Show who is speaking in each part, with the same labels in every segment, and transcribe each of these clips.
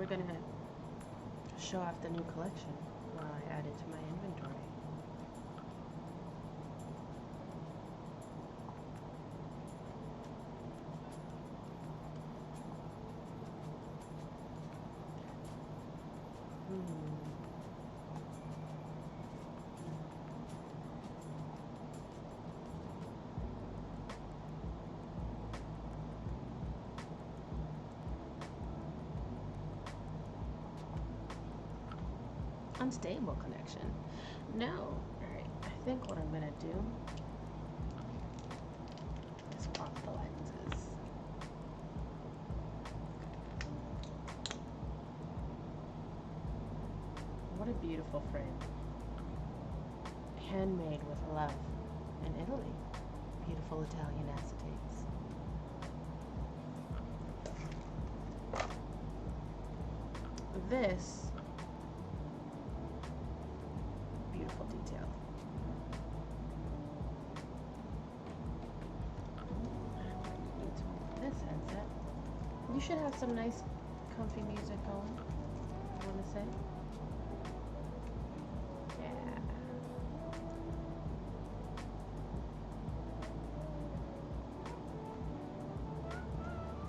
Speaker 1: gonna show off the new collection while I add it to my inventory. Unstable connection. No. Alright, I think what I'm gonna do is swap the lenses. What a beautiful frame. Handmade with love in Italy. Beautiful Italian acetates. This beautiful detail. This headset. You should have some nice comfy music going, I want to say. Yeah.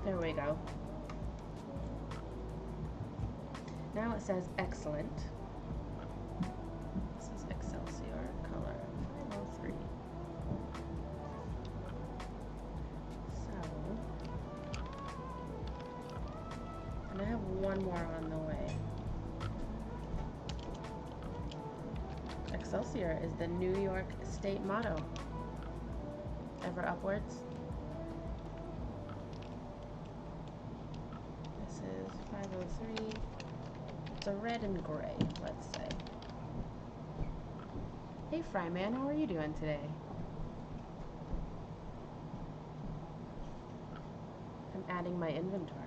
Speaker 1: There we go. Now it says excellent. This is Excelsior color 503. So, and I have one more on the way. Excelsior is the New York state motto. Ever upwards. This is 503. It's a red and gray, let's say. Hey Fryman, how are you doing today? I'm adding my inventory.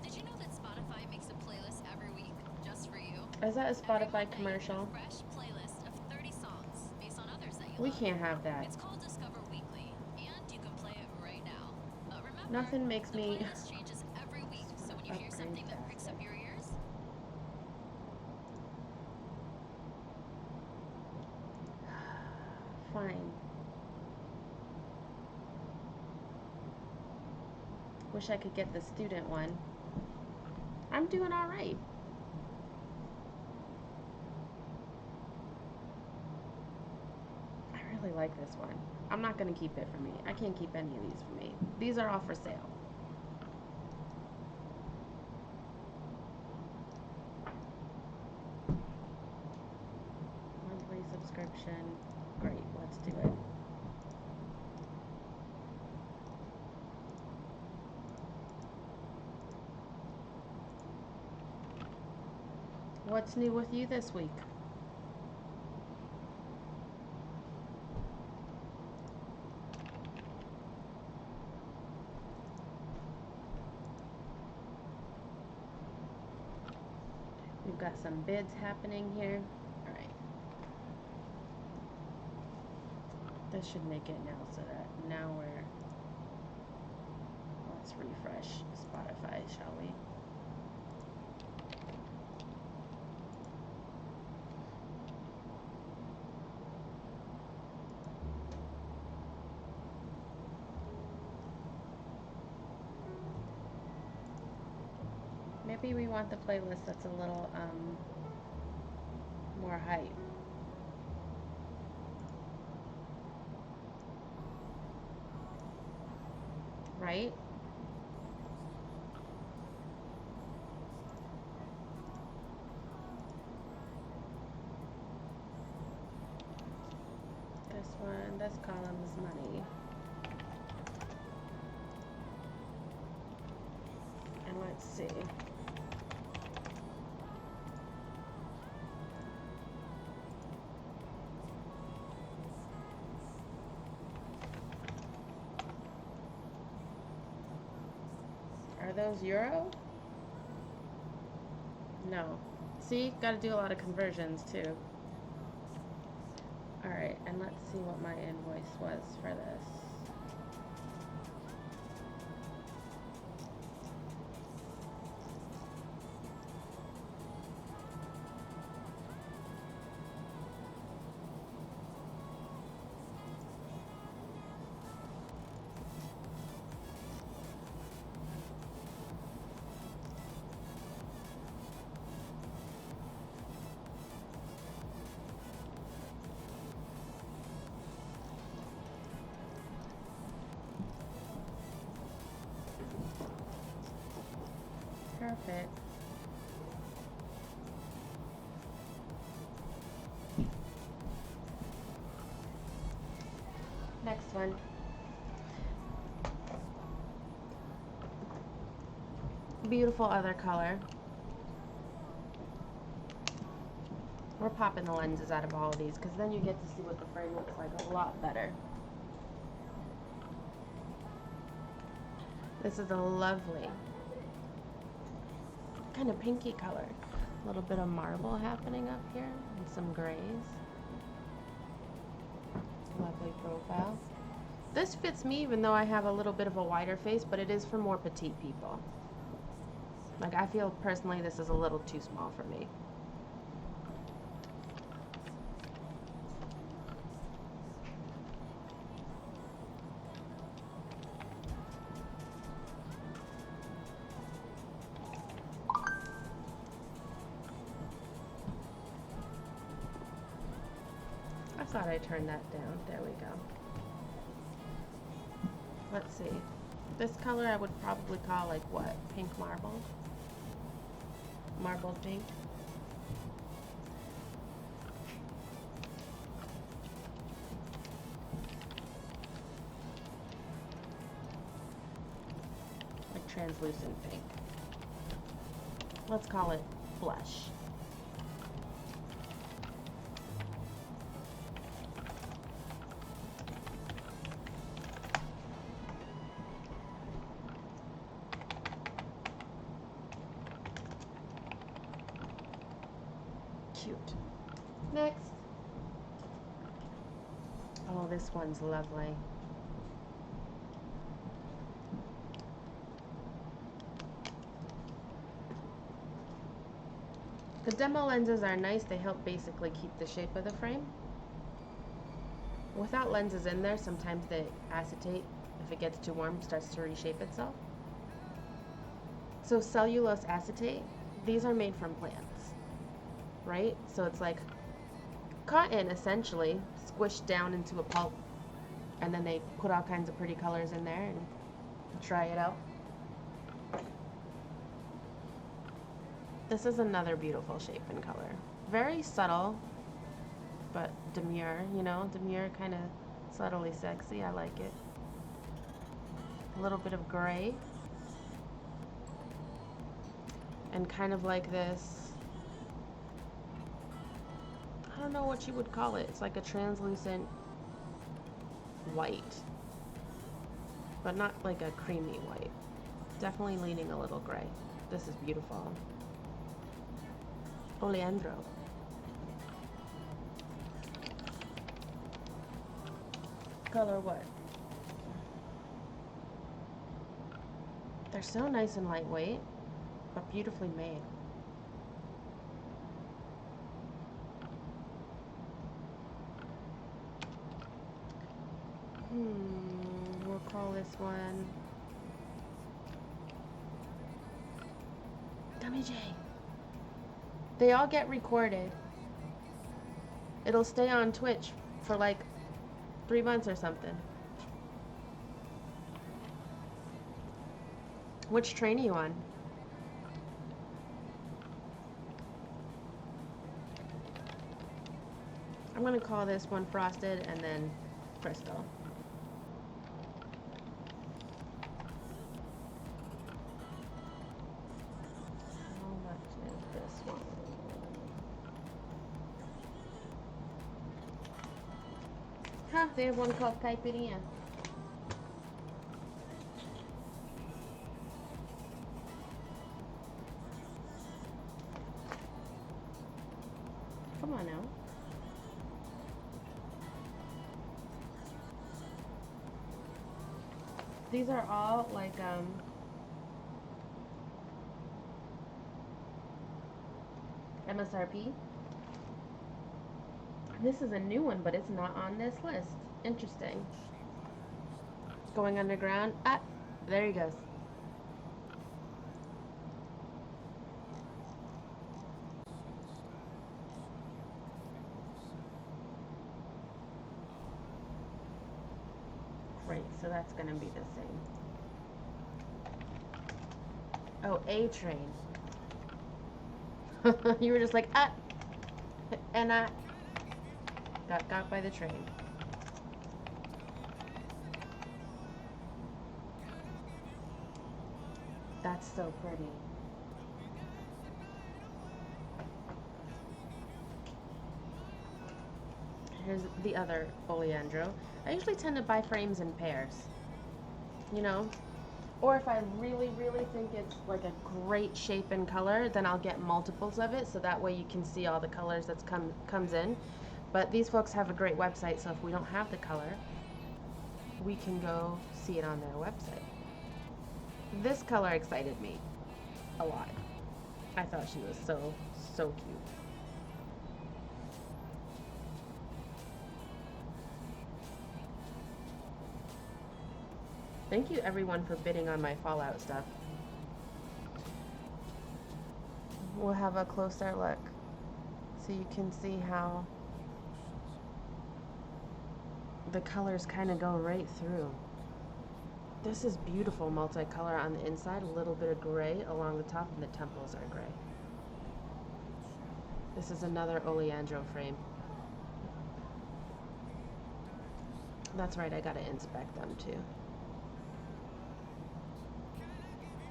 Speaker 2: Did you know that Spotify makes a playlist every week just for you?
Speaker 1: Is that a Spotify commercial?
Speaker 2: A fresh playlist of 30 songs based on others that you
Speaker 1: We
Speaker 2: love.
Speaker 1: can't have that.
Speaker 2: It's called Discover Weekly, and you can play it right now. But remember,
Speaker 1: Nothing makes
Speaker 2: the
Speaker 1: me
Speaker 2: playlist changes every week, so when you hear something that pricks up your ears,
Speaker 1: fine. Wish I could get the student one. I'm doing all right. I really like this one. I'm not going to keep it for me. I can't keep any of these for me. These are all for sale. Monthly subscription. Great, let's do it. What's new with you this week? We've got some bids happening here. All right. This should make it now so that now we're, let's refresh Spotify, shall we? Maybe we want the playlist that's a little more hype. Right? This one, this column is money. And let's see. Are those euro? No. See, gotta do a lot of conversions too. Alright, and let's see what my invoice was for this. fit. Next one. Beautiful other color. We're popping the lenses out of all of these because then you get to see what the frame looks like a lot better. This is a lovely kind of pinky color. A little bit of marble happening up here and some grays. Lovely profile. This fits me even though I have a little bit of a wider face, but it is for more petite people. Like, I feel personally this is a little too small for me. I thought I turned that down. There we go. Let's see. This color I would probably call like what? Pink marble? Marble pink? Like translucent pink. Let's call it blush. Cute. Next. Oh, this one's lovely. The demo lenses are nice. They help basically keep the shape of the frame. Without lenses in there, sometimes the acetate, if it gets too warm, starts to reshape itself. So cellulose acetate, these are made from plants, right? So it's like cotton, essentially, squished down into a pulp, and then they put all kinds of pretty colors in there and dry it out. This is another beautiful shape and color. Very subtle, but demure, you know, demure, kind of subtly sexy. I like it. A little bit of gray. And kind of like this, I don't know what you would call it. It's like a translucent white, but not like a creamy white. Definitely leaning a little gray. This is beautiful. Oleandro. Color what? They're so nice and lightweight, but beautifully made. We'll call this one Dummy J. They all get recorded. It'll stay on Twitch for like 3 months or something. Which train are you on? I'm gonna call this one Frosted and then Crystal. How much is this one? Huh, they have one called Caipirinha. Come on now. These are all like MSRP. This is a new one, but it's not on this list. Interesting. Going underground. Ah, there he goes. Right, so that's gonna be the same. Oh, A train. You were just like, ah, and I got by the train. That's so pretty. Here's the other oleandro. I usually tend to buy frames in pairs, you know? Or if I really, really think it's like a great shape and color, then I'll get multiples of it so that way you can see all the colors that comes in. But these folks have a great website, so if we don't have the color, we can go see it on their website. This color excited me a lot. I thought she was so, so cute. Thank you everyone for bidding on my Fallout stuff. We'll have a closer look so you can see how the colors kind of go right through. This is beautiful multicolor on the inside, a little bit of gray along the top, and the temples are gray. This is another oleandro frame. That's right, I gotta inspect them too.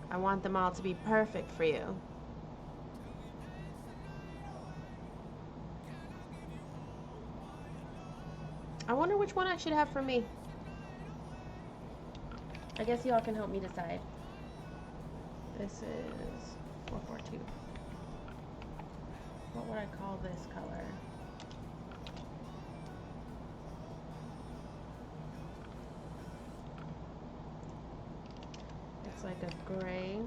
Speaker 1: I want them all to be perfect for you. I wonder which one I should have for me. I guess y'all can help me decide. This is 442. What would I call this color? It's like a gray.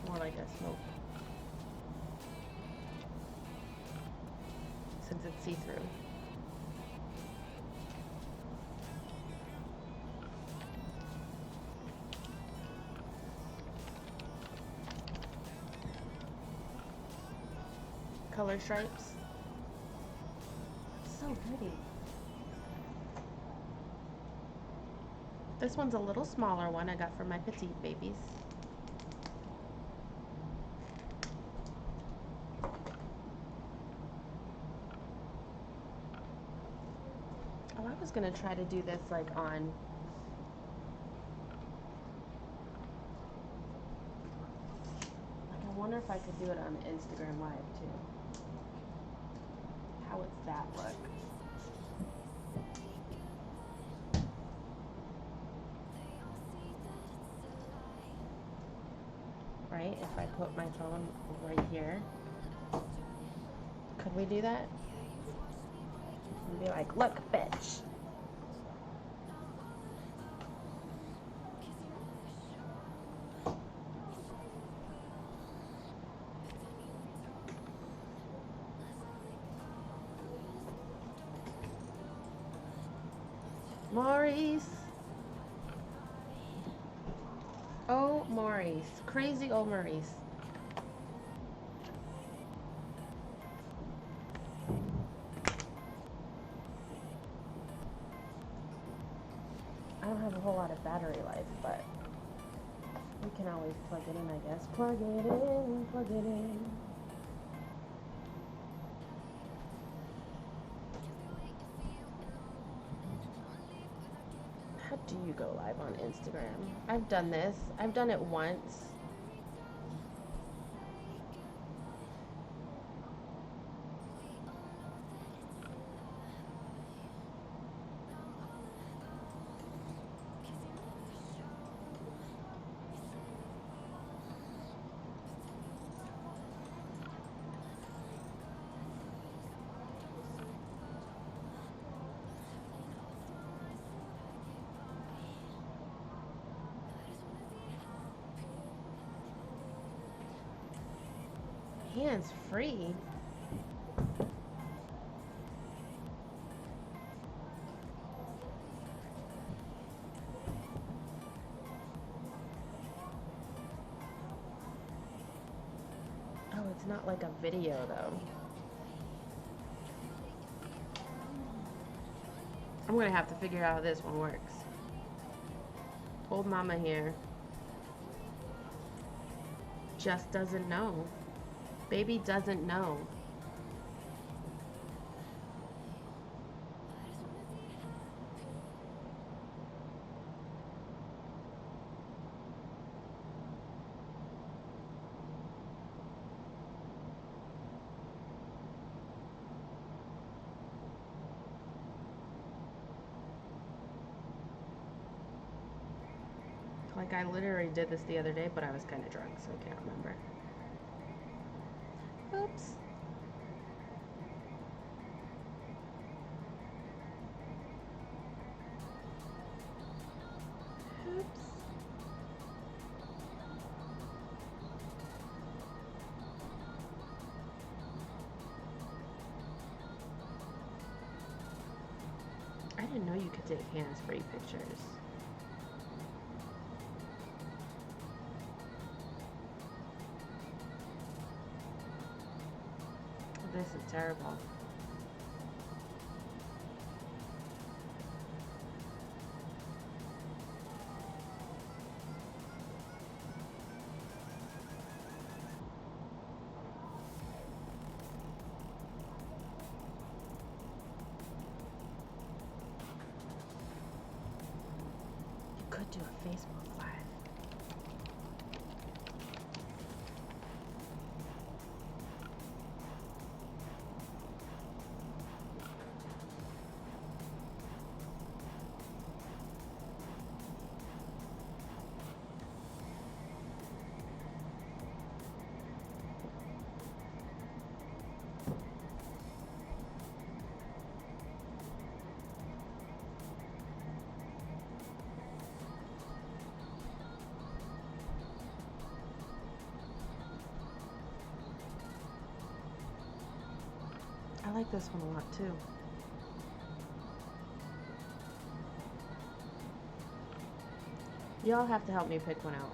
Speaker 1: More like a smoke. Since it's see-through. Color stripes. So pretty. This one's a little smaller one I got for my petite babies. Oh, I was gonna try to do this like on I wonder if I could do it on Instagram Live too. How would that look? Right? If I put my phone right here. Could we do that? And be like, look, bitch. Maurice. Oh, Maurice. Crazy old Maurice. I don't have a whole lot of battery life, but we can always plug it in, I guess. Plug it in, plug it in. How do you go live on Instagram? I've done this. I've done it once. Hands free. Oh, it's not like a video though. I'm gonna have to figure out how this one works. Old mama here. just doesn't know. Baby doesn't know. Like, I literally did this the other day, but I was kind of drunk, so I can't remember. Oops. Oops. I didn't know you could take hands-free pictures. This is terrible. You could do a Facebook Live. I like this one a lot too. Y'all have to help me pick one out.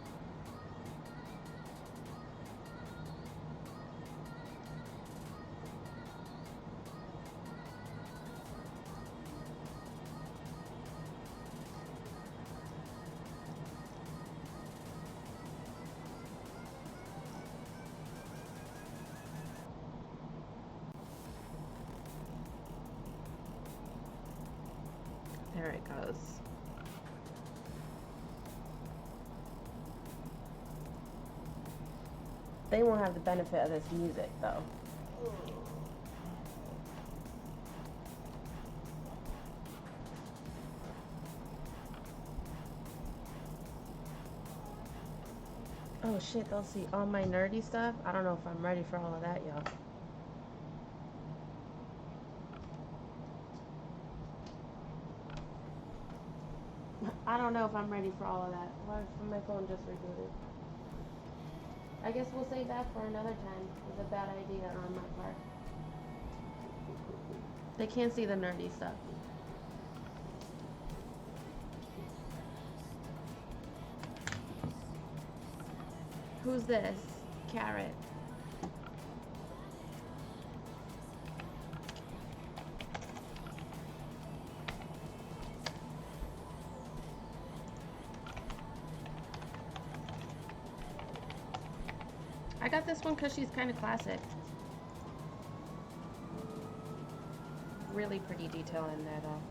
Speaker 1: There it goes. They won't have the benefit of this music though. Oh shit, they'll see all my nerdy stuff. I don't know if I'm ready for all of that, y'all. I don't know if I'm ready for all of that. Why my phone just rebooted? I guess we'll save that for another time. It was a bad idea on my part. They can't see the nerdy stuff. Who's this? Carrot. I got this one because she's kind of classic. Really pretty detail in there though.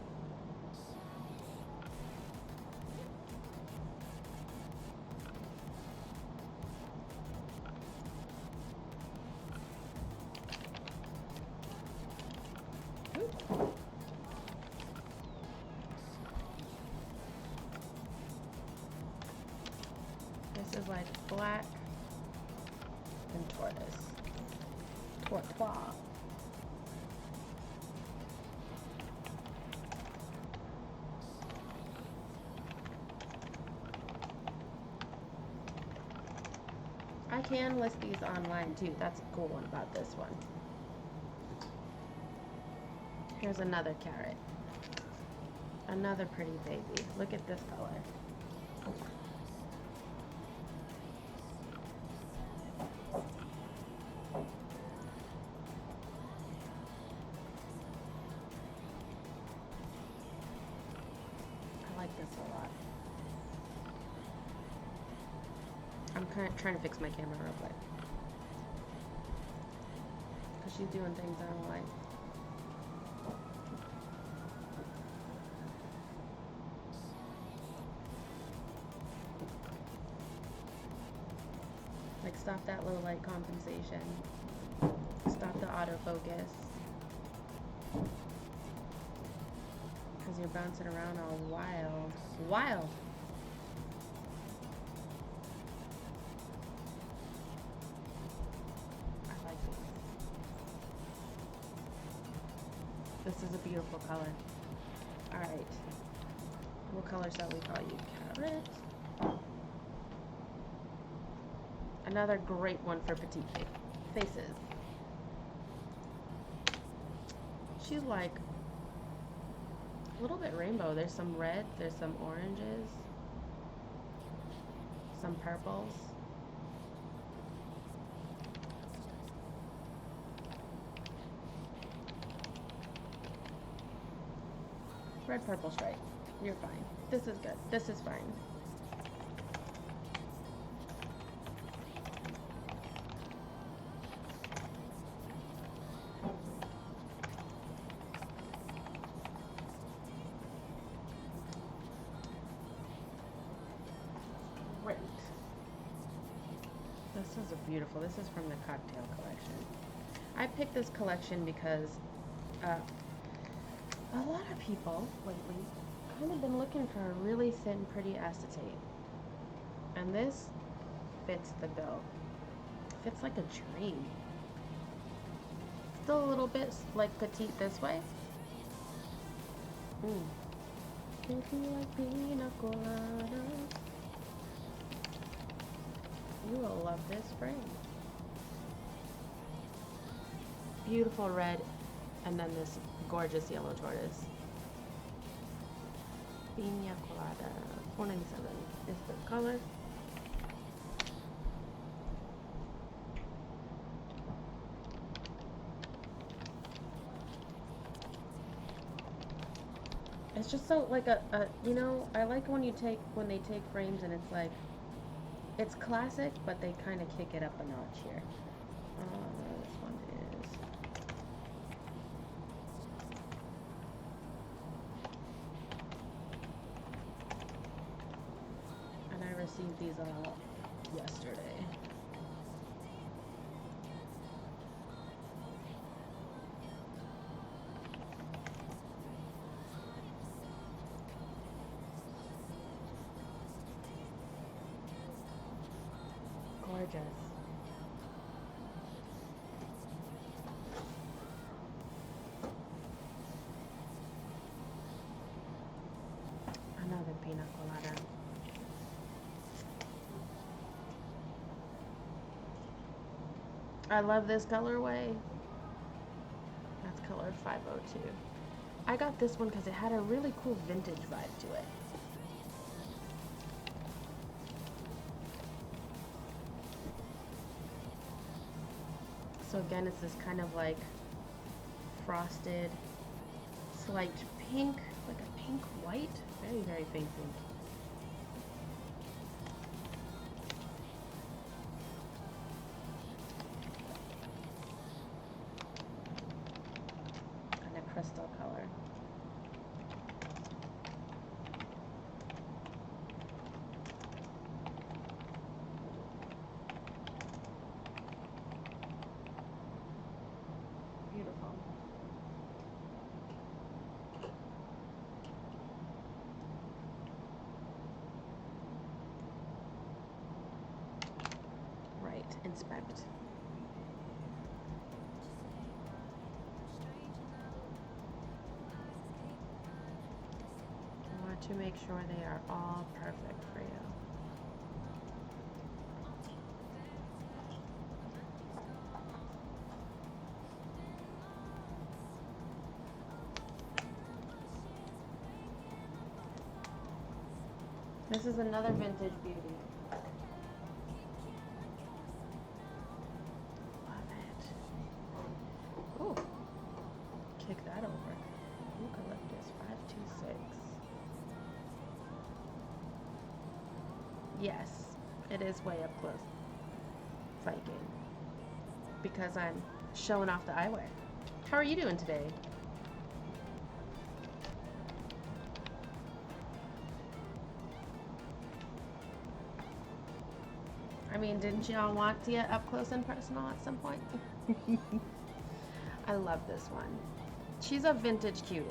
Speaker 1: This is like black and tortoise. Tortoise. I can list these online too. That's a cool one about this one. Here's another carrot. Another pretty baby. Look at this color. I like this a lot. I'm kind of trying to fix my camera real quick. Because she's doing things I don't like. Like, stop that low light compensation. Stop the autofocus. Because you're bouncing around all wild. Wild! I like this. This is a beautiful color. Alright. What color shall we call you? Carrot? Another great one for petite faces. She's like a little bit rainbow. There's some red, there's some oranges, some purples. Red, purple stripe. You're fine. This is good. This is fine. Great. This is a beautiful. This is from the cocktail collection. I picked this collection because a lot of people lately kind of been looking for a really thin, pretty acetate. And this fits the bill. Fits like a dream. Still a little bit like petite this way. If you like pina coladas, you will love this frame. Beautiful red, and then this gorgeous yellow tortoise. Pina colada, $4.97 is the color. It's just so like a you know, I like when they take frames and it's like, it's classic, but they kind of kick it up a notch here. This one is and I received these all yesterday. Gorgeous. Another pina colada. I love this colorway. That's color 502. I got this one because it had a really cool vintage vibe to it. So again, it's this kind of like frosted, slight pink, like a pink white, very, very faint pink. And a crystal color. Beautiful. Right, inspect. I want to make sure they are all perfect for you. This is another vintage beauty. Love it. Ooh. Kick that over. Eucalyptus 526. Yes. It is way up close. Viking. Because I'm showing off the eyewear. How are you doing today? I mean, didn't y'all want to get up close and personal at some point? I love this one. She's a vintage cutie.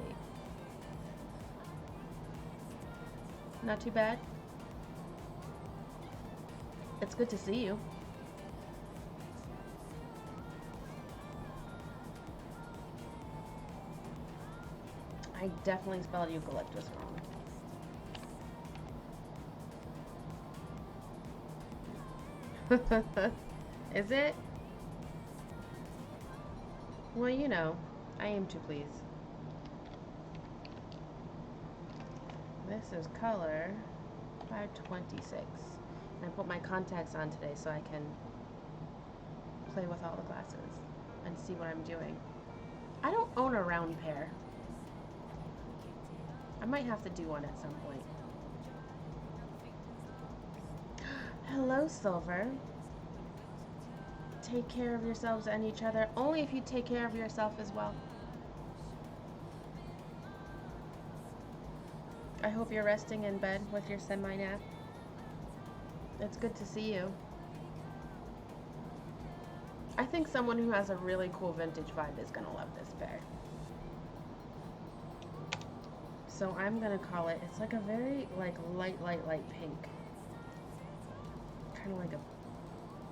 Speaker 1: Not too bad. It's good to see you. I definitely spelled eucalyptus wrong. Is it? Well, you know, I aim to please. This is color 526. And I put my contacts on today so I can play with all the glasses and see what I'm doing. I don't own a round pair. I might have to do one at some point. Hello, Silver. Take care of yourselves and each other, only if you take care of yourself as well. I hope you're resting in bed with your semi-nap. It's good to see you. I think someone who has a really cool vintage vibe is gonna love this pair. So I'm gonna call it, it's like a very light pink. Kind of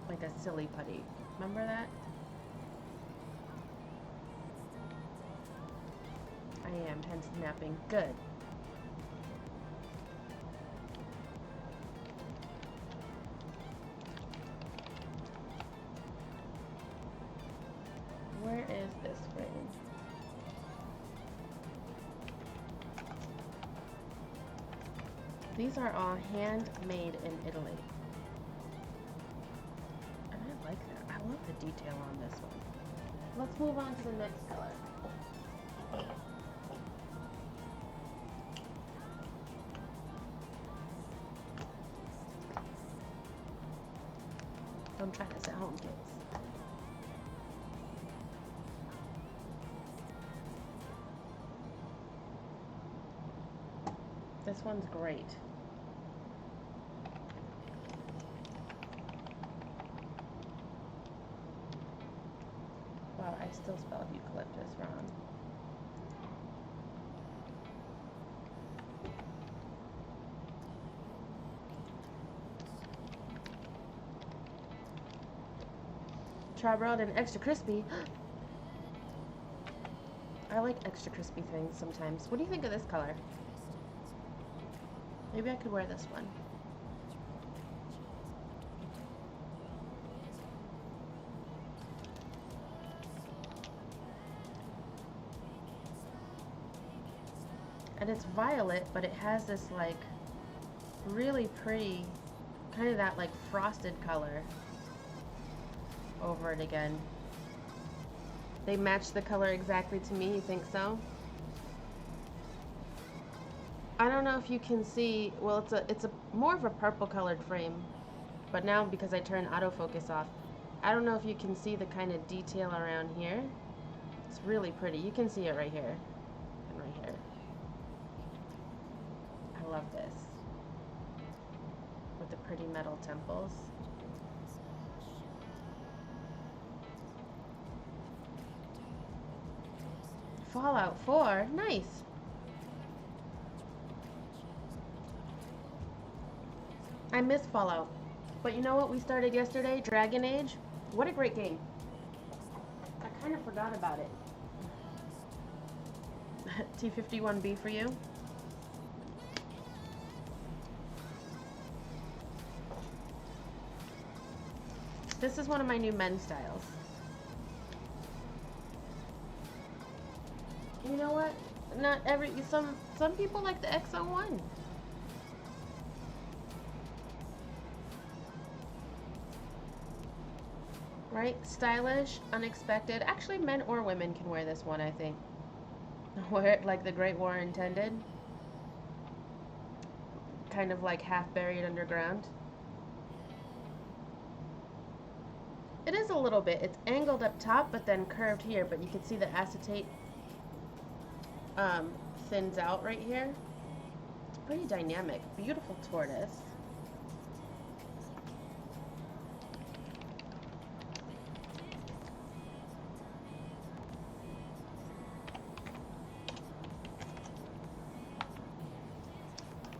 Speaker 1: like a silly putty. Remember that? I am, hence napping. Good. Where is this frame? These are all handmade in Italy. And I like that. I love the detail on this one. Let's move on to the next color. Don't try this at home, kids. This one's great. Wow, I still spelled eucalyptus wrong. Charbroiled and extra crispy. I like extra crispy things sometimes. What do you think of this color? Maybe I could wear this one. And it's violet, but it has this like really pretty, kind of that like frosted color over it again. They match the color exactly to me, you think so? I don't know if you can see, well it's a more of a purple colored frame, but now because I turned autofocus off, I don't know if you can see the kind of detail around here. It's really pretty. You can see it right here and right here. I love this. With the pretty metal temples. Fallout 4, nice. I miss Fallout. But you know what we started yesterday? Dragon Age. What a great game. I kind of forgot about it. T51B for you. This is one of my new men's styles. You know what? Not every some people like the XO1. Right? Stylish, unexpected. Actually, men or women can wear this one, I think. Wear it like the Great War intended. Kind of like half buried underground. It is a little bit. It's angled up top, but then curved here. But you can see the acetate um, thins out right here. It's pretty dynamic. Beautiful tortoise.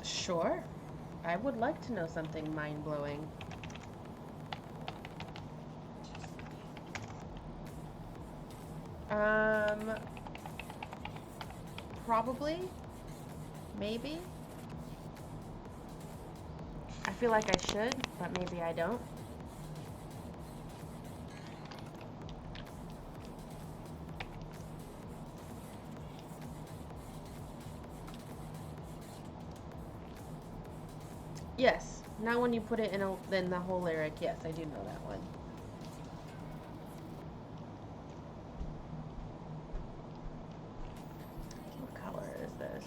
Speaker 1: Sure. I would like to know something mind-blowing. Probably. Maybe. I feel like I should, but maybe I don't. Yes. Now when you put it in the whole lyric, yes, I do know that one. What color is this?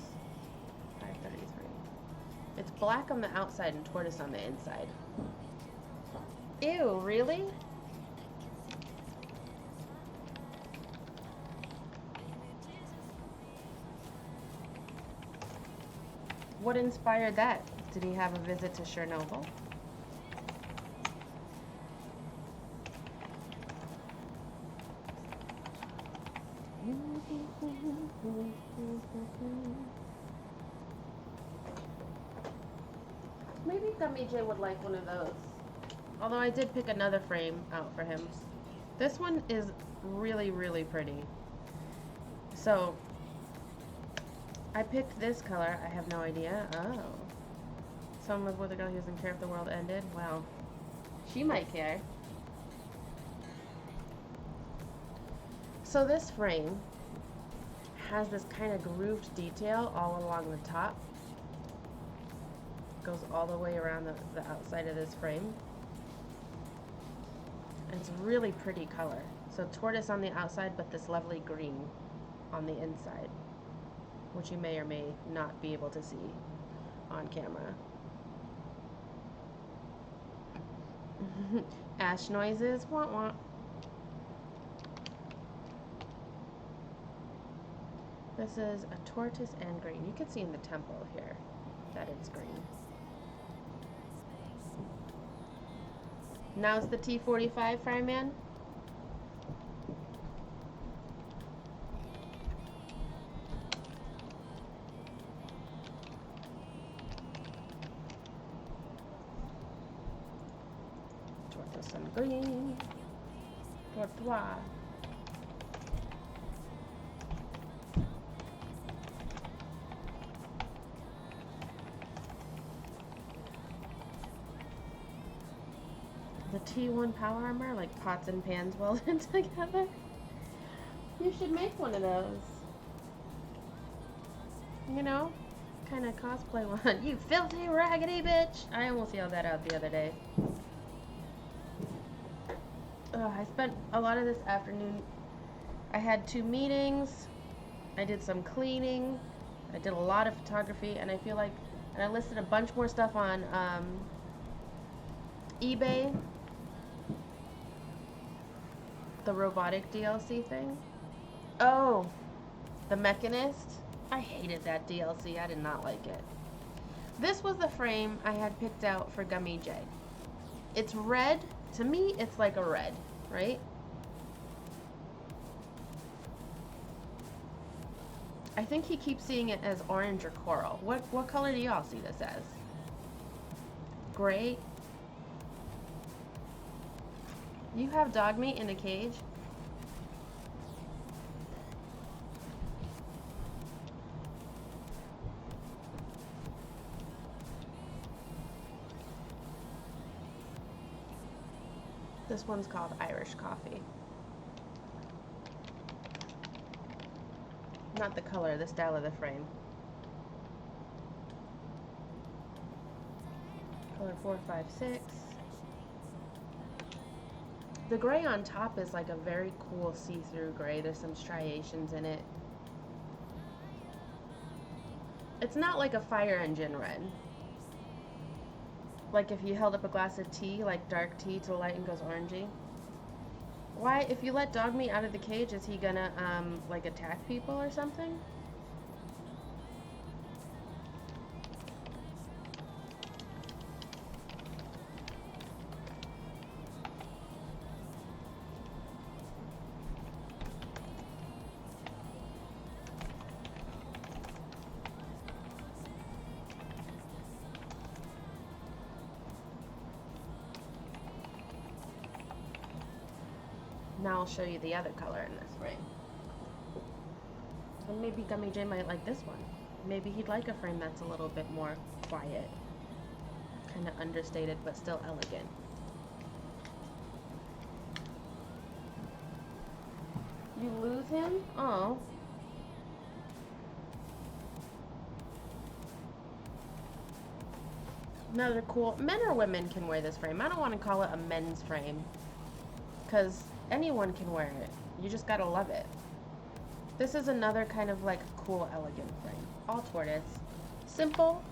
Speaker 1: 533. It's black on the outside and tortoise on the inside. Ew, really? What inspired that? Did he have a visit to Chernobyl? Maybe Gummy J would like one of those. Although I did pick another frame out for him. This one is really, really pretty. So, I picked this color. I have no idea. Oh. Someone was with a girl who doesn't care if the world ended. Well, she might care. So this frame has this kind of grooved detail all along the top. Goes all the way around the outside of this frame. And it's really pretty color. So tortoise on the outside, but this lovely green on the inside, which you may or may not be able to see on camera. Ash noises, wah wah. This is a tortoise and green. You can see in the temple here that it's green. Now's the T45 fry man. Tortoise and green. Tortoise. The T1 power armor, like pots and pans welded together. You should make one of those. You know, kind of cosplay one. You filthy raggedy bitch! I almost yelled that out the other day. I spent a lot of this afternoon. I had 2 meetings. I did some cleaning. I did a lot of photography, and I feel like, and I listed a bunch more stuff on eBay. The robotic DLC thing. Oh, the Mechanist. I hated that DLC. I did not like it. This was the frame I had picked out for Gummy J. It's red. To me, it's like a red, right? I think he keeps seeing it as orange or coral. What color do y'all see this as? Gray? You have dog meat in a cage? This one's called Irish Coffee. Not the color, the style of the frame. Color 456. The gray on top is like a very cool see-through gray. There's some striations in it. It's not like a fire engine red. Like if you held up a glass of tea, like dark tea to the light and goes orangey. Why, if you let dog meat out of the cage, is he gonna, like attack people or something? Now I'll show you the other color in this frame. And maybe Gummy J might like this one. Maybe he'd like a frame that's a little bit more quiet. Kind of understated, but still elegant. You lose him? Oh. Another cool... Men or women can wear this frame. I don't want to call it a men's frame, because anyone can wear it. You just gotta love it. This is another kind of like cool, elegant frame. All tortoise. Simple.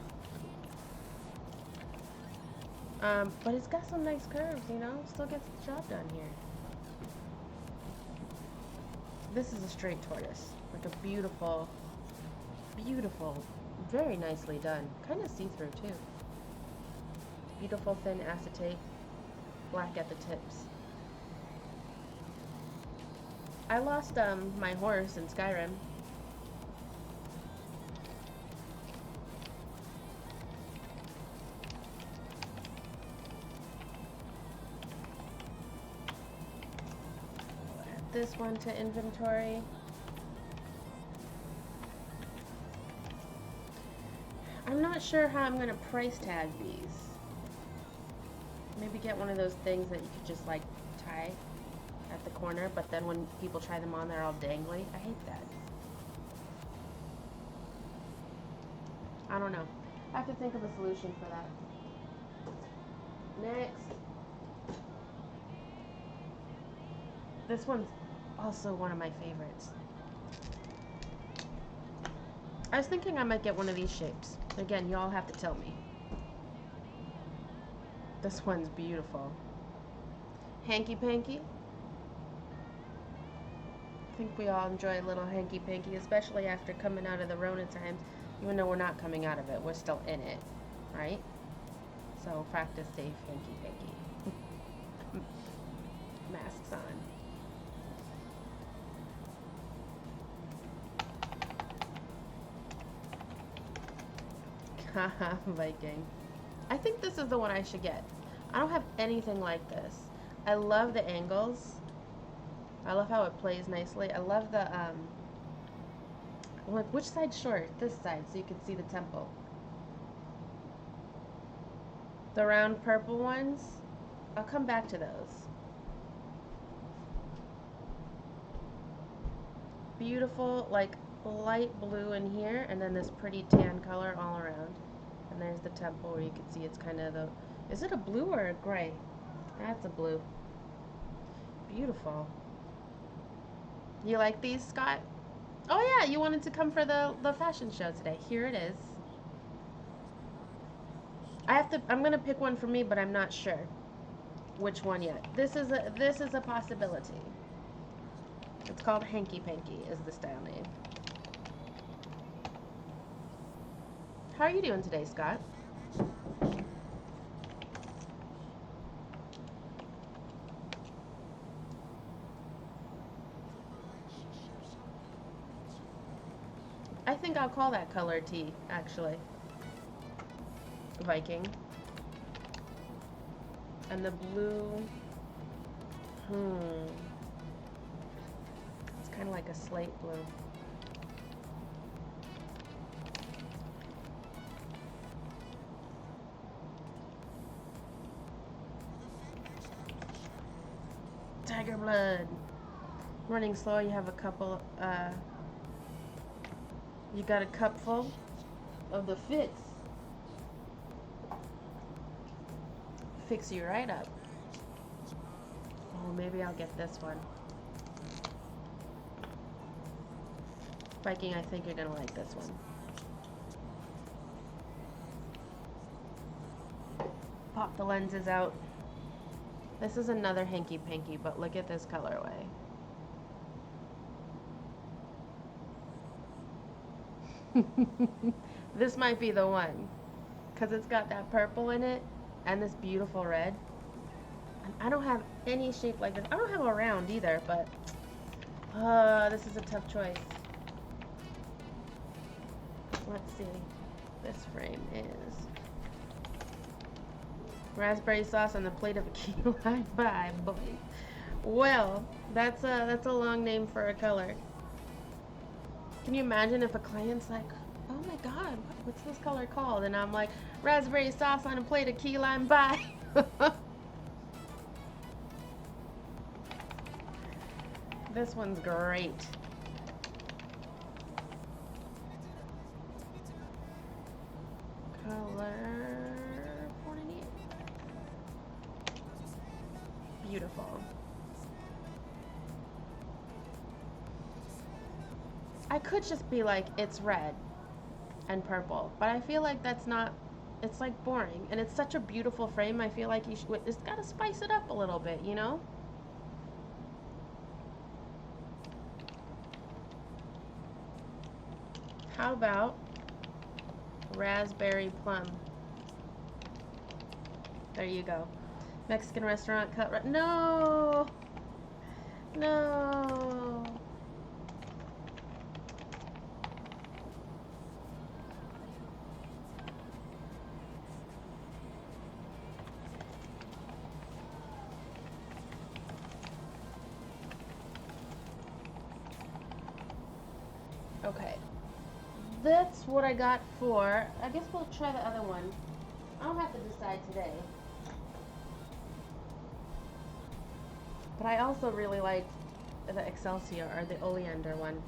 Speaker 1: But it's got some nice curves, you know? Still gets the job done here. This is a straight tortoise. Like a beautiful, beautiful, very nicely done. Kind of see-through too. Beautiful thin acetate. Black at the tips. I lost my horse in Skyrim. Add this one to inventory. I'm not sure how I'm gonna price tag these. Maybe get one of those things that you could just like tie at the corner, but then when people try them on, they're all dangly. I hate that. I don't know. I have to think of a solution for that. Next. This one's also one of my favorites. I was thinking I might get one of these shapes. Again, you all have to tell me. This one's beautiful. Hanky-panky. I think we all enjoy a little hanky-panky, especially after coming out of the Rona times. Even though we're not coming out of it, we're still in it, right? So practice safe hanky-panky. Masks on. Haha, Viking. I think this is the one I should get. I don't have anything like this. I love the angles. I love how it plays nicely. I love the, like, which side's short? This side, so you can see the temple. The round purple ones, I'll come back to those. Beautiful, like, light blue in here, and then this pretty tan color all around. And there's the temple where you can see it's kind of the... Is it a blue or a gray? That's a blue. Beautiful. You like these, Scott? Oh yeah, you wanted to come for the fashion show today. Here it is. I'm gonna pick one for me, but I'm not sure which one yet. This is a possibility. It's called Hanky Panky is the style name. How are you doing today, Scott? I think I'll call that color T, actually. Viking. And the blue... It's kind of like a slate blue. Tiger blood. Running slow, you have a couple, you got a cupful of the fits. Fix you right up. Oh, maybe I'll get this one. Viking, I think you're gonna like this one. Pop the lenses out. This is another hanky-panky, but look at this colorway. This might be the one, because it's got that purple in it and this beautiful red. And I don't have any shape like this. I don't have a round either, but this is a tough choice. Let's see. This frame is raspberry sauce on the plate of a key lime pie, boy. Well, that's a long name for a color. Can you imagine if a client's like, oh my god, what's this color called? And I'm like, raspberry sauce on a plate of key lime pie. This one's great. Color 498. Beautiful. I could just be like, it's red and purple, but I feel like that's not, it's like boring. And it's such a beautiful frame, I feel like you should, it's gotta spice it up a little bit, you know? How about raspberry plum? There you go. Mexican restaurant cut. No! No! Okay. That's what I got for. I guess we'll try the other one. I don't have to decide today. But I also really like the Excelsior or the Oleander one.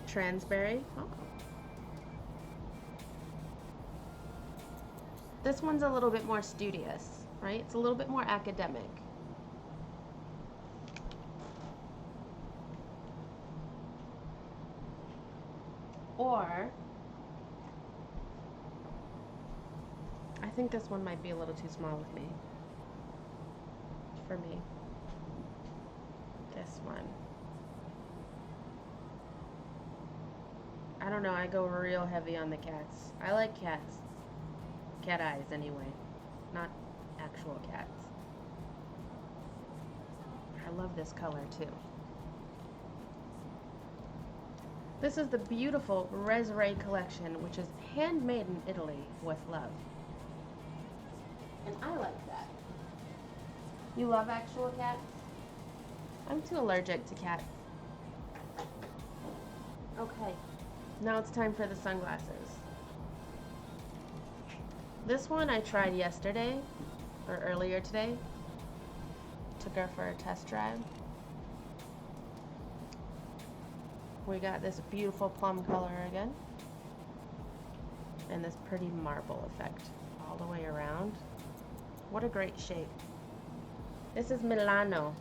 Speaker 1: Transberry. Oh. This one's a little bit more studious, right? It's a little bit more academic. Or I think this one might be a little too small with me. For me. This one. I don't know, I go real heavy on the cats. I like cats. Cat eyes anyway. Not actual cats. I love this color too. This is the beautiful Resray collection, which is handmade in Italy with love. And I like that. You love actual cats? I'm too allergic to cats. Okay, now it's time for the sunglasses. This one I tried yesterday, or earlier today. Took her for a test drive. We got this beautiful plum color again. And this pretty marble effect all the way around. What a great shape. This is Milano.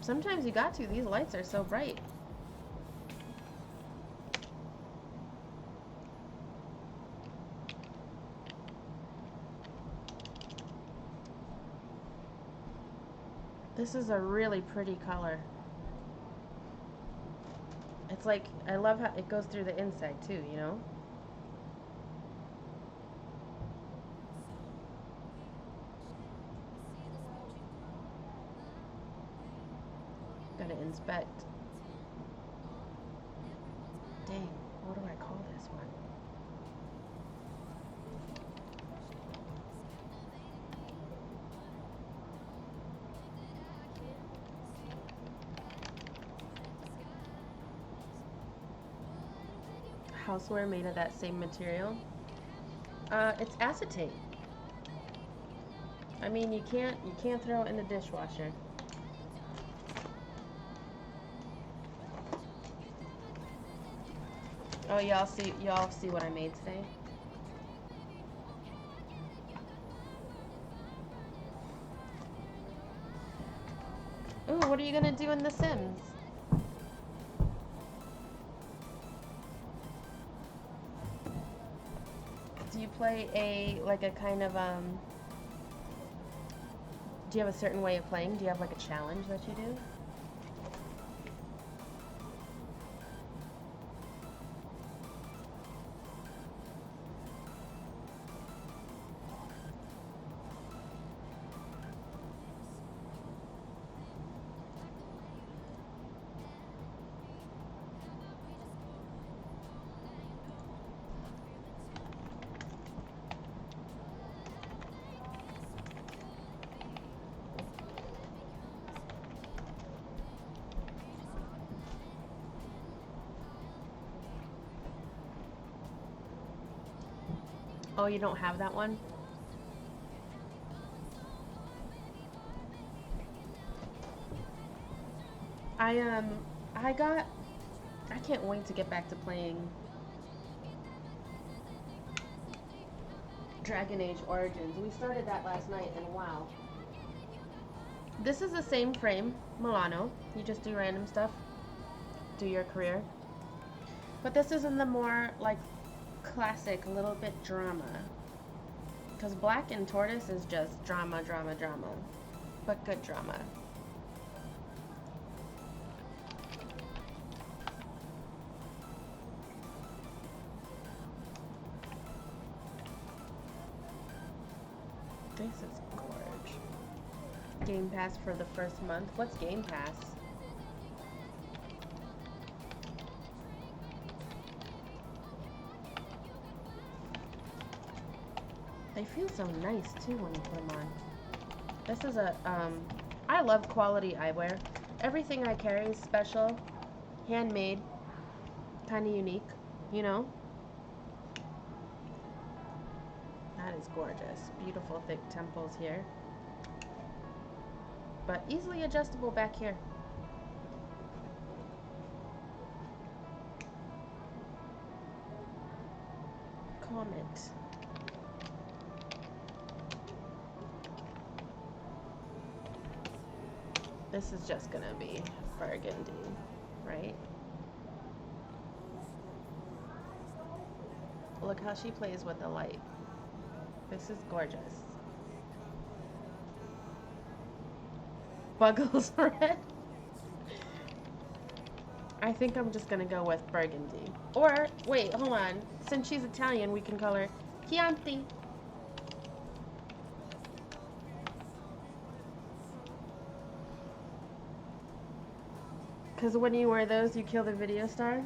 Speaker 1: Sometimes you got to. These lights are so bright. This is a really pretty color. It's like, I love how it goes through the inside too, you know? Gotta inspect. Dang, what do I call this one? Houseware made of that same material. It's acetate. I mean, you can't throw it in the dishwasher. Oh, y'all see what I made today? Ooh, what are you gonna do in The Sims? Do you play a kind of do you have a certain way of playing? Do you have like a challenge that you do? Oh, you don't have that one? I I got I can't wait to get back to playing Dragon Age Origins. We started that last night and wow. This is the same frame, Milano. You just do random stuff. Do your career. But this is in the more like classic, a little bit drama. Because Black and Tortoise is just drama, drama, drama. But good drama. This is gorge. Game Pass for the first month. What's Game Pass? They feel so nice too when you put them on. This is a, I love quality eyewear. Everything I carry is special, handmade, kind of unique, you know? That is gorgeous. Beautiful thick temples here. But easily adjustable back here. Comment. This is just gonna be burgundy, right? Look how she plays with the light. This is gorgeous. Buggles red. I think I'm just gonna go with burgundy. Or, wait, hold on. Since she's Italian, we can call her Chianti. Because when you wear those, you kill the video star.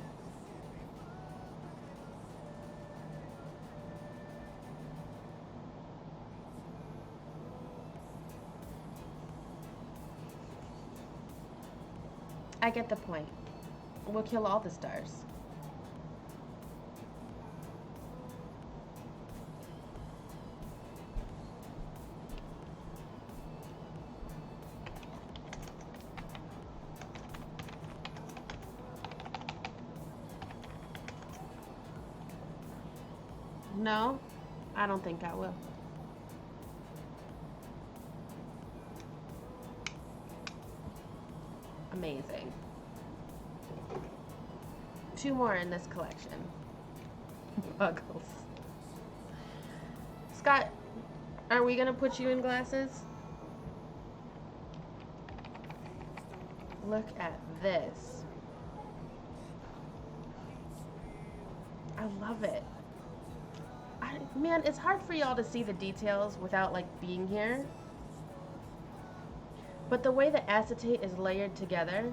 Speaker 1: I get the point. We'll kill all the stars. No, I don't think I will. Amazing. 2 more in this collection. Buggles. Scott, are we gonna put you in glasses? Look at this. I love it. Man, it's hard for y'all to see the details without like being here. But the way the acetate is layered together,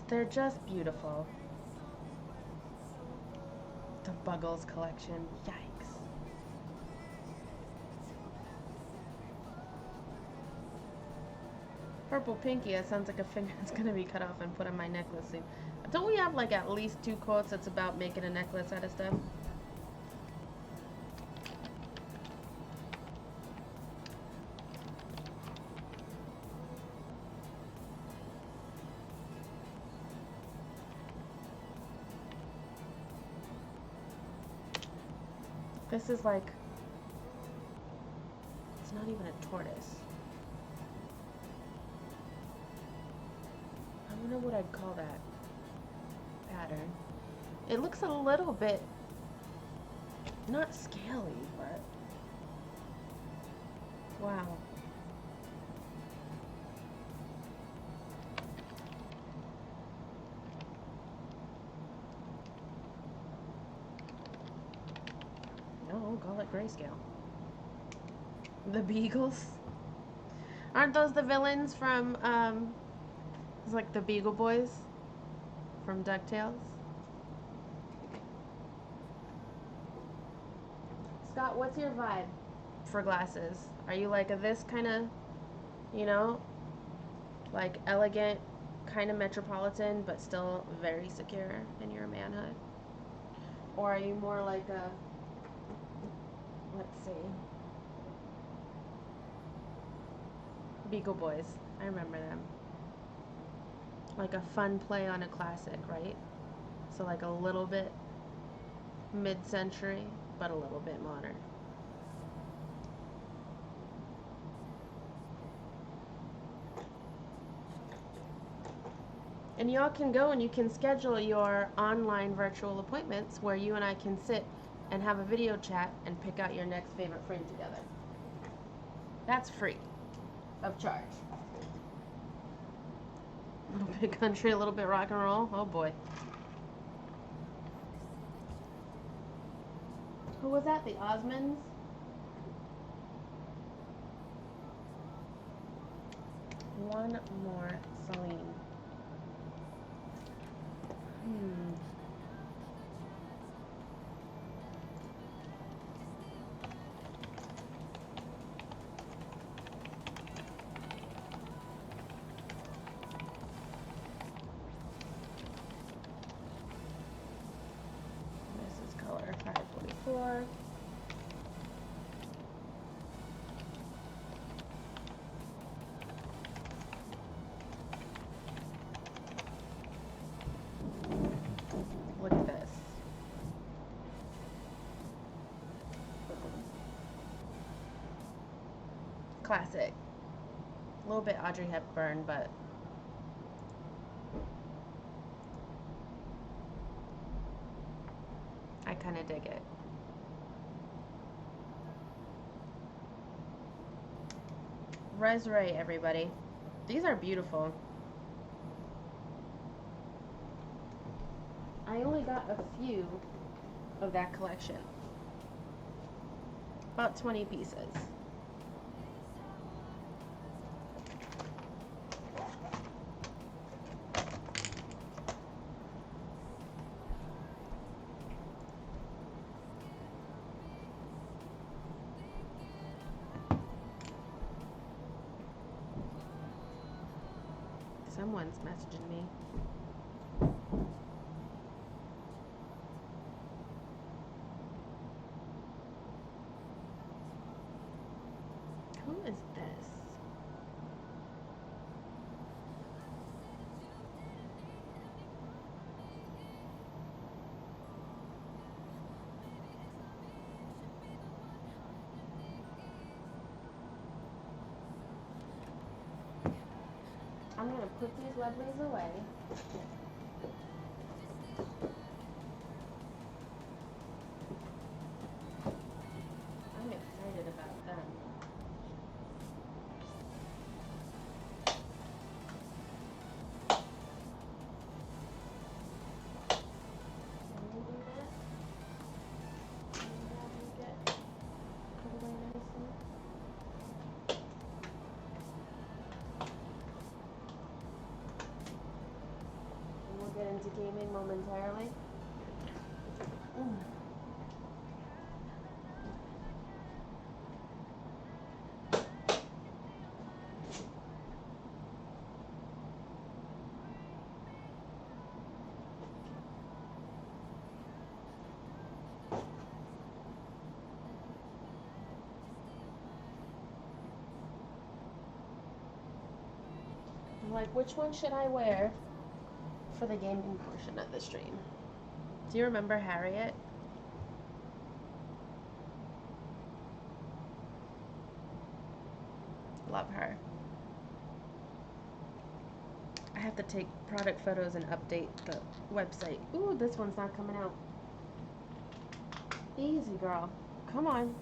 Speaker 1: they're just beautiful. The Buggles collection, yikes. Purple Pinky, that sounds like a finger that's gonna be cut off and put on my necklace soon. Don't we have like at least 2 quotes that's about making a necklace out of stuff? This is like, it's not even a tortoise. I wonder what I'd call that pattern. It looks a little bit, not scaly, but wow. No, call it grayscale. The Beagles. Aren't those the villains from, it's like the Beagle Boys from DuckTales? Scott, what's your vibe for glasses? Are you like a this kind of, you know, like elegant, kind of metropolitan, but still very secure in your manhood? Or are you more like a, let's see, Beagle Boys? I remember them. Like a fun play on a classic, right? So like a little bit mid-century, but a little bit modern. And y'all can go and you can schedule your online virtual appointments where you and I can sit and have a video chat and pick out your next favorite frame together. That's free of charge. A little bit country, a little bit rock and roll. Oh boy. Who was that? The Osmonds? One more Celine. This is color 544. Look at this. Classic. A little bit Audrey Hepburn, but I kind of dig it. Resray, everybody. These are beautiful. I only got a few of that collection. About 20 pieces. Someone's messaging me. Who is this? I'm gonna put these lovelies away. I'm excited about them. Can you do that? Can you have me get put away nicely? And we'll get into gaming momentarily. I'm like, which one should I wear for the gaming portion of the stream? Do you remember Harriet? Love her. I have to take product photos and update the website. Ooh, this one's not coming out. Easy, girl. Come on.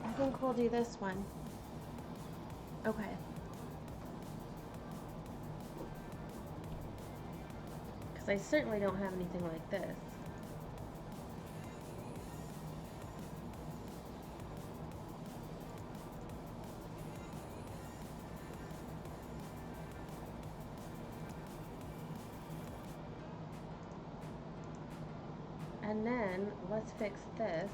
Speaker 1: I think we'll do this one. Okay. Because I certainly don't have anything like this. And then let's fix this.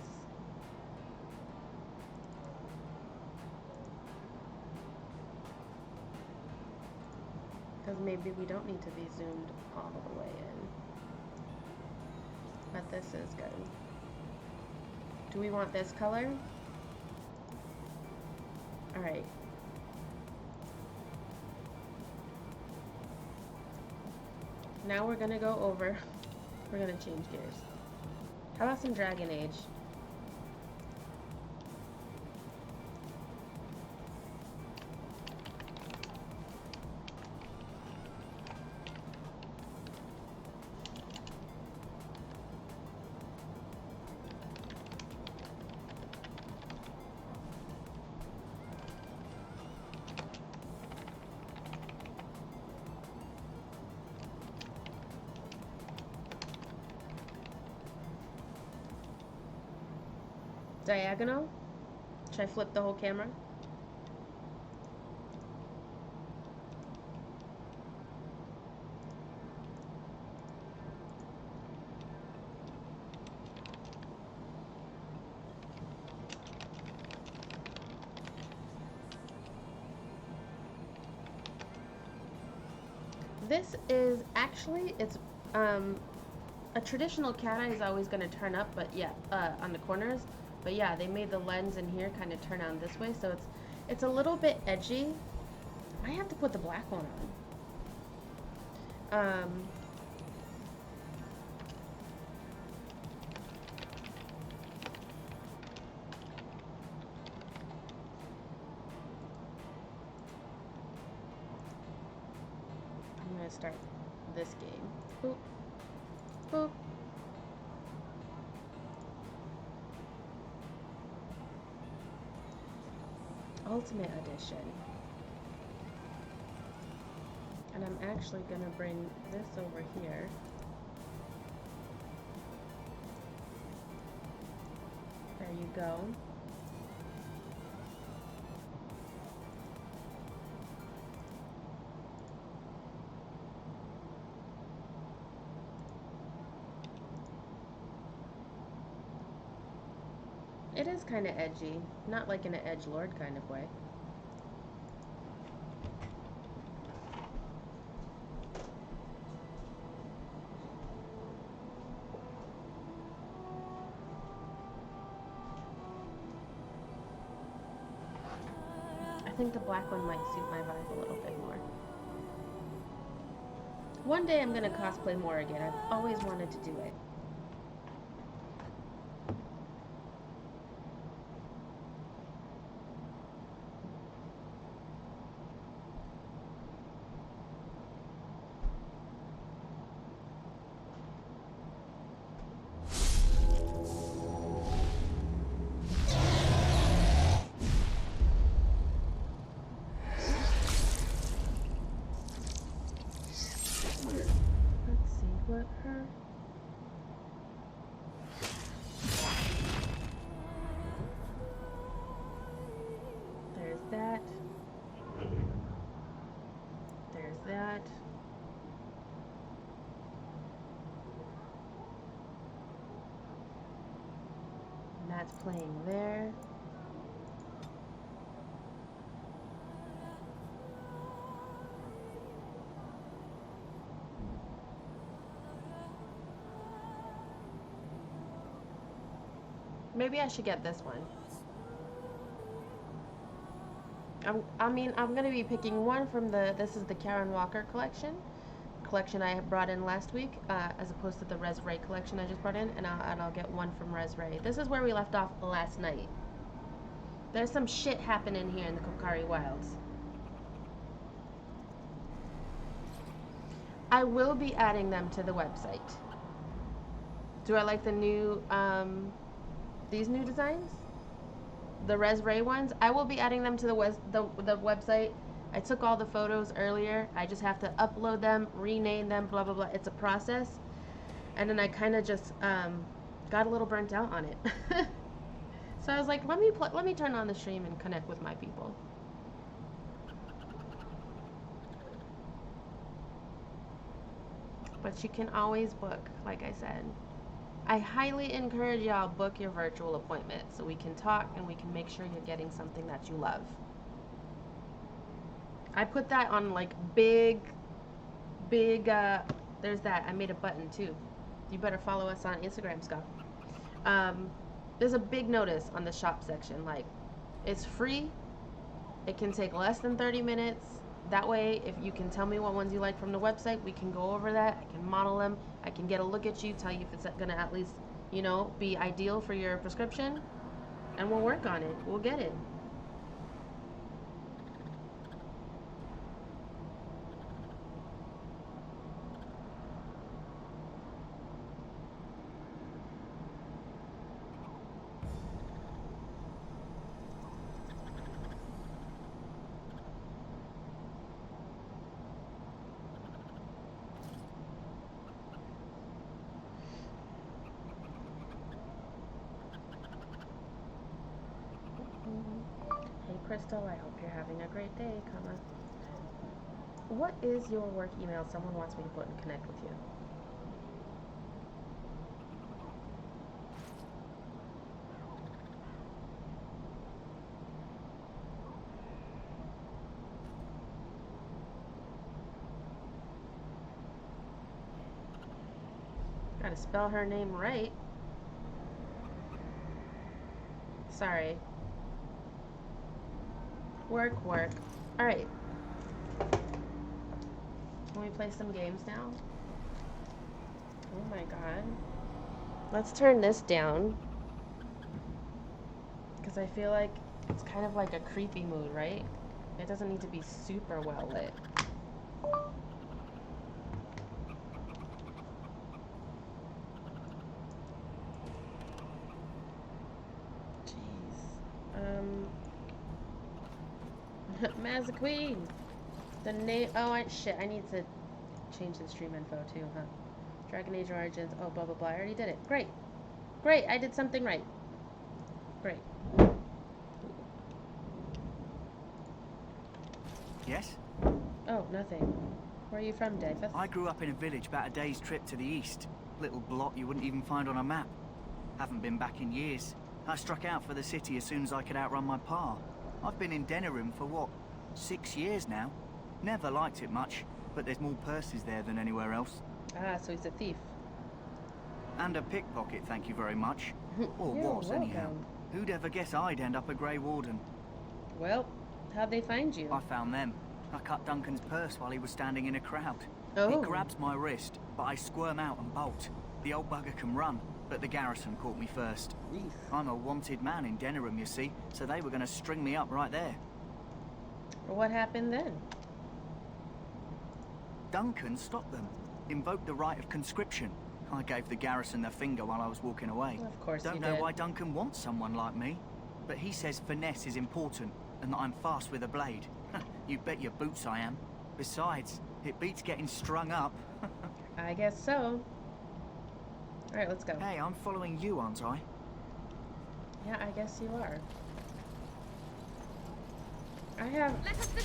Speaker 1: Because maybe we don't need to be zoomed all the way in. But this is good. Do we want this color? Alright. Now we're gonna go over. We're gonna change gears. How about some Dragon Age? Diagonal? Should I flip the whole camera? This is actually, it's a traditional cat eye is always going to turn up, but yeah, on the corners. But yeah, they made the lens in here kind of turn on this way, so it's a little bit edgy. I have to put the black one on. I'm gonna start this game. Boop, boop. Ultimate Edition. And I'm actually gonna bring this over here. There you go. It is kind of edgy, not like in an edgelord kind of way. I think the black one might suit my vibe a little bit more. One day I'm gonna cosplay more again. I've always wanted to do it. There's that. There's that. And that's playing there. Maybe I should get this one. I mean, I'm gonna be picking one from this is the Karen Walker collection I brought in last week, as opposed to the Res Ray collection I just brought in, and I'll get one from Res Ray. This is where we left off last night. There's some shit happening here in the Kokari Wilds. I will be adding them to the website. Do I like the new, these new designs? The Res Ray ones? I will be adding them to the website. I took all the photos earlier. I just have to upload them, rename them, blah, blah, blah. It's a process. And then I kind of just, got a little burnt out on it. So I was like, let me turn on the stream and connect with my people. But you can always book, like I said. I highly encourage y'all book your virtual appointment so we can talk and we can make sure you're getting something that you love. I put that on like big, there's that. I made a button too. You better follow us on Instagram, Scott. There's a big notice on the shop section. Like, it's free. It can take less than 30 minutes. That way, if you can tell me what ones you like from the website, we can go over that. I can model them. I can get a look at you, tell you if it's going to at least, you know, be ideal for your prescription. And we'll work on it. We'll get it. Crystal, I hope you're having a great day, comma. What is your work email someone wants me to put and connect with you? Gotta spell her name right. Sorry. Work. Alright. Can we play some games now? Oh my god. Let's turn this down. Because I feel like it's kind of like a creepy mood, right? It doesn't need to be super well lit. Mazza Queen! The name. Oh, shit. I need to change the stream info too, huh? Dragon Age Origins. Oh, blah, blah, blah. I already did it. Great. I did something right. Great.
Speaker 3: Yes?
Speaker 1: Oh, nothing. Where are you from, Davis?
Speaker 3: I grew up in a village about a day's trip to the east. Little blot you wouldn't even find on a map. Haven't been back in years. I struck out for the city as soon as I could outrun my pa. I've been in Denerim for what, 6 years now? Never liked it much, but there's more purses there than anywhere else.
Speaker 1: Ah, so he's a thief.
Speaker 3: And a pickpocket, thank you very much. Or
Speaker 1: You're
Speaker 3: was, anyhow.
Speaker 1: welcome.
Speaker 3: Who'd ever guess I'd end up a Grey Warden?
Speaker 1: Well, how'd they find you?
Speaker 3: I found them. I cut Duncan's purse while he was standing in a crowd.
Speaker 1: Oh.
Speaker 3: He grabs my wrist, but I squirm out and bolt. The old bugger can run, but the garrison caught me first.
Speaker 1: Eef.
Speaker 3: I'm a wanted man in Denerim, you see, so they were going to string me up right there.
Speaker 1: What happened then?
Speaker 3: Duncan stopped them, invoked the right of conscription. I gave the garrison the finger while I was walking away.
Speaker 1: Of course
Speaker 3: Don't
Speaker 1: you
Speaker 3: know
Speaker 1: did.
Speaker 3: why Duncan wants someone like me, but he says finesse is important and that I'm fast with a blade. You bet your boots I am. Besides, it beats getting strung up.
Speaker 1: I guess so. Alright, let's go.
Speaker 3: Hey, I'm following you, aren't I?
Speaker 1: Yeah, I guess you are. I have...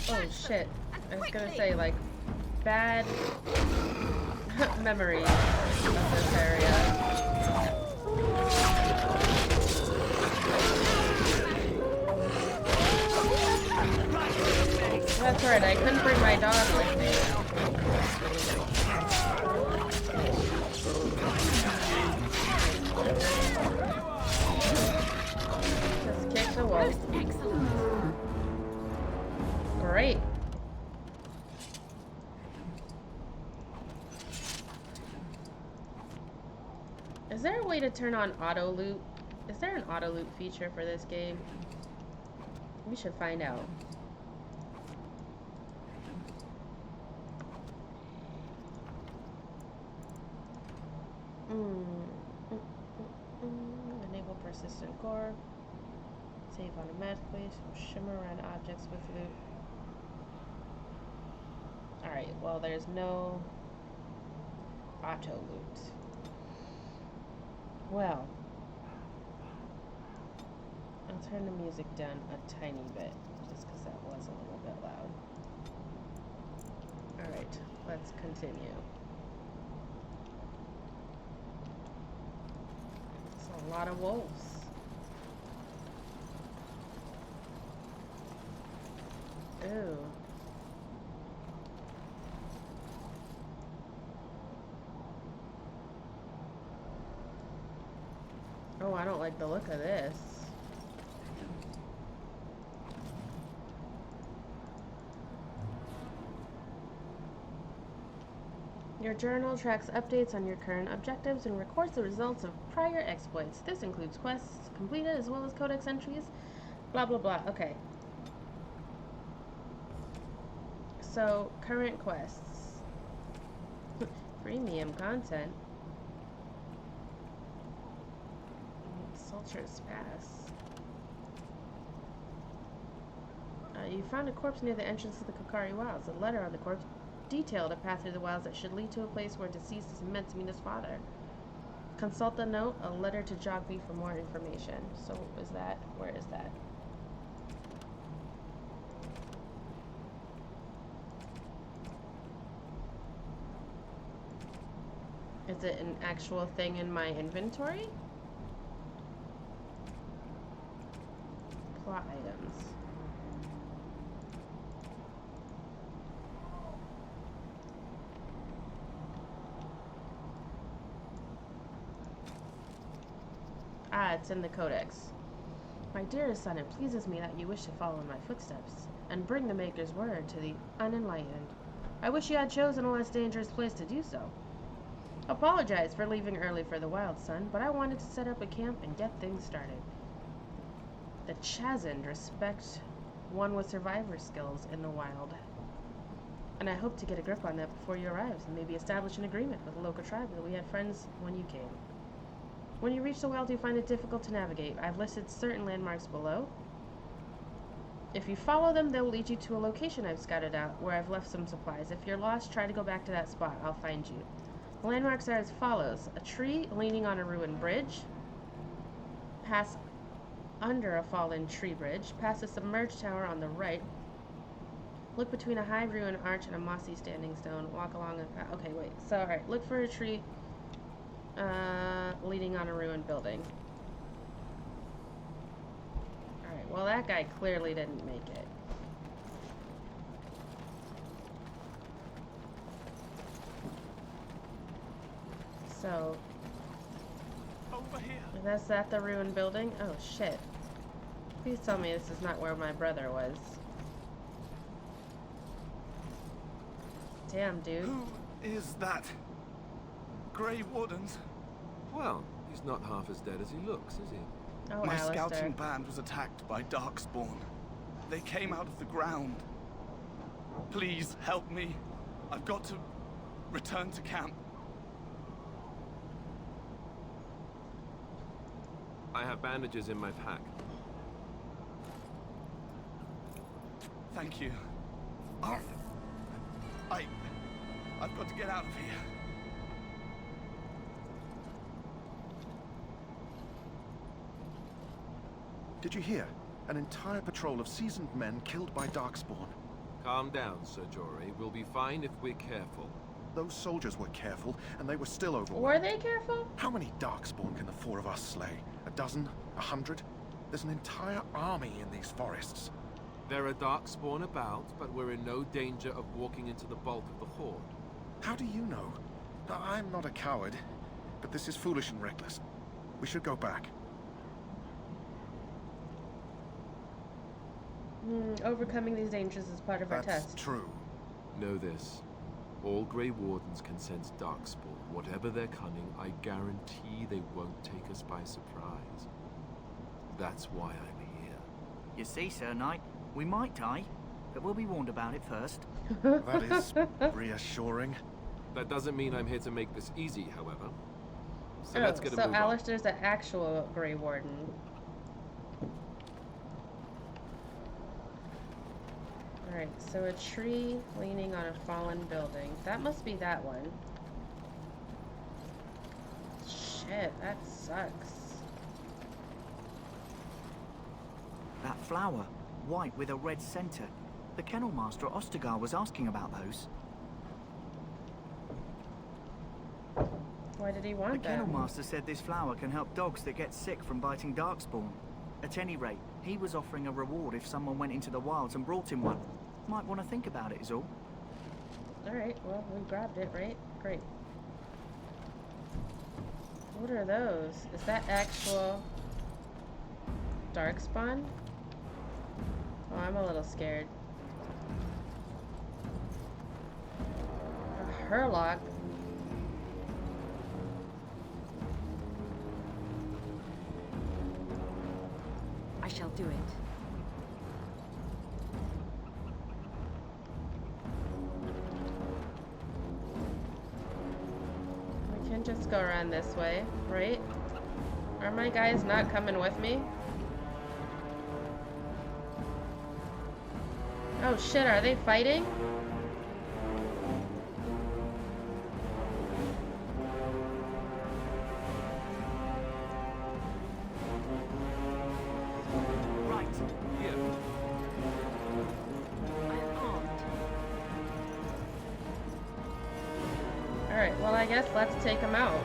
Speaker 1: Oh, shit. I was gonna say, like, bad memories of this area. That's right, I couldn't bring my dog with me. Just kick the wolf. Great. Is there a way to turn on auto loot? Is there an auto loot feature for this game? We should find out. Enable persistent core. Save automatically. Shimmer around objects with loot. Alright, well, there's no auto loot. Well, I'll turn the music down a tiny bit, just because that was a little bit loud. Alright, let's continue. It's a lot of wolves. Ooh. Oh, I don't like the look of this. Your journal tracks updates on your current objectives and records the results of prior exploits. This includes quests completed as well as codex entries. Blah, blah, blah. Okay. So, current quests. Premium content. Sulturs Pass. You found a corpse near the entrance to the Kokari Wilds. A letter on the corpse detailed a path through the wilds that should lead to a place where deceased is meant to meet his father. Consult the note, a letter to Jogby for more information. So, is that? Where is that? Is it an actual thing in my inventory? Plot items. Ah, it's in the codex. My dearest son, it pleases me that you wish to follow in my footsteps and bring the Maker's word to the unenlightened. I wish you had chosen a less dangerous place to do so. Apologize for leaving early for the wild, son, but I wanted to set up a camp and get things started. The Chazand respect one with survivor skills in the wild. And I hope to get a grip on that before you arrive and maybe establish an agreement with the local tribe that we had friends when you came. When you reach the wild, you find it difficult to navigate. I've listed certain landmarks below. If you follow them, they'll lead you to a location I've scouted out where I've left some supplies. If you're lost, try to go back to that spot. I'll find you. The landmarks are as follows. A tree leaning on a ruined bridge. Pass under a fallen tree bridge. Pass a submerged tower on the right. Look between a high ruined arch and a mossy standing stone. Walk along a path. Okay, wait. So, alright. Look for a tree leaning on a ruined building. Alright, well that guy clearly didn't make it. So,
Speaker 3: Over here.
Speaker 1: that's that the ruined building? Oh shit. Please tell me this is not where my brother was. Damn, dude.
Speaker 4: Who is that? Grey Wardens?
Speaker 5: Well, he's not half as dead as he looks, is he?
Speaker 1: Oh,
Speaker 4: My
Speaker 1: Alistair.
Speaker 4: scouting band was attacked by Darkspawn. They came out of the ground. Please help me. I've got to return to camp.
Speaker 5: I have bandages in my pack.
Speaker 4: Thank you. I've got to get out of here.
Speaker 6: Did you hear? An entire patrol of seasoned men killed by Darkspawn.
Speaker 5: Calm down, Sir Jory. We'll be fine if we're careful.
Speaker 6: Those soldiers were careful, and they were still overwhelmed.
Speaker 1: Were they careful?
Speaker 6: How many Darkspawn can the four of us slay? A dozen? 100? There's an entire army in these forests.
Speaker 5: There are Darkspawn about, but we're in no danger of walking into the bulk of the horde.
Speaker 6: How do you know? I'm not a coward, but this is foolish and reckless. We should go back.
Speaker 1: Overcoming these dangers is part of our
Speaker 6: That's
Speaker 1: test.
Speaker 6: true.
Speaker 5: Know this. All Grey Wardens can sense darkspawn. Whatever their cunning, I guarantee they won't take us by surprise. That's why I'm here.
Speaker 3: You see, Sir Knight, we might die, but we'll be warned about it first.
Speaker 6: That is reassuring.
Speaker 5: That doesn't mean I'm here to make this easy, however. So let's get a
Speaker 1: so
Speaker 5: move on.
Speaker 1: Alistair's an actual Grey Warden. Alright, so a tree leaning on a fallen building. That must be that one. Shit, that sucks.
Speaker 3: That flower, white with a red centre. The kennel master at Ostergar was asking about those.
Speaker 1: Why did he
Speaker 3: The
Speaker 1: want that?
Speaker 3: kennel master said this flower can help dogs that get sick from biting darkspawn. At any rate, he was offering a reward if someone went into the wilds and brought him one. Might want to think about it is all.
Speaker 1: Alright, well, we grabbed it, right? Great. What are those? Is that actual darkspawn? Oh, I'm a little scared. A Hurlock?
Speaker 2: I shall do it.
Speaker 1: We can just go around this way, right? Are my guys not coming with me? Oh shit, are they fighting?
Speaker 3: Right.
Speaker 5: Here.
Speaker 2: I'm armed.
Speaker 1: Alright, well I guess let's take them out.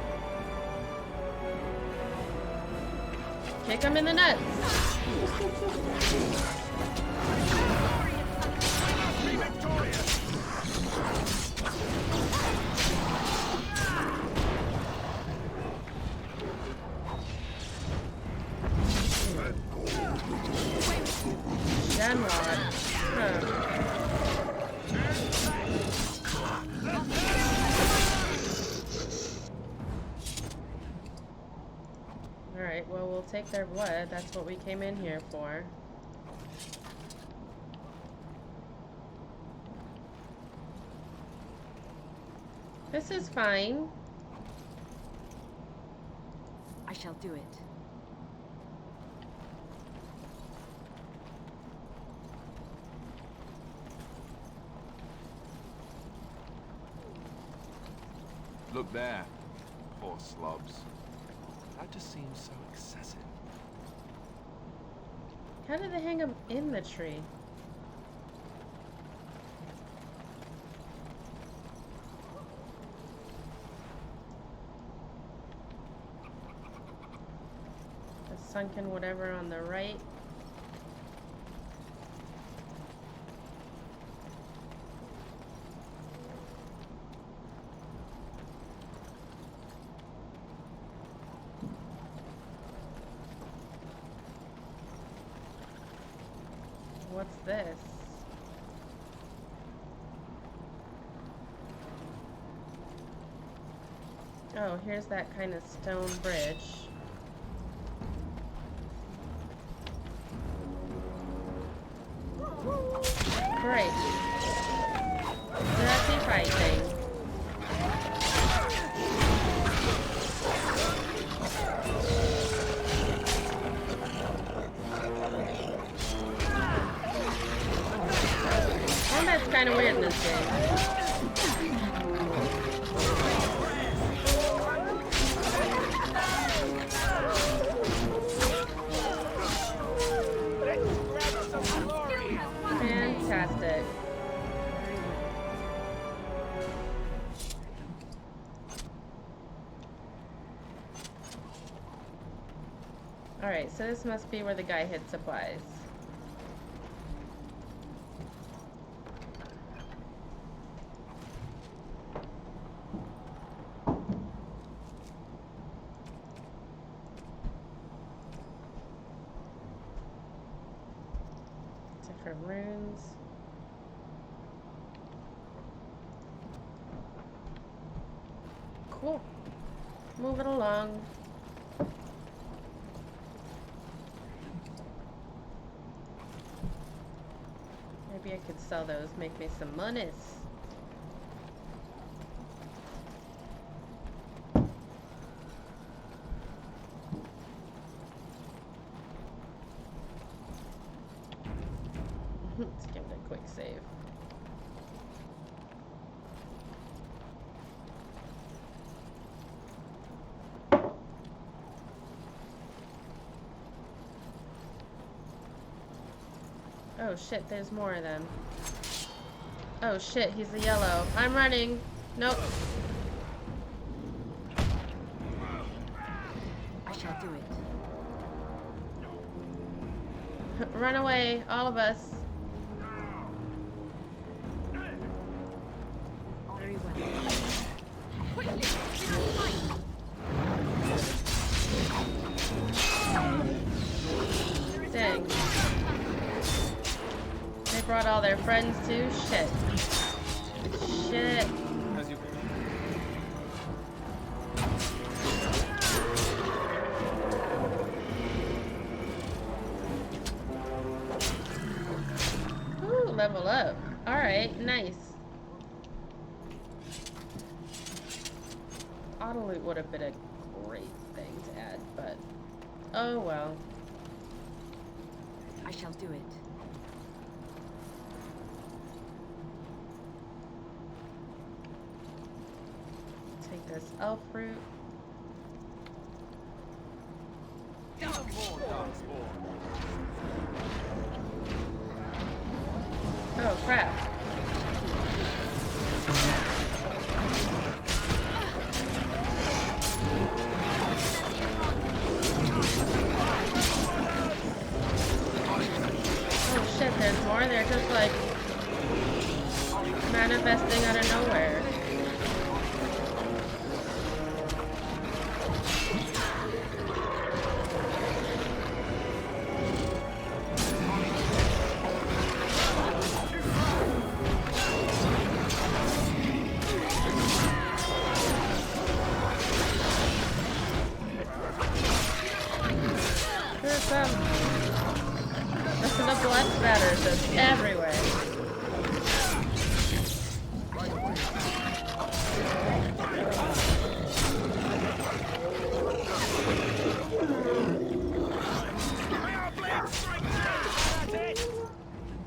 Speaker 1: Kick them in the nuts!
Speaker 6: Be victorious!
Speaker 1: Genlod. Huh. Alright, well we'll take their blood. That's what we came in here for. This is fine.
Speaker 2: I shall do it.
Speaker 5: Look there. Poor slobs. That just seems so excessive.
Speaker 1: How did they hang them in the tree? The sunken whatever on the right. What's this? Oh, here's that kind of stone bridge. Great. Dirty fighting. Combat's kind of weird in this game. Fantastic. Alright, so this must be where the guy hid supplies. for runes. Cool. Move it along. Maybe I could sell those, make me some monies. Let's give it a quick save. Oh shit, there's more of them. Oh shit, he's the yellow. I'm running. Nope.
Speaker 2: I shall do it.
Speaker 1: Run away, all of us.
Speaker 2: Very well.
Speaker 1: Dang. They brought all their friends too? Shit. Shit. Ooh, level up. Alright, nice. Auto loot would have been a great thing to add, but oh well.
Speaker 2: I shall do it.
Speaker 1: Take this elf fruit. Oh crap. Oh shit, there's more. They're just like manifesting out of nowhere. There's some. The blood spatter is just everywhere.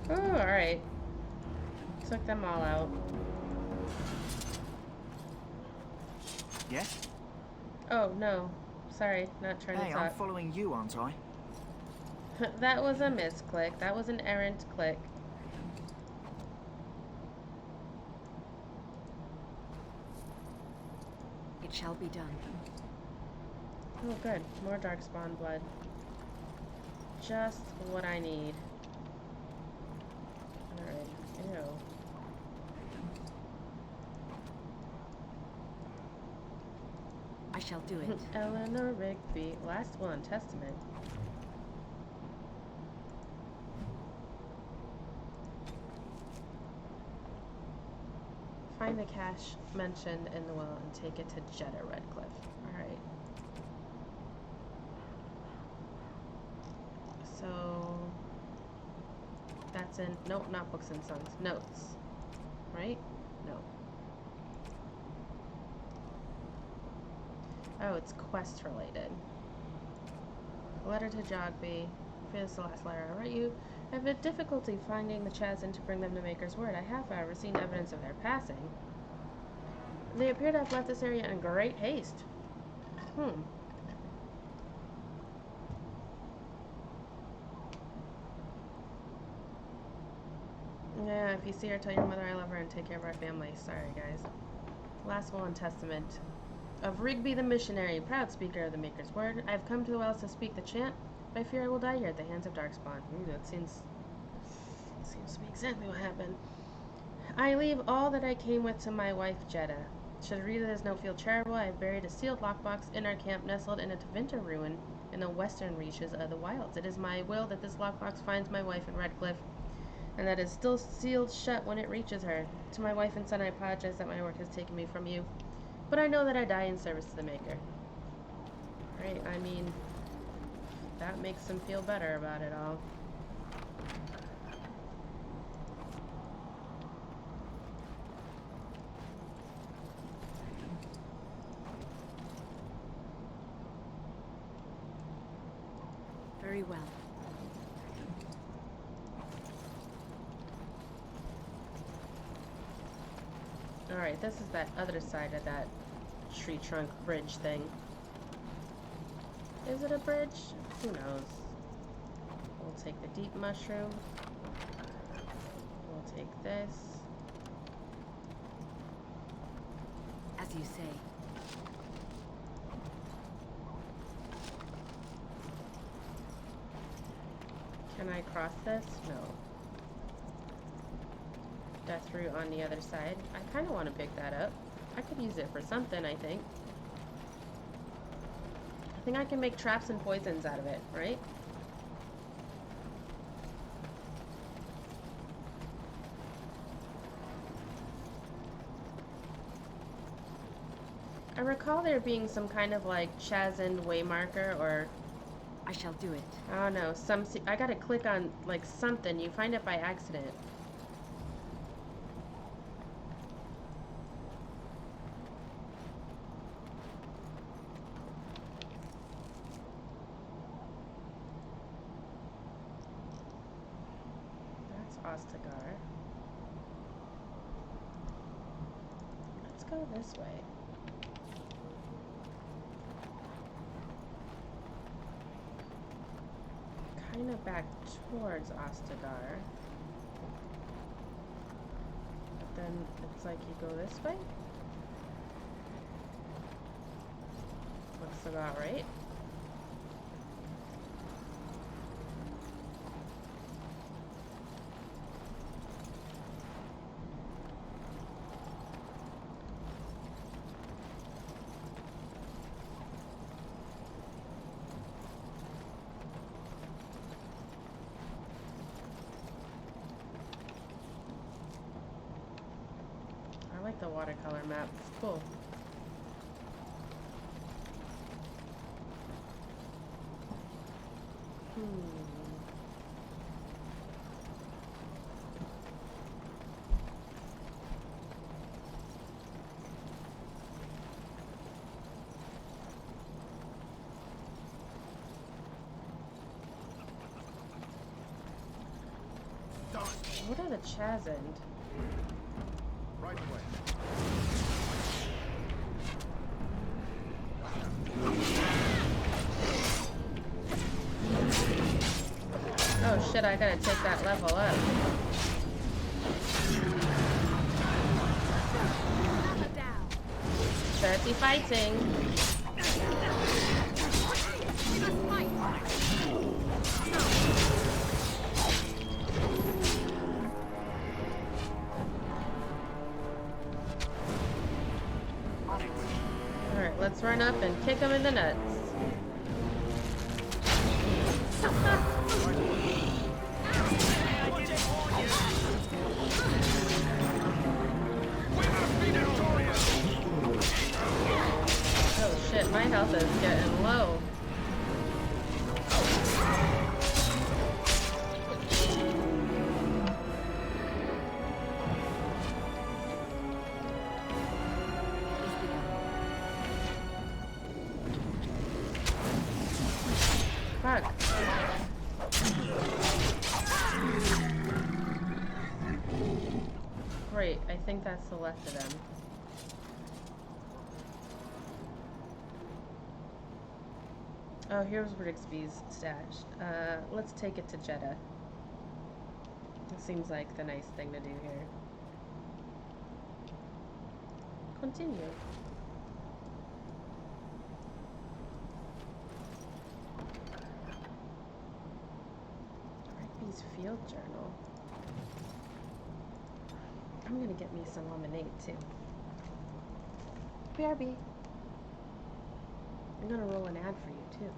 Speaker 1: Ooh, alright. Took them all out.
Speaker 3: Yes?
Speaker 1: Oh, no. Sorry, not trying
Speaker 3: Hey,
Speaker 1: to
Speaker 3: I'm
Speaker 1: talk.
Speaker 3: following you, aren't I?
Speaker 1: That was a misclick. That was an errant click.
Speaker 2: It shall be done.
Speaker 1: Oh, good. More darkspawn blood. Just what I need. Alright. Ew.
Speaker 2: I shall do it.
Speaker 1: Eleanor Rigby. Last one. Testament. Find the cache mentioned in the will and take it to Jetta Redcliffe. Alright. So that's in nope, not books and songs. Notes. Right? No. Oh, it's quest related. Letter to Jogby. This is the last letter I wrote you. I have a difficulty finding the Chazin to bring them to Maker's Word. I have, however, seen evidence of their passing. They appear to have left this area in great haste. Yeah, if you see her, tell your mother I love her and take care of our family. Sorry, guys. Last will and testament. Of Rigby the missionary, proud speaker of the Maker's Word, I have come to the wells to speak the chant, but I fear I will die here at the hands of Darkspawn. Ooh, that seems to be exactly what happened. I leave all that I came with to my wife, Jetta. Should read it as no feel charitable, I have buried a sealed lockbox in our camp nestled in a Tevinter ruin in the western reaches of the wilds. It is my will that this lockbox finds my wife in Redcliffe. and that is still sealed shut when it reaches her. To my wife and son, I apologize that my work has taken me from you, but I know that I die in service to the Maker. Right, I mean, that makes him feel better about it all.
Speaker 2: Very well.
Speaker 1: Alright, this is that other side of that tree trunk bridge thing. Is it a bridge? Who knows? We'll take the deep mushroom. We'll take this.
Speaker 2: As you say.
Speaker 1: Can I cross this? No. Death root on the other side. I kind of want to pick that up. I could use it for something, I think. I think I can make traps and poisons out of it, right? I recall there being some kind of like Chazin waymarker, or
Speaker 2: I shall do it.
Speaker 1: I don't know, I gotta click on like something. You find it by accident. Ostagar. Let's go this way. Kind of back towards Ostagar. But then it's like you go this way? Looks about right. I like the watercolor map. It's cool. What are the Chazin?
Speaker 6: Right away.
Speaker 1: Oh shit, I gotta take that level up. Dirty fighting. Alright, let's run up and kick him in the nuts. Oh shit, my health is getting low. Fuck. Great, I think that's the left of them. Oh, here's Rigsby's stash. Let's take it to Jeddah. It seems like the nice thing to do here. Continue. Rigby's field journal. I'm gonna get me some lemonade too. BRB. I'm gonna roll an ad for you too.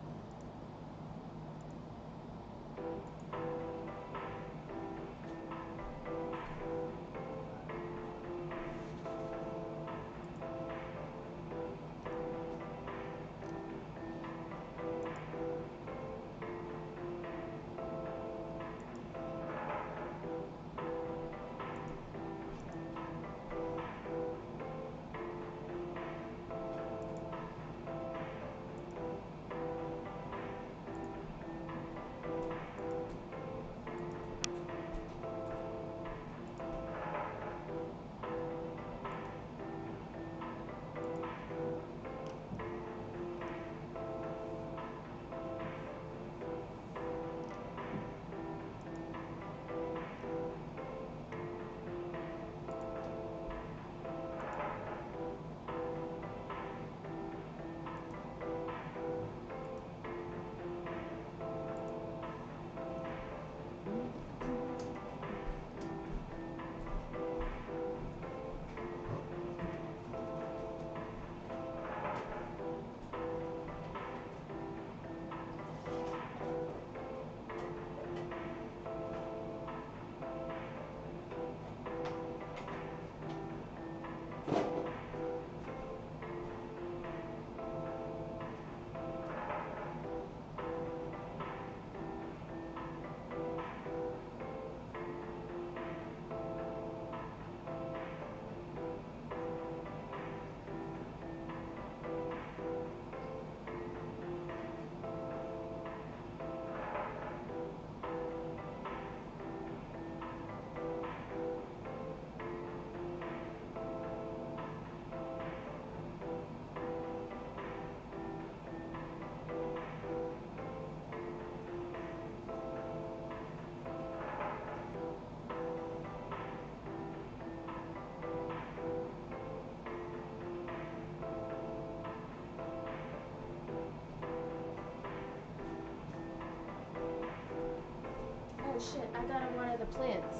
Speaker 1: shit, I thought I wanted the plants.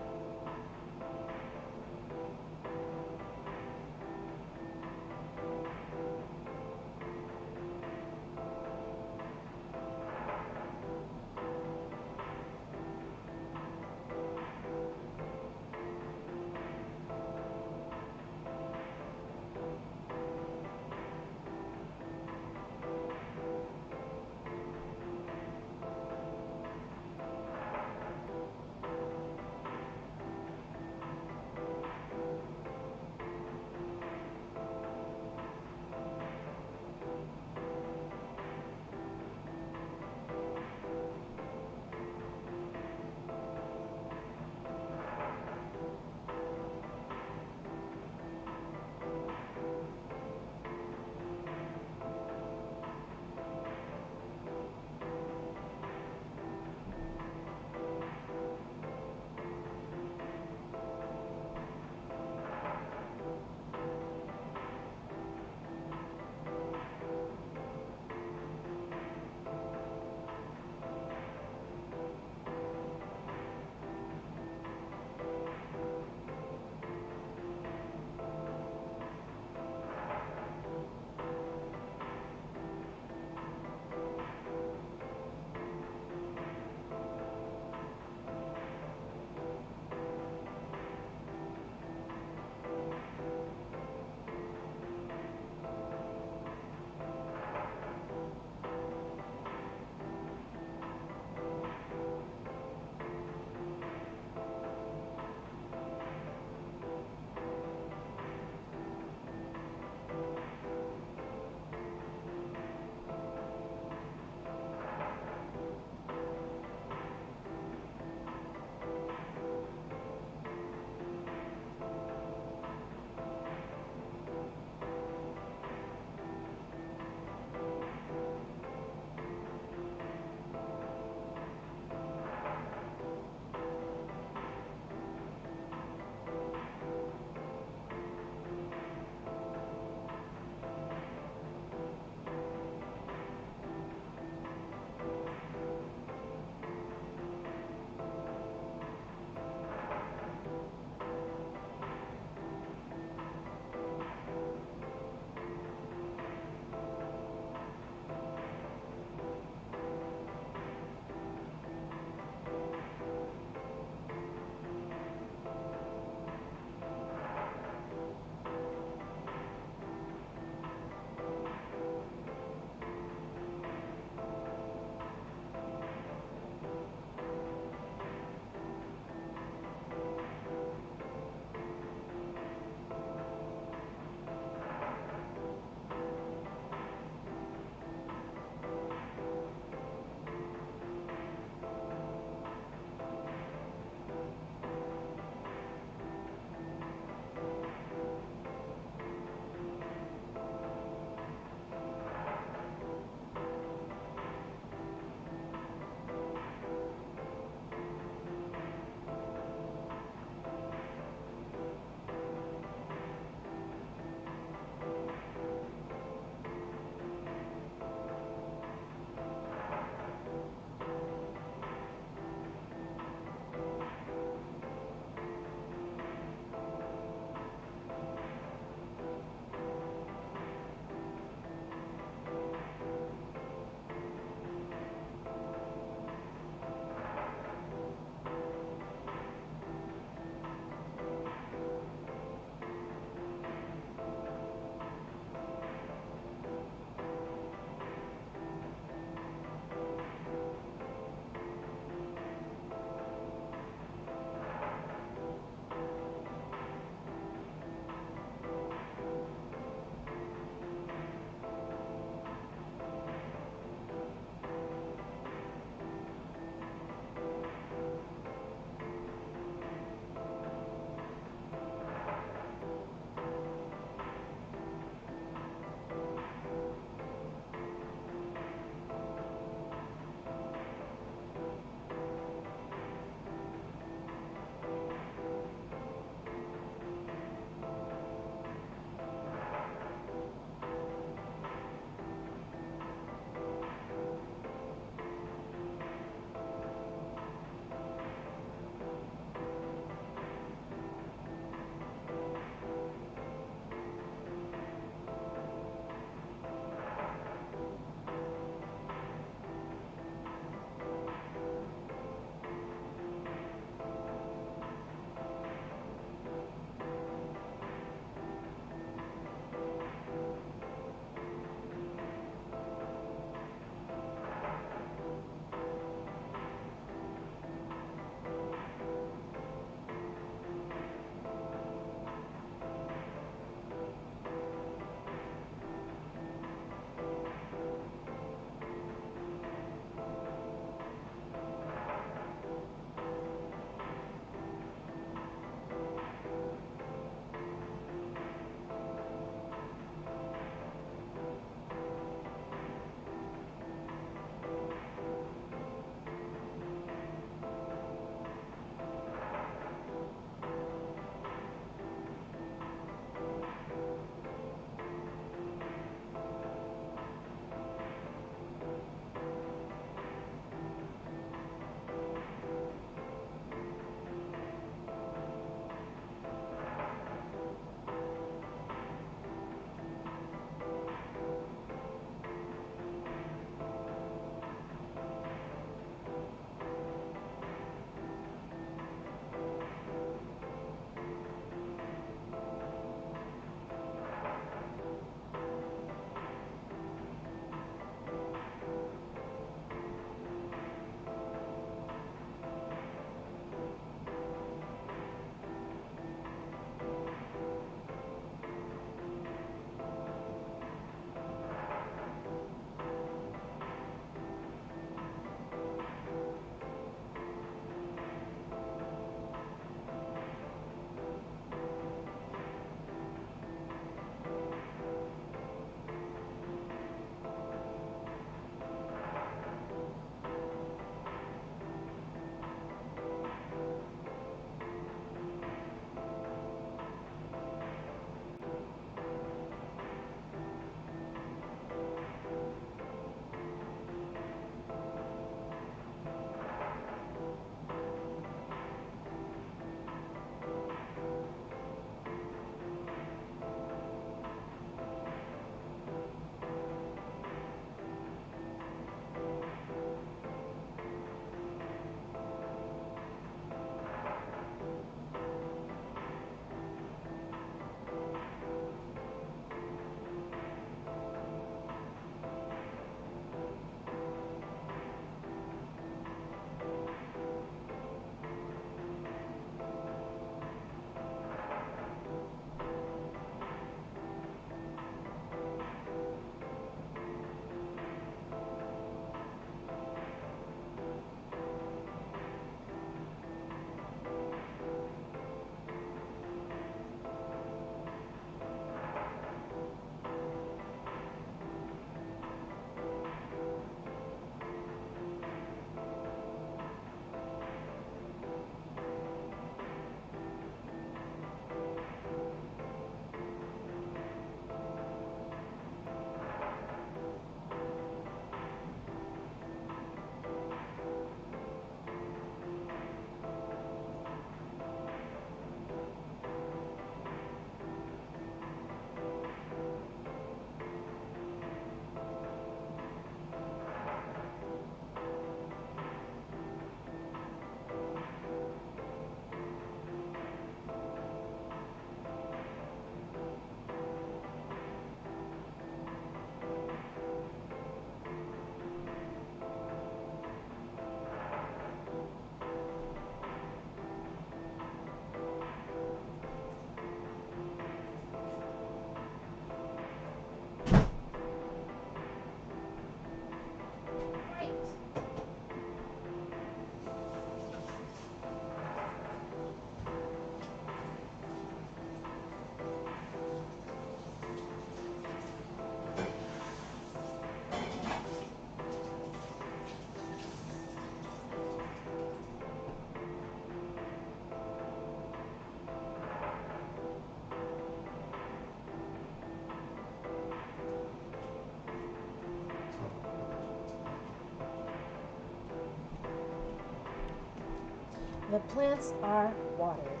Speaker 1: The plants are watered.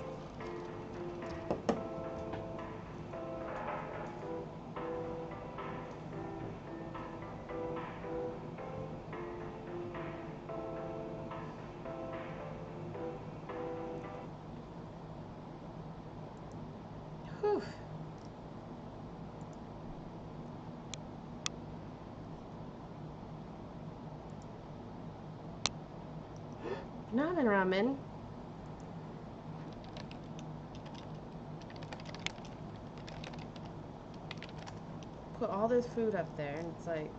Speaker 1: Whew. Ramen ramen. Put all this food up there and it's like,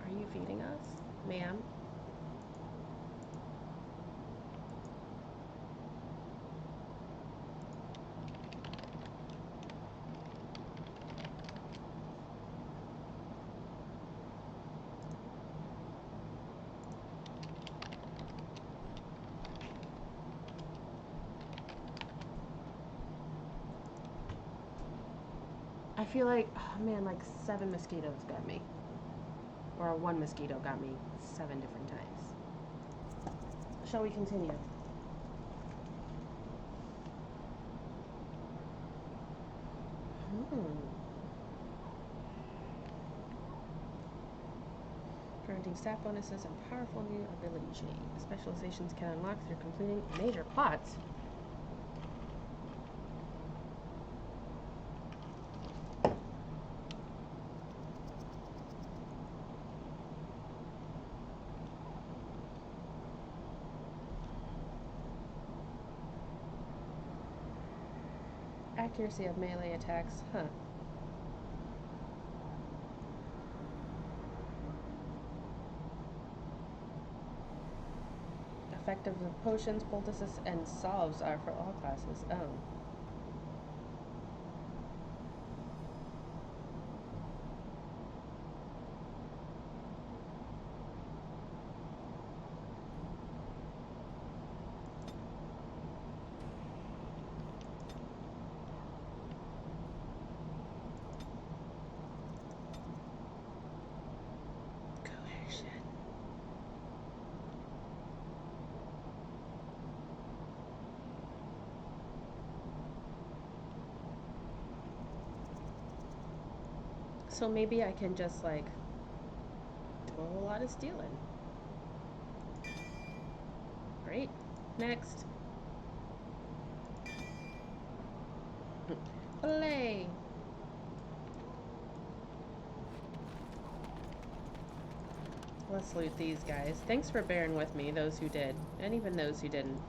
Speaker 1: are you feeding us, ma'am? I feel like, oh man, like 7 mosquitoes got me. Or 1 mosquito got me 7 different times. Shall we continue? Granting staff bonuses and powerful new ability chain. Specializations can unlock through completing major plots. Accuracy of melee attacks, huh. Effective potions, poultices, and salves are for all classes. Oh. So maybe I can just like do a whole lot of stealing. Great. Next. Play. Let's loot these guys. Thanks for bearing with me, those who did, and even those who didn't.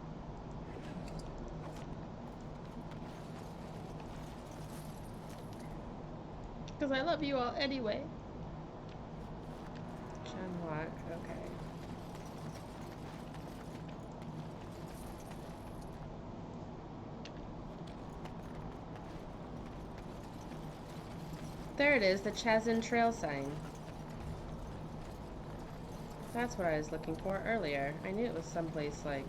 Speaker 1: Because I love you all anyway. Genlock, okay. There it is, the Chazin Trail sign. That's what I was looking for earlier. I knew it was someplace like...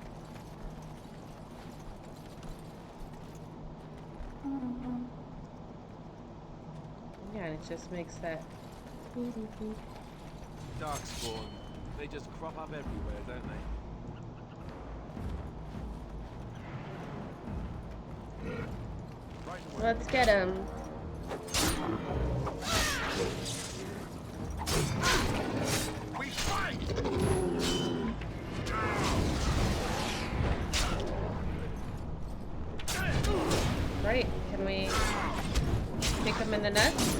Speaker 1: Yeah, and it just makes that...
Speaker 5: Darkspawn. They just crop up everywhere, don't they? Right away.
Speaker 1: Let's get him.
Speaker 6: We fight!
Speaker 1: Right, can we kick him in the nuts?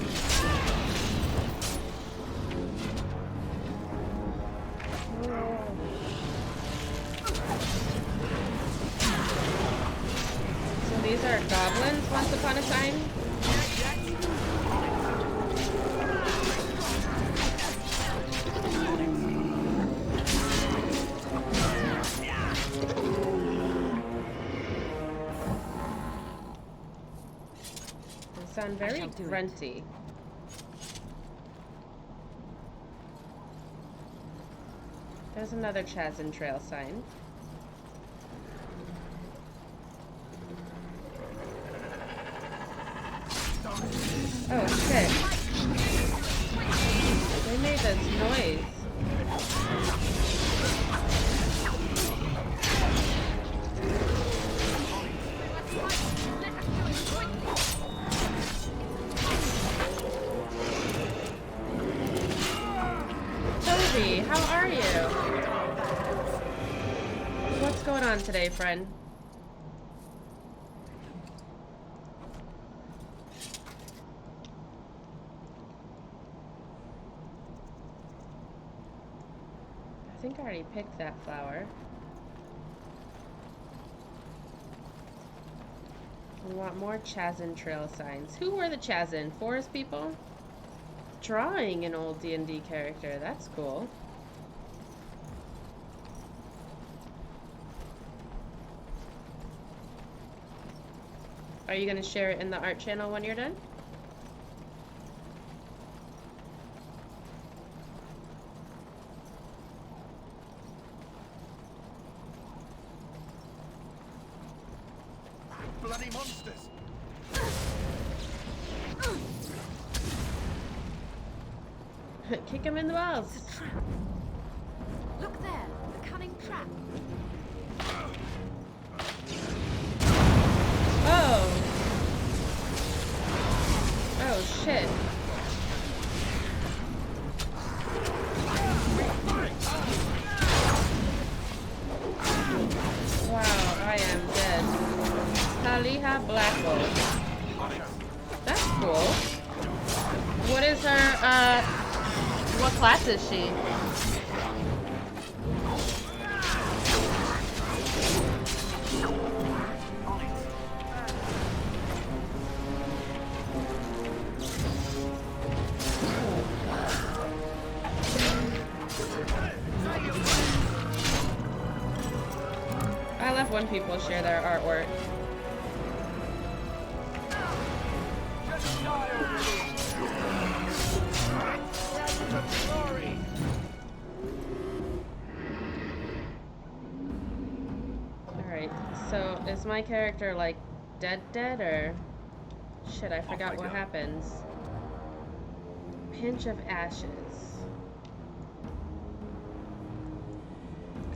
Speaker 1: So these are goblins once upon a time? They sound very grunty. There's another Chazin Trail sign. Oh shit. They made this noise. Kirby, how are you? What's going on today, friend? I think I already picked that flower. We want more Chazin Trail signs. Who were the Chazin? Forest people? Drawing an old D&D character. That's cool. Are you going to share it in the art channel when you're done?
Speaker 6: Bloody monsters!
Speaker 1: Kick him in the balls.
Speaker 2: It's a trap. Look there, a cunning trap.
Speaker 1: Oh. Oh, shit. Wow, I am dead. Taliha Blackwell. That's cool. What is her, what class is she? I love when people share their artwork. Alright, so is my character like dead or shit, I forgot what happens. Pinch of ashes.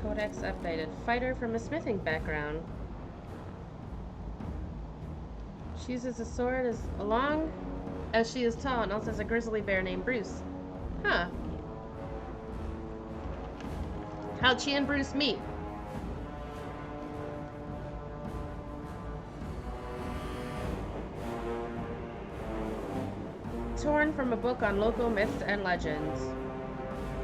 Speaker 1: Codex updated. Fighter from a smithing background. She uses a sword as long as she is tall and also has a grizzly bear named Bruce. Huh. How'd she and Bruce meet? Torn from a book on local myths and legends.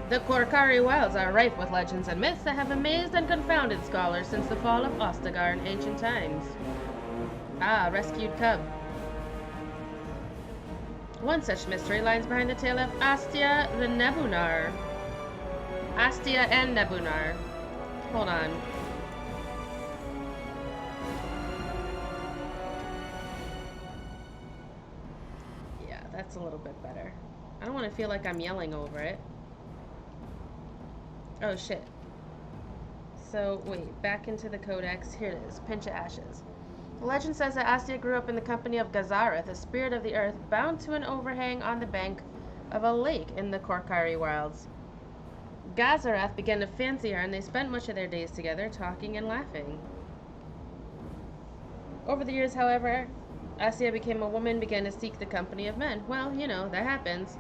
Speaker 1: The Korkari Wilds are rife with legends and myths that have amazed and confounded scholars since the fall of Ostagar in ancient times. Ah, rescued cub. One such mystery lies behind the tale of Astia the Nebunar. Astia and Nebunar. Hold on. Yeah, that's a little bit better. I don't want to feel like I'm yelling over it. Oh shit. So, wait, back into the codex. Here it is. Pinch of ashes. The legend says that Astia grew up in the company of Gazarath, a spirit of the earth, bound to an overhang on the bank of a lake in the Korkari Wilds. Gazarath began to fancy her, and they spent much of their days together, talking and laughing. Over the years, however, Astia became a woman, began to seek the company of men. Well, you know, that happens.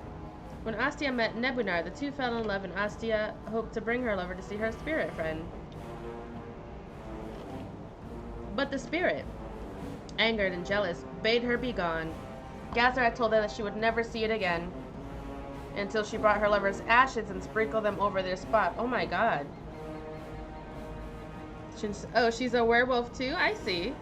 Speaker 1: When Astia met Nebunar, the two fell in love, and Astia hoped to bring her lover to see her spirit friend. But the spirit, angered and jealous, bade her be gone. Gazarath told her that she would never see it again until she brought her lover's ashes and sprinkled them over their spot. Oh my god. She's a werewolf too? I see.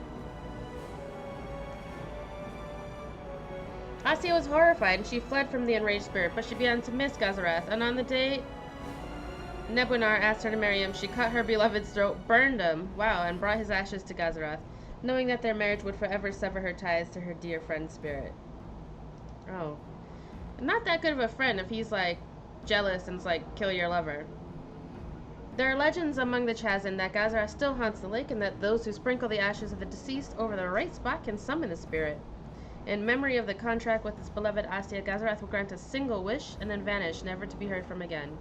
Speaker 1: Astia was horrified and she fled from the enraged spirit, but she began to miss Gazarath, and on the day Nebunar asked her to marry him, she cut her beloved's throat, burned him, wow, and brought his ashes to Gazarath, knowing that their marriage would forever sever her ties to her dear friend's spirit. Oh. Not that good of a friend if he's, like, jealous and it's like, kill your lover. There are legends among the Chazin that Gazarath still haunts the lake, and that those who sprinkle the ashes of the deceased over the right spot can summon the spirit. In memory of the contract with his beloved Astia, Gazarath will grant a single wish and then vanish, never to be heard from again.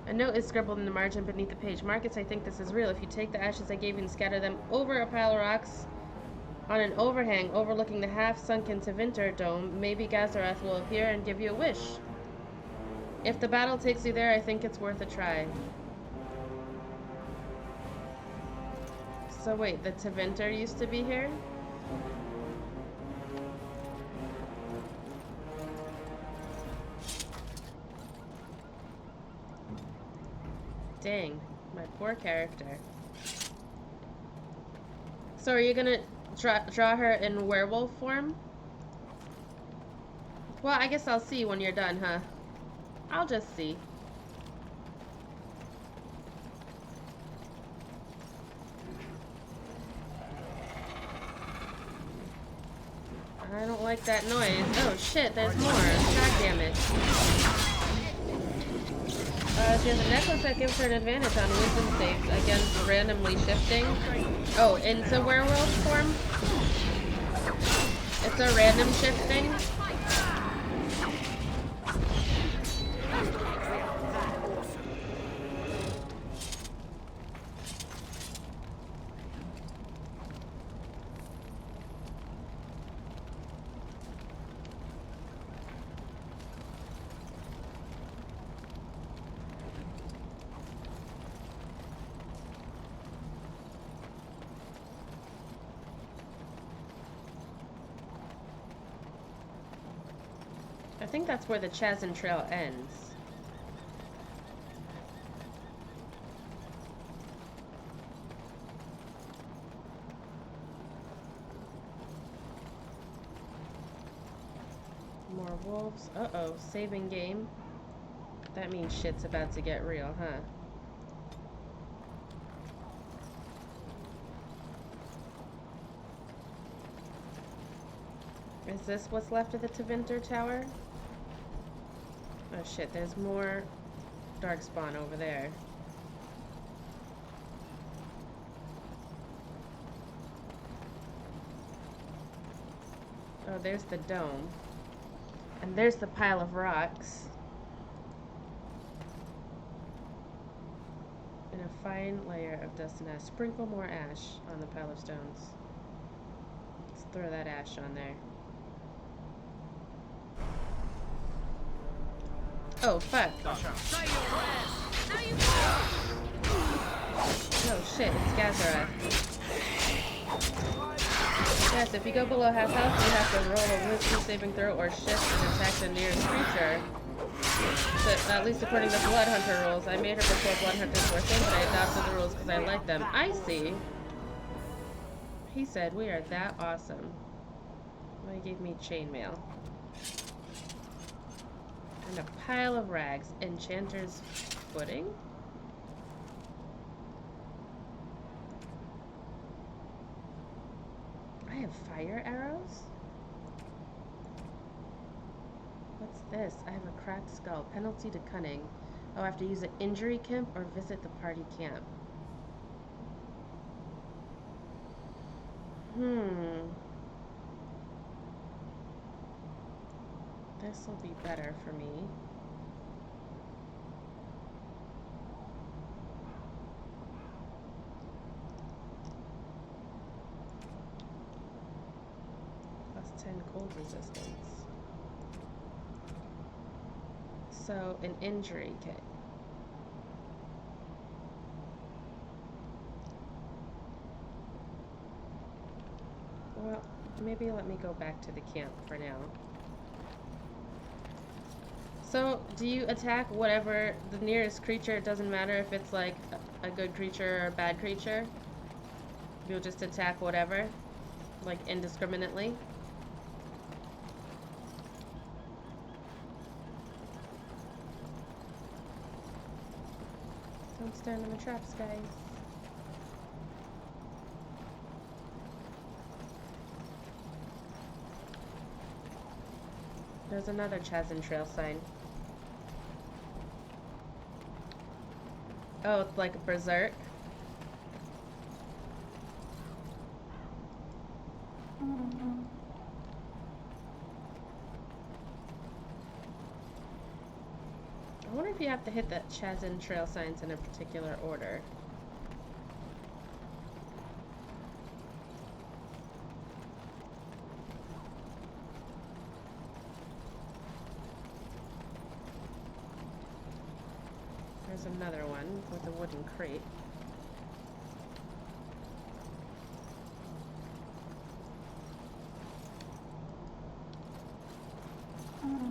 Speaker 1: A note is scribbled in the margin beneath the page. Marcus, I think this is real. If you take the ashes I gave you and scatter them over a pile of rocks on an overhang overlooking the half-sunken Tevinter dome, maybe Gazarath will appear and give you a wish. If the battle takes you there, I think it's worth a try. So wait, the Tevinter used to be here? Dang, my poor character. So are you gonna draw her in werewolf form? Well, I guess I'll see when you're done, huh? I'll just see. I don't like that noise. Oh shit, there's more. God damn it. She has a necklace that gives her an advantage on wisdom saves against randomly shifting. Oh, into werewolf form? It's a random shifting? I think that's where the Chasm Trail ends. More wolves. Uh-oh, saving game. That means shit's about to get real, huh? Is this what's left of the Tevinter Tower? Oh shit, there's more darkspawn over there. Oh, there's the dome. And there's the pile of rocks. And a fine layer of dust and ash. Sprinkle more ash on the pile of stones. Let's throw that ash on there. Oh, fuck. Oh, shit, it's Gazara. Yes, if you go below half health, you have to roll a wisdom saving throw or shift and attack the nearest creature. So, at least according to Blood Hunter rules. I made her before Blood Hunters were a thing, but I adopted the rules because I like them. I see. He said, we are that awesome. Well, he gave me chainmail. And a pile of rags. Enchanter's footing? I have fire arrows? What's this? I have a cracked skull. Penalty to cunning. Oh, I have to use an injury camp or visit the party camp. This will be better for me. Plus 10 cold resistance. So, an injury kit. Well, maybe let me go back to the camp for now. So, do you attack whatever the nearest creature? It doesn't matter if it's like a good creature or a bad creature? You'll just attack whatever? Like indiscriminately? Don't stand in the traps, guys. There's another Chasm Trail sign. Oh, it's like a berserk. I wonder if you have to hit the Chasm Trail signs in a particular order. There's another one with a wooden crate.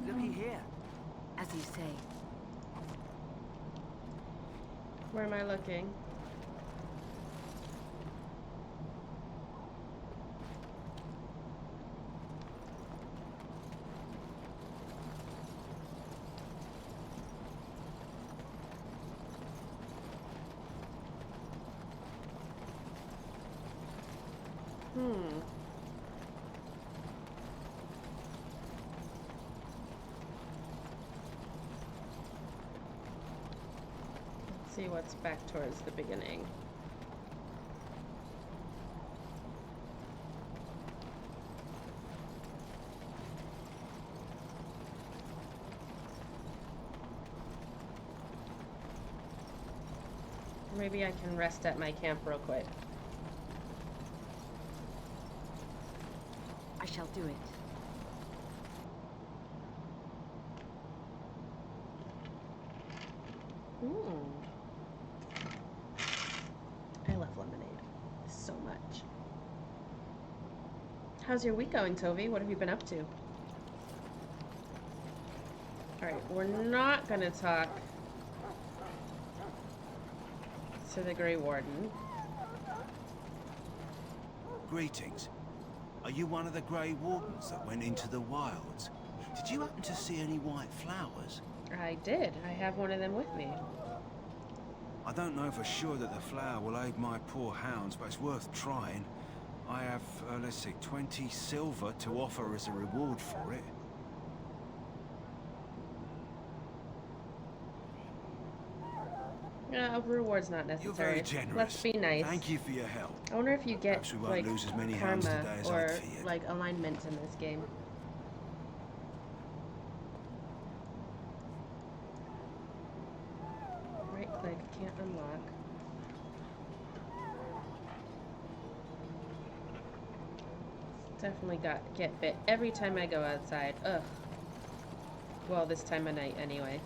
Speaker 3: Looky here.
Speaker 7: As you say.
Speaker 1: Where am I looking? Let's see what's back towards the beginning. Maybe I can rest at my camp real quick.
Speaker 7: I shall do it.
Speaker 1: I love lemonade so much. How's your week going, Toby? What have you been up to? Alright, we're not gonna talk to the Grey Warden.
Speaker 8: Greetings. Are you one of the Grey Wardens that went into the wilds? Did you happen to see any white flowers?
Speaker 1: I did. I have one of them with me.
Speaker 8: I don't know for sure that the flower will aid my poor hounds, but it's worth trying. I have, let's see, 20 silver to offer as a reward for it.
Speaker 1: Reward's not necessary.
Speaker 8: You're very generous.
Speaker 1: Let's be nice.
Speaker 8: Thank you for your help.
Speaker 1: I wonder if you get
Speaker 8: Perhaps we won't
Speaker 1: like
Speaker 8: lose as many hounds
Speaker 1: karma
Speaker 8: today as
Speaker 1: or
Speaker 8: I'd feared.
Speaker 1: like alignment in this game. Right click, can't unlock. Definitely get bit every time I go outside. Ugh. Well, this time of night anyway.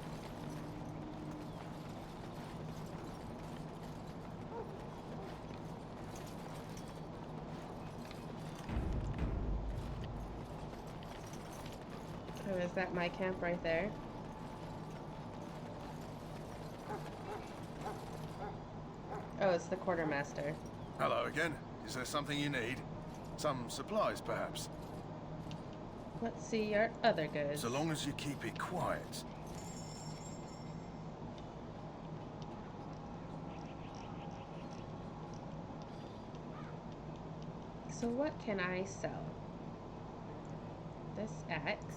Speaker 1: Oh, is that my camp right there? Oh, it's the quartermaster.
Speaker 6: Hello again. Is there something you need? Some supplies, perhaps?
Speaker 1: Let's see your other goods.
Speaker 6: So long as you keep it quiet.
Speaker 1: So what can I sell? This axe.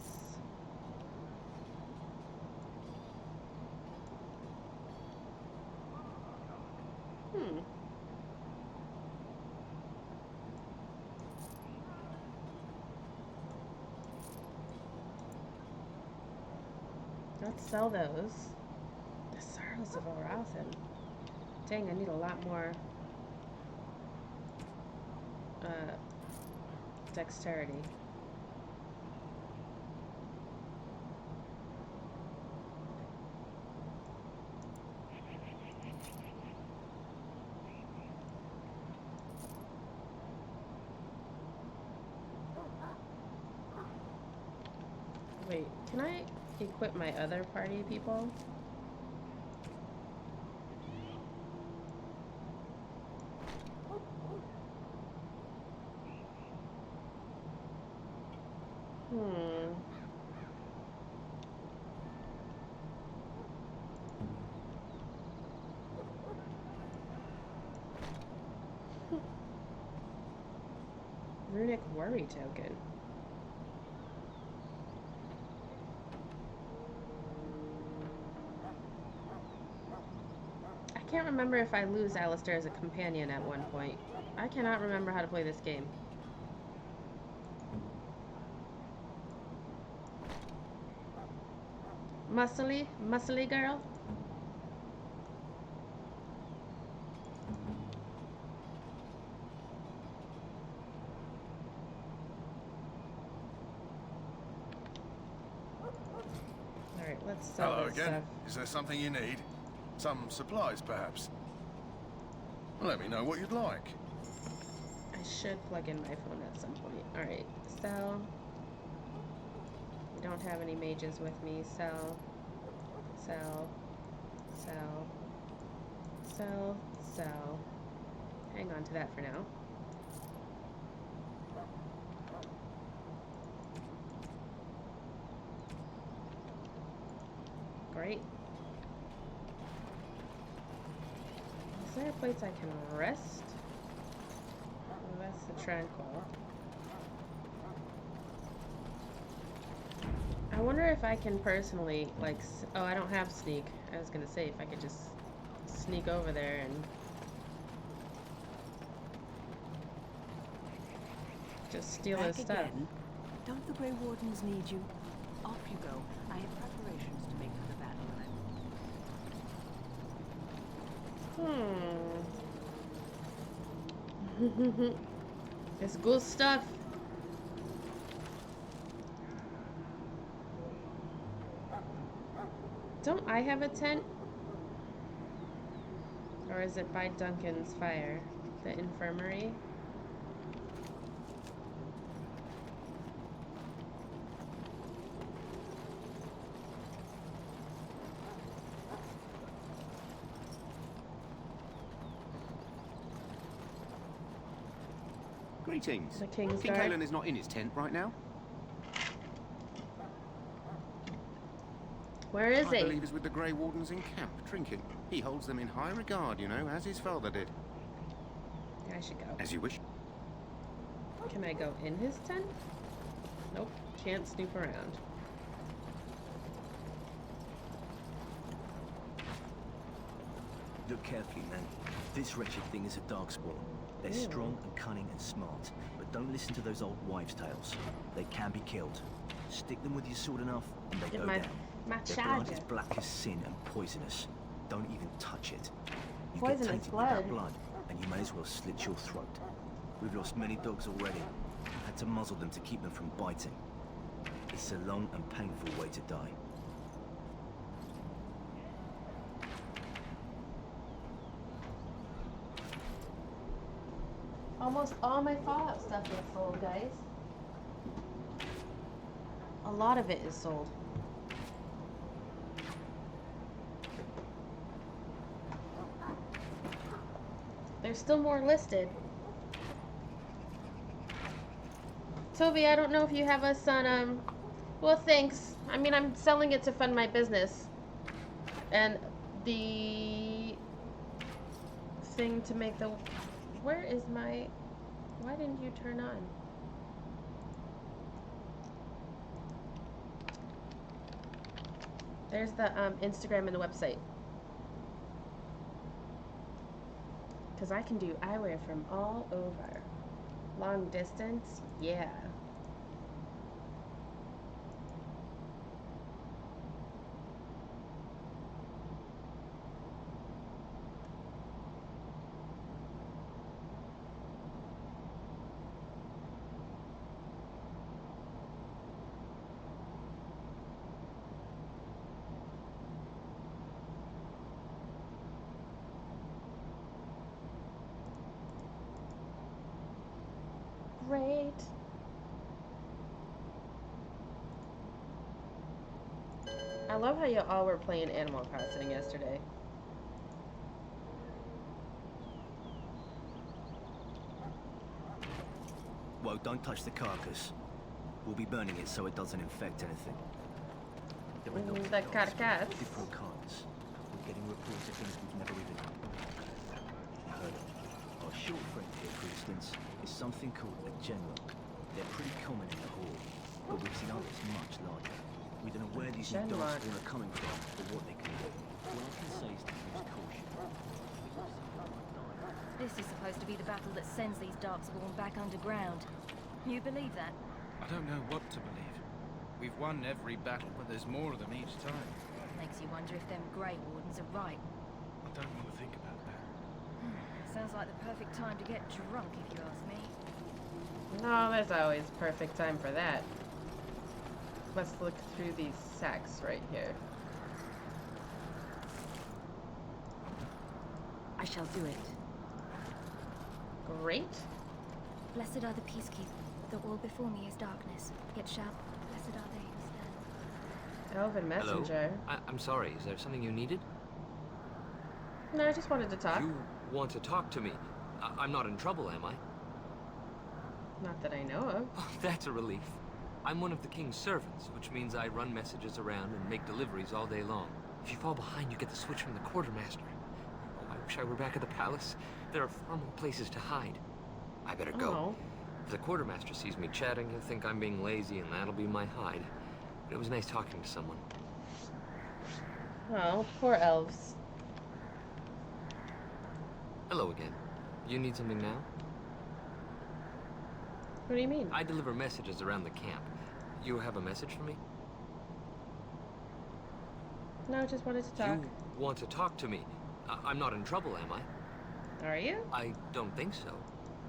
Speaker 1: Let's sell those. The Sorrows of Arouthin. Dang, I need a lot more dexterity. Wait, can I equip my other party people? Runic worry token. I can't remember if I lose Alistair as a companion at one point. I cannot remember how to play this game. Muscly girl? Alright, let's sell
Speaker 6: Hello
Speaker 1: this
Speaker 6: again.
Speaker 1: stuff.
Speaker 6: Is there something you need? Some supplies, perhaps? Let me know what you'd like.
Speaker 1: I should plug in my phone at some point. Alright, sell. I don't have any mages with me. Sell. Sell. Sell. Sell. Sell. Hang on to that for now. Great. Is there a place I can rest? Oh, that's the tranquil. I wonder if I can personally, like, oh, I don't have sneak. I was gonna say if I could just sneak over there and just steal his stuff.
Speaker 7: Again? Don't the Grey Wardens need you? Off you go. I have preparations to make for the battle.
Speaker 1: It's good stuff. Don't I have a tent? Or is it by Duncan's fire? The infirmary?
Speaker 9: Greetings.
Speaker 1: The King's
Speaker 9: King
Speaker 1: Guard.
Speaker 9: Kalen is not in his tent right now.
Speaker 1: Where is
Speaker 6: I
Speaker 1: he?
Speaker 6: believe he's with the Grey Wardens in camp, drinking. He holds them in high regard, you know, as his father did.
Speaker 1: I should go.
Speaker 6: As you wish.
Speaker 1: Can I go in his tent? Nope. Can't snoop around.
Speaker 10: Look carefully, man. This wretched thing is a darkspawn. They're
Speaker 1: Ooh.
Speaker 10: strong and cunning and smart, but don't listen to those old wives' tales. They can be killed. Stick them with your sword enough, and they
Speaker 1: Get
Speaker 10: go
Speaker 1: my
Speaker 10: down. Their blood
Speaker 1: charger.
Speaker 10: is black as sin and poisonous. Don't even touch it. You
Speaker 1: Poisonous
Speaker 10: get tainted
Speaker 1: blood.
Speaker 10: with that blood, and you may as well slit your throat. We've lost many dogs already. Had to muzzle them to keep them from biting. It's a long and painful way to die.
Speaker 1: Almost all my Fallout stuff is sold, guys. A lot of it is sold. There's still more listed. Toby, I don't know if you have us on, well, thanks. I mean, I'm selling it to fund my business. And the thing to make the, where is my, why didn't you turn on? There's the Instagram and the website. Because I can do eyewear from all over. Long distance, yeah. Great. I love how you all were playing Animal Crossing yesterday.
Speaker 10: Well, don't touch the carcass. We'll be burning it so it doesn't infect anything. There are lots of
Speaker 1: The
Speaker 10: dogs,
Speaker 1: carcass.
Speaker 10: different kinds. We're getting reports of things we've never even heard of. Our short friend here, for instance, is something called a general. They're pretty common in the horde, but we've seen others much larger. We don't know where these new
Speaker 1: General.
Speaker 10: darkspawn are coming from or what they can do. All I can say is to use caution.
Speaker 2: This is supposed to be the battle that sends these darkspawn back underground. You believe that?
Speaker 8: I don't know what to believe. We've won every battle, but there's more of them each time.
Speaker 2: Makes you wonder if them Grey Wardens are right.
Speaker 8: I don't want to think about that.
Speaker 2: Sounds like the perfect time to get drunk, if you ask me.
Speaker 1: No, there's always perfect time for that. Let's look through these sacks right here.
Speaker 9: I shall do it.
Speaker 1: Great.
Speaker 11: Blessed are the peacekeepers. The all before me is darkness, yet shall blessed are they who stand.
Speaker 1: Elven messenger.
Speaker 12: I'm sorry, is there something you needed?
Speaker 1: No, I just wanted to talk.
Speaker 12: You want to talk to me? I'm not in trouble, am I?
Speaker 1: Not that I know of.
Speaker 12: Oh, that's a relief. I'm one of the king's servants, which means I run messages around and make deliveries all day long. If you fall behind, you get the switch from the quartermaster. Oh, I wish I were back at the palace. There are far more places to hide. I better go.
Speaker 1: Oh.
Speaker 12: If the quartermaster sees me chatting, he'll think I'm being lazy, and that'll be my hide. But it was nice talking to someone.
Speaker 1: Oh, poor elves.
Speaker 12: Hello again. You need something now?
Speaker 1: What do you mean?
Speaker 12: I deliver messages around the camp. You have a message for me?
Speaker 1: No, I just wanted to talk.
Speaker 12: You want to talk to me? I'm not in trouble, am I?
Speaker 1: Are you?
Speaker 12: I don't think so.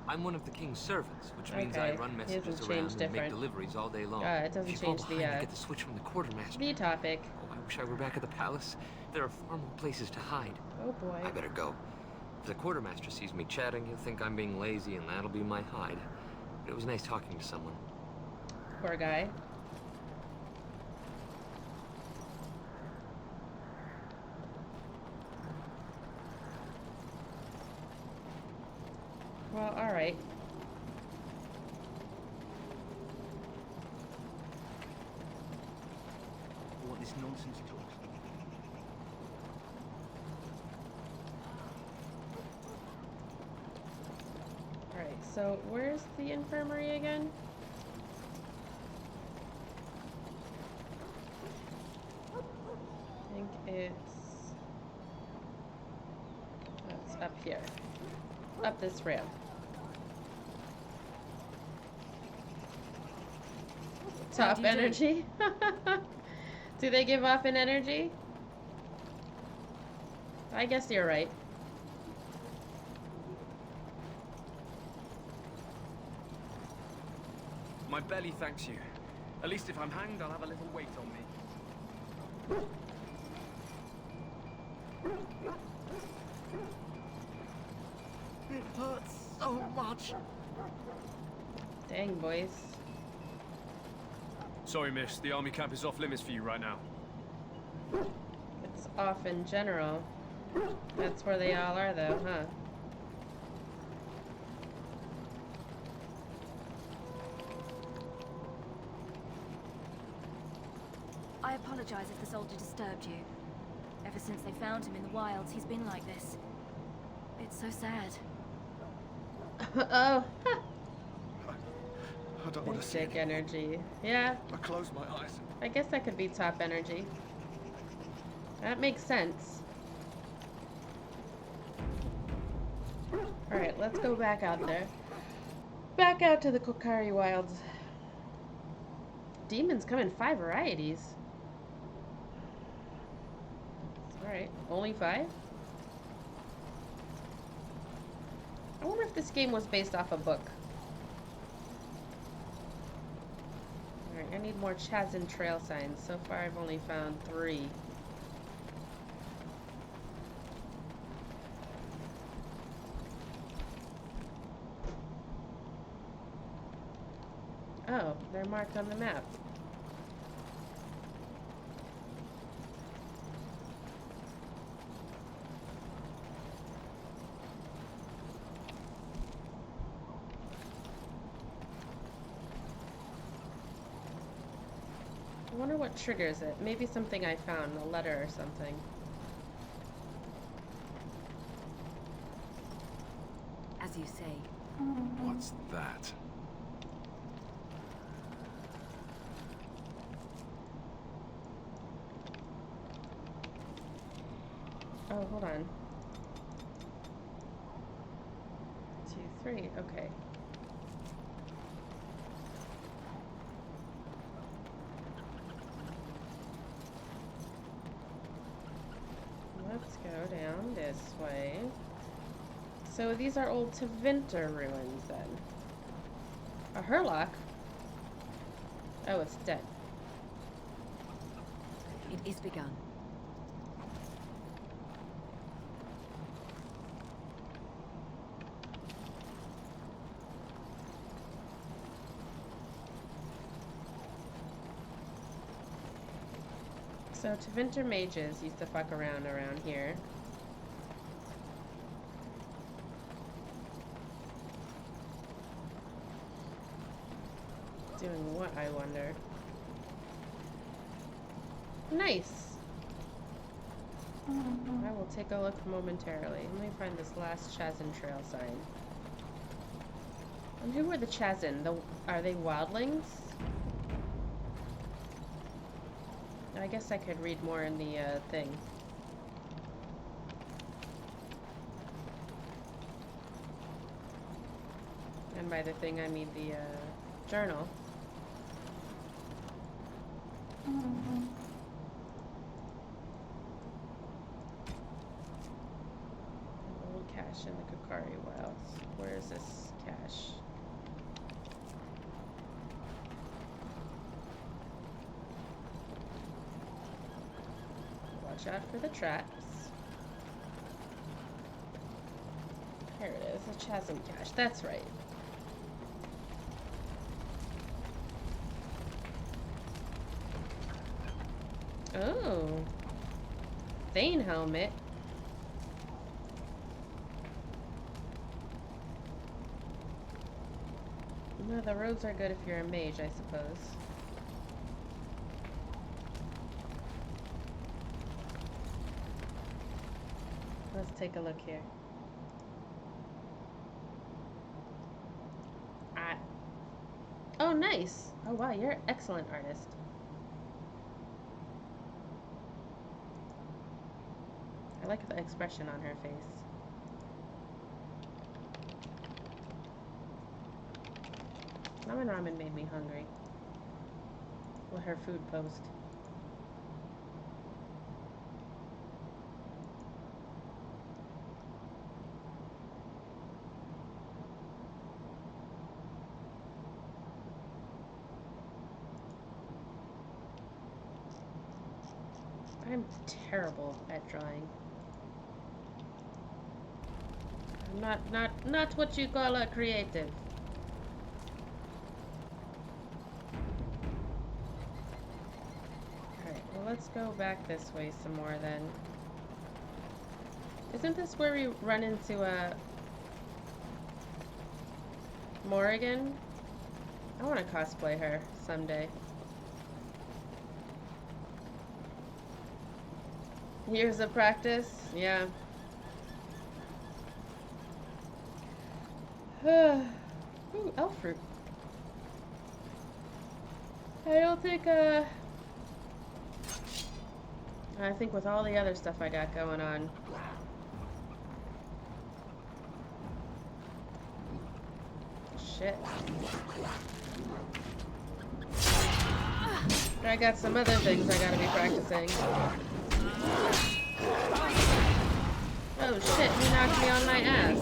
Speaker 12: I'm one of the king's servants, which means I
Speaker 1: Okay.
Speaker 12: run
Speaker 1: It
Speaker 12: messages
Speaker 1: doesn't
Speaker 12: around
Speaker 1: change
Speaker 12: and
Speaker 1: different.
Speaker 12: make deliveries all day long.
Speaker 1: It doesn't
Speaker 12: if you fall
Speaker 1: change
Speaker 12: behind,
Speaker 1: the,
Speaker 12: you get the switch from the quartermaster.
Speaker 1: The topic.
Speaker 12: Oh, I wish I were back at the palace. There are far more places to hide.
Speaker 1: Oh boy.
Speaker 12: I better go. If the quartermaster sees me chatting, he'll think I'm being lazy, and that'll be my hide. But it was nice talking to someone.
Speaker 1: Poor guy. Well, alright.
Speaker 10: What this nonsense talks.
Speaker 1: Alright, so where's the infirmary again? I think that's up here. Up this ramp. Top energy? Do they give off an energy? I guess you're right.
Speaker 13: My belly thanks you. At least if I'm hanged, I'll have a little weight on me.
Speaker 3: It hurts so much.
Speaker 1: Dang, boys.
Speaker 13: Sorry, miss. The army camp is off limits for you right now.
Speaker 1: It's off in general. That's where they all are, though, huh?
Speaker 11: I apologize if the soldier disturbed you. Ever since they found him in the wilds, he's been like this. It's so sad.
Speaker 1: Oh.
Speaker 6: I don't want to see
Speaker 1: Sick
Speaker 6: it.
Speaker 1: energy. Yeah,
Speaker 6: I close my eyes.
Speaker 1: I guess that could be top energy. That makes sense. Alright, let's go back out there. Back out to the Kokari Wilds. Demons come in 5 varieties. Alright, only 5? I wonder if this game was based off a book. Alright, I need more Chasm trail signs. So far I've only found 3. Oh, they're marked on the map. I wonder what triggers it. Maybe something I found, a letter or something.
Speaker 9: As you say.
Speaker 5: What's that?
Speaker 1: Oh, hold on. 2, 3, okay. Let's go down this way. So these are old Tevinter ruins then. A Herlock? Oh, it's dead.
Speaker 9: It is begun.
Speaker 1: So Tevinter mages used to fuck around here. Doing what, I wonder? Nice! I will take a look momentarily. Let me find this last Chazin Trail sign. And who are the Chazin? Are they wildlings? I guess I could read more in the thing. And by the thing, I mean the journal. Old cache in the Kakari Wilds. Where is this cache? Watch out for the traps. There it is, the Chasm cache. That's right. Oh, Thane helmet. No, the robes are good if you're a mage, I suppose. Let's take a look here. Oh, nice. Oh, wow, you're an excellent artist. I like the expression on her face. Ramen made me hungry. Well, her food post. I'm terrible at drawing. I'm not what you call a creative. Alright, well let's go back this way some more then. Isn't this where we run into Morrigan? I want to cosplay her someday. Years of practice? Yeah. Ooh, elf fruit. I don't think, I think with all the other stuff I got going on. Shit. I got some other things I gotta be practicing. Oh shit, he knocked me on my ass.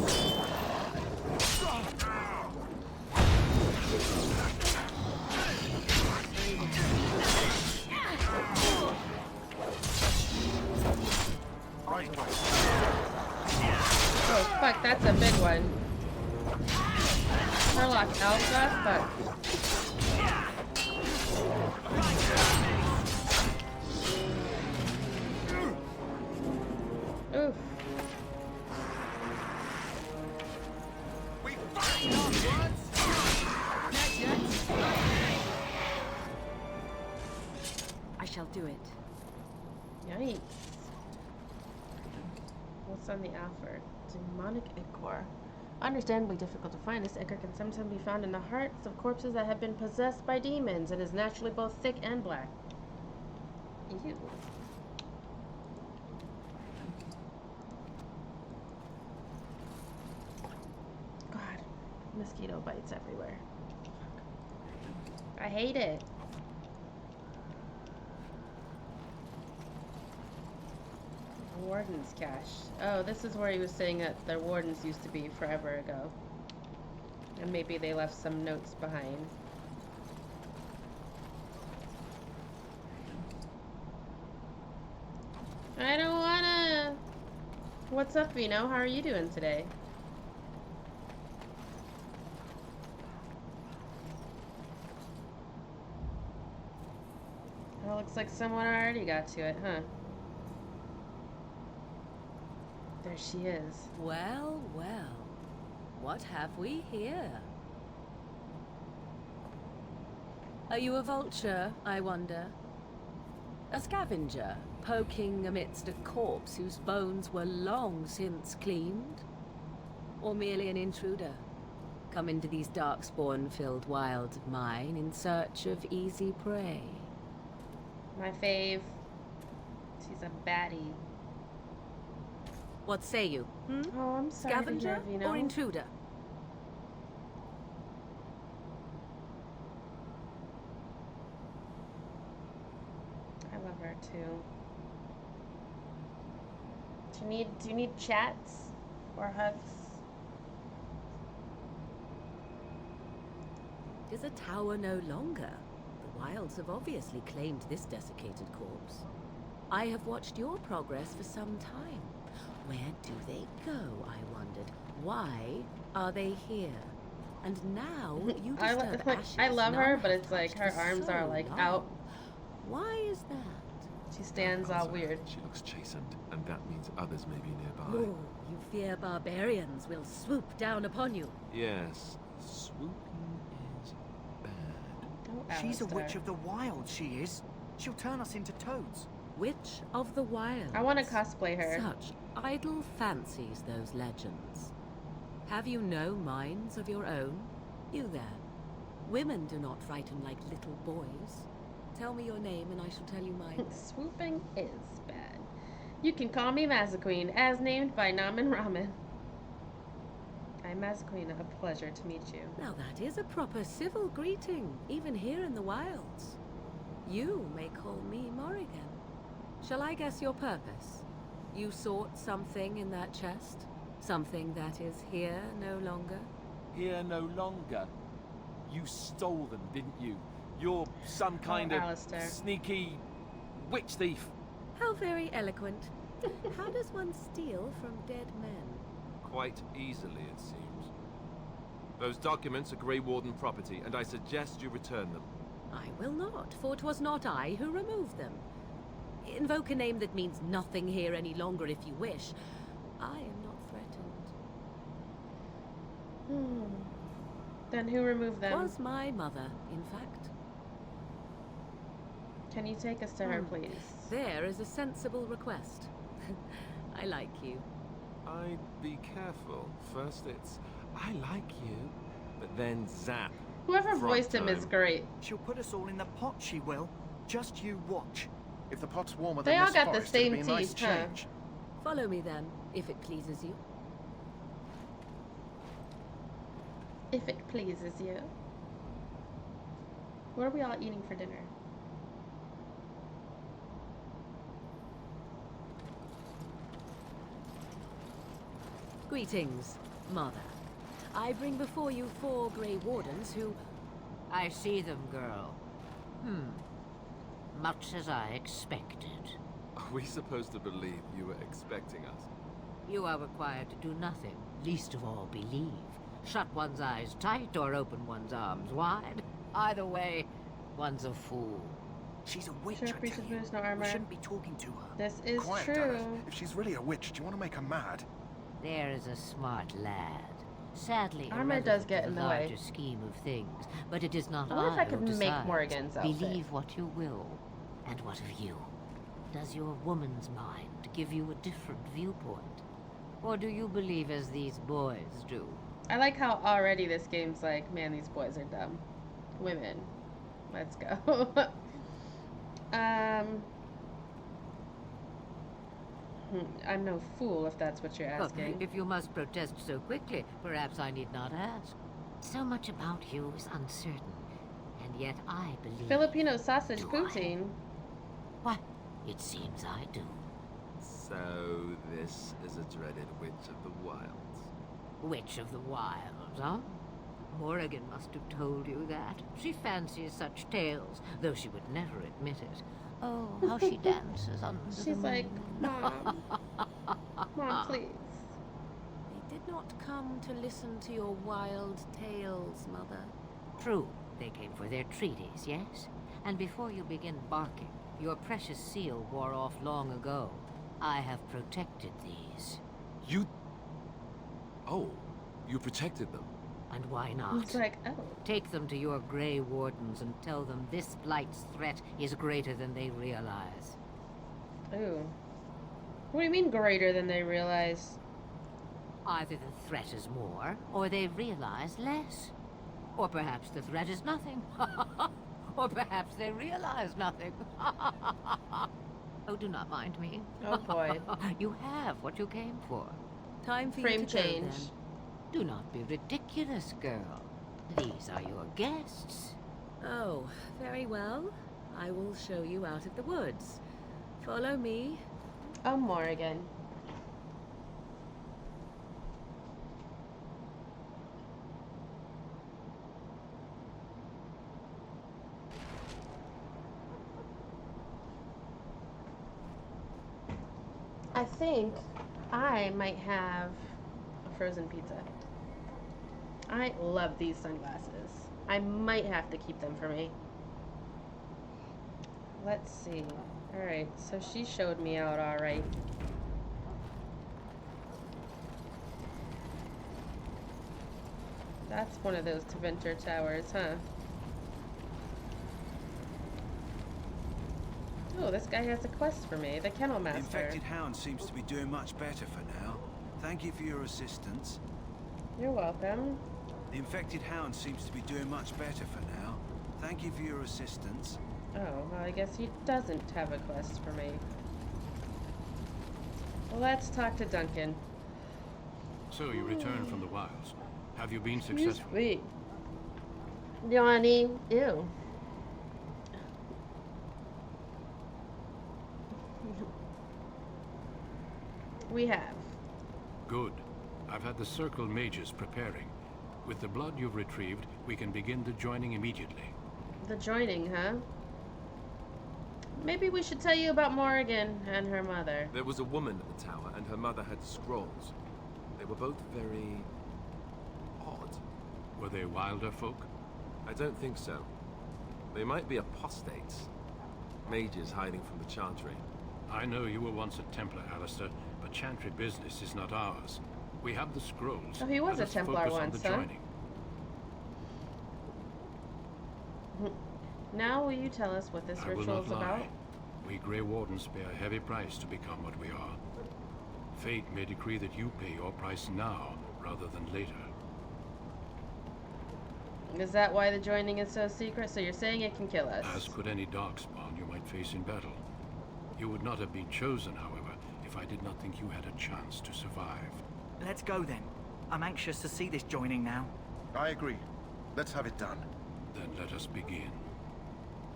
Speaker 1: Oh fuck, that's a big one. Sherlock Alpha, but oof.
Speaker 9: I shall do it.
Speaker 1: Yikes. What's on the offer? Demonic ichor. Understandably difficult to find, this ichor can sometimes be found in the hearts of corpses that have been possessed by demons. It is naturally both thick and black. Ew. God, mosquito bites everywhere. I hate it. Warden's cache. Oh, this is where he was saying that the wardens used to be forever ago. And maybe they left some notes behind. I don't wanna... What's up, Vino? How are you doing today? Looks like someone already got to it, huh? There she is.
Speaker 7: Well, well. What have we here? Are you a vulture, I wonder? A scavenger, poking amidst a corpse whose bones were long since cleaned? Or merely an intruder, come into these darkspawn-filled wilds of mine in search of easy prey?
Speaker 1: My fave. She's a baddie.
Speaker 7: What say you? Hmm?
Speaker 1: Oh, I'm sorry
Speaker 7: Scavenger
Speaker 1: to hear, Vino.
Speaker 7: or intruder?
Speaker 1: I love her too. Do you need chats or hugs?
Speaker 7: It is a tower no longer. The wilds have obviously claimed this desiccated corpse. I have watched your progress for some time. Where do they go, I wondered? Why are they here? And now you disturb ashes
Speaker 1: I love her,
Speaker 7: none
Speaker 1: but
Speaker 7: have
Speaker 1: it's like her
Speaker 7: touched for
Speaker 1: arms
Speaker 7: so
Speaker 1: are like
Speaker 7: long.
Speaker 1: out.
Speaker 7: Why is that?
Speaker 1: She stands all weird.
Speaker 5: She looks chastened, and that means others may be nearby.
Speaker 7: Oh, you fear barbarians will swoop down upon you.
Speaker 5: Yes, swooping is bad.
Speaker 1: Oh,
Speaker 3: She's a
Speaker 1: Alistair.
Speaker 3: witch of the wild, she is. She'll turn us into toads.
Speaker 7: Witch of the Wilds.
Speaker 1: I want to cosplay her.
Speaker 7: Such idle fancies, those legends. Have you no minds of your own? You there. Women do not frighten like little boys. Tell me your name and I shall tell you mine.
Speaker 1: Swooping is bad. You can call me Mazzaqueen, as named by Namen Ramen. I'm Mazzaqueen, a pleasure to meet you.
Speaker 7: Now that is a proper civil greeting, even here in the wilds. You may call me Morrigan. Shall I guess your purpose? You sought something in that chest? Something that is here no longer?
Speaker 5: Here no longer. You stole them, didn't you? You're some kind of
Speaker 1: Alistair.
Speaker 5: sneaky witch thief.
Speaker 7: How very eloquent. How does one steal from dead men?
Speaker 5: Quite easily, it seems. Those documents are Grey Warden property, and I suggest you return them.
Speaker 7: I will not, for 'twas not I who removed them. Invoke a name that means nothing here any longer if you wish. I am not threatened.
Speaker 1: Then who removed them?
Speaker 7: Was my mother, in fact.
Speaker 1: Can you take us to her, please?
Speaker 7: There is a sensible request. I like you.
Speaker 5: I'd be careful. First it's, I like you, but then zap.
Speaker 1: Whoever
Speaker 5: Front
Speaker 1: voiced him is
Speaker 5: time.
Speaker 1: great.
Speaker 3: She'll put us all in the pot, she will. Just you watch.
Speaker 6: If the pot's warmer
Speaker 1: They
Speaker 6: than
Speaker 1: all
Speaker 6: this
Speaker 1: got the
Speaker 6: forest, it'd
Speaker 1: same
Speaker 6: be a nice
Speaker 1: teeth, huh?
Speaker 6: change.
Speaker 7: Follow me then, if it pleases you.
Speaker 1: If it pleases you. What are we all eating for dinner?
Speaker 7: Greetings, Mother. I bring before you 4 Grey Wardens who...
Speaker 14: I see them, girl. Much as I expected.
Speaker 5: Are we supposed to believe you were expecting us?
Speaker 14: You are required to do nothing, least of all believe. Shut one's eyes tight or open one's arms wide. Either way, one's a fool.
Speaker 3: She's a witch,
Speaker 1: Sure,
Speaker 3: I
Speaker 1: priest
Speaker 3: tell
Speaker 1: of
Speaker 3: you.
Speaker 1: boots, no armor.
Speaker 3: We shouldn't be talking to her.
Speaker 1: This is
Speaker 6: Quiet,
Speaker 1: true.
Speaker 6: Gareth. If she's really a witch, do you want to make her mad?
Speaker 14: There is a smart lad. Sadly,
Speaker 1: Armor does
Speaker 14: irrelevant
Speaker 1: get
Speaker 14: to
Speaker 1: in
Speaker 14: the
Speaker 1: the way.
Speaker 14: larger scheme of things, but it is not
Speaker 1: I wonder if I
Speaker 14: who
Speaker 1: could make
Speaker 14: decides.
Speaker 1: Morrigan's outfit.
Speaker 14: Believe what you will, and what of you? Does your woman's mind give you a different viewpoint? Or do you believe as these boys do?
Speaker 1: I like how already this game's like, man, these boys are dumb. Women. Let's go. I'm no fool if that's what you're
Speaker 14: Well,
Speaker 1: asking.
Speaker 14: if you must protest so quickly, perhaps I need not ask. So much about you is uncertain, and yet I believe...
Speaker 1: Filipino sausage
Speaker 14: Do
Speaker 1: poutine.
Speaker 14: What? It seems I do.
Speaker 5: So this is a dreaded witch of the wilds.
Speaker 14: Witch of the wilds, huh? Morrigan must have told you that. She fancies such tales, though she would never admit it. Oh, how she dances under the
Speaker 1: She's like,
Speaker 14: moon.
Speaker 1: Mom. Mom, please.
Speaker 7: They did not come to listen to your wild tales, Mother.
Speaker 14: True, they came for their treaties, yes? And before you begin barking, Your precious seal wore off long ago. I have protected these.
Speaker 5: You... Oh, you protected them.
Speaker 14: And why not?
Speaker 1: It's like, oh.
Speaker 14: Take them to your Grey Wardens and tell them this Blight's threat is greater than they realize.
Speaker 1: Ooh. What do you mean greater than they realize?
Speaker 14: Either the threat is more, or they realize less. Or perhaps the threat is nothing. Or perhaps they realize nothing. Oh, do not mind me.
Speaker 1: Oh boy.
Speaker 14: You have what you came for.
Speaker 7: Time for
Speaker 1: Frame
Speaker 7: you to
Speaker 1: change.
Speaker 7: go, then.
Speaker 14: Do not be ridiculous, girl. These are your guests.
Speaker 7: Oh, very well. I will show you out of the woods. Follow me.
Speaker 1: Oh, Morrigan. I think I might have a frozen pizza. I love these sunglasses. I might have to keep them for me. Let's see. Alright, so she showed me out alright. That's one of those Taventer towers, huh? Oh, this guy has a quest for me, the Kennel
Speaker 8: The
Speaker 1: Master.
Speaker 8: infected hound seems to be doing much better for now. Thank you for your assistance.
Speaker 1: You're welcome.
Speaker 8: The infected hound seems to be doing much better for now. Thank you for your assistance.
Speaker 1: Oh, well, I guess he doesn't have a quest for me. Well, let's talk to Duncan.
Speaker 15: So you returned from the wilds. Have you been successful?
Speaker 1: Sweet. Johnny, ew. We have.
Speaker 15: Good. I've had the Circle mages preparing. With the blood you've retrieved, we can begin the joining immediately.
Speaker 1: The joining, huh? Maybe we should tell you about Morrigan and her mother.
Speaker 5: There was a woman at the tower, and her mother had scrolls. They were both very... odd.
Speaker 15: Were they wilder folk?
Speaker 5: I don't think so. They might be apostates. Mages hiding from the Chantry.
Speaker 15: I know you were once a Templar, Alistair, but Chantry business is not ours. We have the scrolls.
Speaker 1: Oh, he was
Speaker 15: Let
Speaker 1: a
Speaker 15: us
Speaker 1: Templar
Speaker 15: focus
Speaker 1: once,
Speaker 15: on the
Speaker 1: huh?
Speaker 15: joining.
Speaker 1: Now will you tell us what this
Speaker 15: I will
Speaker 1: ritual
Speaker 15: not
Speaker 1: is about?
Speaker 15: lie. We Grey Wardens pay a heavy price to become what we are. Fate may decree that you pay your price now, rather than later.
Speaker 1: Is that why the joining is so secret? So you're saying it can kill us?
Speaker 15: As could any darkspawn you might face in battle. You would not have been chosen, however, if I did not think you had a chance to survive.
Speaker 3: Let's go then. I'm anxious to see this joining now.
Speaker 6: I agree. Let's have it done.
Speaker 15: Then let us begin.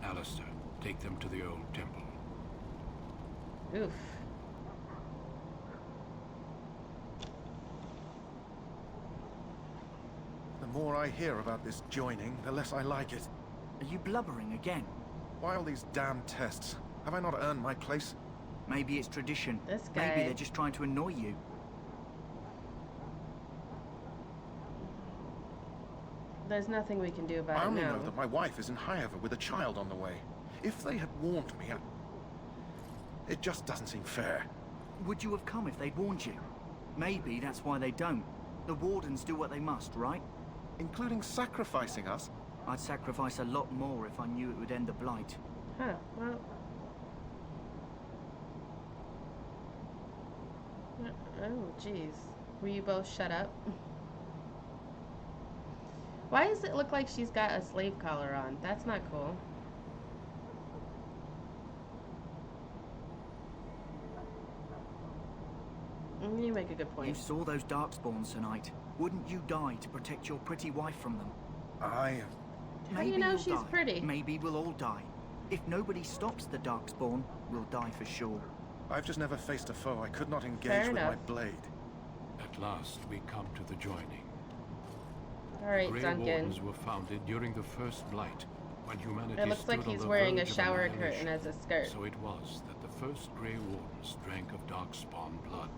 Speaker 15: Alistair, take them to the old temple.
Speaker 1: Oof.
Speaker 6: The more I hear about this joining, the less I like it.
Speaker 3: Are you blubbering again?
Speaker 6: Why all these damn tests? Have I not earned my place?
Speaker 3: Maybe it's tradition.
Speaker 1: This guy.
Speaker 3: Maybe they're just trying to annoy you.
Speaker 1: There's nothing we can do about
Speaker 6: I
Speaker 1: it
Speaker 6: only
Speaker 1: now.
Speaker 6: know that my wife is in Highover with a child on the way. If they had warned me, it just doesn't seem fair.
Speaker 3: Would you have come if they'd warned you? Maybe that's why they don't. The Wardens do what they must, right?
Speaker 6: Including sacrificing us?
Speaker 3: I'd sacrifice a lot more if I knew it would end the Blight.
Speaker 1: Huh, well... Oh, jeez. Will you both shut up? Why does it look like she's got a slave collar on? That's not cool. You make a good point.
Speaker 3: You saw those Darkspawns tonight. Wouldn't you die to protect your pretty wife from them?
Speaker 1: How do you know
Speaker 3: you'll
Speaker 1: she's
Speaker 3: die.
Speaker 1: pretty?
Speaker 3: Maybe we'll all die. If nobody stops the Darkspawn, we'll die for sure.
Speaker 6: I've just never faced a foe I could not engage
Speaker 1: Fair
Speaker 6: with my
Speaker 1: enough.
Speaker 6: blade.
Speaker 15: At last, we come to the joining.
Speaker 1: Alright,
Speaker 15: Grey
Speaker 1: Duncan.
Speaker 15: Wardens were founded during the First Blight, when humanity
Speaker 1: It looks
Speaker 15: stood
Speaker 1: like
Speaker 15: on
Speaker 1: he's
Speaker 15: the
Speaker 1: wearing a
Speaker 15: verge of
Speaker 1: shower
Speaker 15: annihilation.
Speaker 1: curtain as a skirt.
Speaker 15: So it was that the first Grey Wardens drank of Darkspawn blood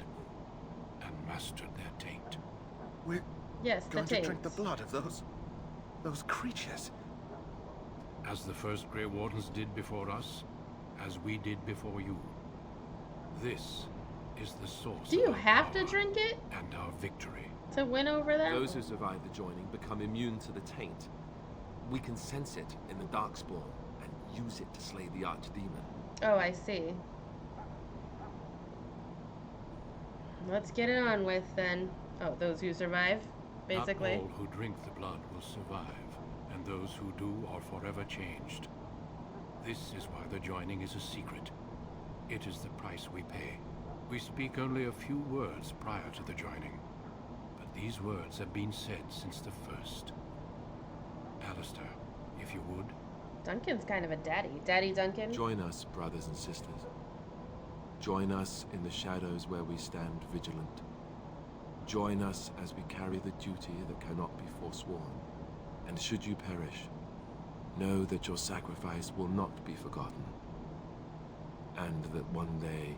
Speaker 15: and mastered their taint.
Speaker 6: We're
Speaker 1: Yes, the
Speaker 6: going to drink
Speaker 1: taints.
Speaker 6: the blood of those creatures.
Speaker 15: As the first Grey Wardens did before us, as we did before you. This is the source
Speaker 1: Do you
Speaker 15: of our
Speaker 1: have to
Speaker 15: power
Speaker 1: drink it
Speaker 15: and our victory.
Speaker 1: to win over them?
Speaker 5: Those who survive the joining become immune to the taint. We can sense it in the Darkspawn and use it to slay the Archdemon.
Speaker 1: Oh, I see. Let's get it on with then. Oh, those who survive, basically.
Speaker 15: Not all who drink the blood will survive, and those who do are forever changed. This is why the joining is a secret. It is the price we pay. We speak only a few words prior to the joining, but these words have been said since the first. Alistair, if you would.
Speaker 1: Duncan's kind of a daddy. Daddy Duncan?
Speaker 5: Join us, brothers and sisters. Join us in the shadows where we stand vigilant. Join us as we carry the duty that cannot be forsworn. And should you perish, know that your sacrifice will not be forgotten. And that one day,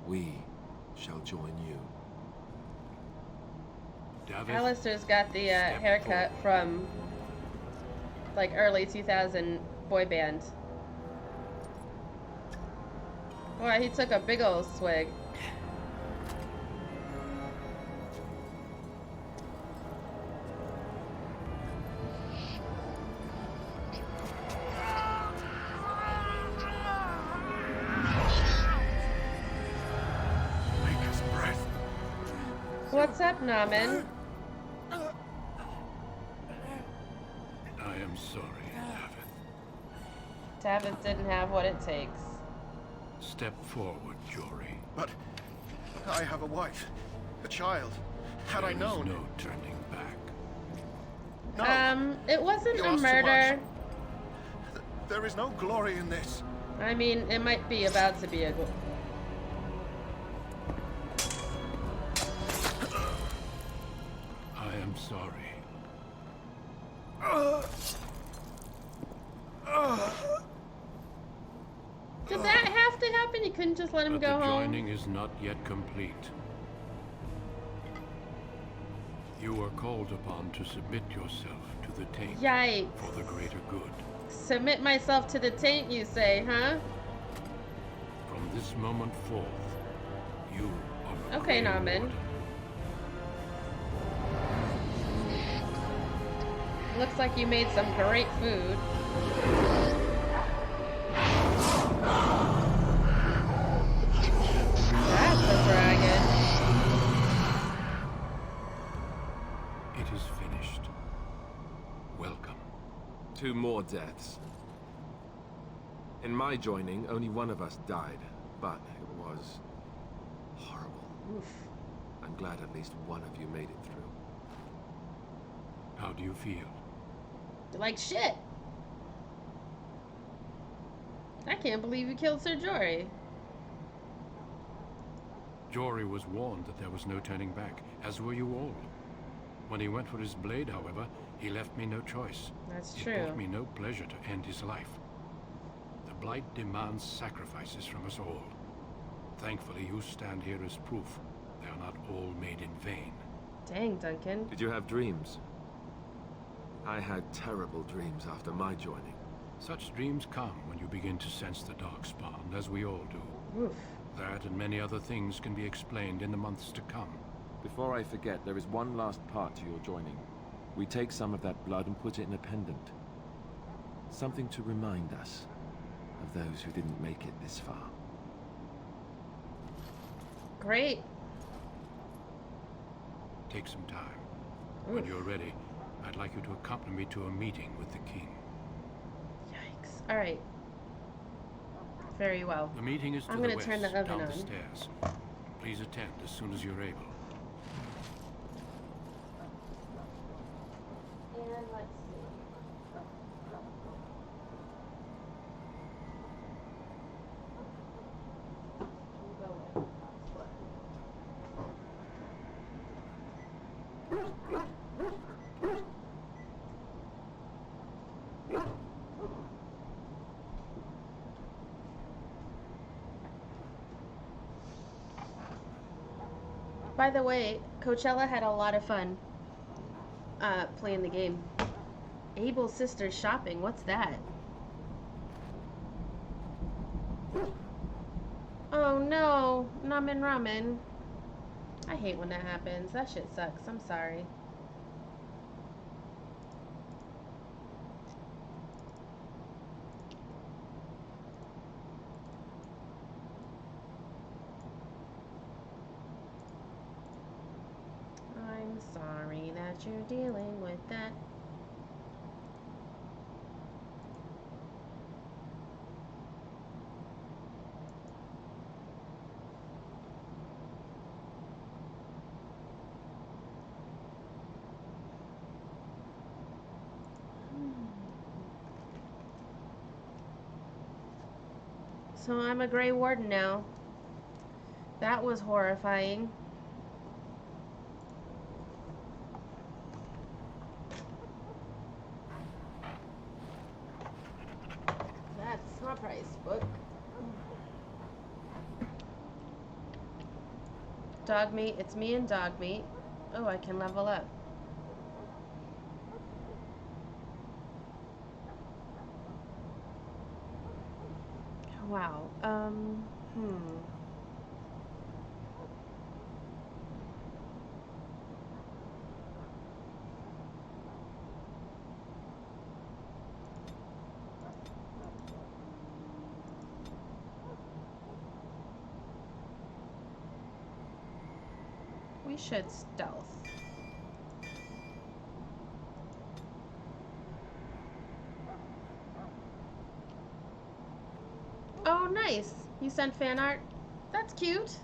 Speaker 5: we shall join you.
Speaker 1: Alistair's got the haircut from like early 2000 boy band. Boy, he took a big old swig. What's up, Namen?
Speaker 15: I am sorry, Davith.
Speaker 1: Davith didn't have what it takes.
Speaker 15: Step forward, Jory.
Speaker 6: But I have a wife, a child. Had I known.
Speaker 15: There is no turning back.
Speaker 6: No.
Speaker 1: It wasn't
Speaker 6: You
Speaker 1: a
Speaker 6: asked too
Speaker 1: murder.
Speaker 6: much. There is no glory in this.
Speaker 1: I mean, it might be about to be a.
Speaker 15: I am sorry.
Speaker 1: Did that have to happen? You couldn't just let him
Speaker 15: But
Speaker 1: go
Speaker 15: the
Speaker 1: home?
Speaker 15: joining is not yet complete. You are called upon to submit yourself to the taint
Speaker 1: Yikes.
Speaker 15: for the greater good.
Speaker 1: Submit myself to the taint, you say, huh?
Speaker 15: From this moment forth, you are a
Speaker 1: Okay,
Speaker 15: Grey
Speaker 1: Namen.
Speaker 15: Warden.
Speaker 1: Looks like you made some great food. That's a dragon.
Speaker 15: It is finished. Welcome.
Speaker 5: 2 more deaths. In my joining, only one of us died, but it was horrible.
Speaker 1: Oof.
Speaker 5: I'm glad at least one of you made it through.
Speaker 15: How do you feel?
Speaker 1: Like shit. I can't believe you killed Sir Jory.
Speaker 15: Jory was warned that there was no turning back, as were you all. When he went for his blade, however, he left me no choice.
Speaker 1: That's
Speaker 15: It
Speaker 1: true.
Speaker 15: brought me no pleasure to end his life. The Blight demands sacrifices from us all. Thankfully, you stand here as proof. They are not all made in vain.
Speaker 1: Dang, Duncan.
Speaker 5: Did you have dreams? I had terrible dreams after my joining.
Speaker 15: Such dreams come when you begin to sense the Darkspawn, as we all do.
Speaker 1: Oof.
Speaker 15: That and many other things can be explained in the months to come.
Speaker 5: Before I forget, there is one last part to your joining. We take some of that blood and put it in a pendant. Something to remind us of those who didn't make it this far.
Speaker 1: Great.
Speaker 15: Take some time. When you're ready, I'd like you to accompany me to a meeting with the king.
Speaker 1: Yikes. Alright. Very well.
Speaker 15: The meeting is to
Speaker 1: I'm
Speaker 15: the
Speaker 1: gonna
Speaker 15: west,
Speaker 1: turn the oven
Speaker 15: down
Speaker 1: on.
Speaker 15: the stairs. Please attend as soon as you're able.
Speaker 1: And let's see. By the way, Coachella had a lot of fun playing the game. Abel's sister's shopping, what's that? Oh no, Namin Ramen. I hate when that happens. That shit sucks. I'm sorry. I'm sorry that you're dealing with that. So I'm a Grey Warden now. That was horrifying. That's my price book. Dog meat. It's me and dog meat. Oh, I can level up. Wow. We should stealth. Oh, nice. You sent fan art? That's cute.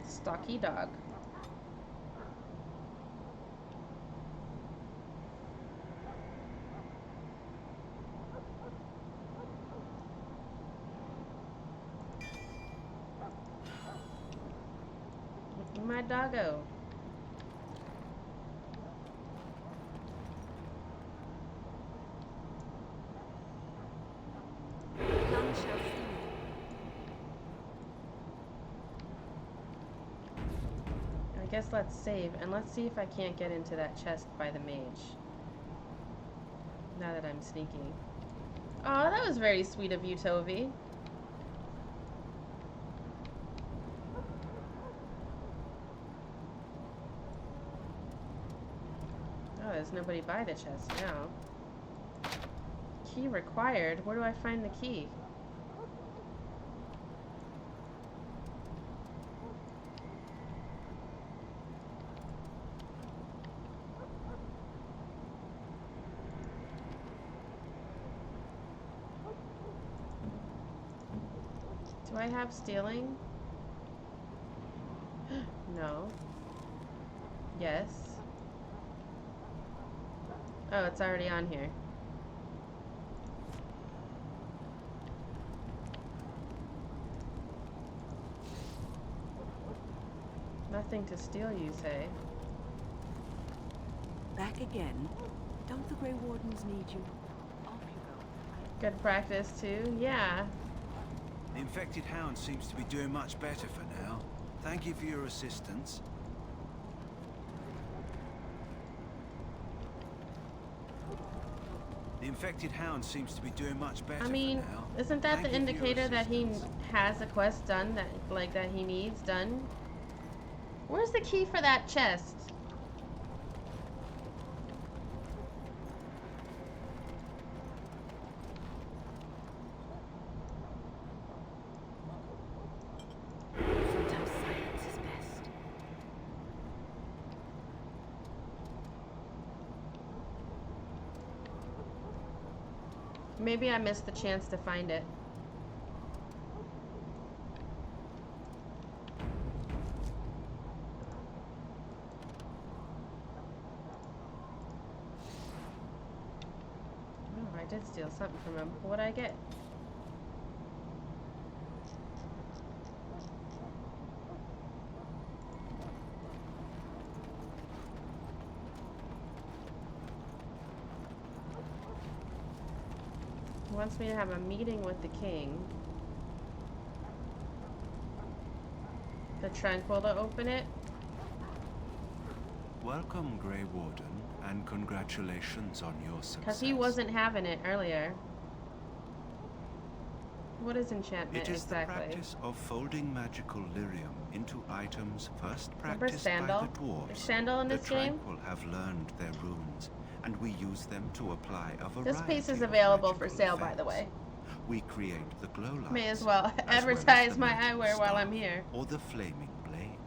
Speaker 1: Stocky dog. My doggo. I guess let's save, and let's see if I can't get into that chest by the mage. Now that I'm sneaking. Oh, that was very sweet of you, Tovi. Oh, there's nobody by the chest now. Key required? Where do I find the key? Do I have stealing? No. Yes. Oh, it's already on here. Nothing to steal, you say?
Speaker 9: Back again? Don't the Grey Wardens need you? Off you go.
Speaker 1: Good practice, too? Yeah.
Speaker 8: The infected hound seems to be doing much better for now. Thank you for your assistance. The infected hound seems to be doing much better
Speaker 1: I mean,
Speaker 8: for now.
Speaker 1: isn't that
Speaker 8: Thank
Speaker 1: the
Speaker 8: you for your
Speaker 1: indicator that he
Speaker 8: assistance.
Speaker 1: has a quest done, that he needs done? Where's the key for that chest?
Speaker 9: Sometimes silence is best.
Speaker 1: Maybe I missed the chance to find it. Oh, I did steal something from him. What'd I get? He wants me to have a meeting with the king. The tranquil to open it.
Speaker 8: Welcome, Grey Warden, and congratulations on your success.
Speaker 1: Because he wasn't having it earlier. What is enchantment
Speaker 8: It is
Speaker 1: exactly?
Speaker 8: the practice of folding magical lyrium into items first
Speaker 1: Remember
Speaker 8: practiced by
Speaker 1: Sandal?
Speaker 8: the
Speaker 1: There's
Speaker 8: dwarves.
Speaker 1: Sandal in
Speaker 8: The
Speaker 1: this game?
Speaker 8: Tranquil have learned their runes, and we use them to apply a variety
Speaker 1: This piece is
Speaker 8: of
Speaker 1: available for
Speaker 8: magical
Speaker 1: sale, by the
Speaker 8: effects.
Speaker 1: way.
Speaker 8: We create the glow lights,
Speaker 1: May as well
Speaker 8: as
Speaker 1: advertise
Speaker 8: the
Speaker 1: my
Speaker 8: magic
Speaker 1: eyewear while I'm
Speaker 8: staff
Speaker 1: here.
Speaker 8: Or the flaming blade.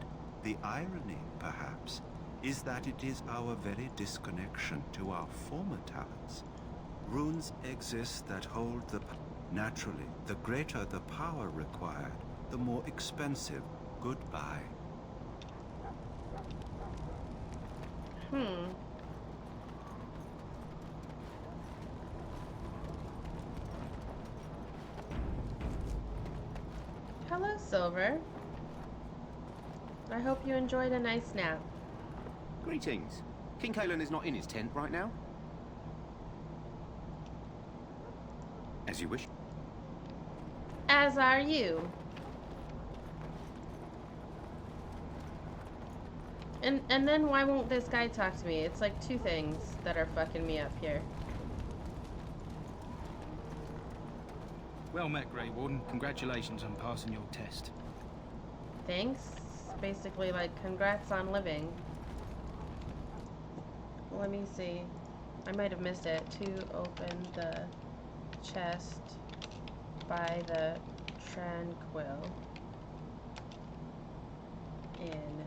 Speaker 8: The irony, perhaps, is that it is our very disconnection to our former talents. Runes exist that hold the... Naturally, the greater the power required, the more expensive. Goodbye.
Speaker 1: Hello, Silver. I hope you enjoyed a nice nap.
Speaker 16: Greetings. King Kalen is not in his tent right now? As you wish.
Speaker 1: As are you. And then why won't this guy talk to me? It's like two things that are fucking me up here.
Speaker 13: Well met, Grey Warden. Congratulations on passing your test.
Speaker 1: Thanks. Basically like congrats on living. Let me see. I might have missed it. To open the chest by the Tranquil in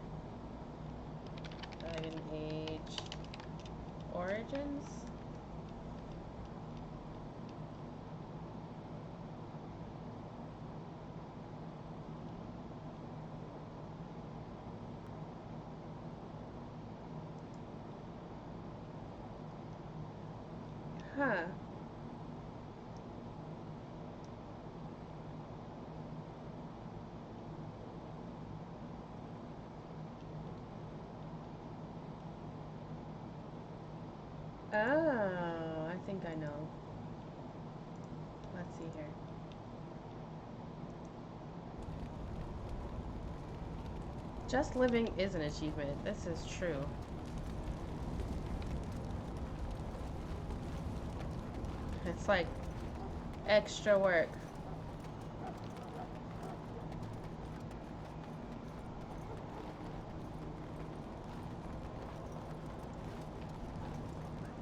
Speaker 1: Dragon Age Origins? Huh. Oh, I think I know. Let's see here. Just living is an achievement. This is true. It's like extra work.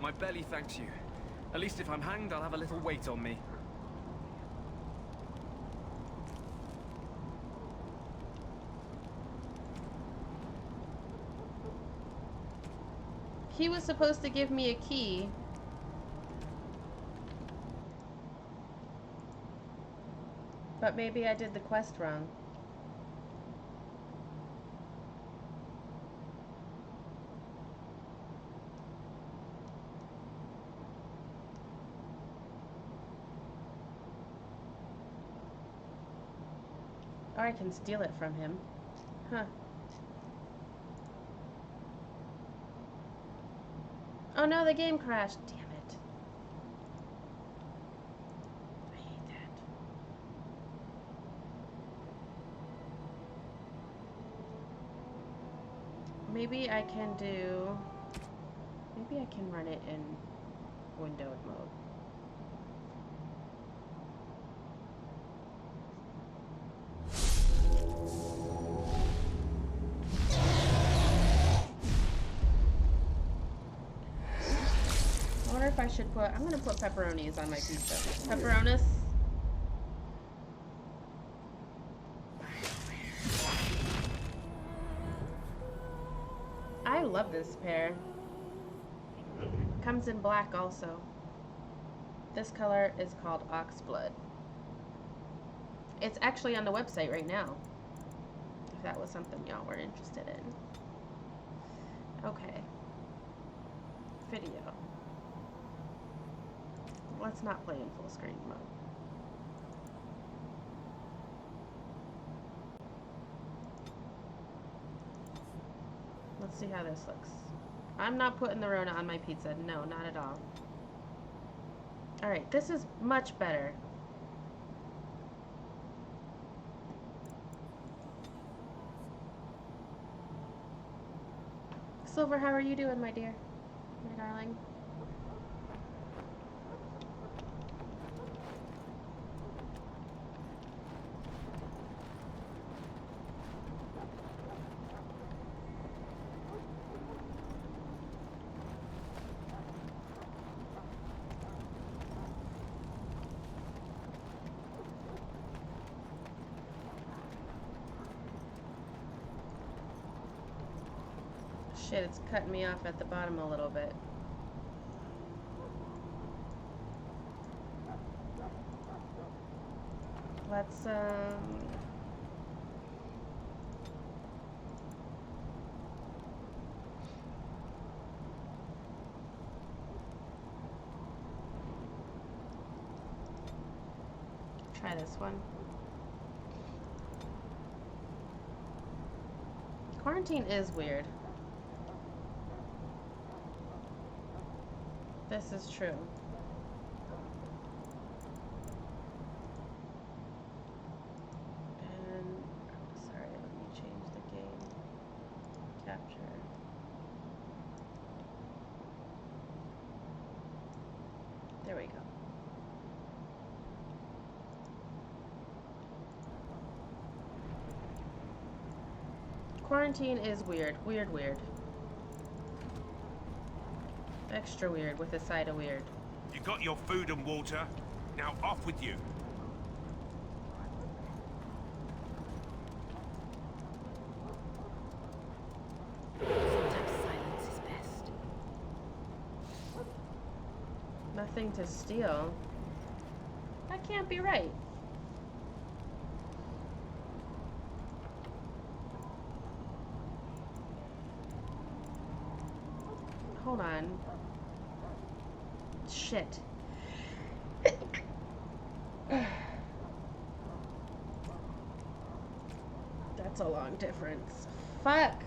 Speaker 13: My belly thanks you. At least if I'm hanged, I'll have a little weight on me.
Speaker 1: He was supposed to give me a key. But maybe I did the quest wrong. Or I can steal it from him. Huh. Oh no, the game crashed. Damn it. I hate that. Maybe I can do... Maybe I can run it in windowed mode. I wonder if I should put... I'm gonna put pepperonis on my pizza. Pepperonis. I love this pair. Comes in black also. This color is called Oxblood. It's actually on the website right now. If that was something y'all were interested in. Okay. Video. Let's not play in full screen mode. Let's see how this looks. I'm not putting the Rona on my pizza. No, not at all. Alright, this is much better. Silver, how are you doing, my dear? My darling? Shit, it's cutting me off at the bottom a little bit. Let's, try this one. Quarantine is weird. This is true. And, sorry, let me change the game capture. There we go. Quarantine is weird. Weird. Extra weird with a side of weird.
Speaker 17: You got your food and water. Now off with you.
Speaker 9: Sometimes silence is best.
Speaker 1: Nothing to steal. That can't be right. Hold on. Shit. That's a long difference. Fuck.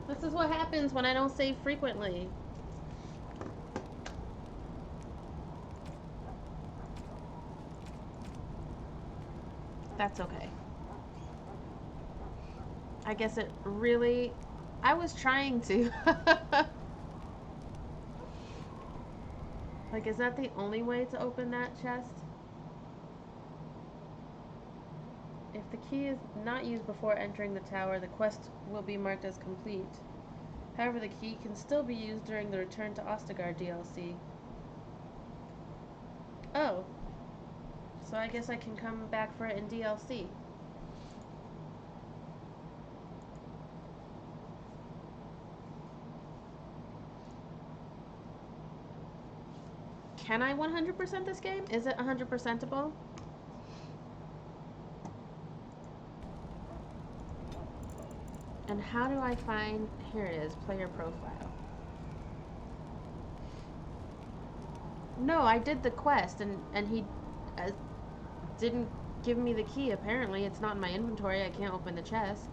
Speaker 1: This is what happens when I don't save frequently. That's okay. I guess it really... I was trying to. Like, is that the only way to open that chest? If the key is not used before entering the tower, the quest will be marked as complete. However, the key can still be used during the Return to Ostagar DLC. Oh. So I guess I can come back for it in DLC. Can I 100% this game? Is it 100%able? And how do I find... Here it is, player profile. No, I did the quest and he didn't give me the key. Apparently, it's not in my inventory. I can't open the chest.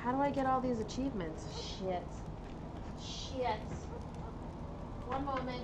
Speaker 1: How do I get all these achievements? Shit. One moment.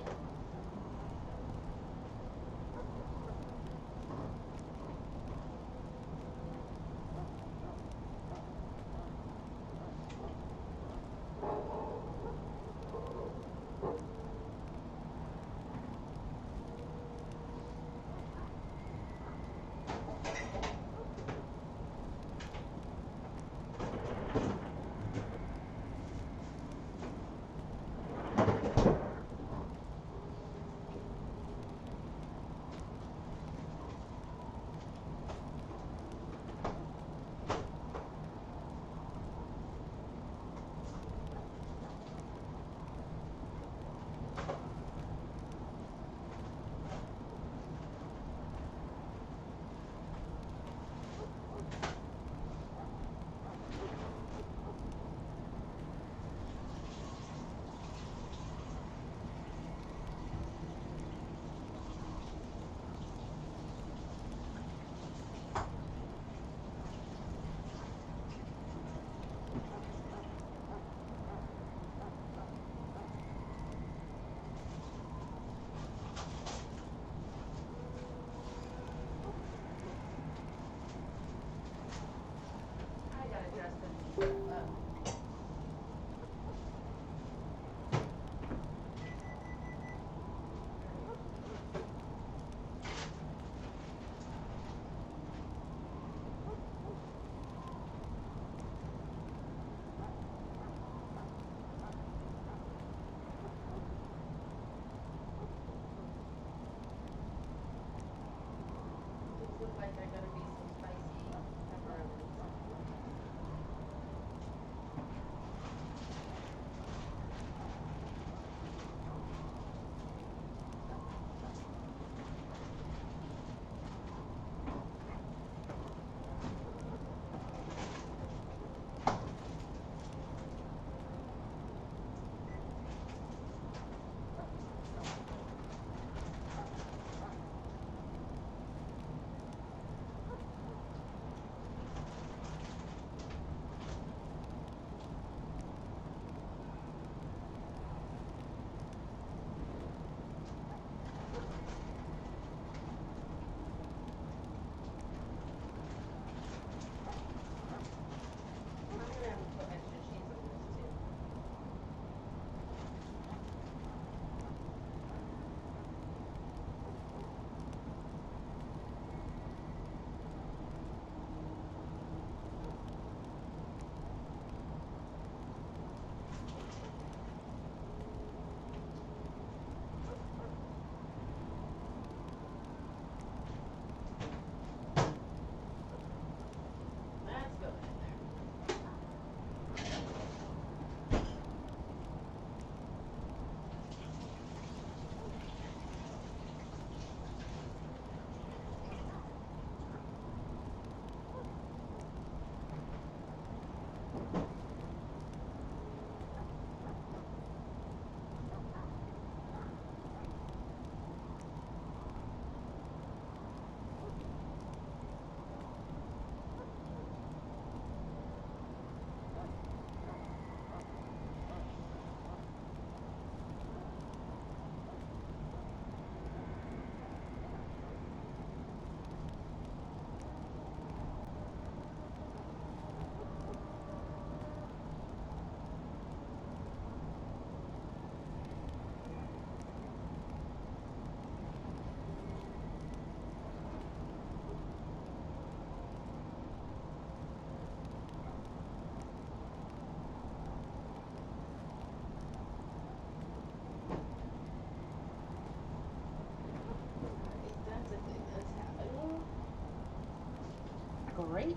Speaker 1: Great.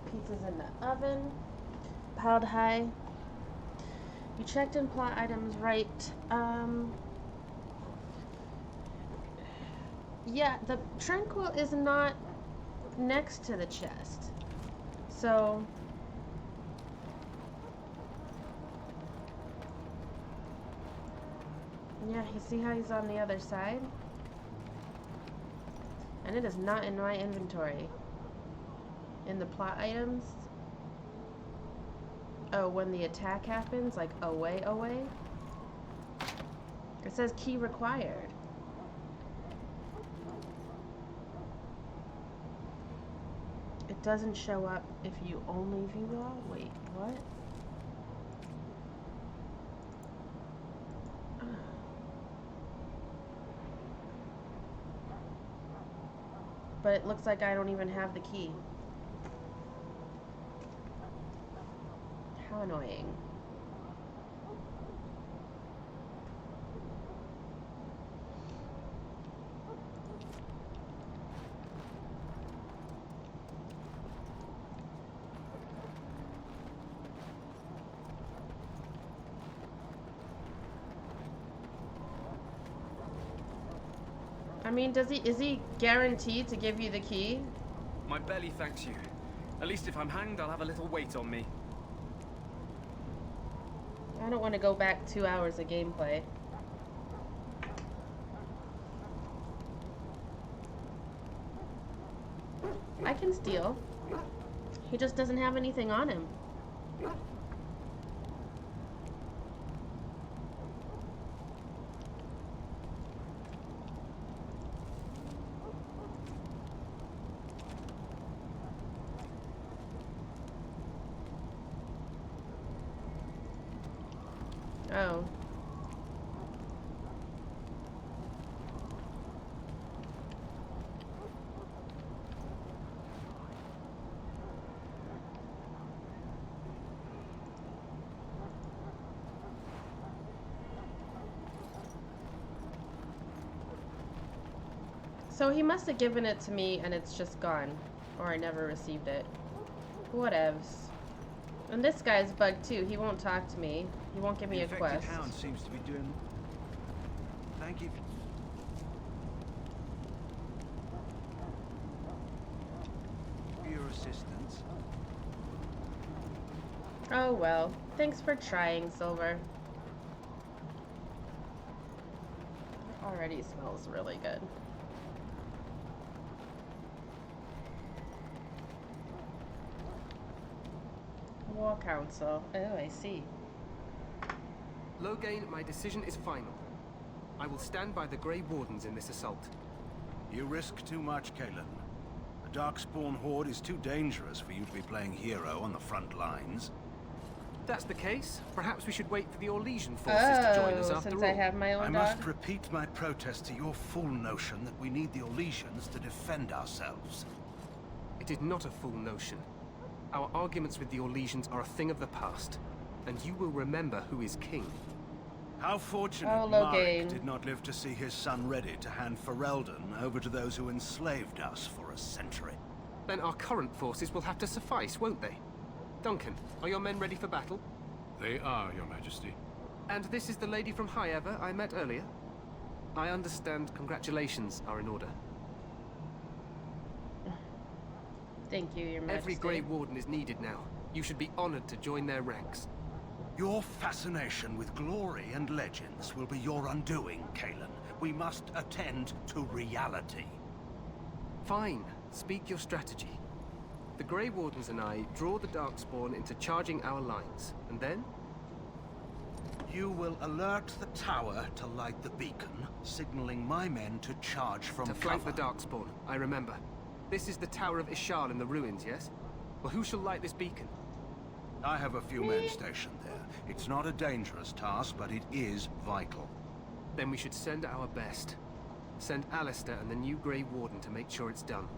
Speaker 1: Pizza's in the oven. Piled high. You checked in plot items right. Yeah, the Tranquil is not next to the chest. So... yeah, you see how he's on the other side? And it is not in my inventory. In the plot items. Oh, when the attack happens, like away. It says key required. It doesn't show up if you only view all? Wait, what? But it looks like I don't even have the key. How annoying. I mean, is he guaranteed to give you the key?
Speaker 13: My belly thanks you. At least if I'm hanged, I'll have a little weight on me.
Speaker 1: I don't want to go back 2 hours of gameplay. I can steal. He just doesn't have anything on him. Oh. So he must have given it to me and it's just gone. Or I never received it. Whatevs. And this guy's bugged too. He won't talk to me. He won't give me a quest.
Speaker 8: The hound seems to be doing... Thank you. For your assistance.
Speaker 1: Oh well. Thanks for trying, Silver. Already smells really good. War Council. Oh, I see.
Speaker 18: Logain, my decision is final. I will stand by the Grey Wardens in this assault.
Speaker 17: You risk too much, Kalen. The Darkspawn Horde is too dangerous for you to be playing hero on the front lines.
Speaker 18: If that's the case, perhaps we should wait for the Orlesian forces to join us after
Speaker 1: since
Speaker 18: all.
Speaker 1: I have my own
Speaker 17: I
Speaker 1: dog.
Speaker 17: must repeat my protest to your fool notion that we need the Orlesians to defend ourselves.
Speaker 18: It is not a fool notion. Our arguments with the Orlesians are a thing of the past, and you will remember who is king.
Speaker 17: How fortunate
Speaker 1: Oh,
Speaker 17: Marek
Speaker 1: Logain.
Speaker 17: did not live to see his son ready to hand Ferelden over to those who enslaved us for a century.
Speaker 18: Then our current forces will have to suffice, won't they? Duncan, are your men ready for battle?
Speaker 15: They are, Your Majesty.
Speaker 18: And this is the lady from High Ever I met earlier? I understand congratulations are in order.
Speaker 1: Thank you, Your Majesty.
Speaker 18: Every Grey Warden is needed now. You should be honored to join their ranks.
Speaker 17: Your fascination with glory and legends will be your undoing, Kalen. We must attend to reality.
Speaker 18: Fine. Speak your strategy. The Grey Wardens and I draw the Darkspawn into charging our lines, and then?
Speaker 17: You will alert the tower to light the beacon, signaling my men to charge from
Speaker 18: To flank
Speaker 17: cover.
Speaker 18: the Darkspawn, I remember. This is the Tower of Ishal in the ruins, yes? Well, who shall light this beacon?
Speaker 17: I have a few men stationed there. It's not a dangerous task, but it is vital.
Speaker 18: Then we should send our best. Send Alistair and the new Grey Warden to make sure it's done.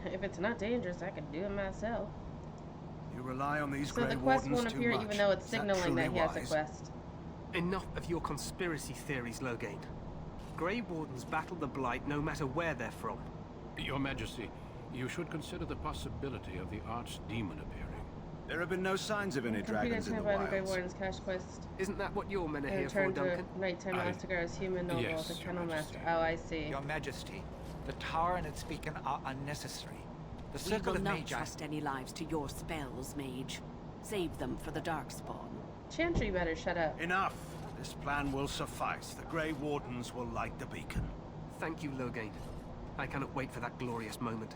Speaker 1: If it's not dangerous, I can do it myself.
Speaker 17: You rely on these
Speaker 1: So
Speaker 17: Grey
Speaker 1: the quest
Speaker 17: Wardens
Speaker 1: won't
Speaker 17: too
Speaker 1: appear
Speaker 17: much.
Speaker 1: even though it's
Speaker 17: Is that
Speaker 1: signaling
Speaker 17: truly
Speaker 1: that he has a
Speaker 17: wise?
Speaker 1: quest.
Speaker 18: Enough of your conspiracy theories, Logain. Grey Wardens battle the Blight no matter where they're from.
Speaker 15: Your Majesty, you should consider the possibility of the archdemon appearing.
Speaker 17: There have been no signs of any
Speaker 1: Computer
Speaker 17: dragons in the
Speaker 1: turned by the Grey
Speaker 17: wilds.
Speaker 1: Warden's cash quest.
Speaker 18: Isn't that what your men are
Speaker 1: And
Speaker 18: here for,
Speaker 1: returned to
Speaker 18: Duncan?
Speaker 1: nighttime Ostagar as human noble,
Speaker 15: Yes,
Speaker 1: the
Speaker 15: Your
Speaker 1: Kennel Master.
Speaker 15: Majesty.
Speaker 1: Oh, I see.
Speaker 19: Your Majesty, the tower and its beacon are unnecessary. The
Speaker 9: We
Speaker 19: circle
Speaker 9: will
Speaker 19: of
Speaker 9: not
Speaker 19: magi...
Speaker 9: trust any lives to your spells, mage. Save them for the Darkspawn.
Speaker 1: Chantry better shut up.
Speaker 17: Enough! This plan will suffice. The Grey Wardens will light the beacon.
Speaker 18: Thank you, Loghain. I cannot wait for that glorious moment.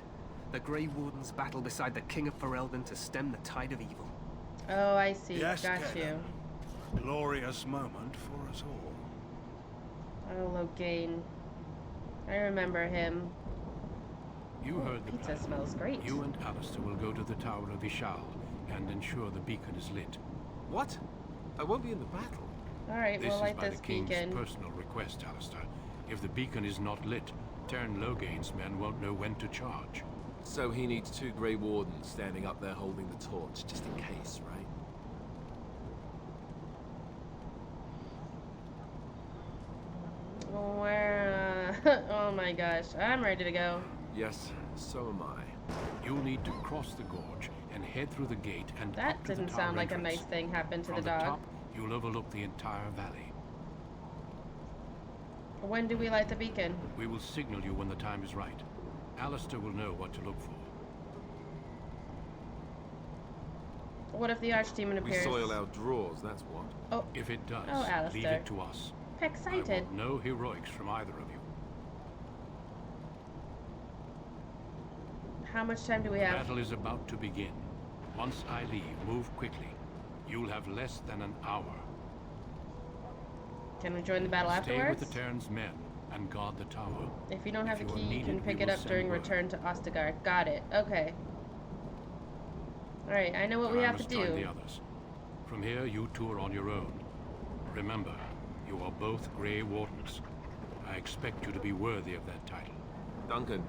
Speaker 18: The Grey Wardens battle beside the King of Ferelden to stem the tide of evil.
Speaker 1: Oh, I see.
Speaker 17: Yes,
Speaker 1: Got
Speaker 17: Caleb.
Speaker 1: you.
Speaker 17: Glorious moment for us all.
Speaker 1: Oh, Loghain. I remember him.
Speaker 15: You heard the
Speaker 1: Pizza
Speaker 15: plan.
Speaker 1: smells great.
Speaker 15: You and Alistair will go to the Tower of Ishal and ensure the beacon is lit.
Speaker 5: What? I won't be in the battle.
Speaker 1: Alright,
Speaker 15: This
Speaker 1: we'll
Speaker 15: is
Speaker 1: light
Speaker 15: by
Speaker 1: this
Speaker 15: the King's
Speaker 1: beacon.
Speaker 15: personal request, Alistair. If the beacon is not lit, Tern Loghain's men won't know when to charge.
Speaker 5: So he needs 2 Grey Wardens standing up there holding the torch, just in case, right?
Speaker 1: Where, oh my gosh, I'm ready to go.
Speaker 5: Yes, so am I.
Speaker 15: You'll need to cross the gorge and head through the gate and
Speaker 1: That
Speaker 15: up to the
Speaker 1: didn't
Speaker 15: tower
Speaker 1: sound like a
Speaker 15: entrance.
Speaker 1: nice thing happened to
Speaker 15: From
Speaker 1: the dog.
Speaker 15: top, you'll overlook the entire valley.
Speaker 1: When do we light the beacon?
Speaker 15: We will signal you when the time is right. Alistair will know what to look for.
Speaker 1: What if the Archdemon
Speaker 5: We
Speaker 1: appears?
Speaker 5: soil our drawers, that's what.
Speaker 1: Oh.
Speaker 15: If it does,
Speaker 1: Oh,
Speaker 15: leave
Speaker 1: Alistair.
Speaker 15: it to us.
Speaker 1: Excited.
Speaker 15: I want no heroics from either of you.
Speaker 1: How much time do we
Speaker 15: The
Speaker 1: have?
Speaker 15: battle is about to begin. Once I leave, move quickly. You'll have less than an hour.
Speaker 1: Can we join the battle
Speaker 15: Stay
Speaker 1: afterwards?
Speaker 15: with the Terran's men and guard the tower.
Speaker 1: If you don't have
Speaker 15: If
Speaker 1: a
Speaker 15: you are
Speaker 1: key, you can
Speaker 15: needed,
Speaker 1: pick
Speaker 15: we
Speaker 1: it
Speaker 15: will
Speaker 1: up
Speaker 15: send
Speaker 1: during
Speaker 15: word.
Speaker 1: return to Ostagar. Got it. Okay. Alright, I know what we
Speaker 15: I
Speaker 1: have to
Speaker 15: must join
Speaker 1: do.
Speaker 15: the others. From here, you two are on your own. Remember, you are both Grey Wardens. I expect you to be worthy of that title.
Speaker 5: Duncan,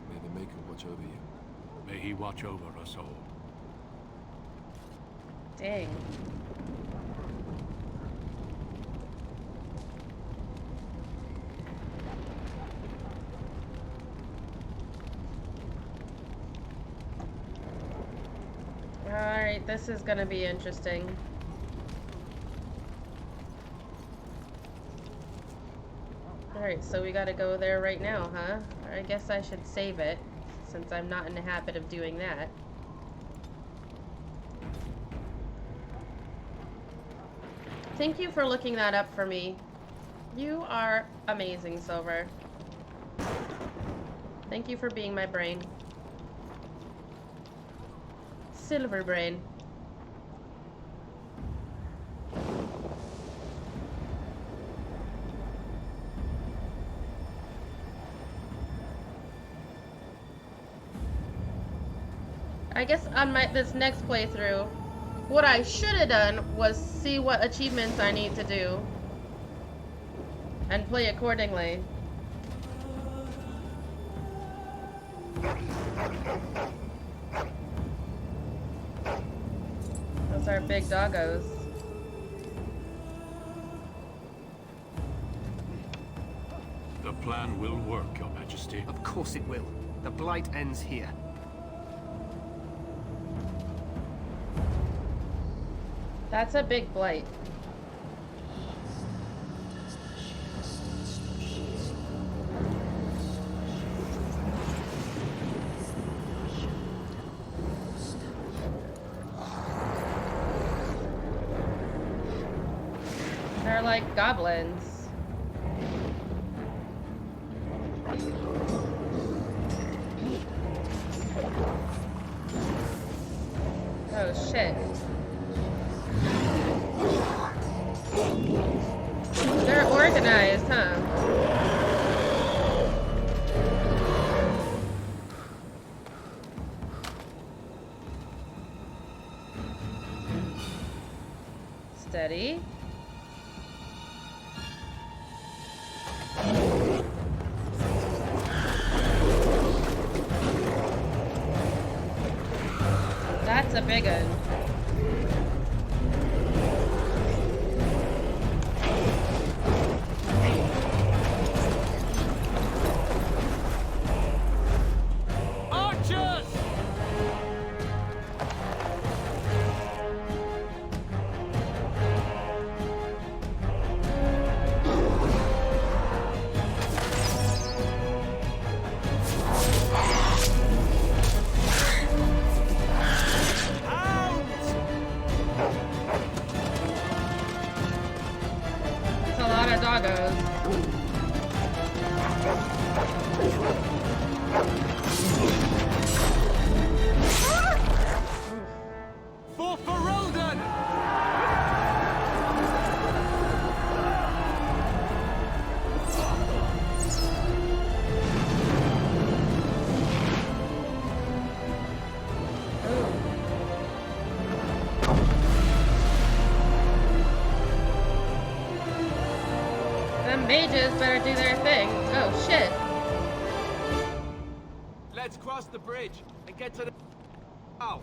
Speaker 5: may the Maker watch over you.
Speaker 15: May he watch over us all.
Speaker 1: Dang. Alright, this is gonna be interesting. Alright, so we gotta go there right now, huh? I guess I should save it, since I'm not in the habit of doing that. Thank you for looking that up for me. You are amazing, Silver. Thank you for being my brain. Silver brain. I guess on this next playthrough, what I should have done was see what achievements I need to do and play accordingly. Those are big doggos.
Speaker 15: The plan will work, Your Majesty.
Speaker 18: Of course it will. The Blight ends here.
Speaker 1: That's a big blight. They're like goblins. Oh shit. They're organized, huh? Steady. That's a big one. doggos.
Speaker 18: For Ferelden!
Speaker 1: Them mages better do their thing. Oh shit.
Speaker 18: Let's cross the bridge and get to the... Oh.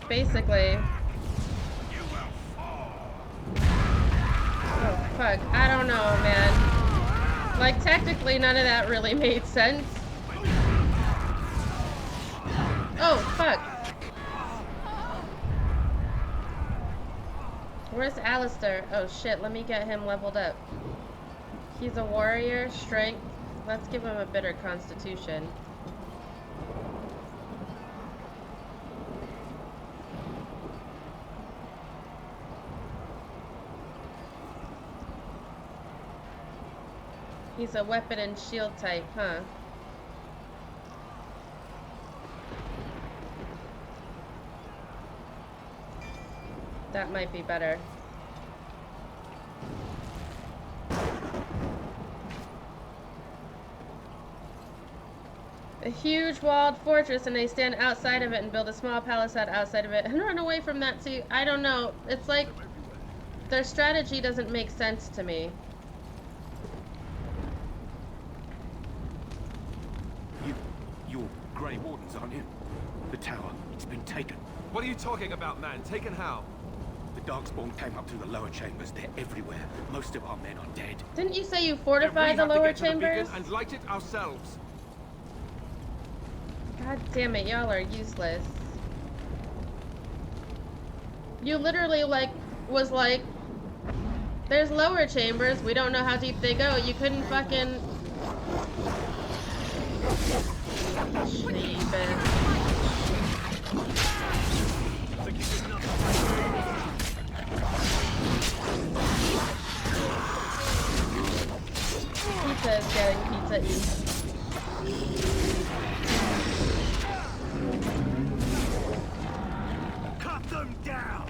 Speaker 1: Basically. Oh fuck, I don't know, man. Like, technically none of that really made sense. Oh fuck. Where's Alistair? Oh shit, let me get him leveled up. He's a warrior, strength. Let's give him a bitter constitution. He's a weapon and shield type, huh? That might be better. A huge walled fortress, and they stand outside of it and build a small palace outside of it and run away from that too. I don't know. It's like their strategy doesn't make sense to me.
Speaker 6: You're Grey Wardens, aren't you? The tower, it's been taken.
Speaker 18: What are you talking about, man? Taken how?
Speaker 6: The Darkspawn came up through the lower chambers. They're everywhere. Most of our men are dead.
Speaker 1: Didn't you say you fortified the lower chambers?
Speaker 18: And light it ourselves.
Speaker 1: God damn it, y'all are useless. You literally was like, there's lower chambers, we don't know how deep they go. You couldn't fucking... Pizza is getting pizza eat.
Speaker 17: Cut them down!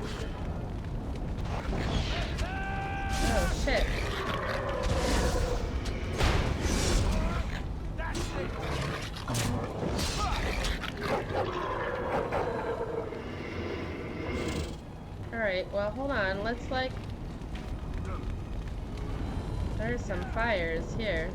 Speaker 1: Oh shit. Alright, well hold on, let's like... There's some fires here.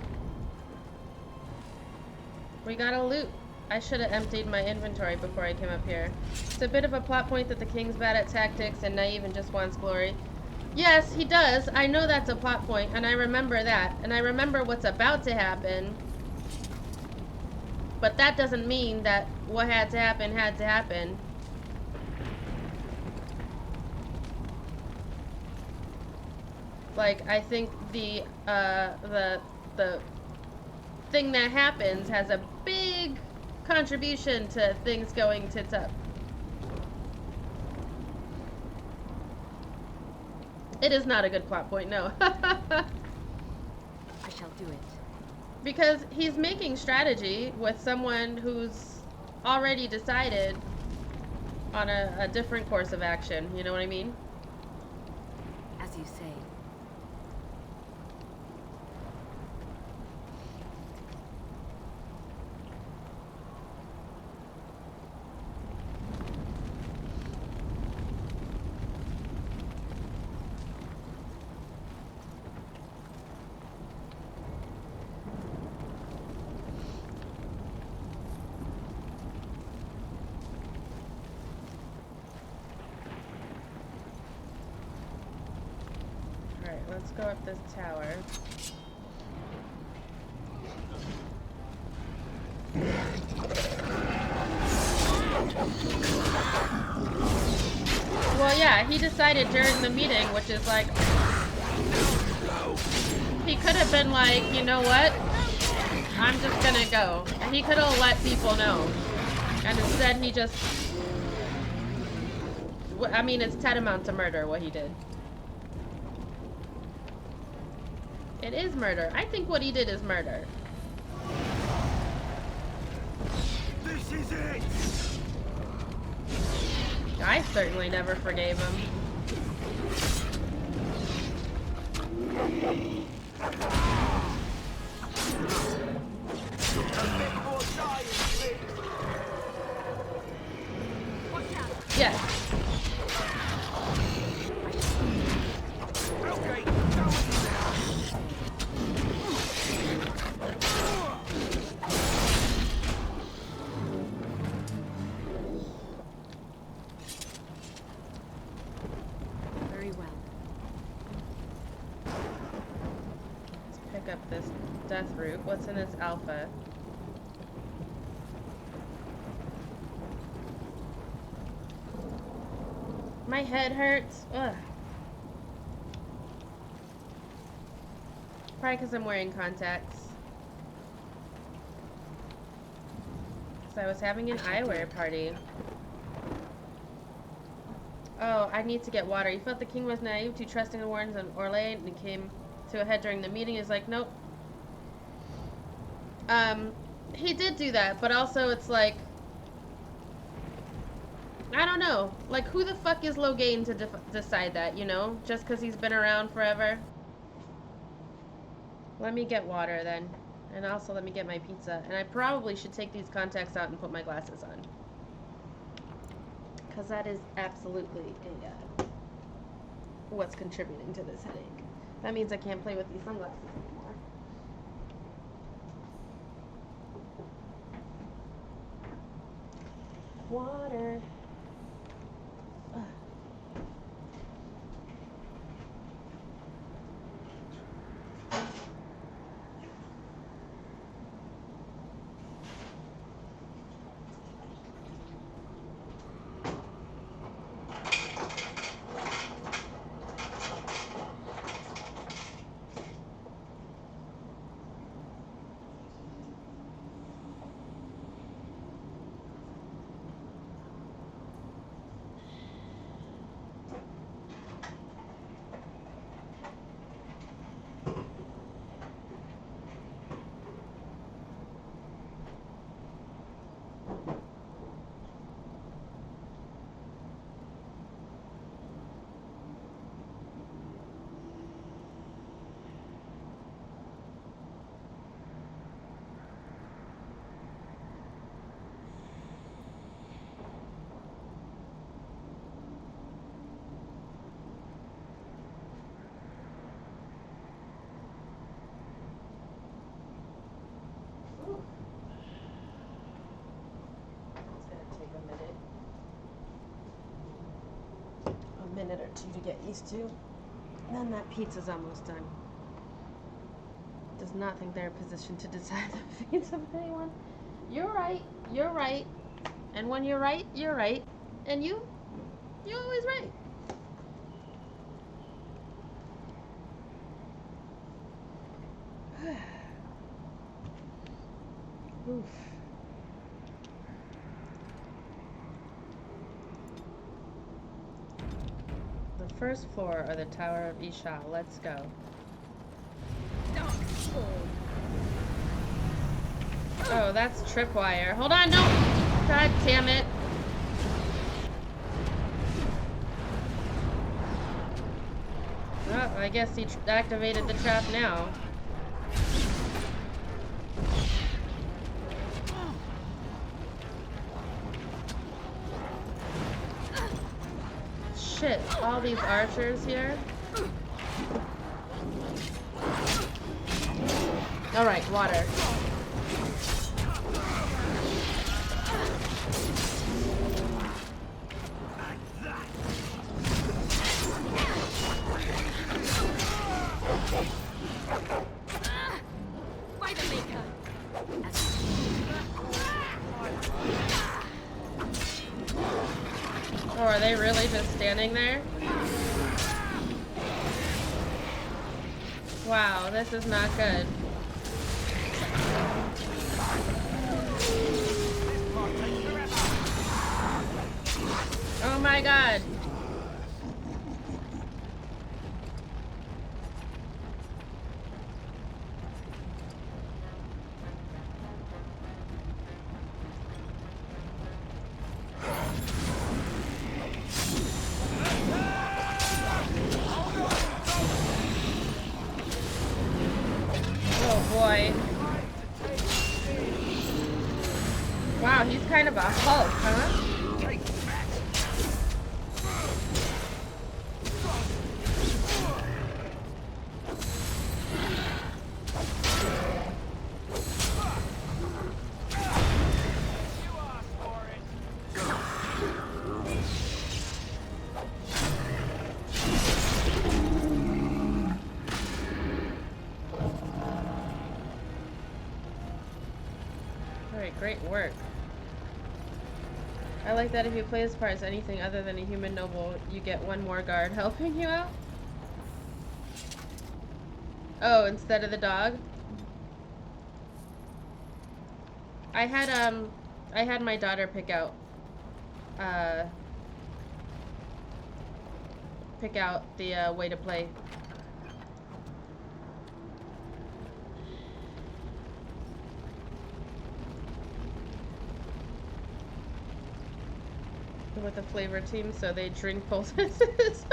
Speaker 1: We gotta loot. I should have emptied my inventory before I came up here. It's a bit of a plot point that the king's bad at tactics and naive and just wants glory. Yes, he does. I know that's a plot point, and I remember that. And I remember what's about to happen. But that doesn't mean that what had to happen had to happen. Like, I think the thing that happens has a big contribution to things going tits up. It is not a good plot point, no.
Speaker 9: I shall do it.
Speaker 1: Because he's making strategy with someone who's already decided on a different course of action, you know what I mean?
Speaker 9: As you say.
Speaker 1: Let's go up this tower. Well, yeah, he decided during the meeting, which is like... He could have been like, you know what? I'm just gonna go. And he could have let people know. And instead he just... I mean, it's tantamount to murder, what he did. It is murder. I think what he did is murder.
Speaker 17: This is it!
Speaker 1: I certainly never forgave him. Yes.
Speaker 9: Very well.
Speaker 1: Let's pick up this death root. What's in this alpha? My head hurts. Ugh. Probably because I'm wearing contacts. So I was having an eyewear party. Oh, I need to get water. He felt the king was naive, too trusting in wardens and Orlais, and it came to a head during the meeting. He's like, nope. He did do that, but also it's like, I don't know. Like, who the fuck is Logain to decide that, you know? Just because he's been around forever? Let me get water then. And also let me get my pizza. And I probably should take these contacts out and put my glasses on. Because that is absolutely what's contributing to this headache. That means I can't play with these sunglasses anymore. Water. Ugh. Minute or two to get used to. And then that pizza's almost done. Does not think they're in a position to decide the fate of anyone. You're right. You're right. And when you're right, you're right. And you're always right. Oof. The first floor of the Tower of Isha. Let's go. Oh, that's tripwire. Hold on, no! God damn it. Oh, I guess he activated the trap now. Shit, all these archers here. Alright, water. Oh, are they really just standing there? Wow, this is not good. Oh my god. Hulk, huh? Alright, great work. I like that if you play as part as anything other than a human noble, you get one more guard helping you out. Oh, instead of the dog? I had my daughter pick out the way to play. With the flavor team, so they drink poultices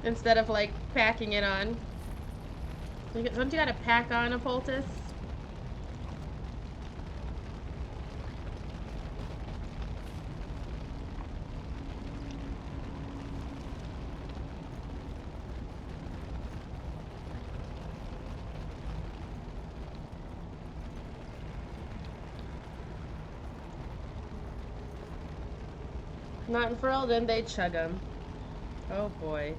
Speaker 1: instead of like packing it on. Don't you gotta pack on a poultice? Not in Ferelden, they chug them. Oh boy.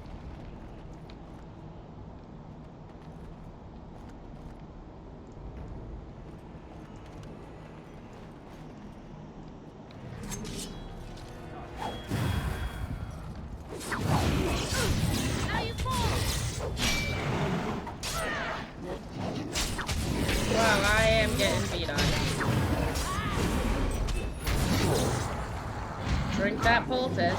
Speaker 1: Wow, I am getting beat on. Drink that poultice.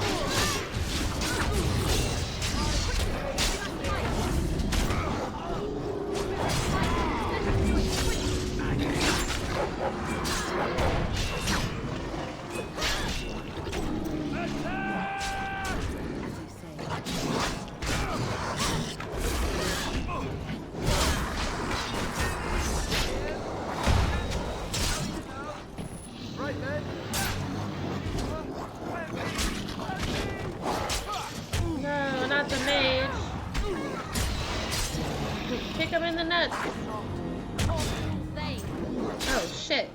Speaker 1: No, not the mage. Kick him in the nuts. Oh shit.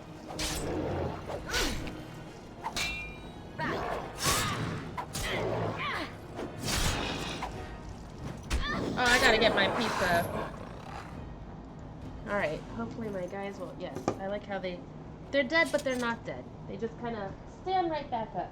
Speaker 1: Oh, I gotta get my pizza. Alright, hopefully my guys will... Yes, I like how they're dead, but they're not dead. They just kind of stand right back up.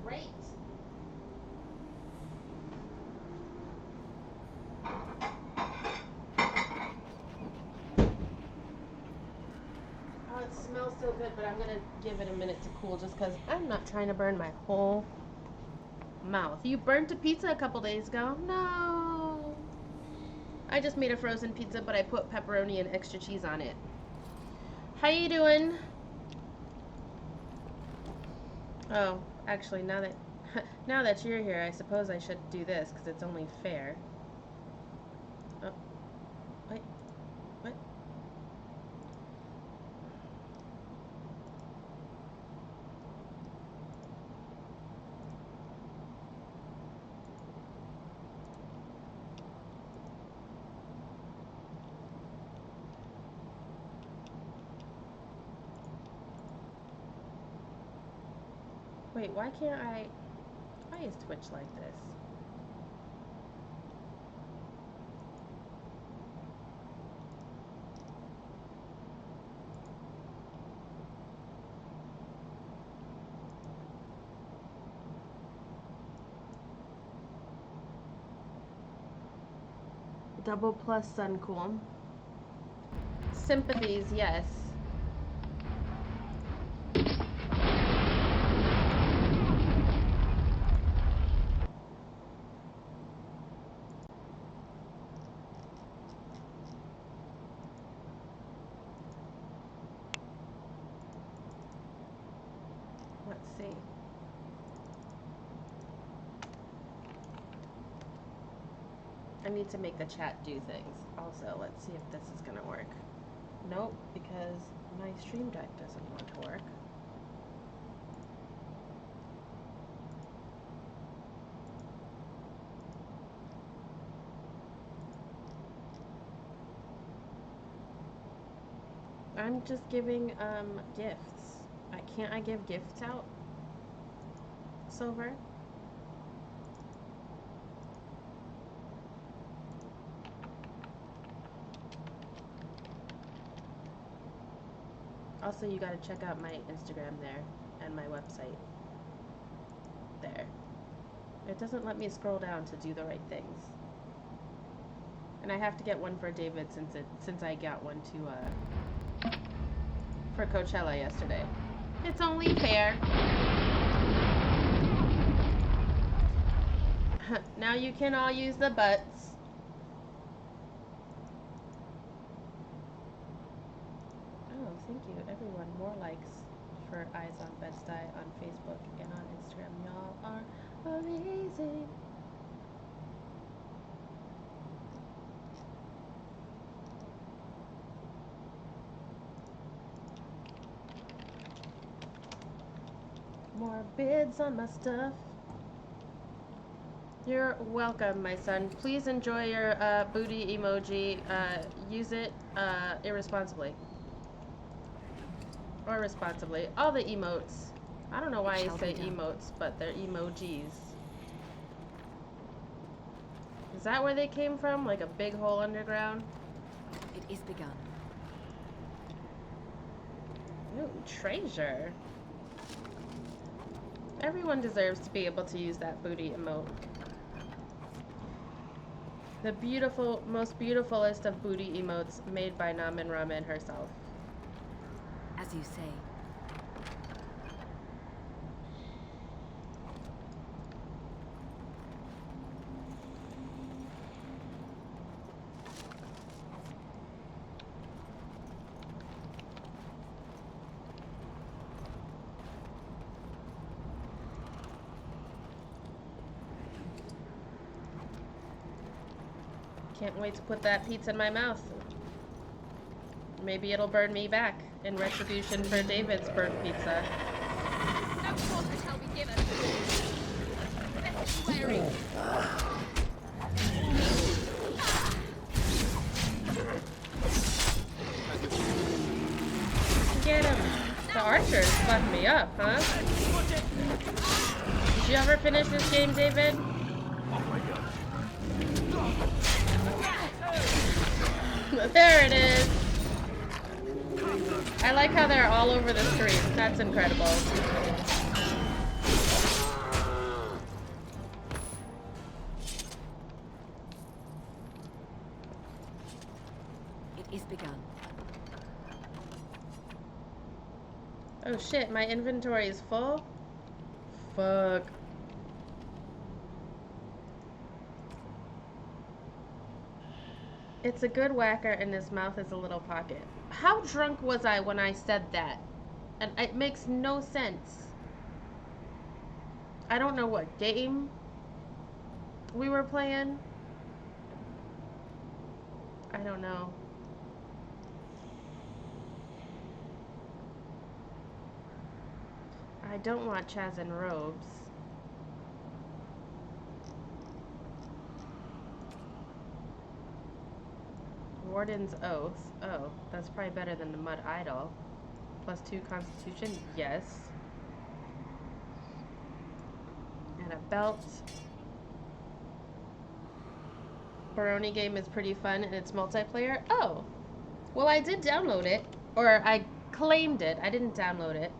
Speaker 1: Great. Oh, it smells so good, but I'm gonna give it a minute to cool just because I'm not trying to burn my whole mouth. You burnt a pizza a couple days ago. No. I just made a frozen pizza, but I put pepperoni and extra cheese on it. How you doing? Oh, actually, now that you're here, I suppose I should do this because it's only fair. Oh, wait, what? Wait, why can't I... Why is Twitch like this? Double plus Suncool. Sympathies, yes. Let's see. I need to make the chat do things. Also, let's see if this is gonna work. Nope, because my stream deck doesn't want to work. I'm just giving gifts. Can't I give gifts out? Silver? Also, you gotta check out my Instagram there and my website. There. It doesn't let me scroll down to do the right things. And I have to get one for David since I got one to for Coachella yesterday. It's only fair. Now you can all use the butts. Oh, thank you, everyone. More likes for Eyes on Bed-Stuy on Facebook and on Instagram. Y'all are amazing. More bids on my stuff. You're welcome, my son. Please enjoy your booty emoji. Use it irresponsibly. Or responsibly. All the emotes. I don't know why I say emotes, but they're emojis. Is that where they came from? Like a big hole underground?
Speaker 11: It is begun.
Speaker 1: Ooh, treasure. Everyone deserves to be able to use that booty emote. The beautiful, most beautifulest of booty emotes made by Namin Ramen herself.
Speaker 11: As you say.
Speaker 1: Can't wait to put that pizza in my mouth. Maybe it'll burn me back in retribution for David's burnt pizza.
Speaker 2: No quarter shall be given. Wary.
Speaker 1: Get him. The archers fucked me up, huh? Did you ever finish this game, David? There it is. I like how they're all over the street. That's incredible.
Speaker 11: It is begun.
Speaker 1: Oh shit, my inventory is full? Fuck. It's a good whacker and his mouth is a little pocket. How drunk was I when I said that? And it makes no sense. I don't know what game we were playing. I don't know. I don't want Chaz in robes. Warden's Oath. Oh, that's probably better than the Mud Idol. +2 Constitution? Yes. And a belt. Baroni game is pretty fun and it's multiplayer. Oh, well, I did download it, or I claimed it. I didn't download it.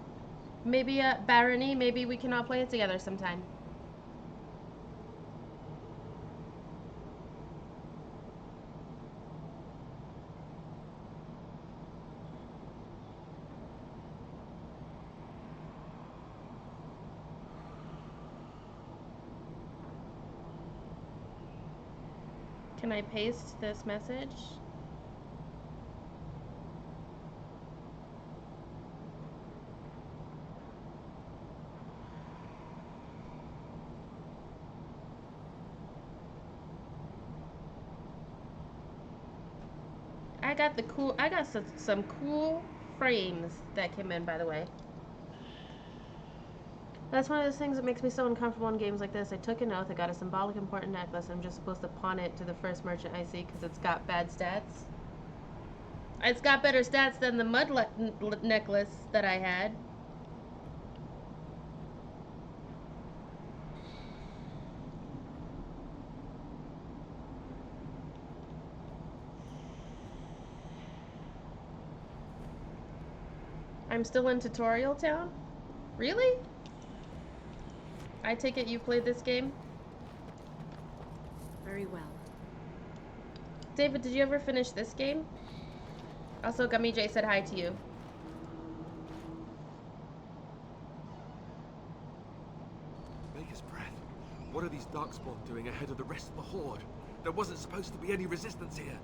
Speaker 1: Maybe Barony, maybe we can all play it together sometime. Can I paste this message? I got some cool frames that came in, by the way. That's one of those things that makes me so uncomfortable in games like this. I took an oath, I got a symbolic important necklace, I'm just supposed to pawn it to the first merchant I see because it's got bad stats. It's got better stats than the mud necklace that I had. I'm still in Tutorial Town? Really? I take it you played this game?
Speaker 9: Very well.
Speaker 1: David, did you ever finish this game? Also, Gummy J said hi to you.
Speaker 5: Maker's breath. What are these Darkspawn doing ahead of the rest of the Horde? There wasn't supposed to be any resistance here.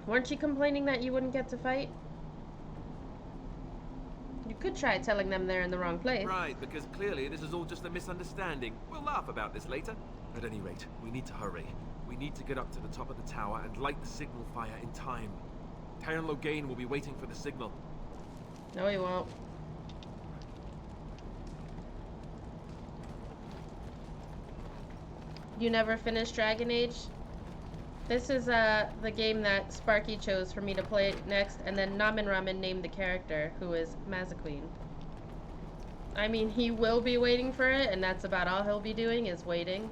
Speaker 1: Weren't you complaining that you wouldn't get to fight? You could try telling them they're in the wrong place.
Speaker 5: Right, because clearly this is all just a misunderstanding. We'll laugh about this later. At any rate, we need to hurry. We need to get up to the top of the tower and light the signal fire in time. Tyron Loghain will be waiting for the signal.
Speaker 1: No, he won't. You never finished Dragon Age? This is the game that Sparky chose for me to play next, and then Namin Ramen named the character, who is Mazqueen. I mean, he will be waiting for it, and that's about all he'll be doing, is waiting.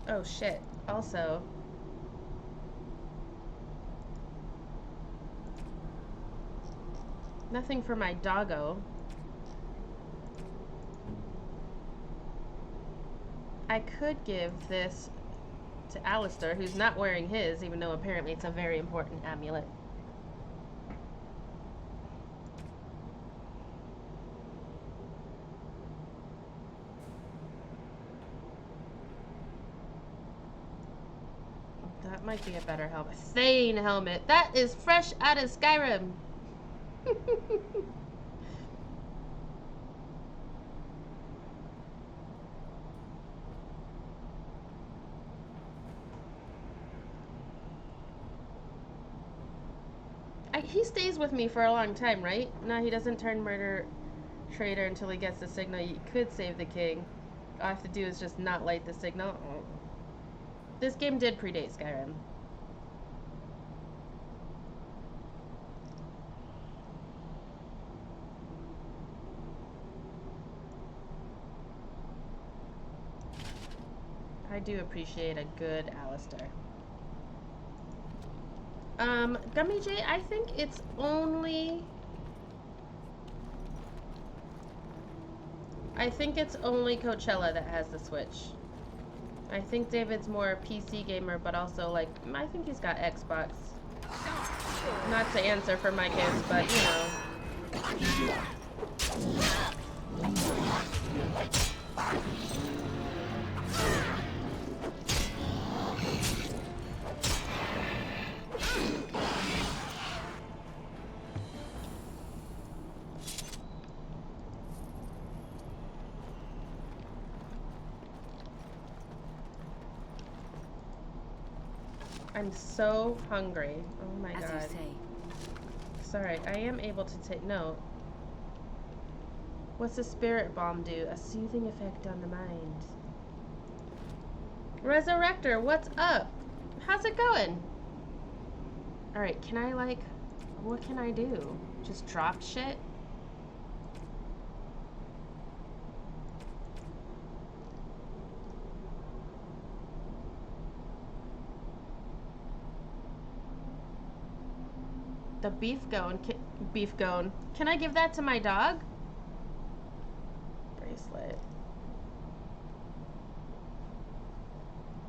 Speaker 1: Oh shit, also... Nothing for my doggo. I could give this to Alistair, who's not wearing his, even though apparently it's a very important amulet. That might be a better helmet. Thane helmet! That is fresh out of Skyrim! He stays with me for a long time, right? No, he doesn't turn murder traitor until he gets the signal. You could save the king. All I have to do is just not light the signal. Oh. This game did predate Skyrim. I do appreciate a good Alistair. Gummy J, I think it's only... Coachella that has the Switch. I think David's more a PC gamer, but also, like, I think he's got Xbox. Not to answer for my kids, but, you know. I'm so hungry. Oh my god.
Speaker 11: As you say.
Speaker 1: Sorry, I am able to take note. What's a spirit bomb do? A soothing effect on the mind. Resurrector, what's up? How's it going? Alright, can I, like... What can I do? Just drop shit? The beef gone. Can I give that to my dog? Bracelet.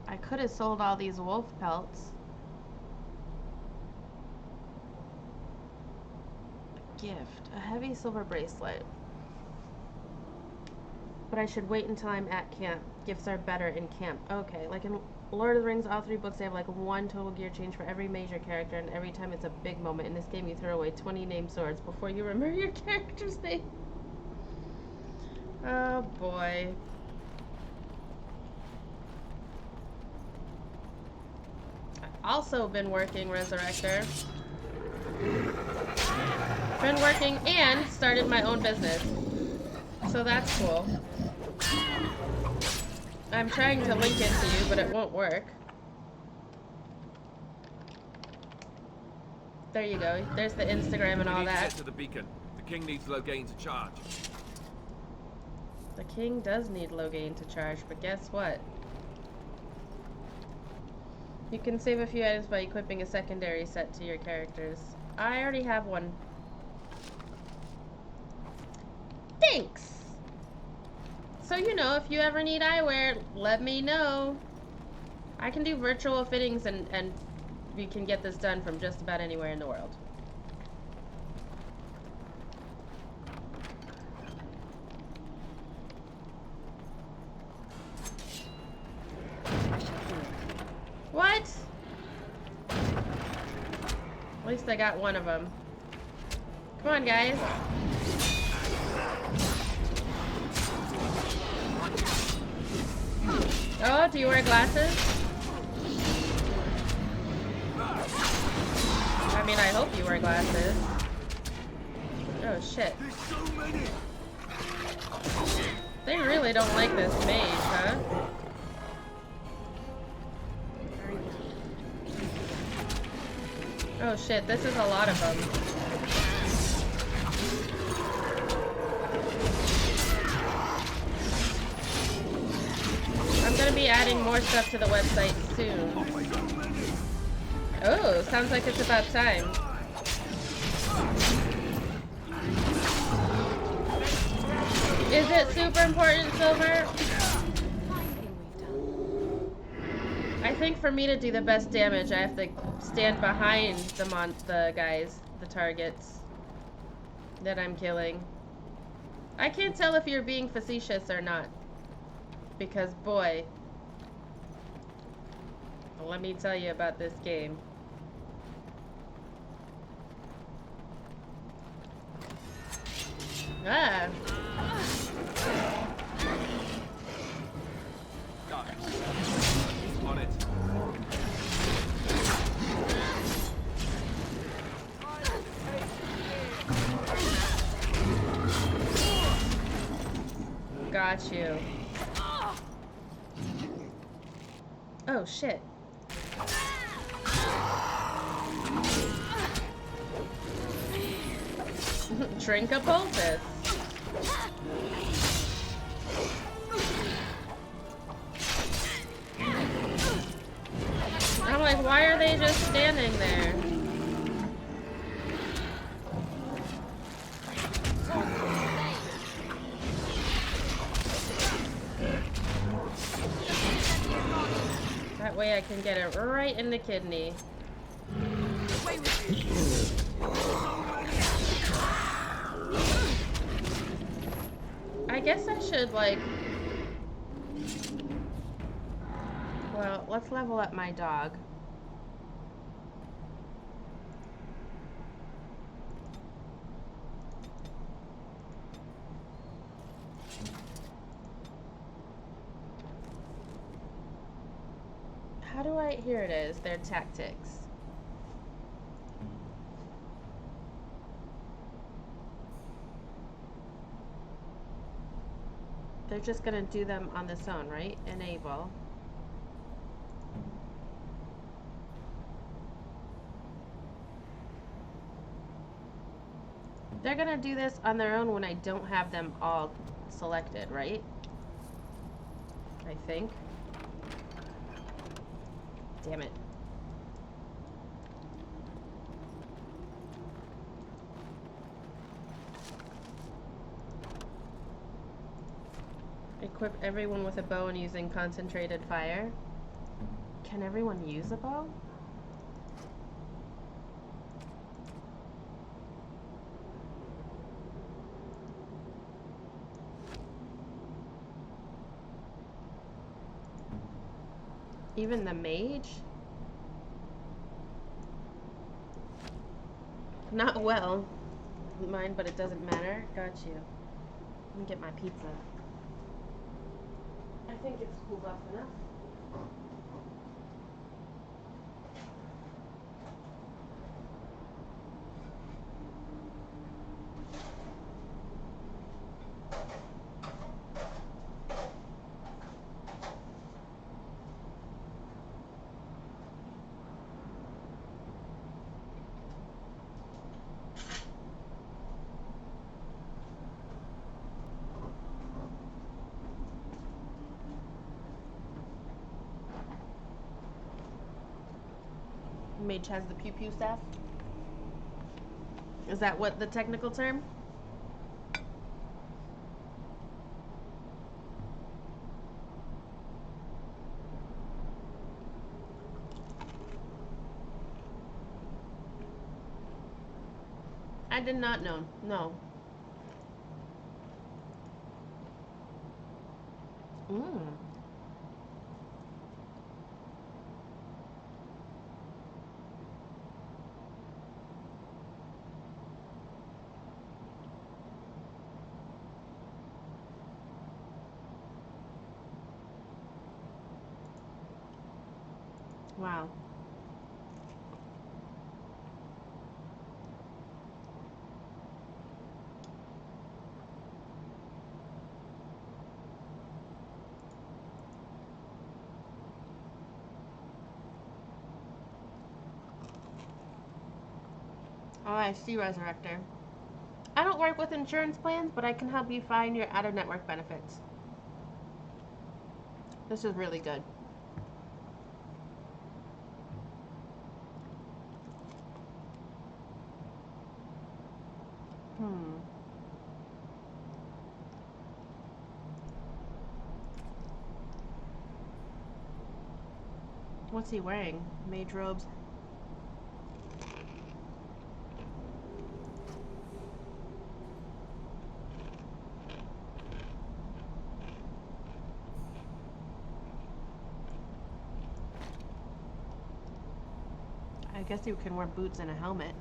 Speaker 1: I could have sold all these wolf pelts. A gift. A heavy silver bracelet. But I should wait until I'm at camp. Gifts are better in camp. Okay, like in Lord of the Rings, all 3 books, they have like 1 total gear change for every major character, and every time it's a big moment. In this game, you throw away 20 named swords before you remember your character's name. Oh boy. I've also been working Resurrector. Been working and started my own business. So that's cool. I'm trying to link it to you, but it won't work. There you go. There's the Instagram and all that.
Speaker 20: Get to the beacon. The king needs Loghain to charge.
Speaker 1: The king does need Loghain to charge, but guess what? You can save a few items by equipping a secondary set to your characters. I already have one. Thanks! So, you know, if you ever need eyewear, let me know. I can do virtual fittings and we can get this done from just about anywhere in the world. What? At least I got one of them. Come on, guys. Oh, do you wear glasses? I mean, I hope you wear glasses. Oh, shit. They really don't like this mage, huh? Oh, shit. This is a lot of them. I'm gonna be adding more stuff to the website soon. Oh, sounds like it's about time. Is it super important, Silver? I think for me to do the best damage, I have to stand behind the guys, the targets that I'm killing. I can't tell if you're being facetious or not. Because, boy, let me tell you about this game. Ah!
Speaker 20: On it.
Speaker 1: Got you. Oh, shit. Drink a poultice. I'm like, why are they just standing there? That way I can get it right in the kidney. I guess I should, like... Well, let's level up my dog. How do I... Here it is, their tactics. They're just gonna do them on this own, right? Enable. They're gonna do this on their own when I don't have them all selected, right? I think. Damn it. Equip everyone with a bow and using concentrated fire. Can everyone use a bow? Even the mage? Not well. Mine, but it doesn't matter. Got you. Let me get my pizza. I think it's cooled off enough. Mage has the pew pew staff. Is that what the technical term? I did not know. No. Mmm. Wow. Oh, I see, Resurrector. I don't work with insurance plans, but I can help you find your out-of-network benefits. This is really good. What's he wearing? Mage robes. I guess you can wear boots and a helmet.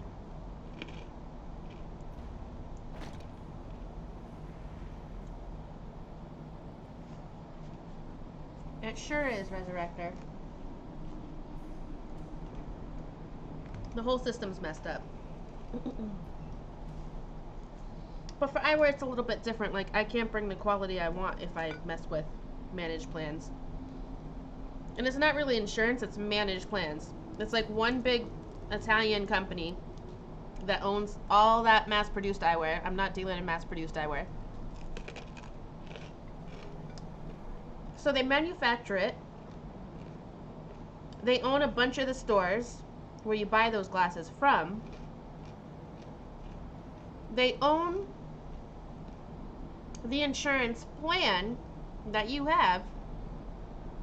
Speaker 1: It sure is, Resurrector. The whole system's messed up. But for eyewear, it's a little bit different. Like, I can't bring the quality I want if I mess with managed plans. And it's not really insurance, it's managed plans. It's like one big Italian company that owns all that mass-produced eyewear. I'm not dealing in mass-produced eyewear. So they manufacture it. They own a bunch of the stores where you buy those glasses from. They own the insurance plan that you have.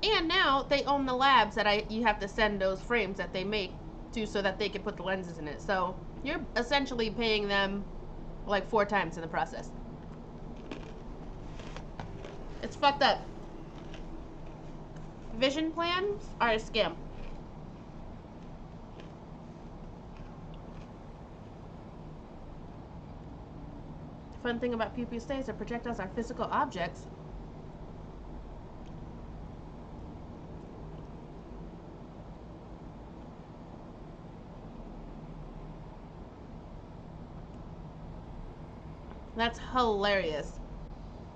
Speaker 1: And now they own the labs that you have to send those frames that they make to so that they can put the lenses in it. So you're essentially paying them like 4 times in the process. It's fucked up. Vision plans are a scam. Fun thing about Pew Pew Stays are projectiles are physical objects. That's hilarious.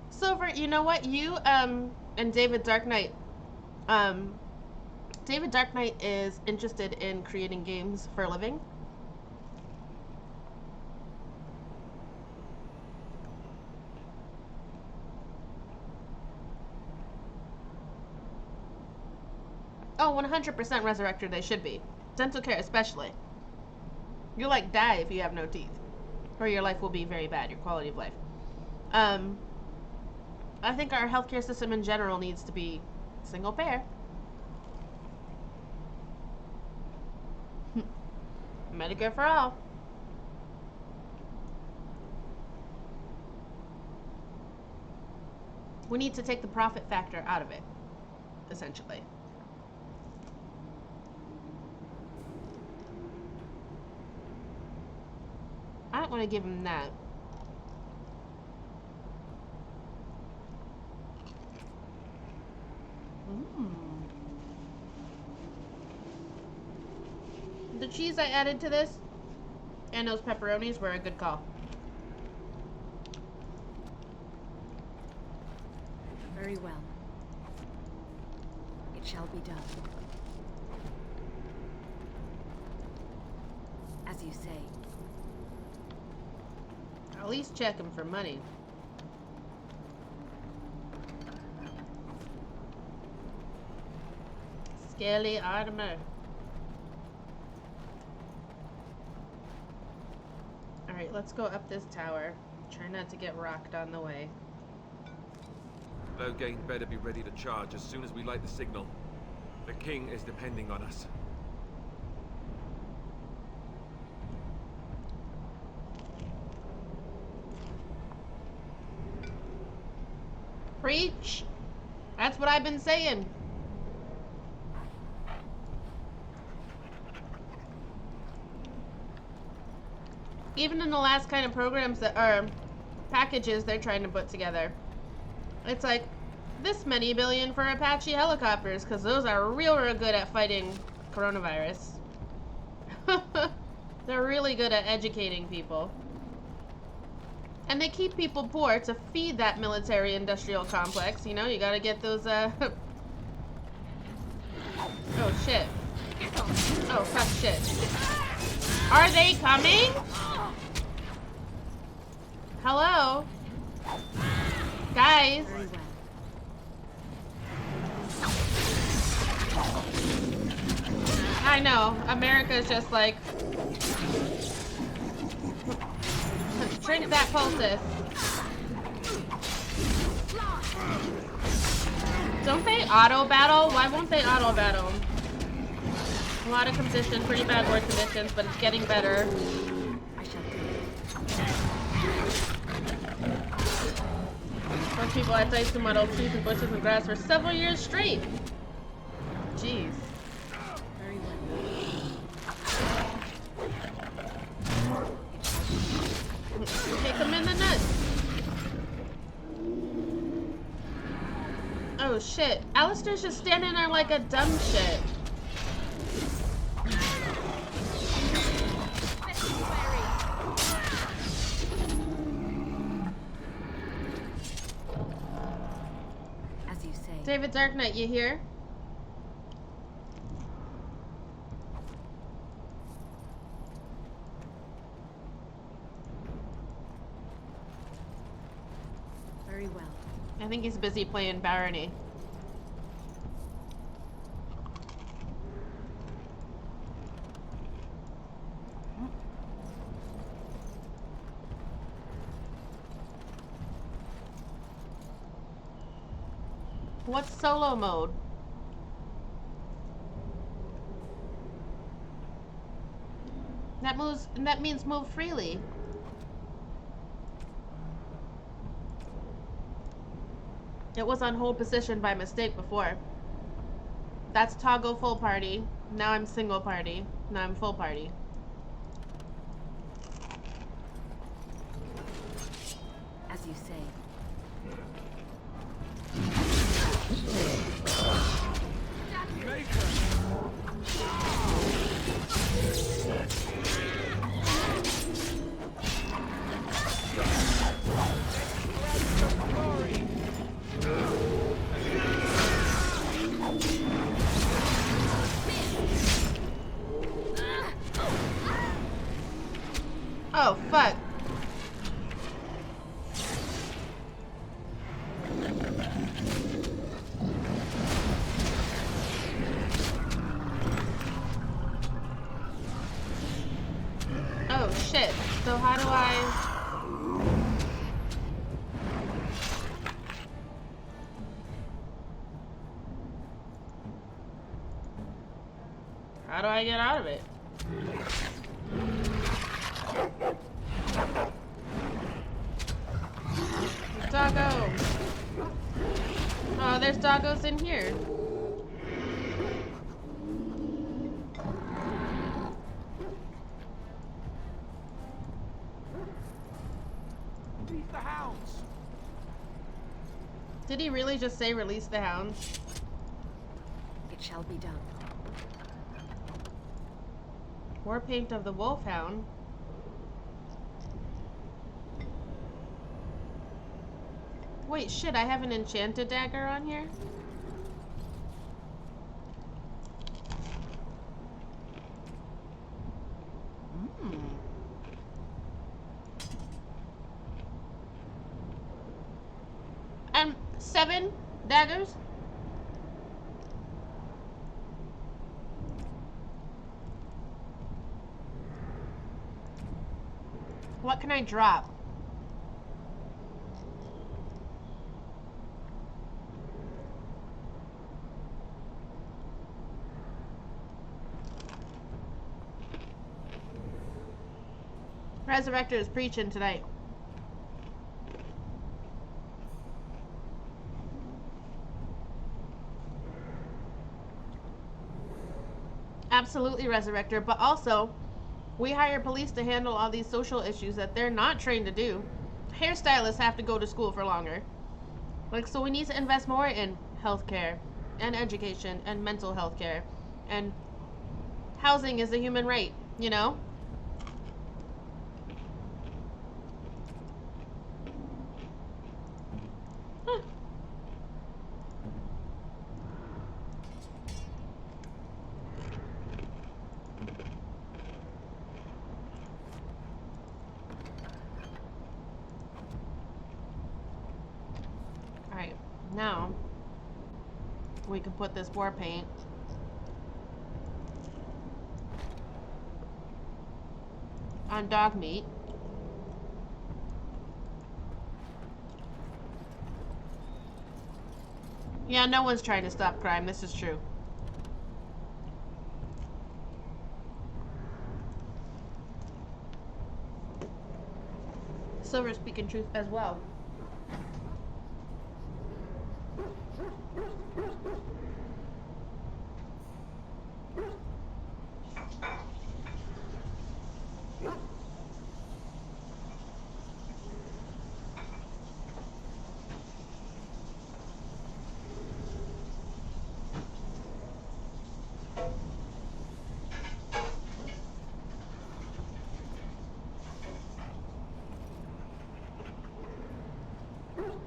Speaker 1: Silver, you know what? You and David Dark Knight. David Dark Knight is interested in creating games for a living. Oh, 100% resurrector they should be. Dental care especially. You'll like die if you have no teeth. Or your life will be very bad, your quality of life. I think our healthcare system in general needs to be single payer. Medicare for all. We need to take the profit factor out of it, essentially. I don't want to give him that. The cheese I added to this and those pepperonis were a good call.
Speaker 11: Very well. It shall be done. As you say.
Speaker 1: At least check him for money. Scaly armor. Alright, let's go up this tower. Try not to get rocked on the way.
Speaker 20: Loghain better be ready to charge as soon as we light the signal. The king is depending on us.
Speaker 1: Preach! That's what I've been saying. Even in the last kind of programs that are packages they're trying to put together, it's like this many billion for Apache helicopters because those are real good at fighting coronavirus. They're really good at educating people. And they keep people poor to feed that military industrial complex. You know, you gotta get those, oh shit. Oh, fuck shit. Are they coming? Hello? Guys? I know. America's just like... Drink that poultice. Don't they auto battle? Why won't they auto battle? A lot of conditions, pretty bad word conditions, but it's getting better. Most people had sites to muddle trees and bushes and grass for several years straight. Jeez. Very Kick him in the nuts. Oh shit. Alistair's just standing there like a dumb shit.
Speaker 11: As you say.
Speaker 1: David Dark Knight, you here?
Speaker 11: Very well.
Speaker 1: I think he's busy playing Barony. What's solo mode? That means move freely. It was on hold position by mistake before. That's toggle full party. Now I'm single party. Now I'm full party.
Speaker 11: As you say.
Speaker 1: Oh, fuck. So how do I... How do I get out of it? Doggo! Oh, there's doggos in here.
Speaker 6: Release the hounds!
Speaker 1: Did he really just say release the hounds?
Speaker 9: It shall be done.
Speaker 1: War paint of the wolfhound. Wait, shit, I have an enchanted dagger on here? And 7 daggers? What can I drop? Resurrector is preaching tonight. Absolutely, Resurrector, but also we hire police to handle all these social issues that they're not trained to do. Hairstylists have to go to school for longer. Like, so we need to invest more in healthcare and education and mental health care. And housing is a human right, you know? Alright, now we can put this war paint on dog meat. Yeah, no one's trying to stop crime, this is true. Silver speaking truth as well.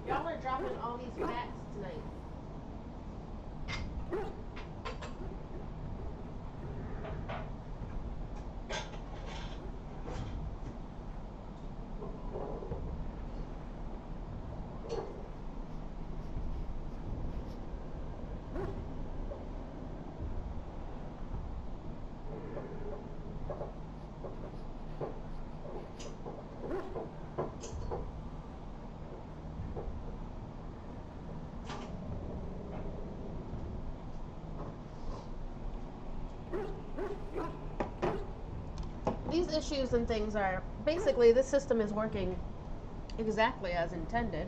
Speaker 1: Y'all are dropping all these facts tonight. These issues and things are basically, this system is working exactly as intended.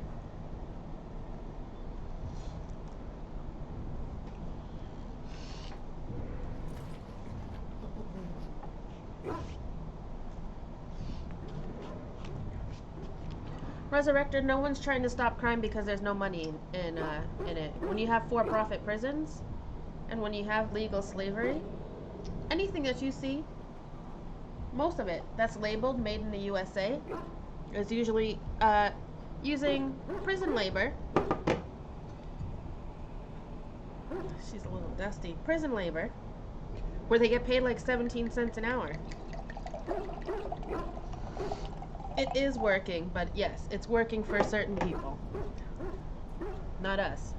Speaker 1: Resurrected, no one's trying to stop crime because there's no money in it. When you have for-profit prisons and when you have legal slavery, anything that you see, most of it that's labeled made in the USA is usually using prison labor. She's a little dusty. Prison labor, where they get paid like 17 cents an hour. It is working, but yes, it's working for certain people. Not us.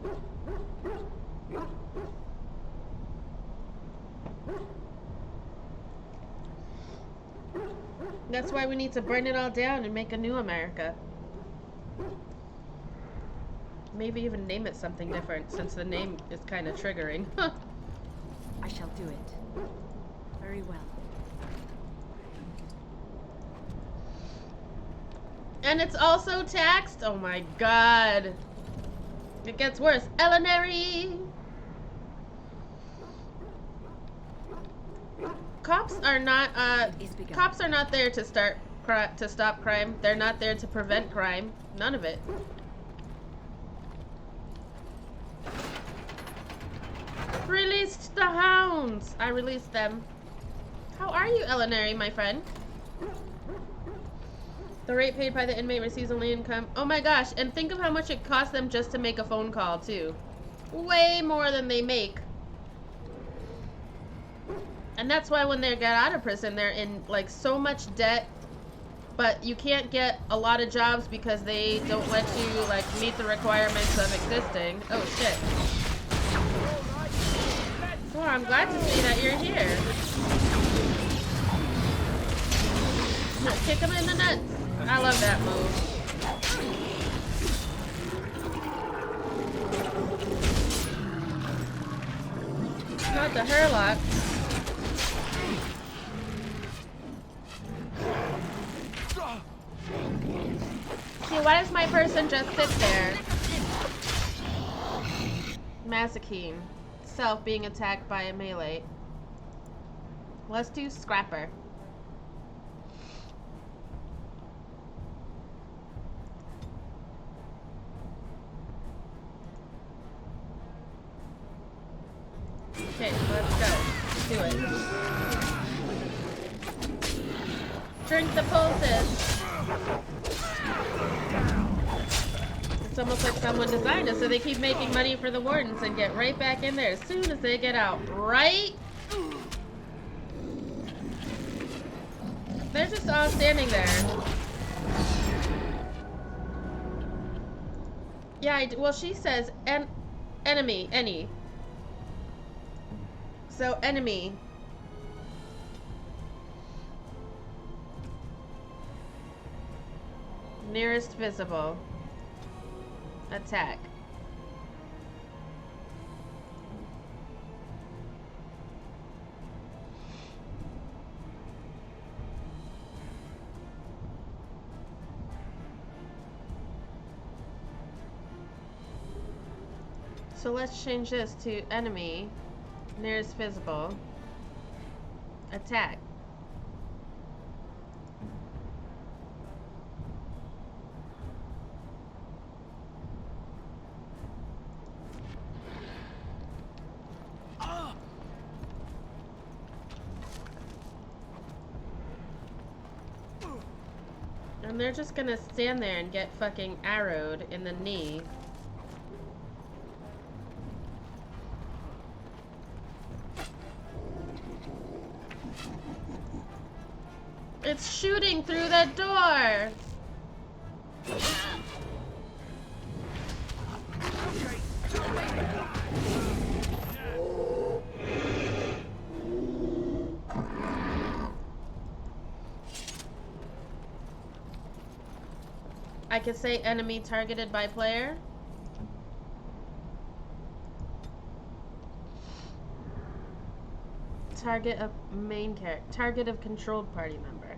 Speaker 1: That's why we need to burn it all down and make a new America. Maybe even name it something different, since the name is kind of triggering.
Speaker 9: I shall do it. Very well.
Speaker 1: And it's also taxed? Oh my god. It gets worse. Elinary! Cops are not there to stop crime. They're not there to prevent crime. None of it. Released the hounds! I released them. How are you, Elinary, my friend? The rate paid by the inmate receives only income. Oh my gosh, and think of how much it costs them just to make a phone call, too. Way more than they make. And that's why when they get out of prison, they're in, like, so much debt. But you can't get a lot of jobs because they don't let you, like, meet the requirements of existing. Oh, shit. Oh, I'm glad to see that you're here. Kick him in the nuts. I love that move. Not the Herlock. See, why does my person just sit there? Masakine. Self being attacked by a melee. Let's do Scrapper. Okay, let's go. Let's do it. Drink the pulses. It's almost like someone designed it so they keep making money for the wardens and get right back in there as soon as they get out, right? They're just all standing there. Yeah, well, she says enemy, any. So, enemy. Nearest visible. Attack. So let's change this to enemy. Nearest visible. Attack. And they're just gonna stand there and get fucking arrowed in the knee. It's shooting through that door! I could say enemy targeted by player. Target of main character. Target of controlled party member.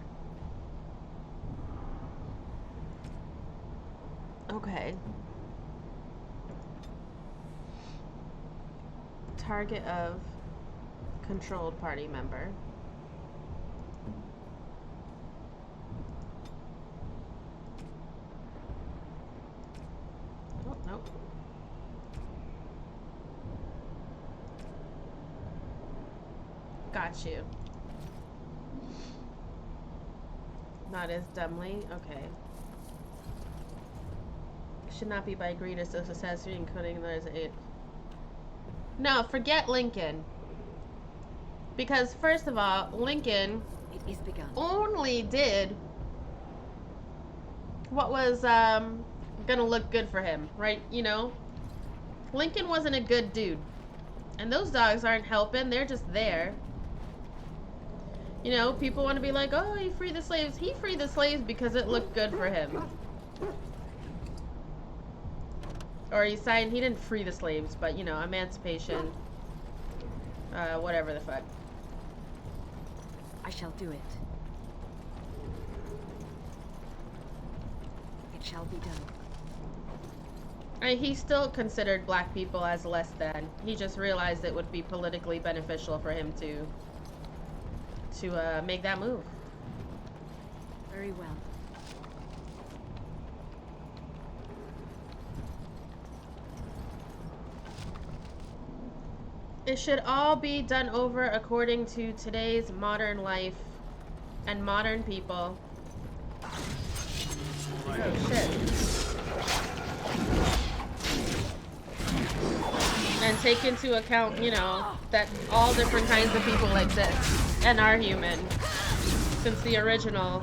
Speaker 1: Okay. Target of controlled party member. Oh, nope. Got you. Not as dumbly. Okay. Should not be by greed or social satisfaction, including there's a. No, forget Lincoln. Because first of all, Lincoln only did what was gonna look good for him, right? You know, Lincoln wasn't a good dude, and those dogs aren't helping. They're just there. You know, people want to be like, oh, he freed the slaves. He freed the slaves because it looked good for him. Or he's saying he didn't free the slaves, but, you know, emancipation. Whatever the fuck.
Speaker 9: I shall do it. It shall be done.
Speaker 1: He still considered black people as less than. He just realized it would be politically beneficial for him to make that move.
Speaker 9: Very well.
Speaker 1: It should all be done over according to today's modern life and modern people. Oh shit. And take into account, you know, that all different kinds of people exist and are human. Since the original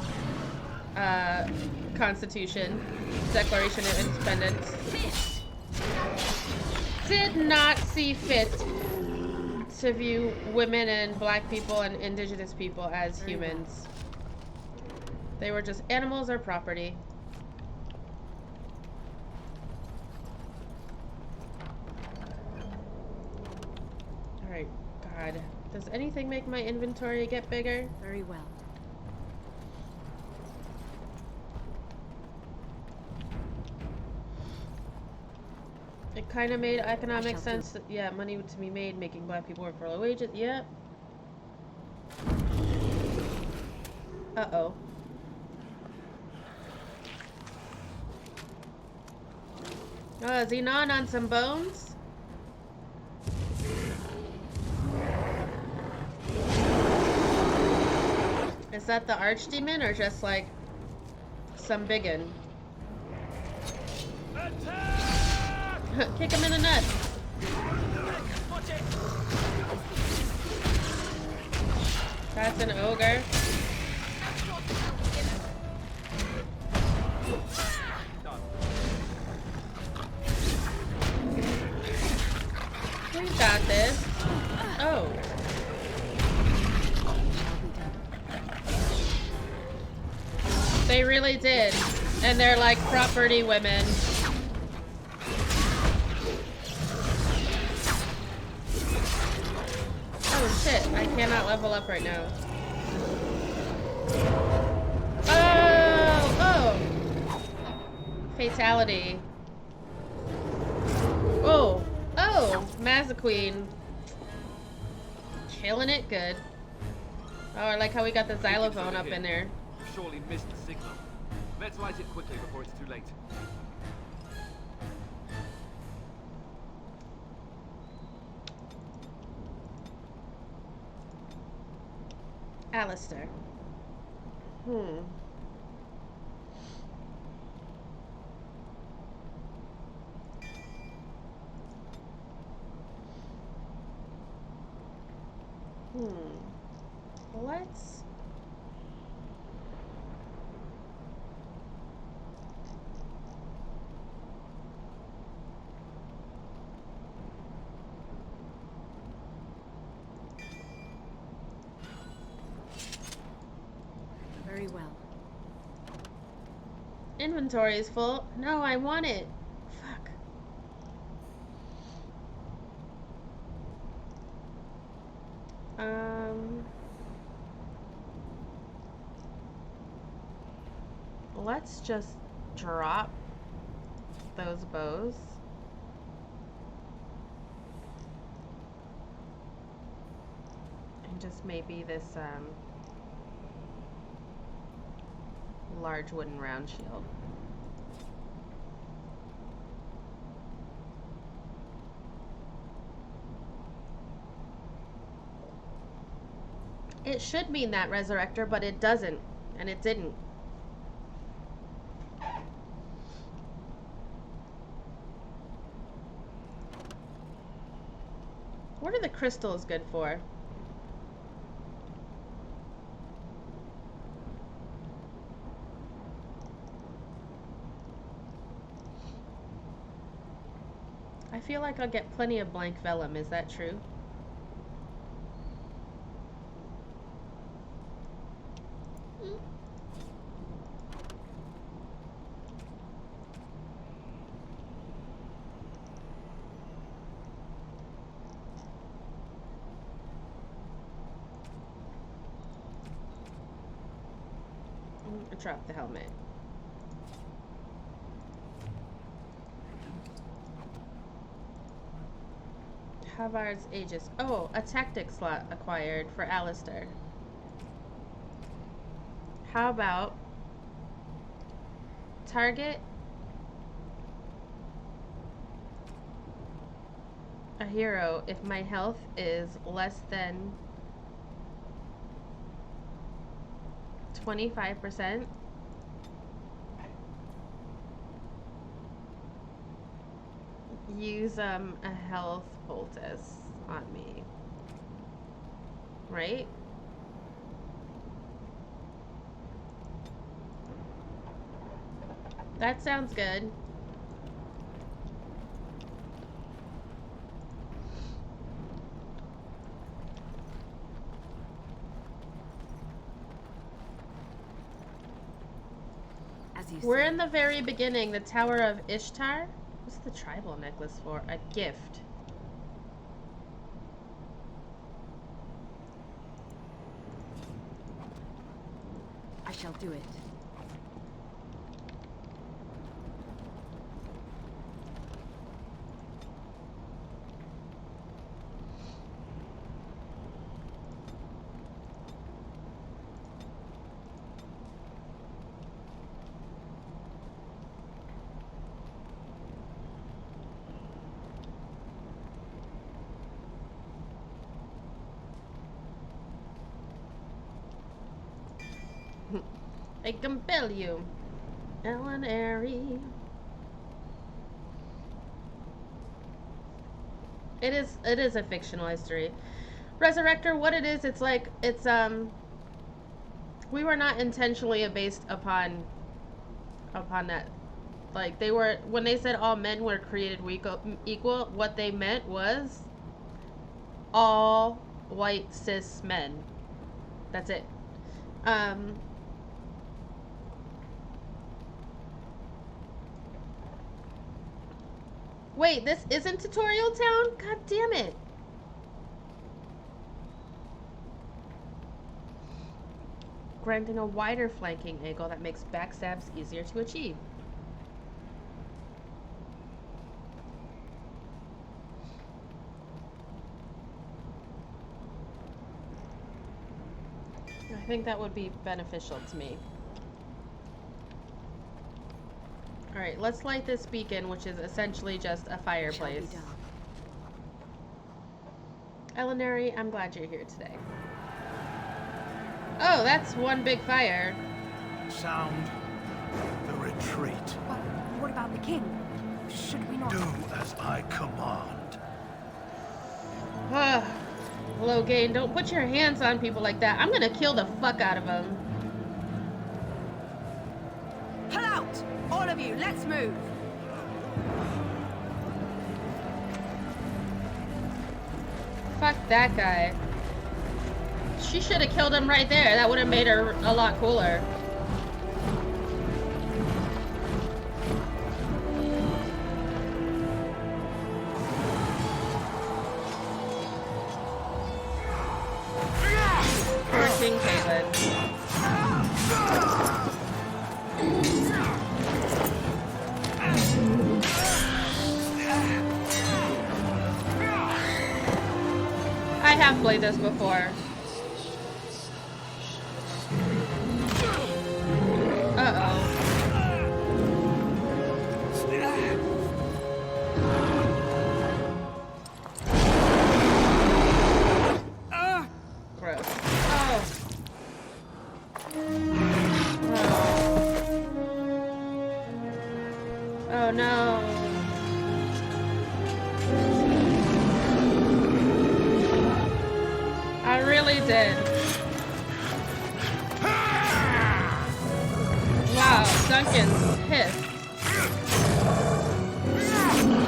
Speaker 1: Constitution, Declaration of Independence, did not see fit to view women and black people and indigenous people as humans. They were just animals or property. Alright, God. Does anything make my inventory get bigger?
Speaker 9: Very well.
Speaker 1: It kind of made economic sense that, yeah, money to be made making black people work for low wages. Yep. Uh-oh. Oh, is he gnawing on some bones? Is that the archdemon or just like some biggin? Kick him in the nuts. That's an ogre. We got this. Oh. They really did. And they're like property women. Oh shit, I cannot level up right now. Oh! Oh! Fatality. Oh! Oh! Mazza-Queen. Killing it good. Oh, I like how we got the xylophone up in there.
Speaker 20: You surely missed the signal. Let's light it quickly before it's too late.
Speaker 1: Alistair. Hmm. Let's...
Speaker 9: Very well.
Speaker 1: Inventory is full. No, I want it. Fuck. Let's just drop those bows. And just maybe this, large wooden round shield. It should mean that resurrector, but it doesn't, and it didn't. What are the crystals good for? I feel like I'll get plenty of blank vellum. Is that true? Drop the helmet. Havard's Aegis. Oh, a tactic slot acquired for Alistair. How about target a hero if my health is less than 25%? Use a health poultice on me. Right? That sounds good. We're in the very beginning, the Tower of Ishtar. What's the tribal necklace for? A gift.
Speaker 9: I shall do it.
Speaker 1: I compel you, Ellen Airy. It is a fictional history. Resurrector, what it is, it's like, it's, we were not intentionally based upon that. Like, they were, when they said all men were created equal, what they meant was all white cis men. That's it. Wait, this isn't Tutorial Town? God damn it. Granting a wider flanking angle that makes backstabs easier to achieve. I think that would be beneficial to me. Alright, let's light this beacon, which is essentially just a fireplace. Elinary, I'm glad you're here today. Oh, that's one big fire.
Speaker 17: Sound the retreat.
Speaker 11: But what about the king? Should we not...
Speaker 17: Do as I command.
Speaker 1: Logain, don't put your hands on people like that. I'm gonna kill the fuck out of them.
Speaker 11: Pull out! All of you, let's move!
Speaker 1: Fuck that guy. She should have killed him right there. That would have made her a lot cooler. Poor King Caitlin. I have played this before. Uh-oh. Gross. Oh. Oh no. I really did. Wow, Duncan's pissed.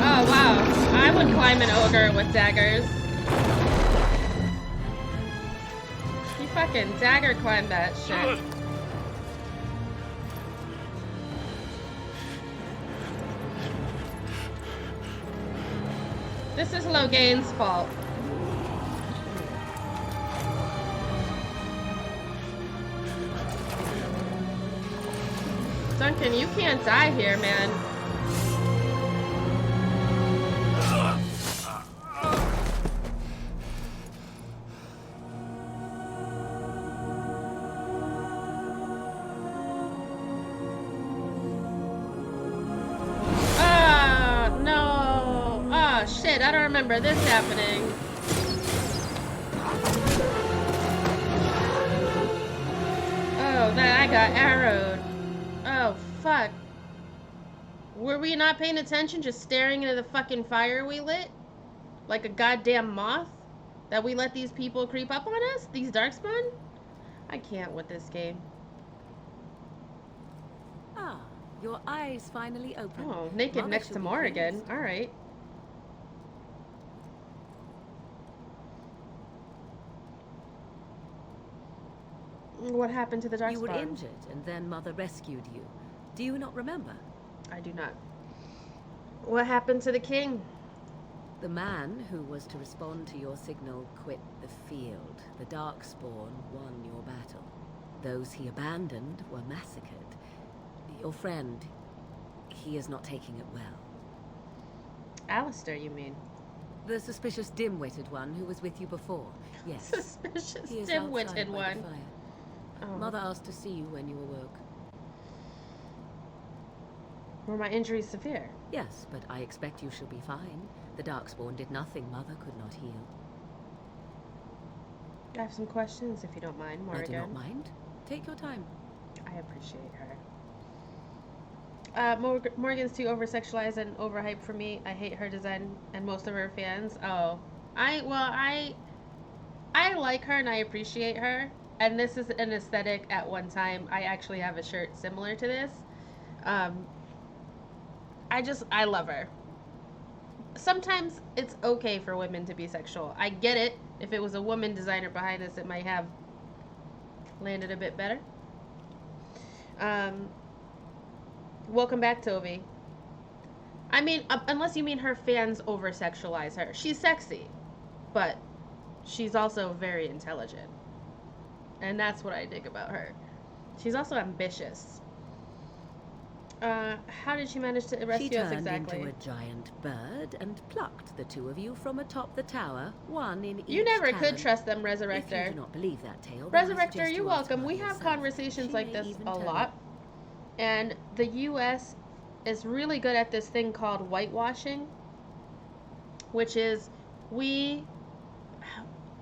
Speaker 1: Oh wow, I would climb an ogre with daggers. You fucking dagger climb that shit. This is Logain's fault. Duncan, you can't die here, man. Ah, no. Ah, shit, I don't remember this happening. Oh, that I got arrowed. Oh, fuck. Were we not paying attention, just staring into the fucking fire we lit? Like a goddamn moth? That we let these people creep up on us? These Darkspawn? I can't with this game.
Speaker 7: Ah, your eyes finally open.
Speaker 1: Oh, naked
Speaker 7: Mother
Speaker 1: next
Speaker 7: should
Speaker 1: to
Speaker 7: be
Speaker 1: Morrigan.
Speaker 7: pleased.
Speaker 1: Alright. What happened to the Darkspawn?
Speaker 7: You were injured, and then Mother rescued you. Do you not remember?
Speaker 1: I do not. What happened to the king?
Speaker 7: The man who was to respond to your signal quit the field. The Darkspawn won your battle. Those he abandoned were massacred. Your friend, he is not taking it well.
Speaker 1: Alistair, you mean?
Speaker 7: The suspicious dim-witted one who was with you before. Yes.
Speaker 1: Suspicious
Speaker 7: He is
Speaker 1: dim-witted
Speaker 7: outside by the
Speaker 1: one.
Speaker 7: fire.
Speaker 1: Oh.
Speaker 7: Mother asked to see you when you awoke.
Speaker 1: Were my injuries severe?
Speaker 7: Yes, but I expect you shall be fine. The Darkspawn did nothing Mother could not heal.
Speaker 1: I have some questions, if you don't mind, Morrigan.
Speaker 7: I do not mind. Take your time.
Speaker 1: I appreciate her. Morgan's too over-sexualized and overhyped for me. I hate her design and most of her fans. Oh. I like her and I appreciate her. And this is an aesthetic at one time. I actually have a shirt similar to this. I love her. Sometimes it's okay for women to be sexual. I get it. If it was a woman designer behind this, it might have landed a bit better. Welcome back, Toby. I mean, unless you mean her fans over-sexualize her. She's sexy, but she's also very intelligent. And that's what I dig about her. She's also ambitious. How did she manage to rescue us exactly?
Speaker 7: She turned into a giant bird and plucked the two of you from atop the tower, one in each
Speaker 1: You never
Speaker 7: talon.
Speaker 1: could trust them,
Speaker 7: If
Speaker 1: Resurrector.
Speaker 7: you do not believe that tale, then I
Speaker 1: Resurrector,
Speaker 7: suggest
Speaker 1: you're
Speaker 7: you ask
Speaker 1: welcome.
Speaker 7: Mother
Speaker 1: We have
Speaker 7: yourself.
Speaker 1: conversations
Speaker 7: She
Speaker 1: like
Speaker 7: may
Speaker 1: this
Speaker 7: even
Speaker 1: a
Speaker 7: tell
Speaker 1: lot. And the US is really good at this thing called whitewashing, which is you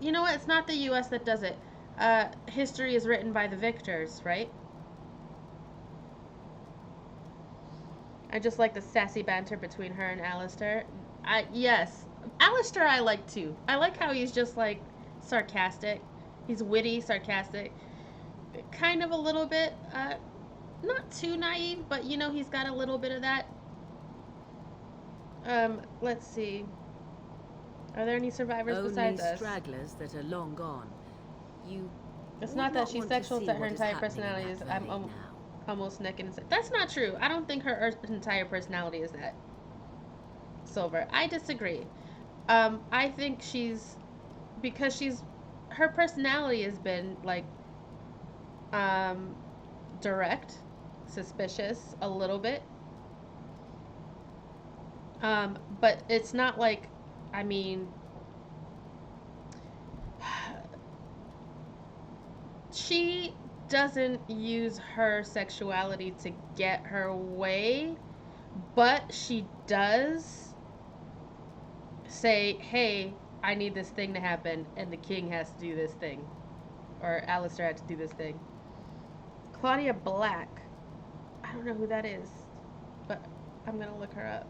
Speaker 1: know what? It's not the US that does it. History is written by the victors, right? I just like the sassy banter between her and Alistair. Yes. Alistair I like too. I like how he's just like sarcastic. He's witty, sarcastic. Kind of a little bit, not too naive, but you know, he's got a little bit of that. Let's see. Are there any survivors
Speaker 7: Only
Speaker 1: besides us?
Speaker 7: stragglers that are long gone. You.
Speaker 1: It's
Speaker 7: would
Speaker 1: not that she's
Speaker 7: want to
Speaker 1: sexual,
Speaker 7: see
Speaker 1: that her
Speaker 7: what is
Speaker 1: entire
Speaker 7: happening in
Speaker 1: personality is.
Speaker 7: that
Speaker 1: I'm
Speaker 7: valley now.
Speaker 1: almost neck and neck. That's not true. I don't think her entire personality is that. Silver. I disagree. I think her personality has been like, direct, suspicious, a little bit. But it's not like, I mean, she doesn't use her sexuality to get her way, but she does say, hey, I need this thing to happen, and the king has to do this thing. Or Alistair had to do this thing. Claudia Black. I don't know who that is, but I'm gonna look her up.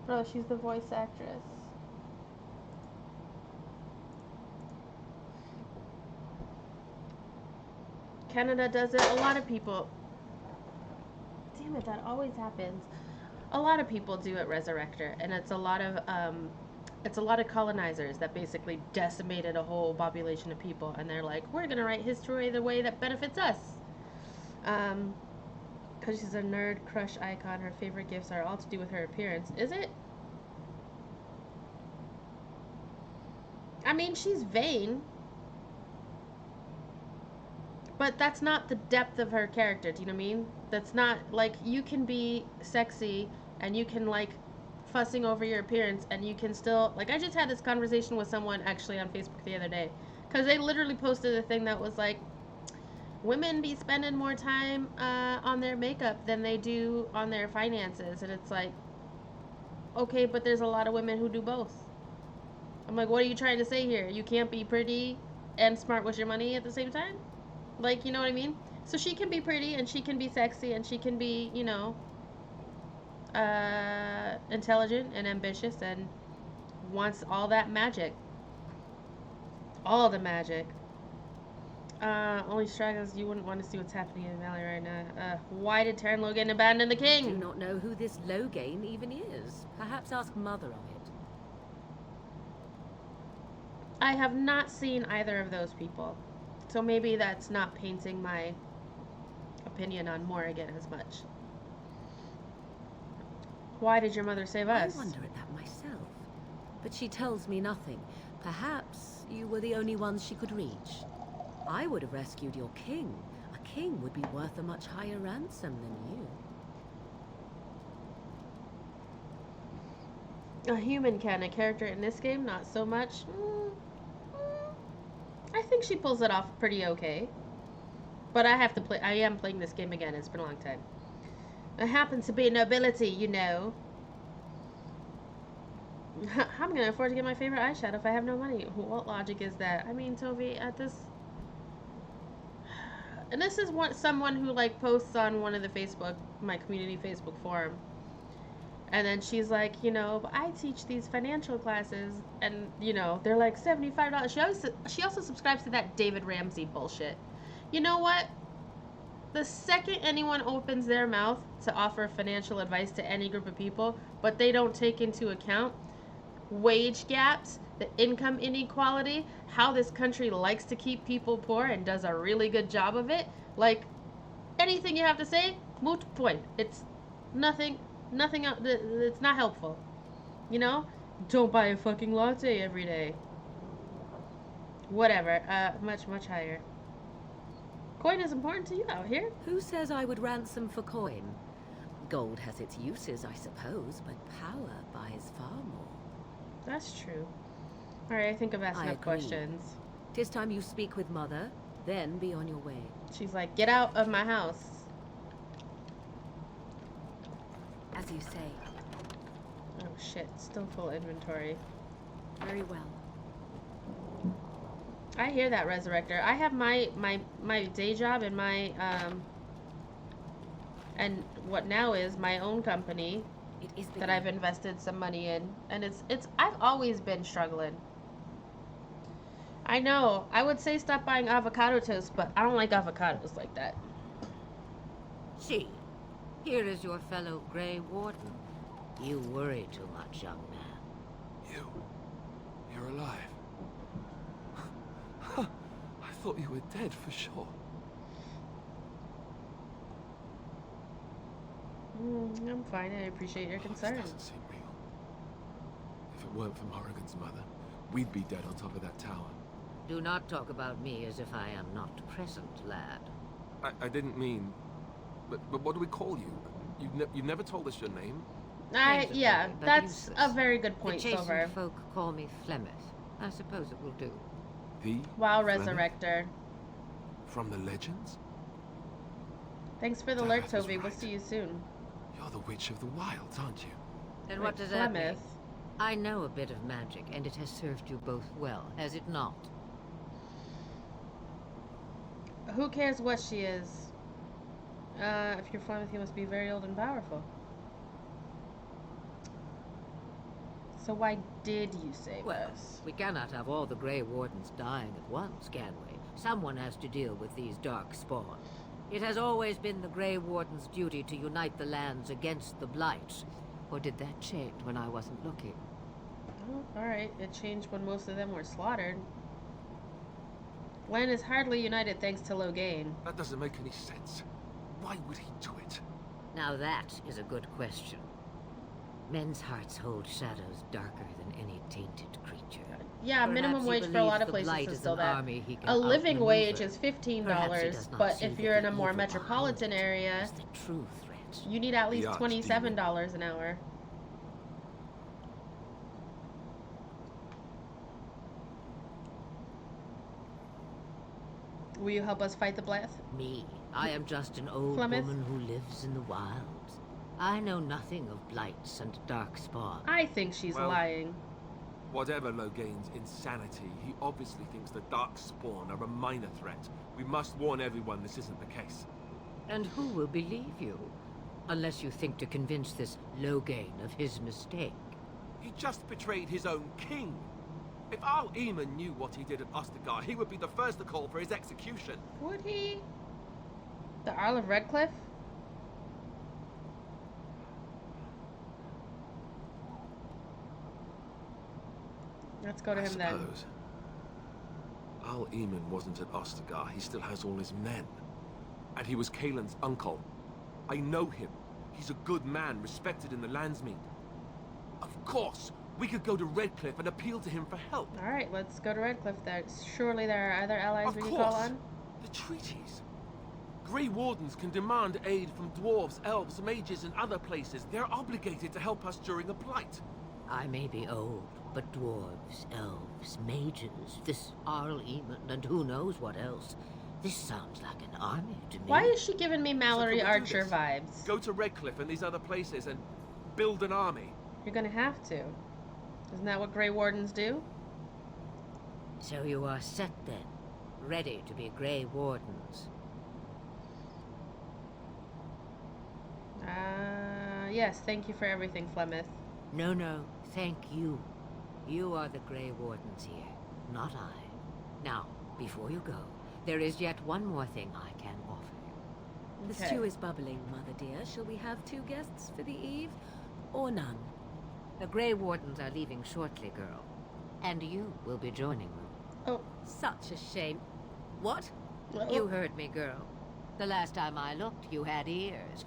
Speaker 1: Oh, she's the voice actress. Canada does it. A lot of people. Damn it, that always happens. A lot of people do it, Resurrector, and it's a lot of colonizers that basically decimated a whole population of people, and they're like, we're gonna write history the way that benefits us. Because she's a nerd crush icon, her favorite gifts are all to do with her appearance. Is it? I mean, she's vain. But that's not the depth of her character, do you know what I mean? That's not, like, you can be sexy and you can, like, fussing over your appearance and you can still, like, I just had this conversation with someone actually on Facebook the other day. Because they literally posted a thing that was like, women be spending more time on their makeup than they do on their finances. And it's like, okay, but there's a lot of women who do both. I'm like, what are you trying to say here? You can't be pretty and smart with your money at the same time? Like, you know what I mean? So she can be pretty and she can be sexy and she can be, you know, intelligent and ambitious and wants all that magic. All the magic. Only struggles you wouldn't want to see what's happening in the valley right now. Why did Terran Logain abandon the king?
Speaker 7: I do not know who this Logain even is. Perhaps ask Mother of it.
Speaker 1: I have not seen either of those people. So maybe that's not painting my opinion on Morrigan as much. Why did your mother save us?
Speaker 7: I wonder at that myself. But she tells me nothing. Perhaps you were the only ones she could reach. I would have rescued your king. A king would be worth a much higher ransom than
Speaker 1: you. A human can. A character in this game, not so much. I think she pulls it off pretty okay. But I have to play. I am playing this game again. It's been a long time. It happens to be nobility, you know. I'm gonna afford to get my favorite eyeshadow if I have no money. What logic is that? I mean, Toby, at this... And this is someone who, like, posts on one of the my community Facebook forum. And then she's like, you know, but I teach these financial classes, and, you know, they're like $75. She also subscribes to that David Ramsey bullshit. You know what? The second anyone opens their mouth to offer financial advice to any group of people, but they don't take into account wage gaps, the income inequality, how this country likes to keep people poor and does a really good job of it, like, anything you have to say, moot point. It's nothing, it's not helpful. You know? Don't buy a fucking latte every day. Whatever, much, much higher. Coin is important to you out here.
Speaker 7: Who says I would ransom for coin? Gold has its uses, I suppose, but power buys far more.
Speaker 1: That's true. Alright, I think I've asked enough questions.
Speaker 7: 'Tis time you speak with Mother, then be on your way.
Speaker 1: She's like, get out of my house.
Speaker 11: As you say.
Speaker 1: Oh shit, still full inventory.
Speaker 11: Very well.
Speaker 1: I hear that, Resurrector. I have my day job and my and what now is my own company that I've invested some money in, and I've always been struggling. I know. I would say stop buying avocado toast, but I don't like avocados like that.
Speaker 14: See, here is your fellow Grey Warden. You worry too much, young man.
Speaker 5: You're alive. I thought you were dead for sure.
Speaker 1: I'm fine. I appreciate your concern.
Speaker 5: This doesn't seem real. If it weren't for Morrigan's mother, we'd be dead on top of that tower.
Speaker 14: Do not talk about me as if I am not present, lad.
Speaker 5: I didn't mean... But what do we call you? You've never told us your name?
Speaker 1: Yeah, that's a very good point,
Speaker 14: the
Speaker 1: Silver.
Speaker 14: chastened folk call me Flemeth. I suppose it will do.
Speaker 5: The
Speaker 1: Wow,
Speaker 5: Flemeth?
Speaker 1: Resurrector.
Speaker 5: From the legends?
Speaker 1: Thanks for the alert, Toby. We'll see you soon.
Speaker 5: You're the Witch of the Wilds, aren't you?
Speaker 14: And what does that mean? I know a bit of magic, and it has served you both well, has it not?
Speaker 1: Who cares what she is? If you're Flemeth, you must be very old and powerful. So why did you save us?
Speaker 14: We cannot have all the Grey Wardens dying at once, can we? Someone has to deal with these dark spawn. It has always been the Grey Warden's duty to unite the lands against the Blights. Or did that change when I wasn't looking?
Speaker 1: Oh, alright. It changed when most of them were slaughtered. Land is hardly united thanks to Logain.
Speaker 5: That doesn't make any sense.
Speaker 20: Why would he do it?
Speaker 14: Now that is a good question. Men's hearts hold shadows darker than any tainted creature.
Speaker 1: Yeah, minimum wage for a lot of places is still that. A living wage is $15, but if you're in a more metropolitan area, you need at least $27 an hour. Will you help us fight the blast?
Speaker 14: Me? I am just an old
Speaker 1: Flemeth?
Speaker 14: woman who lives in the wilds. I know nothing of blights and darkspawn.
Speaker 1: I think she's lying.
Speaker 20: Whatever Logain's insanity, he obviously thinks the Darkspawn are a minor threat. We must warn everyone this isn't the case.
Speaker 14: And who will believe you? Unless you think to convince this Logain of his mistake.
Speaker 20: He just betrayed his own king. If Al Eamon knew what he did at Ostagar, he would be the first to call for his execution.
Speaker 1: Would he? The Earl of Redcliffe? Let's go to him then.
Speaker 5: Suppose. Al Eamon wasn't at Ostagar. He still has all his men.
Speaker 20: And he was Kaelin's uncle. I know him. He's a good man, respected in the Landsmeet. Of course, we could go to Redcliffe and appeal to him for help.
Speaker 1: Alright, let's go to Redcliffe then. Surely there are other allies
Speaker 20: Of
Speaker 1: we
Speaker 20: course.
Speaker 1: can call on?
Speaker 20: The treaties. Grey Wardens can demand aid from dwarves, elves, mages, and other places. They're obligated to help us during a blight.
Speaker 14: I may be old, but dwarves, elves, mages, this Arl Eamon, and who knows what else. This sounds like an army to me.
Speaker 1: Why is she giving me Mallory
Speaker 20: So can we do
Speaker 1: Archer
Speaker 20: this?
Speaker 1: vibes?
Speaker 20: Go to Redcliffe and these other places and build an army.
Speaker 1: You're gonna have to. Isn't that what Grey Wardens do?
Speaker 14: So you are set then, ready to be Grey Wardens.
Speaker 1: Yes, thank you for everything, Flemeth.
Speaker 14: No, thank you. You are the Grey Wardens here, not I. Now, before you go, there is yet one more thing I can offer you.
Speaker 9: The stew is bubbling, Mother dear. Shall we have 2 guests for the eve, or none?
Speaker 14: The Grey Wardens are leaving shortly, girl. And you will be joining them.
Speaker 1: Oh.
Speaker 14: Such a shame. What? You heard me, girl. The last time I looked, you had ears.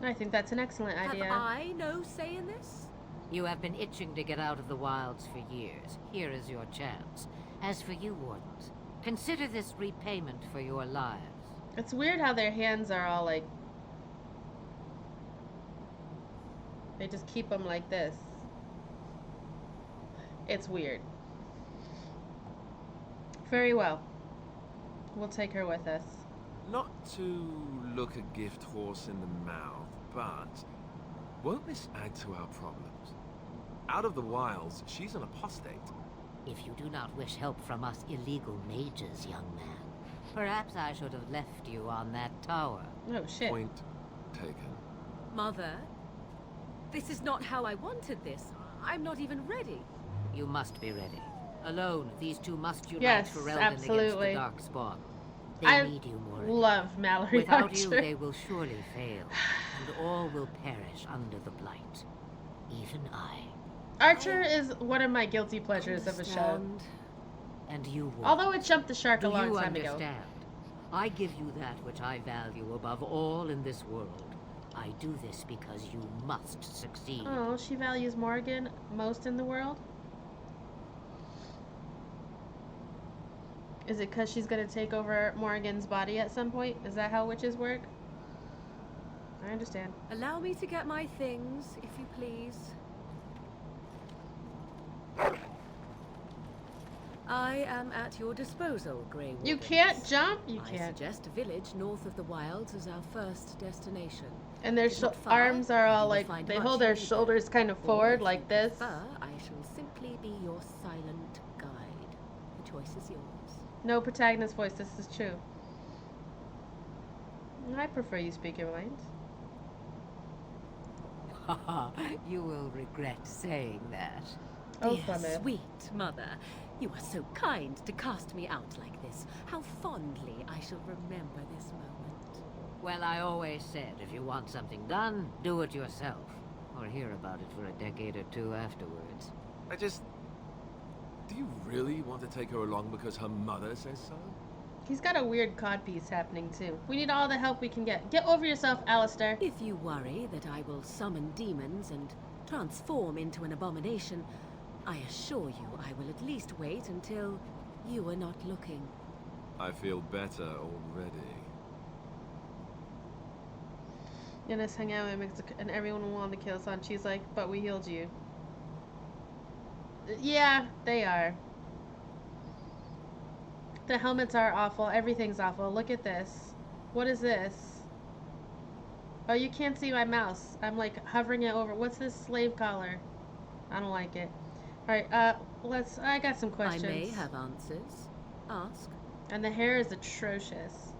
Speaker 1: I think that's an excellent idea.
Speaker 9: Have I no say in this?
Speaker 14: You have been itching to get out of the wilds for years. Here is your chance. As for you, Wardens, consider this repayment for your lives.
Speaker 1: It's weird how their hands are all like... They just keep them like this. It's weird. Very well. We'll take her with us.
Speaker 5: Not to look a gift horse in the mouth, but won't this add to our problems? Out of the wilds, she's an apostate.
Speaker 14: If you do not wish help from us illegal mages, young man, perhaps I should have left you on that tower.
Speaker 1: Oh, shit.
Speaker 5: Point taken.
Speaker 9: Mother, this is not how I wanted this. I'm not even ready.
Speaker 14: You must be ready. Alone, these two must unite
Speaker 1: Yes,
Speaker 14: for Eldon
Speaker 1: absolutely.
Speaker 14: against the Darkspawn. They
Speaker 1: I
Speaker 14: need you more.
Speaker 1: love Mallory
Speaker 14: Without
Speaker 1: Archer.
Speaker 14: you, they will surely fail, and all will perish under the blight. Even I.
Speaker 1: Archer is one of my guilty pleasures of a show.
Speaker 14: And you won't.
Speaker 1: Although it jumped the shark a
Speaker 14: Do
Speaker 1: long
Speaker 14: you
Speaker 1: time ago.
Speaker 14: understand? I give you that which I value above all in this world. I do this because you must succeed.
Speaker 1: Oh, she values Morgan most in the world? Is it because she's going to take over Morgan's body at some point? Is that how witches work? I understand.
Speaker 9: Allow me to get my things, if you please. I am at your disposal, Grey Wardens.
Speaker 1: You can't jump? You
Speaker 9: I
Speaker 1: can't.
Speaker 9: suggest a village north of the wilds as our first destination.
Speaker 1: And their
Speaker 9: It's not far,
Speaker 1: arms are all
Speaker 9: you will
Speaker 1: like,
Speaker 9: find
Speaker 1: they
Speaker 9: much
Speaker 1: hold their
Speaker 9: you need.
Speaker 1: shoulders kind of
Speaker 9: Or
Speaker 1: forward
Speaker 9: if
Speaker 1: like
Speaker 9: you
Speaker 1: this.
Speaker 9: prefer, I shall simply be your silent guide. The choice is yours.
Speaker 1: No protagonist voice, this is true. I prefer you speak your mind.
Speaker 14: You will regret saying that.
Speaker 1: Oh,
Speaker 9: Dear
Speaker 1: Flemeth.
Speaker 9: sweet mother, you are so kind to cast me out like this. How fondly I shall remember this moment.
Speaker 14: Well, I always said, if you want something done, do it yourself. Or hear about it for a decade or two afterwards.
Speaker 5: Do you really want to take her along because her mother says so?
Speaker 1: He's got a weird codpiece happening too. We need all the help we can get. Get over yourself, Alistair.
Speaker 7: If you worry that I will summon demons and transform into an abomination, I assure you I will at least wait until you are not looking.
Speaker 5: I feel better already.
Speaker 1: Dennis hung out and everyone wanted to kill us on. She's like, but we healed you. Yeah, they are. The helmets are awful. Everything's awful. Look at this. What is this? Oh, you can't see my mouse. I'm like hovering it over. What's this slave collar? I don't like it. Alright, I got some questions.
Speaker 7: I may have answers. Ask.
Speaker 1: And the hair is atrocious.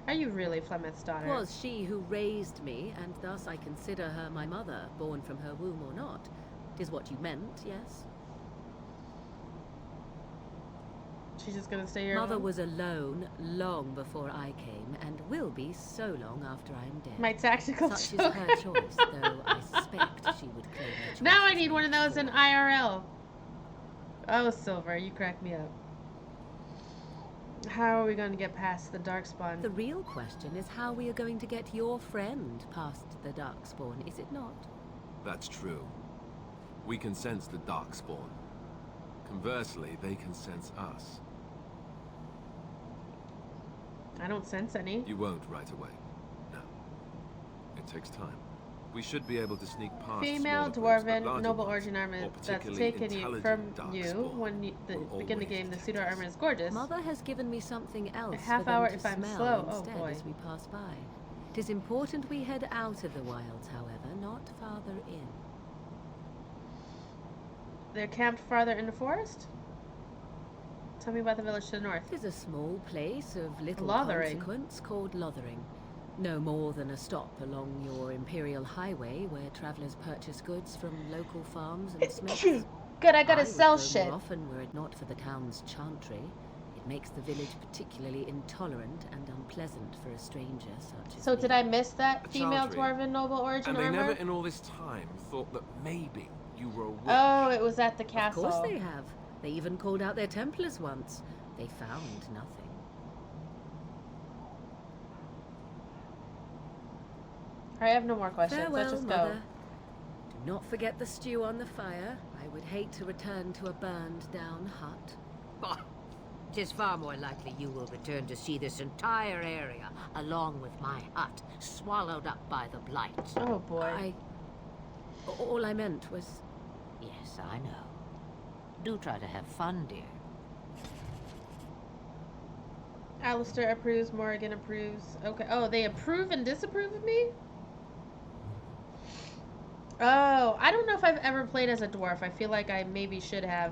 Speaker 1: Are you really Flemeth's daughter?
Speaker 7: It was she who raised me, and thus I consider her my mother, born from her womb or not. 'Tis what you meant, yes?
Speaker 1: She's just gonna stay here.
Speaker 7: Mother was alone long before I came, and will be so long after I am dead.
Speaker 1: My tactical
Speaker 7: Such
Speaker 1: choker.
Speaker 7: is her choice, though I suspect she would claim her choice.
Speaker 1: Now I need one of those in IRL. Oh, Silver, you crack me up. How are we going to get past the Darkspawn?
Speaker 7: The real question is how we are going to get your friend past the Darkspawn, is it not?
Speaker 5: That's true. We can sense the Darkspawn. Conversely, they can sense us.
Speaker 1: I don't sense any.
Speaker 5: You won't right away. No. It takes time. We should be able to sneak past
Speaker 1: Female,
Speaker 5: smaller groups, but
Speaker 1: dwarven,
Speaker 5: larger
Speaker 1: noble
Speaker 5: ones,
Speaker 1: origin armor
Speaker 5: or
Speaker 1: that's
Speaker 5: particularly
Speaker 1: taken you
Speaker 5: intelligent
Speaker 1: from you
Speaker 5: Darkspawn
Speaker 1: when you begin the
Speaker 5: always
Speaker 1: game. The pseudo armor is gorgeous.
Speaker 7: Mother has given me something else
Speaker 1: A half
Speaker 7: for them
Speaker 1: hour
Speaker 7: to
Speaker 1: if I'm
Speaker 7: smell
Speaker 1: slow. Oh,
Speaker 7: instead
Speaker 1: boy.
Speaker 7: as we pass by. It is important we head out of the wilds, however, not farther in.
Speaker 1: They're camped farther in the forest? Tell me about the village to the north.
Speaker 7: It is a small place of little
Speaker 1: Lothering.
Speaker 7: consequence called Lothering. No more than a stop along your Imperial Highway where travelers purchase goods from local farms and smiths.
Speaker 1: Good, I gotta
Speaker 7: would
Speaker 1: sell
Speaker 7: go
Speaker 1: shit.
Speaker 7: More often were it not for the town's chantry. It makes the village particularly intolerant and unpleasant for a stranger such as
Speaker 1: So
Speaker 7: me.
Speaker 1: did I miss that
Speaker 5: A
Speaker 1: female
Speaker 5: chantry.
Speaker 1: dwarven noble origin
Speaker 5: And they
Speaker 1: armor?
Speaker 5: never in all this time thought that maybe you were a witch.
Speaker 1: Oh, it was at the castle.
Speaker 7: Of course they have. They even called out their Templars once. They found nothing.
Speaker 1: I have no more questions.
Speaker 7: Farewell,
Speaker 1: Let's just
Speaker 7: Mother. Do not forget the stew on the fire. I would hate to return to a burned-down hut.
Speaker 14: Bah! 'Tis far more likely you will return to see this entire area, along with my hut, swallowed up by the blight.
Speaker 1: go. Oh boy.
Speaker 7: All I meant was...
Speaker 14: Yes, I know. Do try to have fun, dear.
Speaker 1: Alistair approves, Morrigan approves. Okay. Oh, they approve and disapprove of me? Oh, I don't know if I've ever played as a dwarf. I feel like I maybe should have,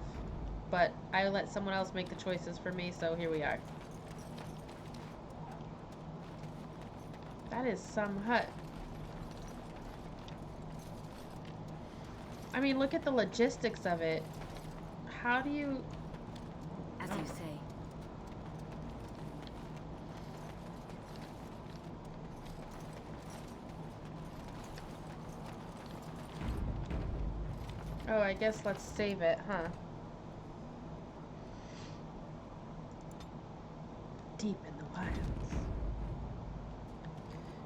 Speaker 1: but I let someone else make the choices for me, so here we are. That is some hut. I mean, look at the logistics of it. How do you...
Speaker 11: As you say.
Speaker 1: Oh, I guess let's save it, huh? Deep in the wilds.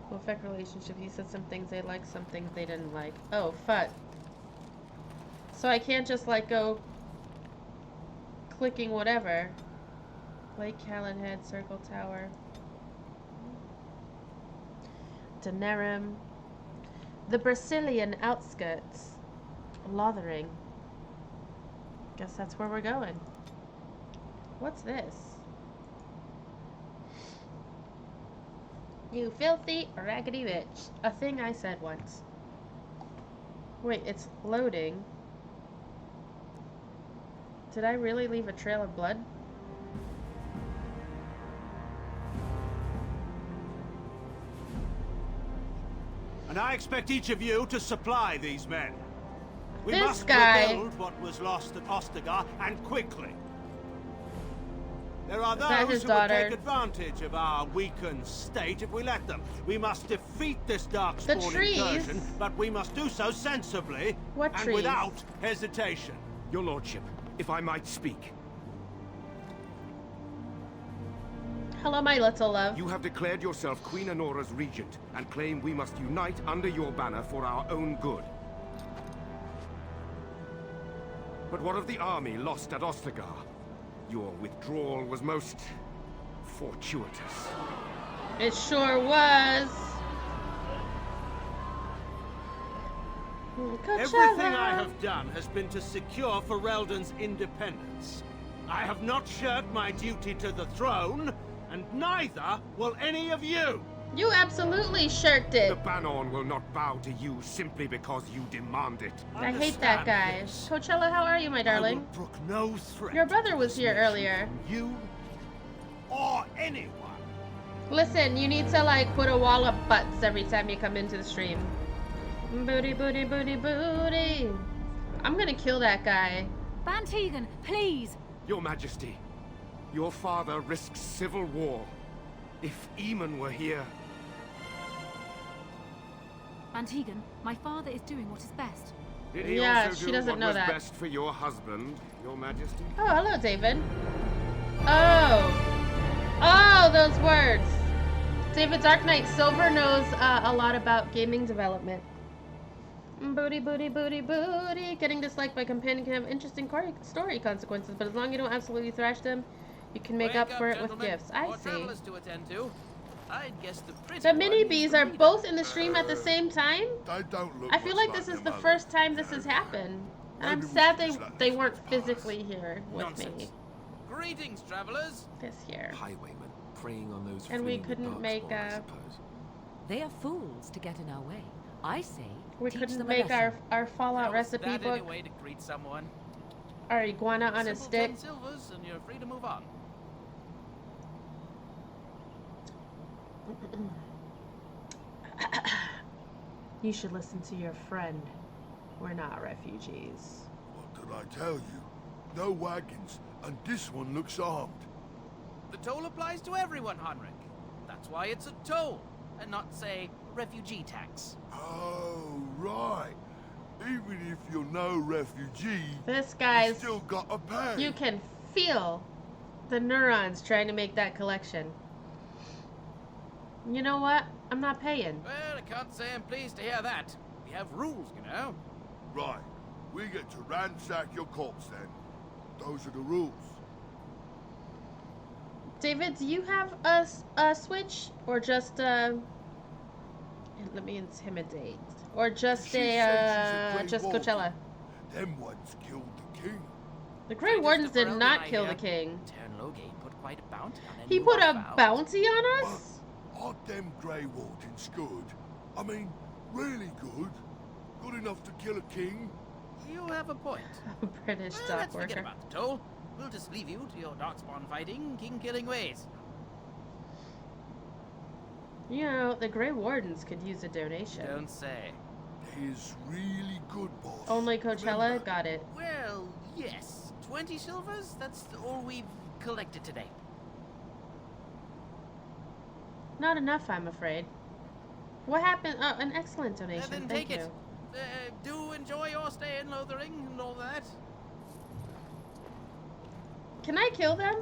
Speaker 1: Will affect relationships. He said some things they liked, some things they didn't like. Oh, fuck. So I can't just, like, go clicking whatever. Lake Callan Head, Circle Tower. Danerim. The Brazilian outskirts. Lothering. Guess that's where we're going. What's this? You filthy, raggedy bitch. A thing I said once. Wait, it's loading. Did I really leave a trail of blood?
Speaker 17: And I expect each of you to supply these men. We
Speaker 1: This
Speaker 17: must
Speaker 1: guy.
Speaker 17: rebuild what was lost at Ostagar, and quickly. There are
Speaker 1: Is that
Speaker 17: those
Speaker 1: his
Speaker 17: who
Speaker 1: daughter?
Speaker 17: would take advantage of our weakened state if we let them. We must defeat this
Speaker 1: The
Speaker 17: Darkspawn
Speaker 1: trees?
Speaker 17: incursion, but we must do so sensibly
Speaker 1: What
Speaker 17: and
Speaker 1: trees?
Speaker 17: without hesitation.
Speaker 6: Your lordship, if I might speak.
Speaker 1: Hello, my little love.
Speaker 6: You have declared yourself Queen Honora's regent and claim we must unite under your banner for our own good. But what of the army lost at Ostagar? Your withdrawal was most fortuitous.
Speaker 1: It sure was.
Speaker 21: Everything I have done has been to secure Ferelden's independence. I have not shirked my duty to the throne, and neither will any of you.
Speaker 1: You absolutely shirked it.
Speaker 6: The Banon will not bow to you simply because you demand it.
Speaker 1: I hate that guy. Coachella, how are you, my darling?
Speaker 21: I will brook no threat.
Speaker 1: Your brother was here earlier.
Speaker 21: You or anyone.
Speaker 1: Listen, you need to like put a wall of butts every time you come into the stream. Booty, booty, booty, booty. I'm gonna kill that guy.
Speaker 11: Bantegan, please.
Speaker 6: Your Majesty, your father risks civil war. If Eamon were here...
Speaker 11: Bantegan, my father is doing what is best.
Speaker 6: Did he
Speaker 1: Yeah,
Speaker 6: also
Speaker 1: she
Speaker 6: do
Speaker 1: doesn't
Speaker 6: what
Speaker 1: know
Speaker 6: was
Speaker 1: that.
Speaker 6: best for your husband, your Majesty?
Speaker 1: Oh, hello, David. Oh, those words. David Dark Knight Silver knows a lot about gaming development. Booty, booty, booty, booty. Getting disliked by companion can have interesting story consequences, but as long as you don't absolutely thrash them, you can make up for it with gifts. I see.
Speaker 22: To attend to. I'd guess
Speaker 1: The mini bees are both in the stream at the same time?
Speaker 23: They don't look
Speaker 1: I feel
Speaker 23: much
Speaker 1: like this is
Speaker 23: their
Speaker 1: the
Speaker 23: mother.
Speaker 1: first time this has happened. And I'm
Speaker 23: Maybe we
Speaker 1: sad
Speaker 23: should just let
Speaker 1: they
Speaker 23: this
Speaker 1: weren't
Speaker 23: pass.
Speaker 1: physically here with me.
Speaker 22: Nonsense. Greetings, travelers.
Speaker 1: This here.
Speaker 5: Highwaymen preying on those
Speaker 1: And we
Speaker 5: fleeing the
Speaker 1: couldn't make
Speaker 5: Darkspawn, I
Speaker 1: a...
Speaker 5: suppose.
Speaker 9: They are fools to get in our way. I say,
Speaker 1: We
Speaker 9: teach
Speaker 1: couldn't
Speaker 9: them a
Speaker 1: make
Speaker 9: lesson.
Speaker 1: our Fallout
Speaker 22: How's
Speaker 1: recipe
Speaker 22: that
Speaker 1: book.
Speaker 22: any way to greet someone?
Speaker 1: Our iguana on a
Speaker 22: Simple
Speaker 1: stick.
Speaker 22: 10 silvers and you're free to move on.
Speaker 1: You should listen to your friend. We're not refugees.
Speaker 23: What did I tell you? No wagons, and this one looks armed.
Speaker 22: The toll applies to everyone, Heinrich. That's why it's a toll, and not, say, refugee tax.
Speaker 23: Oh, right. Even if you're no refugee,
Speaker 1: This guy's...
Speaker 23: you still gotta pay.
Speaker 1: You can feel the neurons trying to make that collection. You know what? I'm not paying.
Speaker 22: Well, I can't say I'm pleased to hear that. We have rules, you know.
Speaker 23: Right. We get to ransack your corpse then. Those are the rules.
Speaker 1: David, do you have a switch? Or just, let me intimidate. Or just
Speaker 23: She said she's a Grey
Speaker 1: just
Speaker 23: Warden.
Speaker 1: Coachella.
Speaker 23: Them ones killed the king.
Speaker 1: The Grey Wardens did not kill the king.
Speaker 22: Turn Logate put quite a bounty on
Speaker 1: He
Speaker 22: anyone
Speaker 1: put a
Speaker 22: found.
Speaker 1: bounty on us?
Speaker 23: Aren't them Grey Wardens good? I mean, really good? Good enough to kill a king?
Speaker 22: You have a point.
Speaker 1: British
Speaker 22: Well,
Speaker 1: dock
Speaker 22: let's forget
Speaker 1: worker.
Speaker 22: about the toll. We'll just leave you to your darkspawn fighting, king-killing ways.
Speaker 1: You know, the Grey Wardens could use a donation.
Speaker 22: Don't say.
Speaker 23: He's really good, boss.
Speaker 1: Only Coachella? Got it.
Speaker 22: Well, yes. 20 silvers? That's all we've collected today.
Speaker 1: Not enough, I'm afraid. What happened? Oh, an excellent donation.
Speaker 22: Then
Speaker 1: Thank
Speaker 22: take
Speaker 1: you.
Speaker 22: it. Do enjoy your stay in Lothering and all that.
Speaker 1: Can I kill them?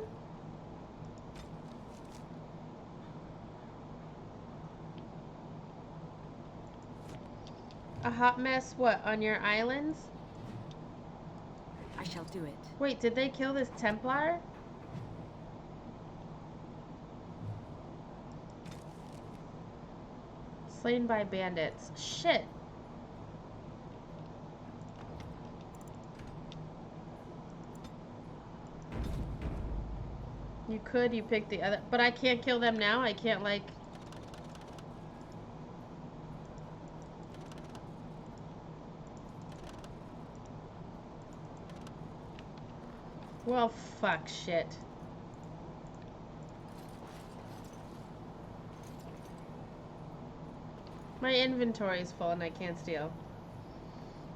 Speaker 1: A hot mess, what, on your islands?
Speaker 11: I shall do it.
Speaker 1: Wait, did they kill this Templar? Slain by bandits. Shit. You could, you picked the other, but I can't kill them now. I can't, like... Well, fuck shit. My inventory's full and I can't steal.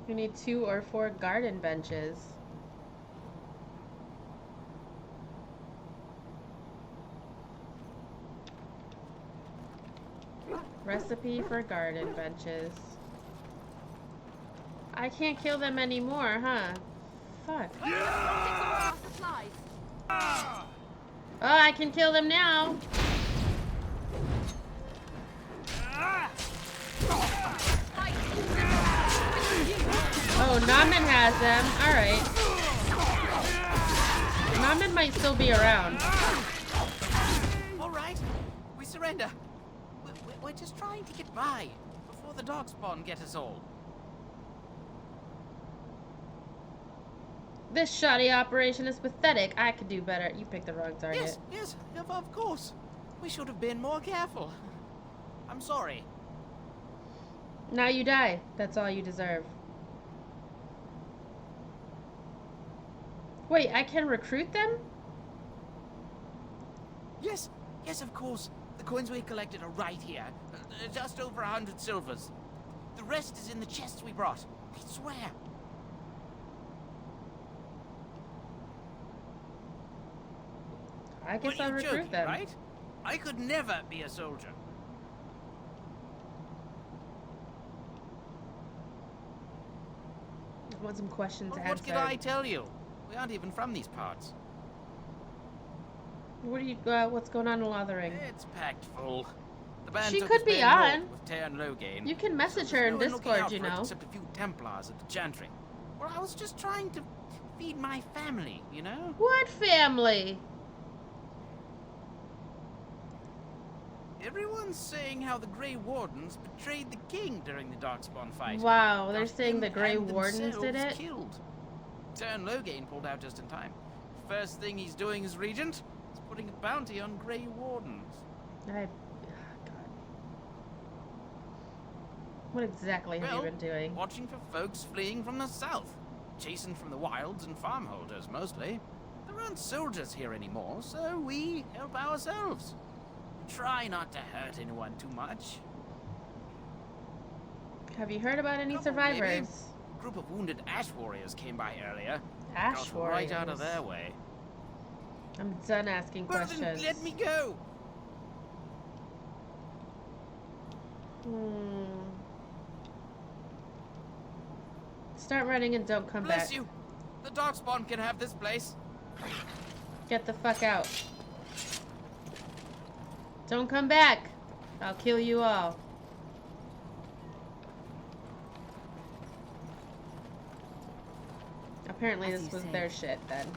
Speaker 1: We need 2 or 4 garden benches. Recipe for garden benches. I can't kill them anymore, huh? Fuck. Oh, I can kill them now. Oh, Namen has them. Alright. Namen might still be around.
Speaker 22: Alright, we surrender. We're just trying to get by before the darkspawn get us all.
Speaker 1: This shoddy operation is pathetic. I could do better. You picked the wrong target.
Speaker 22: Yes, of course. We should have been more careful. I'm sorry.
Speaker 1: Now you die. That's all you deserve. Wait, I can recruit them?
Speaker 22: Yes, of course. The coins we collected are right here. Just over 100 silvers. The rest is in the chests we brought. I swear.
Speaker 1: I guess I'll
Speaker 22: You're
Speaker 1: recruit
Speaker 22: joking,
Speaker 1: them.
Speaker 22: right? I could never be a soldier.
Speaker 1: I want some questions
Speaker 22: Well,
Speaker 1: answered.
Speaker 22: what can I tell you? We aren't even from these parts.
Speaker 1: What are you? What's going on in Lothering?
Speaker 22: It's packed full. The band
Speaker 1: She
Speaker 22: took
Speaker 1: could
Speaker 22: us
Speaker 1: be
Speaker 22: way
Speaker 1: on.
Speaker 22: north with Tear and Loghain.
Speaker 1: You can message
Speaker 22: so
Speaker 1: her
Speaker 22: there's
Speaker 1: in
Speaker 22: no one looking
Speaker 1: Discord,
Speaker 22: out
Speaker 1: you
Speaker 22: for it
Speaker 1: know.
Speaker 22: Except a few Templars at the Chantry. Well, I was just trying to feed my family, you know?
Speaker 1: What family?
Speaker 22: Everyone's saying how the Grey Wardens betrayed the king during the Darkspawn fight.
Speaker 1: Wow, they're
Speaker 22: Got
Speaker 1: saying
Speaker 22: him
Speaker 1: the Grey
Speaker 22: and
Speaker 1: Wardens did
Speaker 22: themselves
Speaker 1: it?
Speaker 22: Killed. Tear and Loghain pulled out just in time. First thing he's doing as regent is putting a bounty on Grey Wardens.
Speaker 1: God. What exactly have you been doing?
Speaker 22: Watching for folks fleeing from the south. Chasing from the wilds and farmholders, mostly. There aren't soldiers here anymore, so we help ourselves. We try not to hurt anyone too much.
Speaker 1: Have you heard about any
Speaker 22: Couple,
Speaker 1: survivors?
Speaker 22: maybe. A group of wounded ash warriors came by earlier.
Speaker 1: Ash
Speaker 22: Got right out of
Speaker 1: warriors.
Speaker 22: their way.
Speaker 1: I'm done asking
Speaker 22: Well,
Speaker 1: questions.
Speaker 22: then let me go.
Speaker 1: Start running and don't come
Speaker 22: Bless
Speaker 1: back.
Speaker 22: you. The Darkspawn can have this place.
Speaker 1: Get the fuck out. Don't come back. I'll kill you all. Apparently
Speaker 9: As
Speaker 1: this
Speaker 9: you
Speaker 1: was
Speaker 9: say.
Speaker 1: their shit then.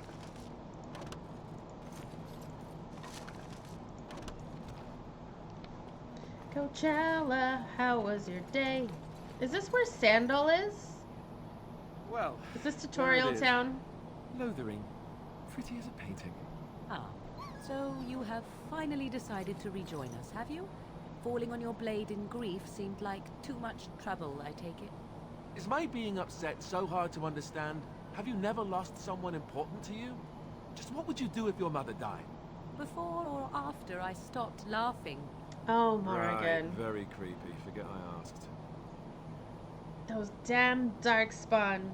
Speaker 1: Coachella, how was your day? Is this where Sandal is?
Speaker 20: Well,
Speaker 1: Is this
Speaker 20: there
Speaker 1: tutorial
Speaker 20: it is.
Speaker 1: town?
Speaker 20: Lothering. Pretty as a painting.
Speaker 7: Ah, so you have finally decided to rejoin us, have you? Falling on your blade in grief seemed like too much trouble, I take it.
Speaker 20: Is my being upset so hard to understand? Have you never lost someone important to you? Just what would you do if your mother died?
Speaker 7: Before or after I stopped laughing?
Speaker 1: Oh,
Speaker 20: Right,
Speaker 1: Morrigan.
Speaker 20: very creepy. Forget I asked.
Speaker 1: Those damn darkspawn.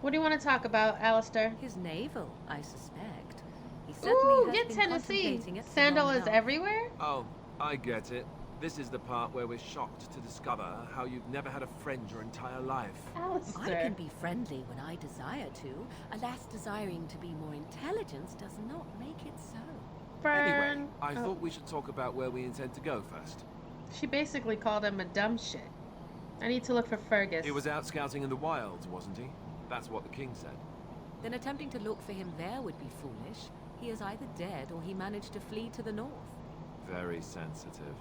Speaker 1: What do you want to talk about, Alistair?
Speaker 7: His navel, I suspect. He certainly
Speaker 1: Ooh,
Speaker 7: has
Speaker 1: get
Speaker 7: been
Speaker 1: Tennessee.
Speaker 7: contemplating it for
Speaker 1: Sandal
Speaker 7: long
Speaker 1: is
Speaker 7: enough.
Speaker 1: everywhere?
Speaker 20: Oh, I get it. This is the part where we're shocked to discover how you've never had a friend your entire life.
Speaker 7: I can be friendly when I desire to. Alas, desiring to be more intelligent does not make it so.
Speaker 20: Anyway, I
Speaker 1: Oh.
Speaker 20: thought we should talk about where we intend to go first.
Speaker 1: She basically called him a dumb shit. I need to look for Fergus.
Speaker 20: He was out scouting in the wilds, wasn't he? That's what the king said.
Speaker 7: Then attempting to look for him there would be foolish. He is either dead or he managed to flee to the north.
Speaker 20: Very sensitive.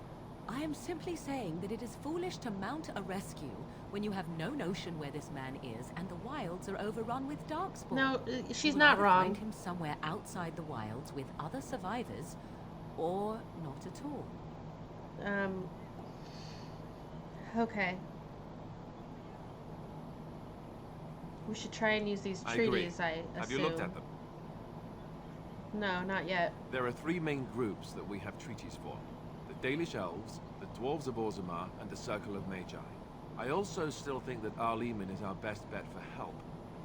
Speaker 7: I am simply saying that it is foolish to mount a rescue when you have no notion where this man is and the wilds are overrun with darkspawn.
Speaker 1: No, she's
Speaker 7: You will
Speaker 1: not
Speaker 7: either
Speaker 1: wrong.
Speaker 7: Find him somewhere outside the wilds with other survivors, or not at all.
Speaker 1: Okay. We should try and use these
Speaker 20: I agree.
Speaker 1: treaties, I assume.
Speaker 20: Have you looked at them?
Speaker 1: No, not yet.
Speaker 20: There are three main groups that we have treaties for. The Dalish Elves, the Dwarves of Orzammar, and the Circle of Magi. I also still think that Arleman is our best bet for help.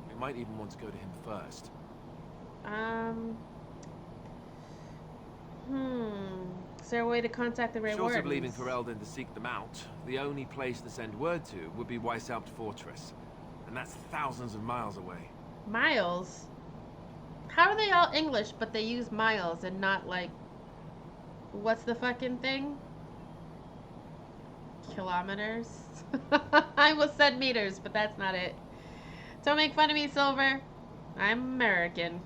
Speaker 20: We might even want to go to him first.
Speaker 1: Is there a way to contact the Grey
Speaker 20: Short
Speaker 1: Wardens?
Speaker 20: of leaving Ferelden to seek them out, the only place to send word to would be Weishaupt Fortress. And that's thousands of miles away.
Speaker 1: Miles? How are they all English, but they use miles and not like, what's the fucking thing? Kilometers? I almost said meters, but that's not it. Don't make fun of me, Silver. I'm American.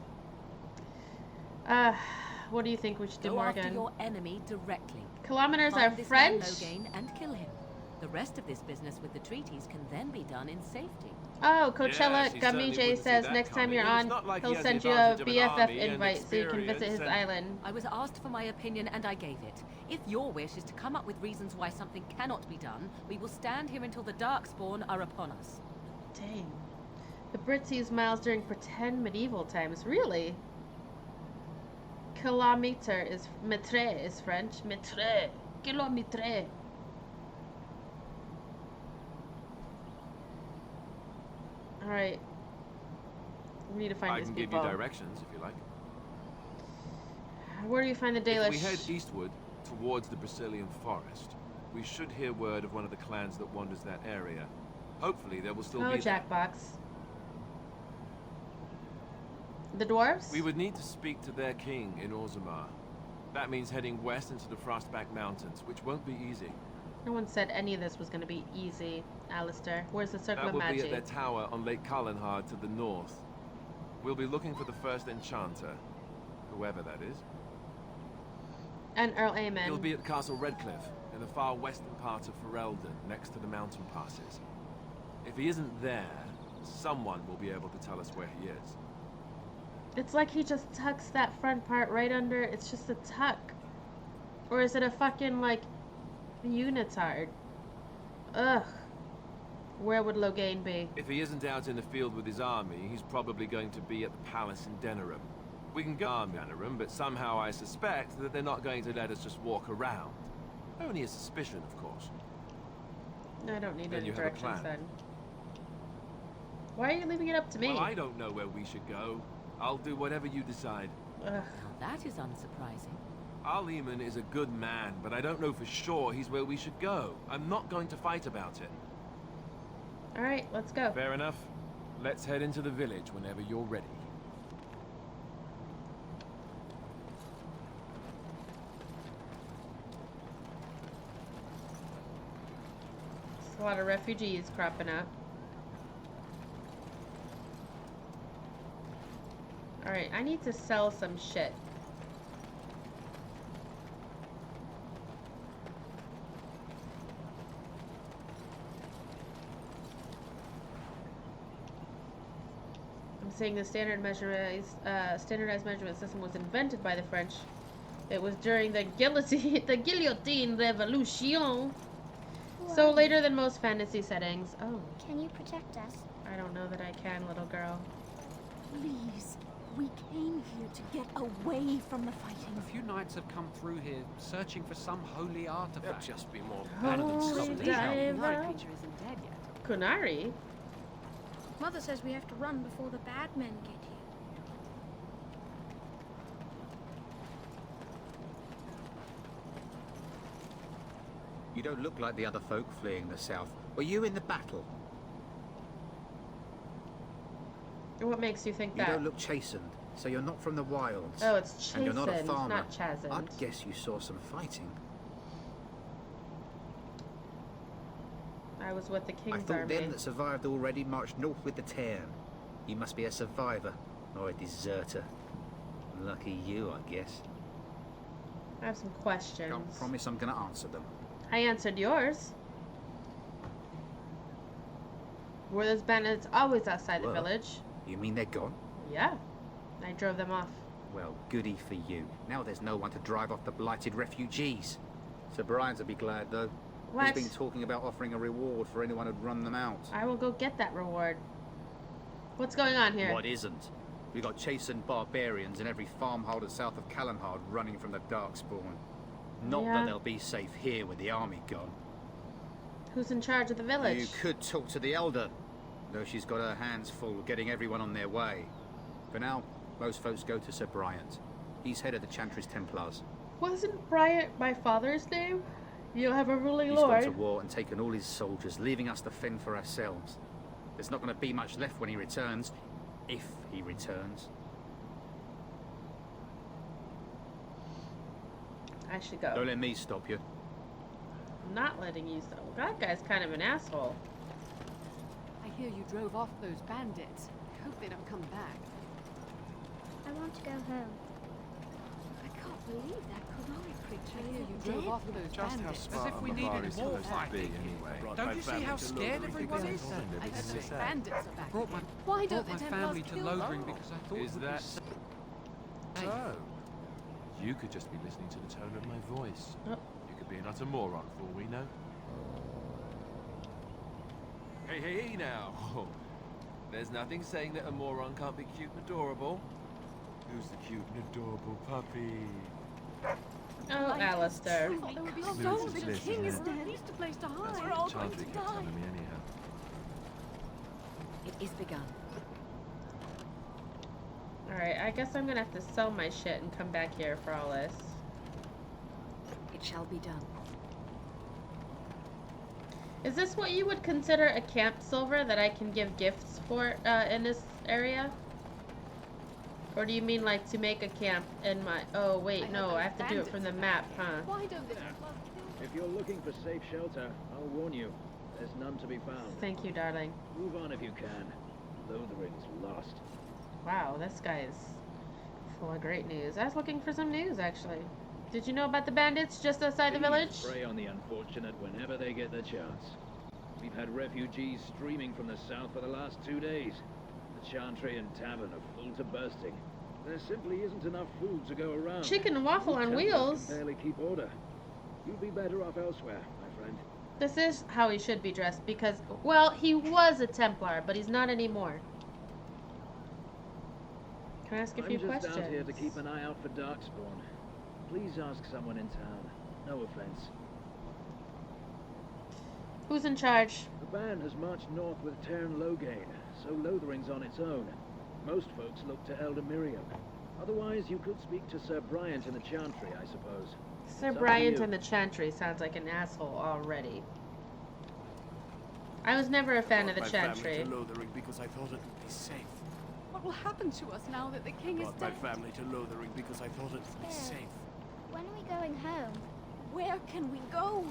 Speaker 1: What do you think we should do,
Speaker 7: Go
Speaker 1: Morgan?
Speaker 7: after your enemy directly.
Speaker 1: Kilometers
Speaker 7: Find
Speaker 1: are
Speaker 7: this
Speaker 1: French?
Speaker 7: man Logain and kill him. The rest of this business with the treaties can then be done in safety.
Speaker 1: Oh, Coachella
Speaker 20: Yes, he
Speaker 1: Gummy
Speaker 20: certainly
Speaker 1: J
Speaker 20: wouldn't see
Speaker 1: says
Speaker 20: that
Speaker 1: next time
Speaker 20: coming,
Speaker 1: you're
Speaker 20: and it's
Speaker 1: on,
Speaker 20: not like he
Speaker 1: he'll
Speaker 20: has
Speaker 1: send
Speaker 20: the
Speaker 1: you a
Speaker 20: advantage of an
Speaker 1: BFF
Speaker 20: army and
Speaker 1: invite so you can visit his
Speaker 20: experience and-
Speaker 1: island.
Speaker 7: I was asked for my opinion and I gave it. If your wish is to come up with reasons why something cannot be done, we will stand here until the Darkspawn are upon us.
Speaker 1: Dang. The Brits use miles during pretend medieval times. Really? Kilometer is mètre is French. Mètre. Kilometre. Alright. We need to find
Speaker 20: I
Speaker 1: these
Speaker 20: can
Speaker 1: people.
Speaker 20: give you directions if you like.
Speaker 1: Where do you find the Dalish?
Speaker 20: If we head eastward towards the Brazilian forest, we should hear word of one of the clans that wanders that area. Hopefully there will still
Speaker 1: Oh,
Speaker 20: be there.
Speaker 1: Jackbox. The dwarves?
Speaker 20: We would need to speak to their king in Orzammar. That means heading west into the Frostback Mountains, which won't be easy.
Speaker 1: No one said any of this was going to be easy, Alistair. Where's the Circle
Speaker 20: That
Speaker 1: of
Speaker 20: will be
Speaker 1: Magic?
Speaker 20: at their tower on Lake Carlinhard to the north. We'll be looking for the first enchanter, whoever that is.
Speaker 1: And Earl Amen.
Speaker 20: He'll be at Castle Redcliffe, in the far western part of Ferelden, next to the mountain passes. If he isn't there, someone will be able to tell us where he is.
Speaker 1: It's like he just tucks that front part right under. It's just a tuck. Or is it a fucking, like, unitard? Ugh. Where would Logain be?
Speaker 20: If he isn't out in the field with his army, he's probably going to be at the palace in Denerim. We can go to Denerim, but somehow I suspect that they're not going to let us just walk around. Only a suspicion, of course.
Speaker 1: I don't need
Speaker 20: Then
Speaker 1: any
Speaker 20: you have a
Speaker 1: directions
Speaker 20: plan.
Speaker 1: then. Why are you leaving it up to me?
Speaker 20: Well, I don't know where we should go. I'll do whatever you decide.
Speaker 1: Ugh.
Speaker 7: Now that is unsurprising.
Speaker 20: Arleman is a good man, but I don't know for sure he's where we should go. I'm not going to fight about it.
Speaker 1: Alright, let's go.
Speaker 20: Fair enough. Let's head into the village whenever you're ready.
Speaker 1: There's a lot of refugees cropping up. Alright, I need to sell some shit. I'm saying the standardized measurement system was invented by the French. It was during the guillotine revolution. So later than most fantasy settings. Oh.
Speaker 4: Can you protect us?
Speaker 1: I don't know that I can, little girl.
Speaker 10: Please, we came here to get away from the fighting.
Speaker 18: A few knights have come through here, searching for some holy artifact.
Speaker 13: They'll just be more
Speaker 1: Holy
Speaker 13: bandits someday.
Speaker 1: diver.
Speaker 10: creature isn't dead yet.
Speaker 1: Kunari?
Speaker 4: Mother says we have to run before the bad men get here.
Speaker 16: You don't look like the other folk fleeing the south. Were you in the battle?
Speaker 1: What makes you think
Speaker 16: You
Speaker 1: that?
Speaker 16: don't look chastened, so you're not from the wilds.
Speaker 1: Oh, it's
Speaker 16: And you're not a
Speaker 1: chastened,
Speaker 16: farmer.
Speaker 1: not chastened.
Speaker 16: I'd guess you saw some fighting.
Speaker 1: I was with the
Speaker 16: I
Speaker 1: King's
Speaker 16: thought
Speaker 1: army.
Speaker 16: them that survived already marched north with the Tarn. You must be a survivor, or a deserter. Lucky you, I guess.
Speaker 1: I have some questions.
Speaker 16: Can't promise I'm gonna answer them.
Speaker 1: I answered yours. Were those bandits always outside the
Speaker 16: Were?
Speaker 1: village?
Speaker 16: You mean they're gone?
Speaker 1: Yeah. I drove them off.
Speaker 16: Well, goody for you. Now there's no one to drive off the blighted refugees. Sir Brian'll be glad, though.
Speaker 1: What?
Speaker 16: He's been talking about offering a reward for anyone who'd run them out.
Speaker 1: I will go get that reward. What's going on here?
Speaker 16: What isn't? We got chastened barbarians in every farmholder south of Callanhard running from the Darkspawn. Not
Speaker 1: Yeah.
Speaker 16: that they'll be safe here with the army gone.
Speaker 1: Who's in charge of the village?
Speaker 16: You could talk to the Elder, though she's got her hands full getting everyone on their way. For now, most folks go to Sir Bryant. He's head of the Chantry's Templars.
Speaker 1: Wasn't Bryant my father's name? You have a ruling
Speaker 16: He's
Speaker 1: lord.
Speaker 16: gone to war and taken all his soldiers, leaving us to fend for ourselves. There's not going to be much left when he returns, if he returns.
Speaker 1: I should go.
Speaker 16: Don't let me stop you.
Speaker 1: I'm not letting you stop. That guy's kind of an asshole.
Speaker 3: I hear you drove off those bandits. I hope they don't come back.
Speaker 4: I want to go home.
Speaker 3: I can't believe that Kurari creature. I hear you
Speaker 20: Dead?
Speaker 3: drove off those
Speaker 20: Just how
Speaker 3: bandits.
Speaker 20: smart
Speaker 3: As if we
Speaker 20: Mafari
Speaker 3: needed
Speaker 20: is
Speaker 3: more
Speaker 20: supposed to be,
Speaker 3: fighting.
Speaker 20: anyway.
Speaker 19: Don't you see how scared everyone is?
Speaker 3: I heard those bandits are back.
Speaker 18: Brought my,
Speaker 3: Why don't
Speaker 18: brought
Speaker 3: the
Speaker 18: my
Speaker 3: Templars
Speaker 18: family to
Speaker 3: kill
Speaker 18: Lothering
Speaker 3: them?
Speaker 18: because I thought
Speaker 20: Is
Speaker 18: it would
Speaker 20: that
Speaker 18: be safe.
Speaker 20: so? You could just be listening to the tone of my voice. You could be an utter moron for all we know. Hey, hey, hey now! There's nothing saying that a moron can't be cute and adorable. Who's the cute and adorable puppy?
Speaker 1: Oh, Alistair.
Speaker 3: I thought there would be
Speaker 20: Lose
Speaker 3: so
Speaker 20: his
Speaker 3: the
Speaker 20: list,
Speaker 3: king is
Speaker 20: isn't
Speaker 3: dead.
Speaker 20: it?
Speaker 3: At least a place to hide.
Speaker 20: That's
Speaker 3: We're
Speaker 20: what
Speaker 3: all
Speaker 20: the
Speaker 3: going
Speaker 20: Chantry
Speaker 3: to
Speaker 20: kept
Speaker 3: die.
Speaker 20: telling me anyhow.
Speaker 9: It is begun.
Speaker 1: Alright, I guess I'm gonna have to sell my shit and come back here for all this.
Speaker 9: It shall be done.
Speaker 1: Is this what you would consider a camp silver that I can give gifts for in this area? Or do you mean like to make a camp in my... Oh wait, no, I have to do it from the map, huh?
Speaker 3: Why don't the Templars kill
Speaker 8: If you're looking for safe shelter, I'll warn you, there's none to be found.
Speaker 1: Thank you, darling.
Speaker 8: Move on if you can. Lothering's lost.
Speaker 1: Wow, this guy is full of great news. I was looking for some news, actually. Did you know about the bandits just outside the village?
Speaker 8: Prey on the unfortunate whenever they get the chance. We've had refugees streaming from the south for the last 2 days. The Chantry and Tavern are full to bursting. There simply isn't enough food to go around.
Speaker 1: Chicken and waffle on
Speaker 8: Templars
Speaker 1: wheels.
Speaker 8: can barely keep order. You'd be better off elsewhere, my friend.
Speaker 1: This is how he should be dressed because, well, he was a Templar, but he's not anymore. Can I ask a few
Speaker 8: I'm just
Speaker 1: questions?
Speaker 8: out here to keep an eye out for Darkspawn. Please ask someone in town. No offense.
Speaker 1: Who's in charge?
Speaker 8: The band has marched north with Terran Loghain, so Lothering's on its own. Most folks look to Elder Miriam. Otherwise, you could speak to Sir Bryant in the Chantry, I suppose.
Speaker 1: Sir Bryant and the Chantry sounds like an asshole already. I was never a fan of the Chantry.
Speaker 17: Lothering because I thought it would be safe.
Speaker 3: What will happen to us now that the king is
Speaker 17: Brought my
Speaker 3: dead?
Speaker 17: family to Lothering because I thought it would be safe.
Speaker 4: When are we going home?
Speaker 10: Where can we go?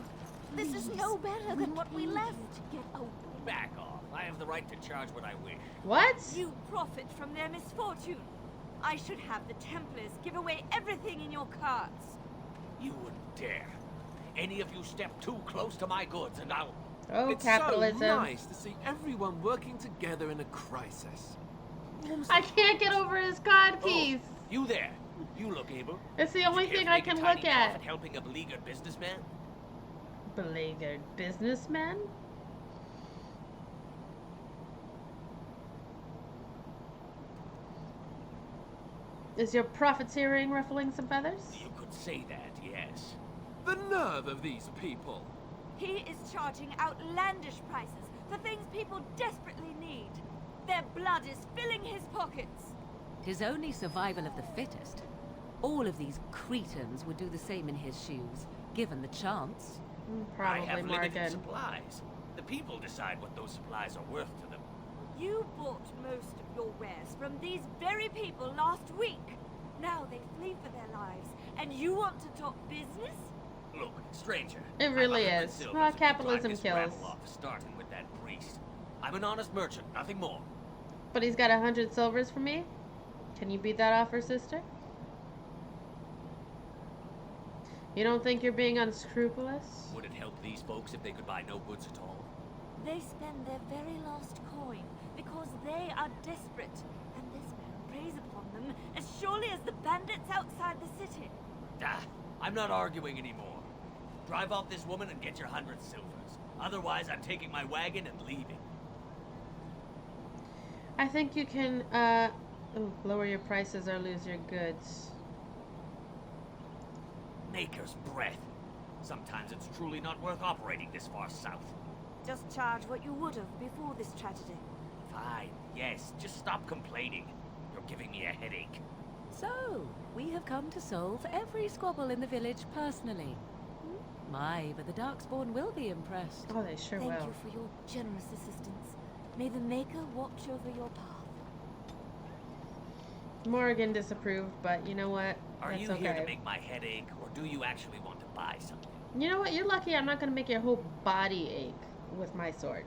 Speaker 10: This is no better than what we left.
Speaker 12: Get away. Back off. I have the right to charge what I wish.
Speaker 1: What?
Speaker 10: You profit from their misfortune. I should have the Templars give away everything in your carts.
Speaker 12: You wouldn't dare. Any of you step too close to my goods and I'll...
Speaker 1: Oh,
Speaker 5: It's
Speaker 1: capitalism.
Speaker 5: so nice to see everyone working together in a crisis.
Speaker 1: I can't get over his cod piece.
Speaker 12: You there. You look able.
Speaker 1: It's the only
Speaker 12: Would you
Speaker 1: thing
Speaker 12: care
Speaker 1: I
Speaker 12: to make a
Speaker 1: can
Speaker 12: tiny
Speaker 1: look at.
Speaker 12: profit helping a beleaguered businessman?
Speaker 1: Beleaguered businessman? Is your profiteering ruffling some feathers?
Speaker 12: You could say that, yes.
Speaker 5: The nerve of these people!
Speaker 10: He is charging outlandish prices for things people desperately need. Their blood is filling his pockets.
Speaker 9: 'Tis only survival of the fittest. All of these cretins would do the same in his shoes, given the chance.
Speaker 12: I have limited
Speaker 1: Morgan.
Speaker 12: supplies. The people decide what those supplies are worth to them.
Speaker 10: You bought most of your wares from these very people last week. Now they flee for their lives, and you want to talk business?
Speaker 12: Look, stranger.
Speaker 1: It really
Speaker 12: I'm 100
Speaker 1: is.
Speaker 12: silvers
Speaker 1: Well,
Speaker 12: if you
Speaker 1: capitalism
Speaker 12: drive this
Speaker 1: kills.
Speaker 12: rabble off, starting with that priest. I'm an honest merchant, nothing more.
Speaker 1: But he's got 100 silvers for me? Can you beat that offer, sister? You don't think you're being unscrupulous?
Speaker 12: Would it help these folks if they could buy no goods at all?
Speaker 10: They spend their very last coin because they are desperate, and this man preys upon them as surely as the bandits outside the city.
Speaker 12: Ah, I'm not arguing anymore. Drive off this woman and get your 100 silvers. Otherwise, I'm taking my wagon and leaving.
Speaker 1: I think you can, lower your prices or lose your goods.
Speaker 12: Maker's breath. Sometimes it's truly not worth operating this far south.
Speaker 10: Just charge what you would have before this tragedy.
Speaker 12: Fine, yes, just stop complaining. You're giving me a headache.
Speaker 9: So, we have come to solve every squabble in the village personally. My, but the Darkspawn will be impressed.
Speaker 1: Oh, they sure
Speaker 10: Thank
Speaker 1: will.
Speaker 10: you for your generous assistance. May the Maker watch over your path.
Speaker 1: Morgan disapproved, but you know what?
Speaker 12: Are
Speaker 1: That's
Speaker 12: you
Speaker 1: okay.
Speaker 12: here to make my headache or do you actually want to buy something?
Speaker 1: You know what? You're lucky I'm not going to make your whole body ache with my sword.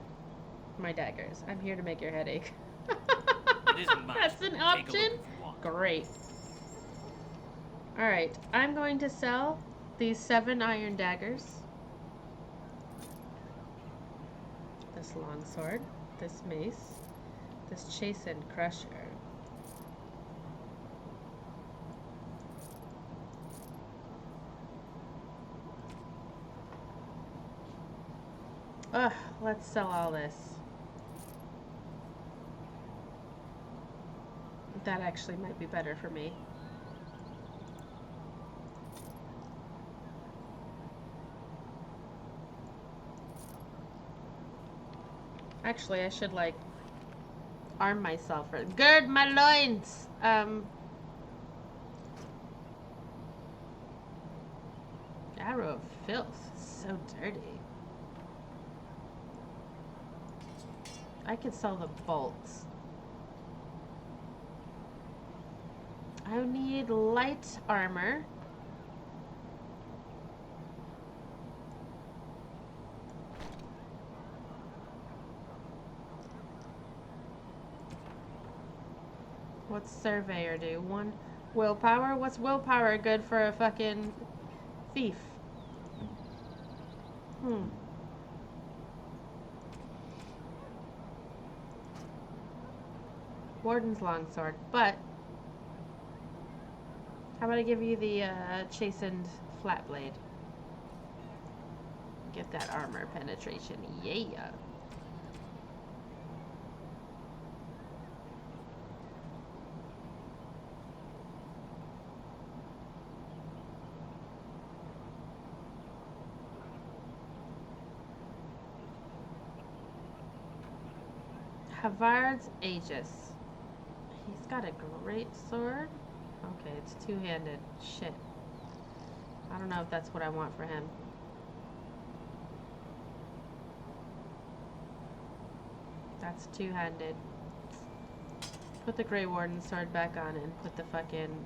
Speaker 1: My daggers. I'm here to make your head ache.
Speaker 12: It isn't much.
Speaker 1: That's an
Speaker 12: Take a
Speaker 1: option?
Speaker 12: look if you want.
Speaker 1: Great. Alright, I'm going to sell these 7 iron daggers. This longsword. This mace. This chastened crusher. Ugh, let's sell all this. That actually might be better for me. Actually, I should, like, arm myself. Or gird my loins! Arrow of filth. So dirty. I could sell the bolts. I need light armor. What's surveyor do? 1 willpower? What's willpower good for a fucking thief? Warden's longsword, but how about I give you the chastened flat blade? Get that armor penetration, yeah. Havard's Aegis. He's got a great sword. Okay, it's two-handed. Shit. I don't know if that's what I want for him. That's two-handed. Put the Grey Warden sword back on and put the fucking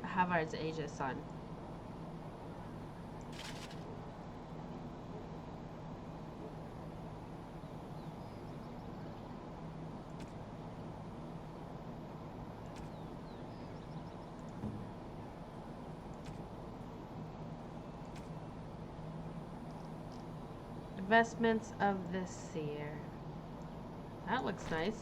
Speaker 1: Havard's Aegis on. Vestments of the Seer. That looks nice.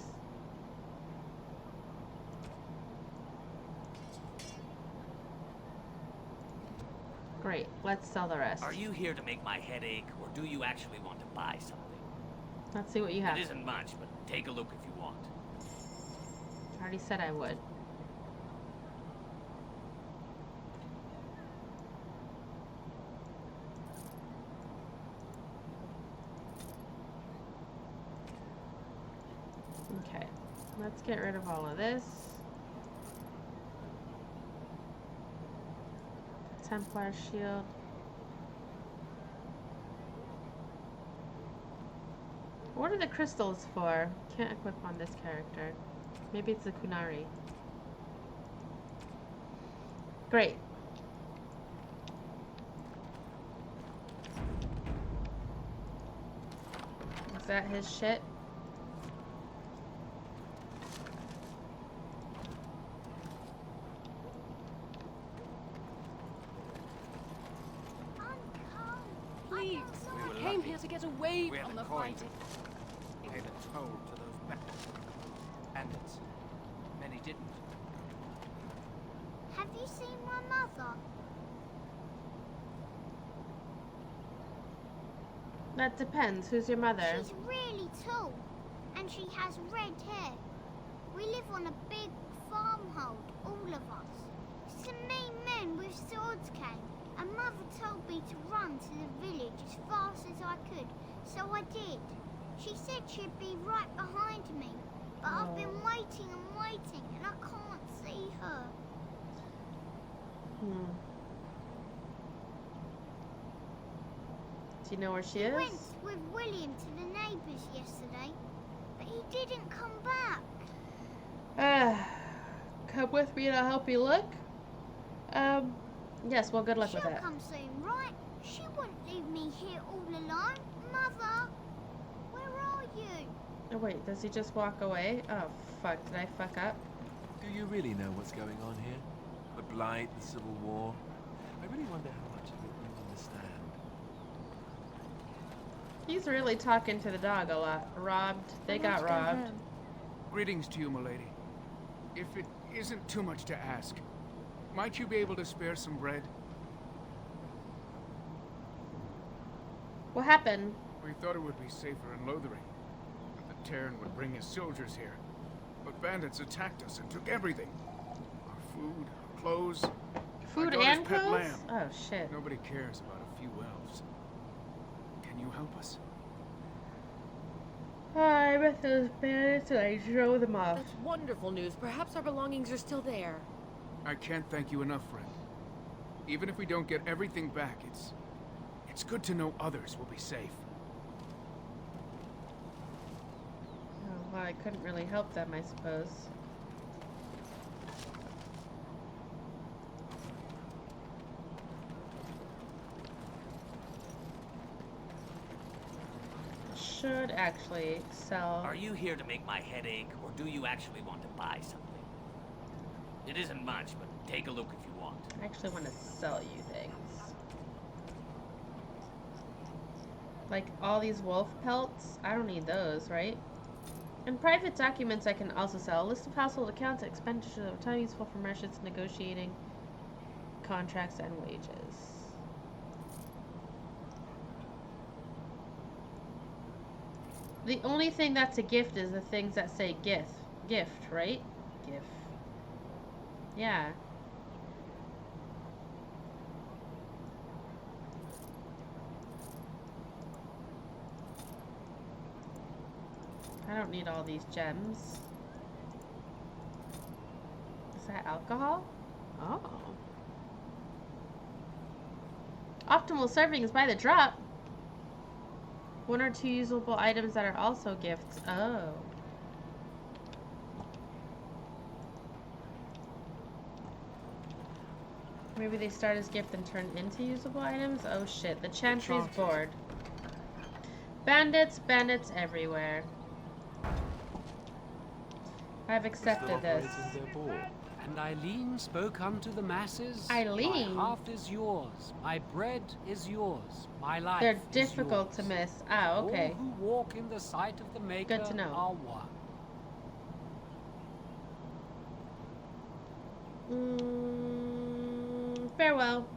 Speaker 1: Great, let's sell the rest.
Speaker 12: Are you here to make my head ache, or do you actually want to buy something?
Speaker 1: Let's see what you have.
Speaker 12: It isn't much, but take a look if you want.
Speaker 1: I already said I would. Okay, let's get rid of all of this. Templar shield. What are the crystals for? Can't equip on this character. Maybe it's the Kunari. Great. Is that his shit?
Speaker 3: Please, I came here to get away
Speaker 19: We had
Speaker 3: from
Speaker 19: a
Speaker 3: the
Speaker 19: coin.
Speaker 3: fighting.
Speaker 19: Paid a toll to those bandits. Many didn't.
Speaker 2: Have you seen my mother?
Speaker 1: That depends. Who's your mother?
Speaker 2: She's really tall, and she has red hair. We live on a big farmhold, all of us. Some mean men with swords came, and Mother told me to run to the village as fast as I could, so I did. She said she'd be right behind me, but I've been waiting and waiting, and I can't see her.
Speaker 1: Do you know where she
Speaker 2: I
Speaker 1: is?
Speaker 2: went with William to the neighbours yesterday, but he didn't come back.
Speaker 1: Come with me and I'll help you look. Yes, well, good luck
Speaker 2: She'll
Speaker 1: with that.
Speaker 2: come soon, right? She wouldn't leave me here all alone. Mother, where are you?
Speaker 1: Oh, wait, does he just walk away? Oh, fuck, did I fuck up?
Speaker 20: Do you really know what's going on here? The Blight, the Civil War? I really wonder how much of it you understand.
Speaker 1: He's really talking to the dog a lot. Robbed. They got robbed.
Speaker 19: Greetings to you, milady. If it isn't too much to ask, might you be able to spare some bread?
Speaker 1: What happened?
Speaker 19: We thought it would be safer in Lothering. That the Terran would bring his soldiers here. But bandits attacked us and took everything. Our food, our clothes.
Speaker 1: Food
Speaker 19: my
Speaker 1: and
Speaker 19: pet
Speaker 1: clothes?
Speaker 19: lamb.
Speaker 1: Oh, shit.
Speaker 19: Nobody cares about a few elves. Can you help us?
Speaker 1: I met those bandits and I drove them off.
Speaker 9: That's wonderful news. Perhaps our belongings are still there.
Speaker 19: I can't thank you enough, friend. Even if we don't get everything back, it's good to know others will be safe.
Speaker 1: Oh, well, I couldn't really help them, I suppose. Should actually sell.
Speaker 12: Are you here to make my head ache, or do you actually want to buy something? It isn't much, but take a look if you want.
Speaker 1: I actually want to sell you things. Like all these wolf pelts? I don't need those, right? And private documents I can also sell. A list of household accounts, expenditures of time useful for merchants negotiating contracts and wages. The only thing that's a gift is the things that say gift. Gift, right? Gift. Yeah. I don't need all these gems. Is that alcohol? Oh. Optimal servings by the drop. 1 or 2 usable items that are also gifts. Oh. Maybe they start as gift and turn into usable items? Oh shit, the Chantry's bored. Bandits, bandits everywhere. I've accepted this.
Speaker 14: And Eileen spoke unto the masses.
Speaker 1: Eileen?
Speaker 14: My hearth is yours. My bread is yours. My life
Speaker 1: They're
Speaker 14: is
Speaker 1: difficult
Speaker 14: yours.
Speaker 1: to miss. Ah, okay.
Speaker 14: All who walk in the sight of the Maker
Speaker 1: Good to know.
Speaker 14: are one.
Speaker 1: Farewell.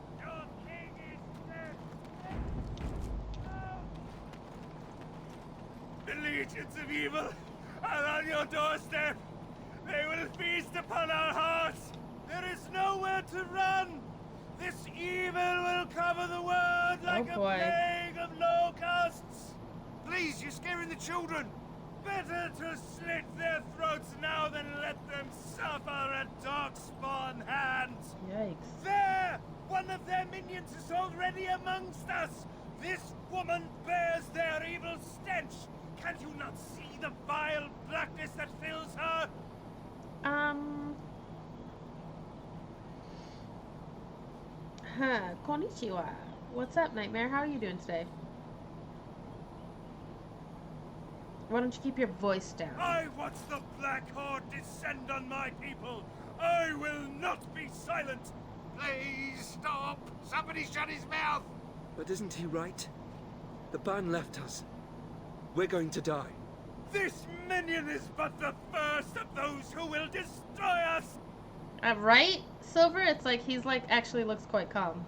Speaker 6: The legions of evil are on your doorstep. They will feast upon our hearts. There is nowhere to run. This evil will cover the world like a plague of locusts. Please, you're scaring the children. Better to slit their throats now than let them suffer at Darkspawn hands.
Speaker 1: Yikes.
Speaker 6: There! One of their minions is already amongst us. This woman bears their evil stench. Can you not see the vile blackness that fills her?
Speaker 1: Konnichiwa. What's up, Nightmare? How are you doing today? Why don't you keep your voice down?
Speaker 6: I watch the Black Horde descend on my people. I will not be silent. Please stop. Somebody shut his mouth.
Speaker 15: But isn't he right? The ban left us. We're going to die.
Speaker 6: This minion is but the first of those who will destroy us.
Speaker 1: Right? Silver, it's like he's like actually looks quite calm.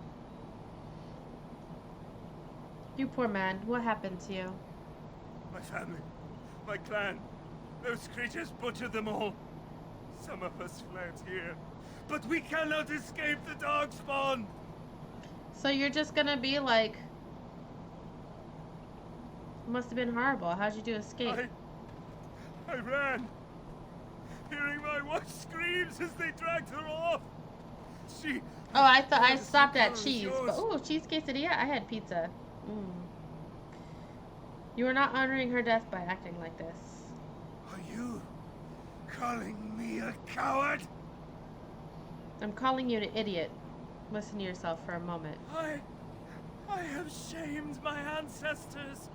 Speaker 1: You poor man. What happened to you?
Speaker 6: My family, my clan, those creatures butchered them all. Some of us fled here, but we cannot escape the Darkspawn.
Speaker 1: So you're just gonna be like... Must have been horrible. How'd you do escape?
Speaker 6: I ran, hearing my wife's screams as they dragged her off. She...
Speaker 1: Oh, I thought I stopped at cheese. But, ooh, cheese quesadilla? I had pizza. You are not honoring her death by acting like this.
Speaker 6: Are you calling me a coward?
Speaker 1: I'm calling you an idiot. Listen to yourself for a moment.
Speaker 6: I have shamed my ancestors.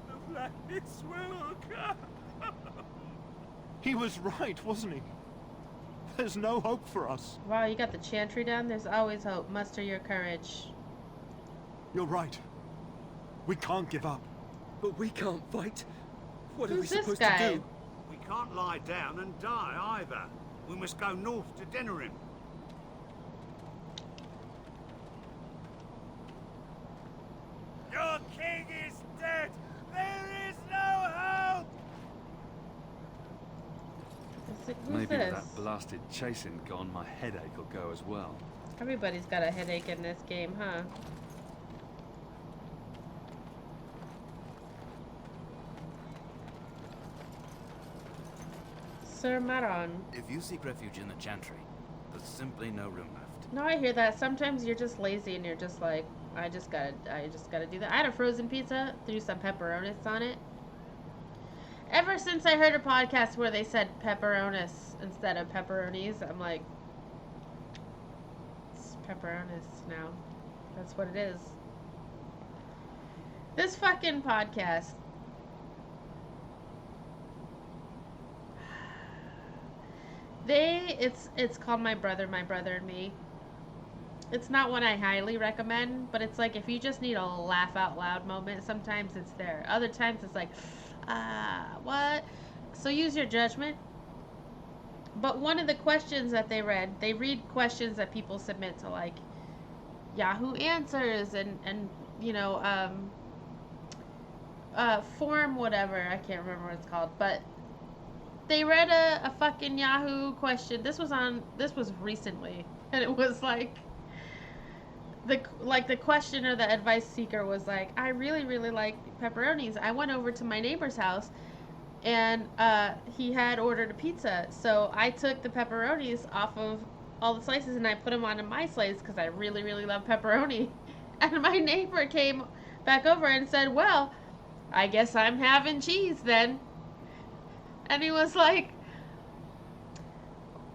Speaker 6: The blackness will come.
Speaker 17: He was right, wasn't he? There's no hope for us.
Speaker 1: Wow, you got the chantry down? There's always hope. Muster your courage.
Speaker 17: You're right. We can't give up.
Speaker 15: But we can't fight. What are we
Speaker 1: Who's this
Speaker 15: supposed
Speaker 1: guy?
Speaker 15: to do?
Speaker 11: We can't lie down and die either. We must go north to Denerim.
Speaker 6: Your king is dead. There is no hope.
Speaker 1: Who's
Speaker 21: Maybe
Speaker 1: this?
Speaker 21: with that blasted chasing gone, my headache will go as well.
Speaker 1: Everybody's got a headache in this game, huh? Sir Maron.
Speaker 22: If you seek refuge in the Chantry, there's simply no room left.
Speaker 1: No, I hear that. Sometimes you're just lazy and you're just like, I just gotta do that. I had a frozen pizza, threw some pepperonis on it. Ever since I heard a podcast where they said pepperonis instead of pepperonis, I'm like, it's pepperonis now. That's what it is. This fucking podcast. It's called My Brother and Me. It's not one I highly recommend, but it's like if you just need a laugh out loud moment, sometimes it's there. Other times it's like, what? So use your judgment. But one of the questions that they read questions that people submit to like Yahoo Answers and you know, form whatever, I can't remember what it's called, but they read a fucking Yahoo question. This was recently, and it was like the questioner, the advice seeker was like, I really like pepperonis. I went over to my neighbor's house and he had ordered a pizza, so I took the pepperonis off of all the slices and I put them onto my slice because I really love pepperoni. And my neighbor came back over and said, well, I guess I'm having cheese then. And he was like,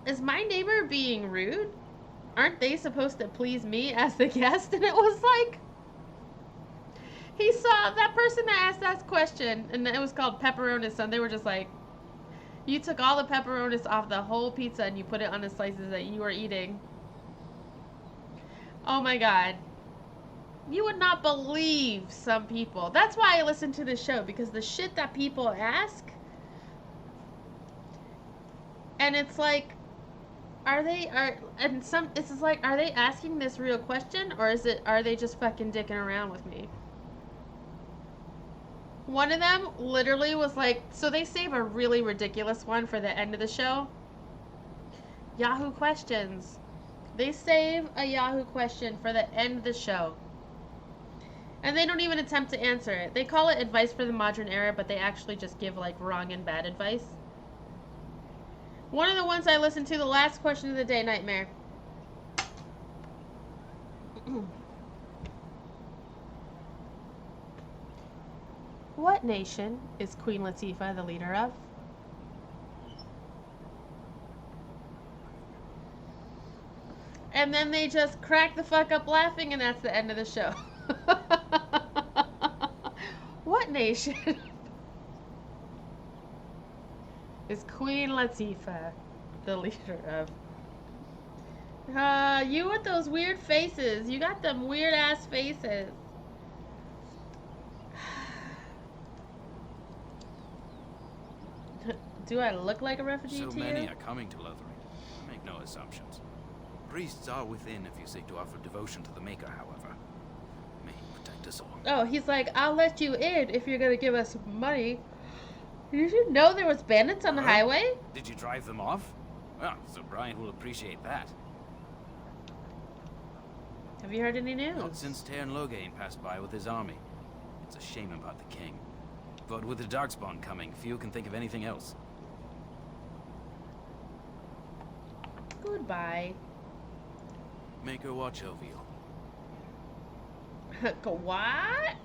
Speaker 1: is my neighbor being rude? Aren't they supposed to please me as the guest? And it was like, he saw that person that asked that question, and it was called pepperonis, and they were just like, you took all the pepperonis off the whole pizza and you put it on the slices that you were eating. Oh my god. You would not believe some people. That's why I listen to this show, because the shit that people ask, and it's like, are they asking this real question, or are they just fucking dicking around with me? One of them literally was like, so they save a really ridiculous one for the end of the show. Yahoo questions. They save a Yahoo question for the end of the show. And they don't even attempt to answer it. They call it advice for the modern era, but they actually just give like wrong and bad advice. One of the ones I listened to, the last question of the day, Nightmare. What nation is Queen Latifah the leader of? And then they just crack the fuck up laughing, and that's the end of the show. What nation is Queen Latifah the leader of? You with those weird faces. You got them weird ass faces. Do I look like a refugee
Speaker 22: So
Speaker 1: to you?
Speaker 22: many are coming to Lothering. Make no assumptions. Priests are within if you seek to offer devotion to the Maker, however. May he protect us all.
Speaker 1: Oh, he's like, I'll let you in if you're gonna give us money. Did you know there was bandits on the highway?
Speaker 22: Did you drive them off? Well, Sir Brian will appreciate that.
Speaker 1: Have you heard any news?
Speaker 22: Not since Tairn Loghain passed by with his army. It's a shame about the king. But with the Darkspawn coming, few can think of anything else.
Speaker 1: Goodbye.
Speaker 22: Make her watch over you.
Speaker 1: What?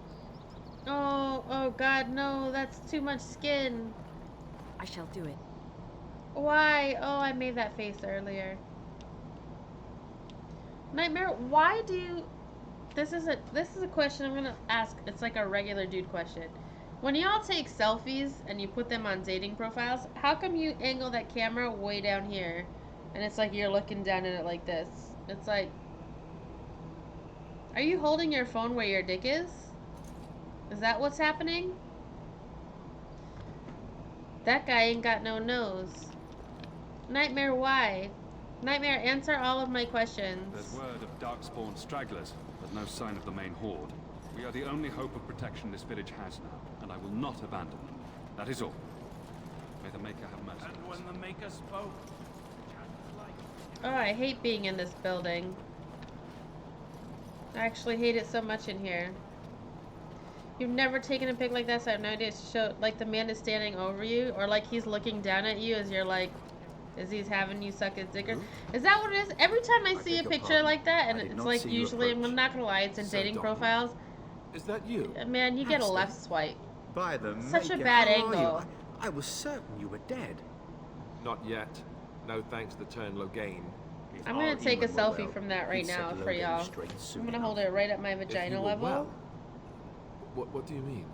Speaker 1: Oh god, no, that's too much skin.
Speaker 9: I shall do it.
Speaker 1: Why? Oh, I made that face earlier. Nightmare, why do you... This is a question I'm gonna ask. It's like a regular dude question. When y'all take selfies and you put them on dating profiles, how come you angle that camera way down here? And it's like you're looking down at it like this. It's like... Are you holding your phone where your dick is? Is that what's happening? That guy ain't got no nose. Nightmare, why? Nightmare, answer all of my questions.
Speaker 21: There's word of darkspawn stragglers, but no sign of the main horde. We are the only hope of protection this village has now, and I will not abandon them. That is all. May the Maker have mercy.
Speaker 6: And when the Maker spoke...
Speaker 1: Oh, I hate being in this building. I actually hate it so much in here. You've never taken a pic like that, so I have no idea to show, like, the man is standing over you, or like he's looking down at you as you're like, as he's having you suck his dick. Is that what it is? Every time I see a picture like that, and it's like usually, I'm not gonna lie, it's in dating profiles.
Speaker 5: Is that you?
Speaker 1: Man, you get a left swipe.
Speaker 11: By the
Speaker 1: Such a
Speaker 11: Maker,
Speaker 1: bad
Speaker 11: how are you?
Speaker 1: angle.
Speaker 11: I was certain you were dead.
Speaker 5: Not yet. No thanks to Turn Logain.
Speaker 1: I'm gonna take a selfie from that right now for y'all. I'm gonna hold it right at my vagina level.
Speaker 5: Well, what do you mean?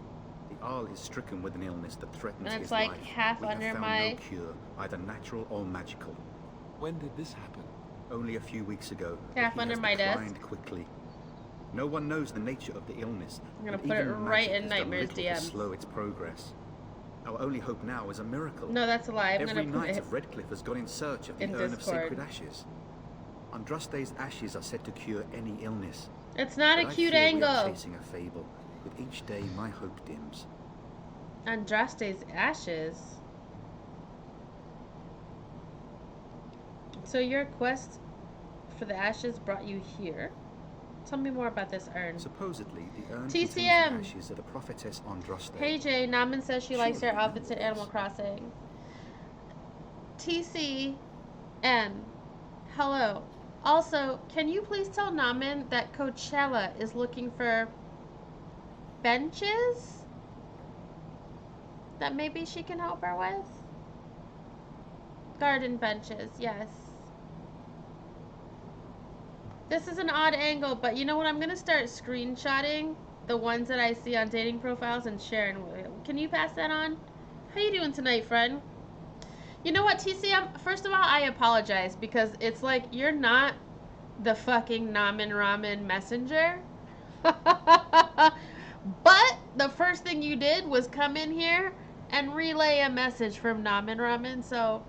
Speaker 16: The Arl is stricken with an illness that threatens
Speaker 1: And it's
Speaker 16: his
Speaker 1: like
Speaker 16: life.
Speaker 1: half
Speaker 16: We have
Speaker 1: under
Speaker 16: found
Speaker 1: my...
Speaker 16: no cure, either natural or magical.
Speaker 5: When did this happen?
Speaker 16: Only a few weeks ago. but
Speaker 1: Half
Speaker 16: he
Speaker 1: under
Speaker 16: has
Speaker 1: my desk.
Speaker 16: declined quickly. No one knows the nature of the illness.
Speaker 1: I'm gonna
Speaker 16: and
Speaker 1: put it
Speaker 16: even
Speaker 1: right
Speaker 16: magic
Speaker 1: in
Speaker 16: has done
Speaker 1: Nightmare's
Speaker 16: little to
Speaker 1: DMs.
Speaker 16: slow its progress. Our only hope now is a miracle.
Speaker 1: No, that's a lie. I'm
Speaker 16: Every
Speaker 1: gonna put
Speaker 16: knight
Speaker 1: it
Speaker 16: of Redcliffe has gone in search of the
Speaker 1: in
Speaker 16: urn of
Speaker 1: Discord.
Speaker 16: sacred ashes. Andraste's ashes are said to cure any illness.
Speaker 1: It's not
Speaker 16: But
Speaker 1: a
Speaker 16: I
Speaker 1: cute
Speaker 16: fear we are
Speaker 1: angle.
Speaker 16: chasing a fable. With each day, my hope dims.
Speaker 1: Andraste's ashes. So your quest for the ashes brought you here? Tell me more about this urn.
Speaker 16: Supposedly, the urn
Speaker 1: TCM.
Speaker 16: contains the ashes of the prophetess Andraste.
Speaker 1: Hey Jay, Naman says she likes your
Speaker 16: Surely
Speaker 1: outfits in Animal Crossing. TCM. Hello. Also, can you please tell Naman that Coachella is looking for benches that maybe she can help her with? Garden benches, yes. This is an odd angle, but you know what? I'm going to start screenshotting the ones that I see on dating profiles and sharing with you. Can you pass that on? How you doing tonight, friend? You know what, TCM? First of all, I apologize because it's like you're not the fucking Naman Ramen messenger. But the first thing you did was come in here and relay a message from Naman Ramen, so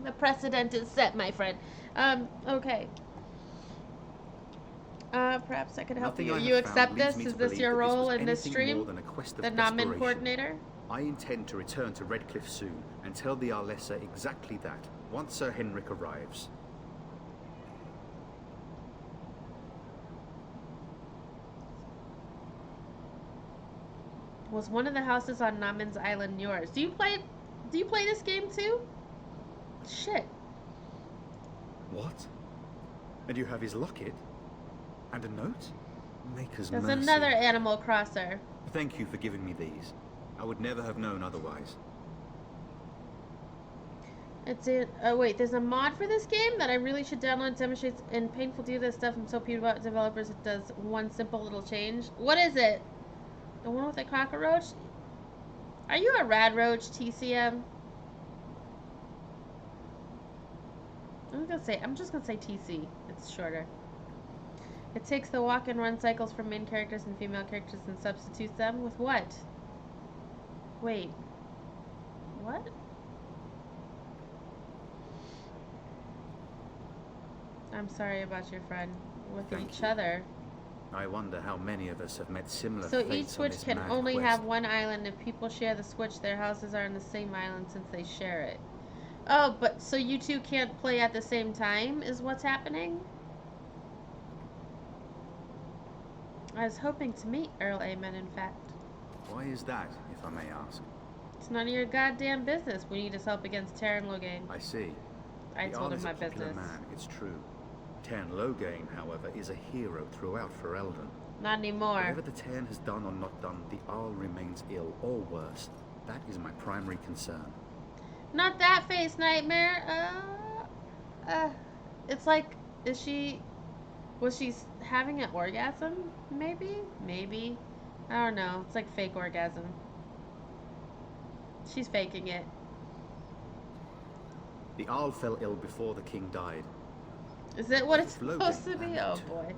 Speaker 1: the precedent is set, my friend. Okay. Perhaps I could help
Speaker 16: Nothing
Speaker 1: you.
Speaker 16: I
Speaker 1: You
Speaker 16: have
Speaker 1: accept
Speaker 16: found leads
Speaker 1: this?
Speaker 16: me
Speaker 1: Is
Speaker 16: to
Speaker 1: this
Speaker 16: believe
Speaker 1: your
Speaker 16: that
Speaker 1: role
Speaker 16: was
Speaker 1: in this
Speaker 16: anything more
Speaker 1: stream?
Speaker 16: than a quest of
Speaker 1: The Namen
Speaker 16: desperation.
Speaker 1: coordinator?
Speaker 16: I intend to return to Redcliffe soon and tell the Arlessa exactly that, once Sir Henrik arrives.
Speaker 1: Was one of the houses on Namen's Island yours? Do you play this game too? Shit.
Speaker 16: What? And you have his locket? And a note? Maker's
Speaker 1: There's
Speaker 16: mercy.
Speaker 1: another Animal Crosser.
Speaker 16: Thank you for giving me these. I would never have known otherwise.
Speaker 1: It's in. Oh wait, there's a mod for this game that I really should download. It demonstrates in painful to do this stuff. I'm so peeved about developers. It does one simple little change. What is it? The one with the cockroach? Are you a rad roach, TCM? I'm just gonna say TC. It's shorter. It takes the walk and run cycles from main characters and female characters and substitutes them with what? Wait. What? I'm sorry about your friend. With
Speaker 16: Thank
Speaker 1: each
Speaker 16: you.
Speaker 1: other.
Speaker 16: I wonder how many of us have met similar
Speaker 1: So
Speaker 16: fates
Speaker 1: each
Speaker 16: on
Speaker 1: switch
Speaker 16: this
Speaker 1: can
Speaker 16: mad
Speaker 1: only
Speaker 16: quest.
Speaker 1: have one island. If people share the switch, their houses are on the same island since they share it. Oh, but so you two can't play at the same time is what's happening? I was hoping to meet Earl Amen, in fact.
Speaker 16: Why is that, if I may ask?
Speaker 1: It's none of your goddamn business. We need his help against Terran Logain.
Speaker 16: I see.
Speaker 1: I
Speaker 16: The
Speaker 1: told
Speaker 16: Arl
Speaker 1: him
Speaker 16: is
Speaker 1: my
Speaker 16: a popular
Speaker 1: business.
Speaker 16: man, it's true. Tern Logain, however, is a hero throughout Ferelden.
Speaker 1: Not anymore.
Speaker 16: Whatever the Tern has done or not done, the Arl remains ill, or worse. That is my primary concern.
Speaker 1: Not that face, Nightmare. it's like, was she having an orgasm? Maybe. I don't know. It's like fake orgasm. She's faking it.
Speaker 16: The Arl fell ill before the king died.
Speaker 1: Is that what it's
Speaker 16: Logan
Speaker 1: supposed to be?
Speaker 16: and-
Speaker 1: Oh boy.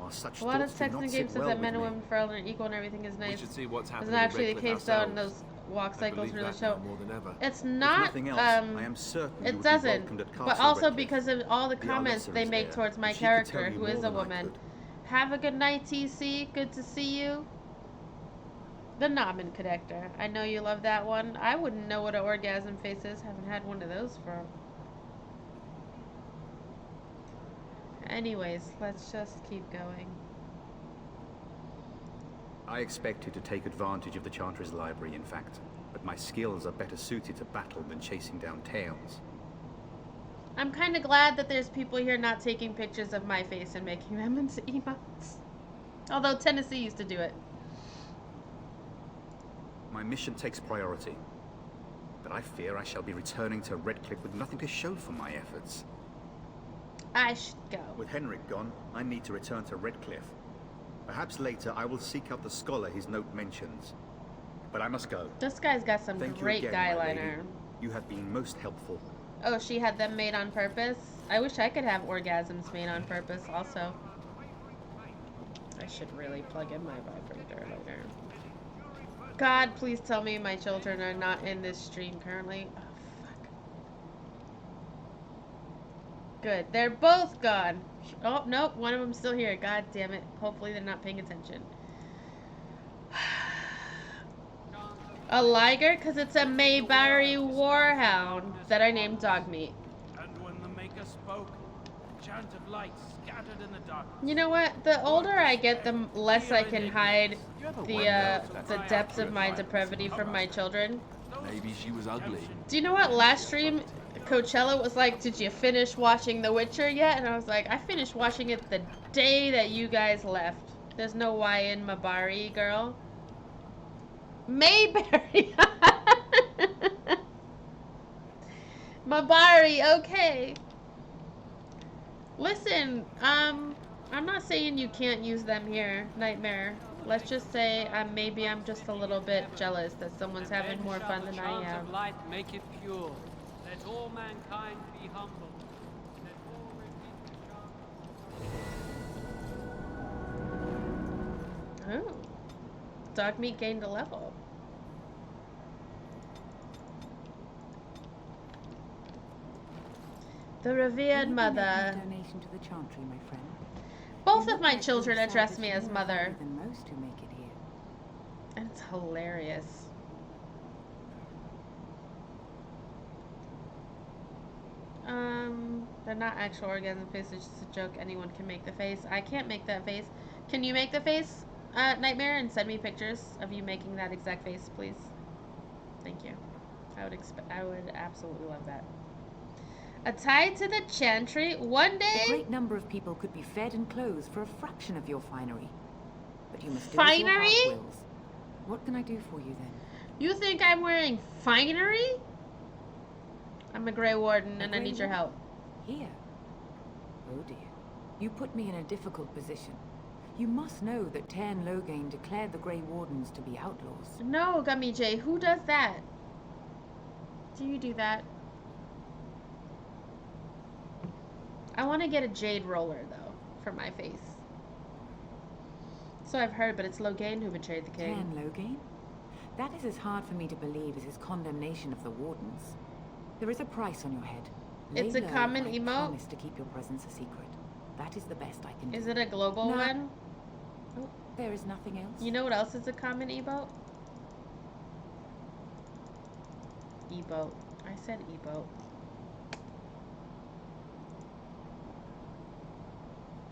Speaker 16: Oh, such
Speaker 1: A lot of
Speaker 16: thoughts do
Speaker 1: text
Speaker 16: not
Speaker 1: and
Speaker 16: sit
Speaker 1: games says
Speaker 16: well
Speaker 1: that
Speaker 16: with
Speaker 1: men and
Speaker 16: me.
Speaker 1: women are equal and everything is nice.
Speaker 20: We should see what's
Speaker 1: Isn't
Speaker 20: happening
Speaker 1: that
Speaker 20: in
Speaker 1: actually the
Speaker 20: Redcliffe
Speaker 1: case though in
Speaker 20: ourselves.
Speaker 1: those walk
Speaker 20: I
Speaker 1: cycles
Speaker 20: believe
Speaker 1: through the
Speaker 20: that
Speaker 1: show?
Speaker 20: now more than ever.
Speaker 1: It's
Speaker 16: If
Speaker 1: not,
Speaker 16: nothing else, I am certain you
Speaker 1: it
Speaker 16: would be
Speaker 1: doesn't,
Speaker 16: welcomed at
Speaker 1: but
Speaker 16: Castle
Speaker 1: also
Speaker 16: Redcliffe.
Speaker 1: because of all the
Speaker 16: The
Speaker 1: comments
Speaker 16: Elixir
Speaker 1: they
Speaker 16: is
Speaker 1: make
Speaker 16: there,
Speaker 1: towards my
Speaker 16: and she could tell
Speaker 1: character,
Speaker 16: you
Speaker 1: who
Speaker 16: more
Speaker 1: is a
Speaker 16: than I
Speaker 1: woman.
Speaker 16: could.
Speaker 1: Have a good night, TC. Good to see you. The Nomin Connector. I know you love that one. I wouldn't know what an orgasm face is. Haven't had one of those for... Anyways, let's just keep going.
Speaker 16: I expected to take advantage of the Chantry's library, in fact, but my skills are better suited to battle than chasing down tales.
Speaker 1: I'm kind of glad that there's people here not taking pictures of my face and making them into emotes. Although Tennessee used to do it.
Speaker 16: My mission takes priority, but I fear I shall be returning to Redcliffe with nothing to show for my efforts.
Speaker 1: I should go.
Speaker 16: With Henrik gone, I need to return to Redcliffe. Perhaps later I will seek out the scholar his note mentions. But I must go.
Speaker 1: This guy's got some
Speaker 16: Thank you
Speaker 1: great
Speaker 16: again,
Speaker 1: guy
Speaker 16: my lady.
Speaker 1: liner.
Speaker 16: You have been most helpful.
Speaker 1: Oh, she had them made on purpose? I wish I could have orgasms made on purpose also. I should really plug in my vibrator later. God, please tell me my children are not in this stream currently. Oh, fuck. Good. They're both gone. Oh, nope. One of them's still here. God damn it. Hopefully they're not paying attention. A liger? Because it's a Mayberry Warhound that I named Dogmeat.
Speaker 6: And when the Maker spoke, a chant of light scattered in the dark.
Speaker 1: You know what? The older I get, the less I can hide the depths of my depravity from my children.
Speaker 20: Maybe she was ugly.
Speaker 1: Do you know what? Last stream, Coachella was like, "Did you finish watching The Witcher yet?" And I was like, "I finished watching it the day that you guys left." There's no Y in Mabari, girl. Mayberry. Mabari, okay. Listen, I'm not saying you can't use them here, Nightmare. Let's just say maybe I'm just a little bit jealous that someone's having more fun than I am.
Speaker 14: Of light make it pure. Let all mankind be humble. Let all repeat the chant.
Speaker 1: Oh. Dogmeat gained a level. The revered mother.
Speaker 7: Donation to the Chantry, my friend.
Speaker 1: Both of my children address me as mother.
Speaker 7: Than most who make it here.
Speaker 1: And it's hilarious. They're not actual orgasm faces, it's just a joke. Anyone can make the face. I can't make that face. Can you make the face, Nightmare, and send me pictures of you making that exact face, please? Thank you. I would absolutely love that. A tie to the Chantry one day?
Speaker 7: A great number of people could be fed and clothed for a fraction of your finery. But you must do as your
Speaker 1: Finery?
Speaker 7: heart wills. What can I do for you then?
Speaker 1: You think I'm wearing finery? I'm a Grey Warden and I need your help.
Speaker 7: Here? Oh dear. You put me in a difficult position. You must know that Tairn Loghain declared the Grey Wardens to be outlaws.
Speaker 1: No, Gummy J, who does that? Do you do that? I want to get a jade roller, though, for my face. So I've heard, but it's Loghain who betrayed the king.
Speaker 7: Tairn Loghain? That is as hard for me to believe as his condemnation of the Wardens. There is a price on your head.
Speaker 1: It's a
Speaker 7: Lay low,
Speaker 1: common
Speaker 7: I
Speaker 1: emote?
Speaker 7: promise to keep your presence a secret. That is the best I can do.
Speaker 1: Is it a global
Speaker 7: No.
Speaker 1: one?
Speaker 7: Oh, there is nothing else.
Speaker 1: You know what else is a common emote? Emote. I said emote.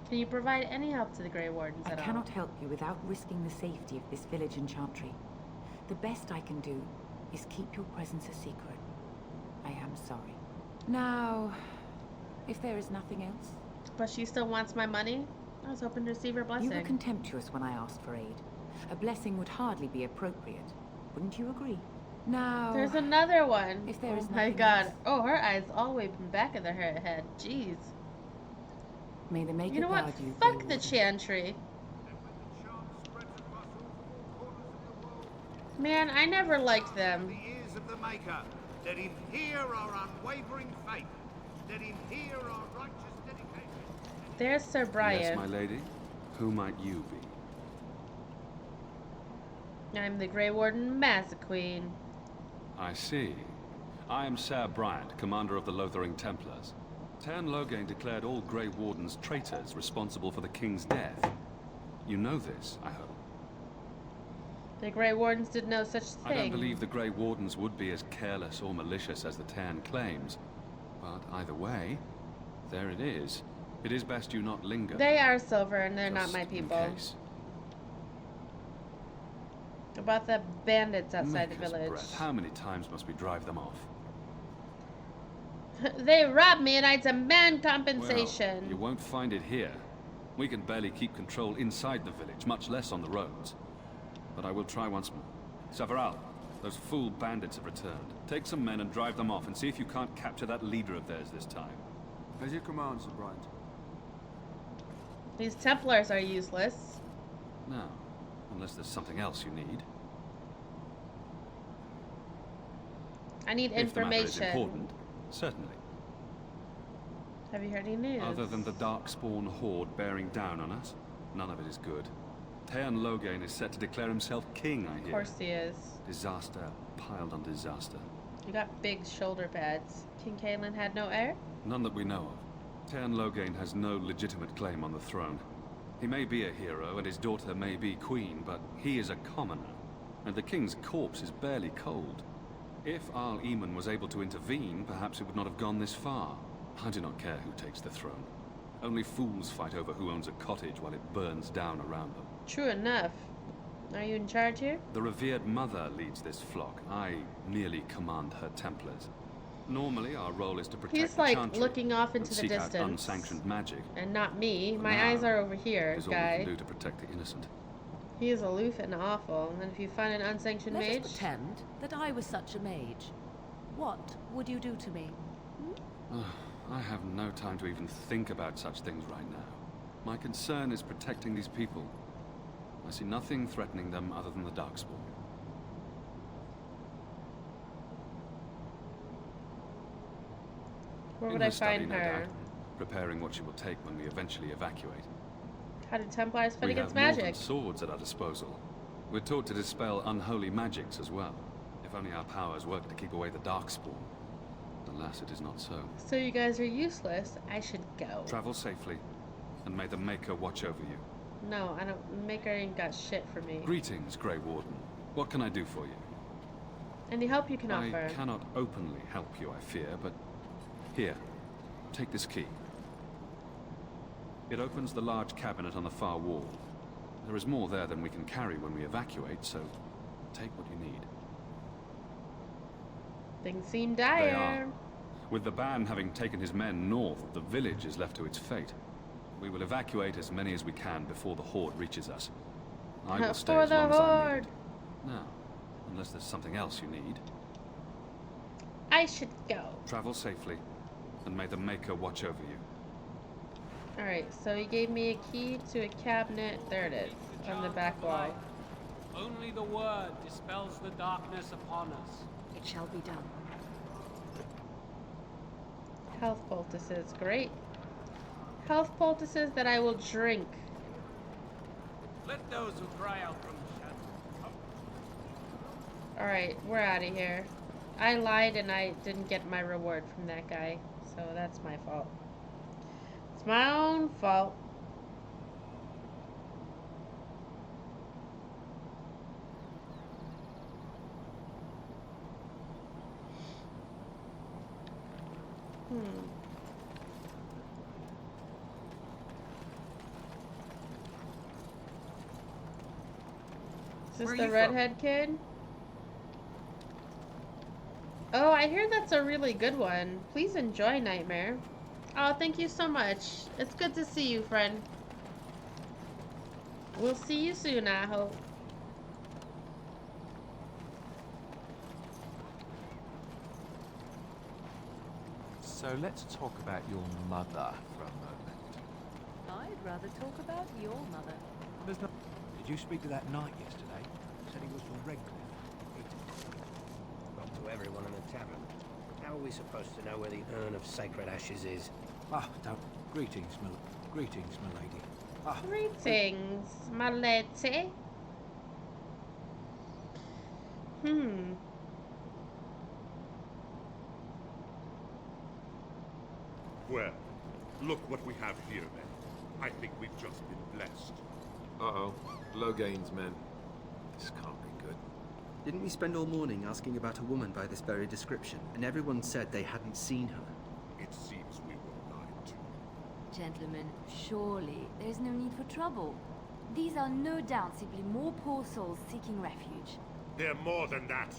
Speaker 1: Can you provide any help to the Grey Wardens
Speaker 7: I
Speaker 1: at all?
Speaker 7: cannot help you without risking the safety of this village and Chantry. The best I can do is keep your presence a secret. I am sorry. Now, if there is nothing else...
Speaker 1: But she still wants my money? I was hoping to receive her blessing.
Speaker 7: You were contemptuous when I asked for aid. A blessing would hardly be appropriate. Wouldn't you agree? Now,
Speaker 1: There's another one.
Speaker 7: If there
Speaker 1: Oh
Speaker 7: is
Speaker 1: my
Speaker 7: nothing
Speaker 1: god.
Speaker 7: else.
Speaker 1: Oh, her eyes all the way from the back of her head. Jeez.
Speaker 7: May the Maker
Speaker 1: You know what?
Speaker 7: guard you,
Speaker 1: Fuck
Speaker 7: Grey
Speaker 1: the
Speaker 7: Warden.
Speaker 1: Chantry. Man, I never liked them.
Speaker 11: The ears of the Maker. Let him hear our unwavering faith. Let him hear our righteous dedication.
Speaker 1: There's Sir Brian.
Speaker 21: Yes, my lady. Who might you be?
Speaker 1: I'm the Grey Warden Massa Queen.
Speaker 21: I see. I am Sir Bryant, commander of the Lothering Templars. Tern Loghain declared all Grey Wardens traitors responsible for the king's death. You know this, I hope.
Speaker 1: The Grey Wardens did no such thing.
Speaker 21: I don't believe the Grey Wardens would be as careless or malicious as the Tern claims. But either way, there it is. It is best you not linger.
Speaker 1: They are silver and they're not
Speaker 21: Just
Speaker 1: my
Speaker 21: in
Speaker 1: people.
Speaker 21: case.
Speaker 1: About the bandits outside the
Speaker 21: Maker's
Speaker 1: village.
Speaker 21: breath. How many times must we drive them off?
Speaker 1: They robbed me and I demand compensation.
Speaker 21: Well, you won't find it here. We can barely keep control inside the village, much less on the roads. But I will try once more. Several, those fool bandits have returned. Take some men and drive them off and see if you can't capture that leader of theirs this time.
Speaker 6: As you command, Sir Bryant.
Speaker 1: These Templars are useless.
Speaker 21: No, unless there's something else you need.
Speaker 1: I need
Speaker 21: If the matter is
Speaker 1: information.
Speaker 21: important, certainly.
Speaker 1: Have you heard any news?
Speaker 21: Other than the Darkspawn horde bearing down on us, none of it is good. Tern Loghain is set to declare himself king, I hear.
Speaker 1: Of course he is.
Speaker 21: Disaster piled on disaster.
Speaker 1: You got big shoulder pads. King Caitlin had no heir?
Speaker 21: None that we know of. Tern Loghain has no legitimate claim on the throne. He may be a hero and his daughter may be queen, but he is a commoner. And the king's corpse is barely cold. If Arl Eamon was able to intervene, perhaps it would not have gone this far. I do not care who takes the throne. Only fools fight over who owns a cottage while it burns down around them.
Speaker 1: True enough. Are you in charge here?
Speaker 21: The revered mother leads this flock. I merely command her Templars. Normally, our role is to protect
Speaker 1: He's
Speaker 21: the
Speaker 1: like
Speaker 21: Chantry
Speaker 1: looking off
Speaker 21: and
Speaker 1: into the
Speaker 21: seek out
Speaker 1: distance.
Speaker 21: unsanctioned magic.
Speaker 1: And not me.
Speaker 21: For
Speaker 1: My
Speaker 21: now,
Speaker 1: eyes are over here,
Speaker 21: It is all we
Speaker 1: guy.
Speaker 21: can do to protect the innocent.
Speaker 1: He is aloof and awful. And if you find an unsanctioned
Speaker 9: Let
Speaker 1: mage...
Speaker 9: us pretend that I was such a mage. What would you do to me?
Speaker 21: I have no time to even think about such things right now. My concern is protecting these people. I see nothing threatening them other than the Darkspawn.
Speaker 1: Where
Speaker 21: In
Speaker 1: would
Speaker 21: her
Speaker 1: I
Speaker 21: study,
Speaker 1: find
Speaker 21: no
Speaker 1: her?
Speaker 21: doubt, preparing what she will take when we eventually evacuate.
Speaker 1: How do Templars fight
Speaker 21: We
Speaker 1: against
Speaker 21: have more than
Speaker 1: magic?
Speaker 21: swords at our disposal. We're taught to dispel unholy magics as well. If only our powers work to keep away the Darkspawn. Alas, it is not so.
Speaker 1: So you guys are useless. I should go.
Speaker 21: Travel safely, and may the Maker watch over you.
Speaker 1: No, I don't. Maker ain't got shit for me.
Speaker 21: Greetings, Grey Warden. What can I do for you?
Speaker 1: Any help you can
Speaker 21: I
Speaker 1: offer?
Speaker 21: cannot openly help you, I fear, but here, take this key. It opens the large cabinet on the far wall. There is more there than we can carry when we evacuate, so take what you need.
Speaker 1: Things seem
Speaker 21: They
Speaker 1: dire.
Speaker 21: are. With the ban having taken his men north, the village is left to its fate. We will evacuate as many as we can before the horde reaches us. I will stay
Speaker 1: For
Speaker 21: as
Speaker 1: the
Speaker 21: long as I'm
Speaker 1: horde.
Speaker 21: needed. Now, unless there's something else you need,
Speaker 1: I should go.
Speaker 21: travel safely, and may the Maker watch over you.
Speaker 1: Alright, so he gave me a key to a cabinet. There it is, on the back wall.
Speaker 14: Only the word dispels the darkness upon us.
Speaker 9: It shall be done.
Speaker 1: Health poultices, great. Health poultices that I will drink.
Speaker 14: Let those who cry out from the shadows.
Speaker 1: Alright, we're out of here. I lied and I didn't get my reward from that guy, so that's my fault. It's my own fault. Is this
Speaker 12: Where are
Speaker 1: the
Speaker 12: you from?
Speaker 1: redhead kid? Oh, I hear that's a really good one. Please enjoy Nightmare. Oh, thank you so much. It's good to see you, friend. We'll see you soon, I hope.
Speaker 20: So let's talk about your mother for a moment.
Speaker 9: I'd rather talk about your mother.
Speaker 17: There's no... Did you speak to that knight yesterday? Said he was from Redcliffe.
Speaker 13: Not to everyone in the tavern. How are we supposed to know where the urn of sacred ashes is?
Speaker 17: Ah, don't. Greetings, my lady. Ah.
Speaker 1: Greetings, my lady.
Speaker 11: Well, look what we have here, then. I think we've just been blessed.
Speaker 20: Uh-oh. Logain's men. This can't be good.
Speaker 15: Didn't we spend all morning asking about a woman by this very description, and everyone said they hadn't seen her?
Speaker 11: It seems we were lied to.
Speaker 10: Gentlemen, surely there's no need for trouble. These are no doubt simply more poor souls seeking refuge.
Speaker 11: They're more than that.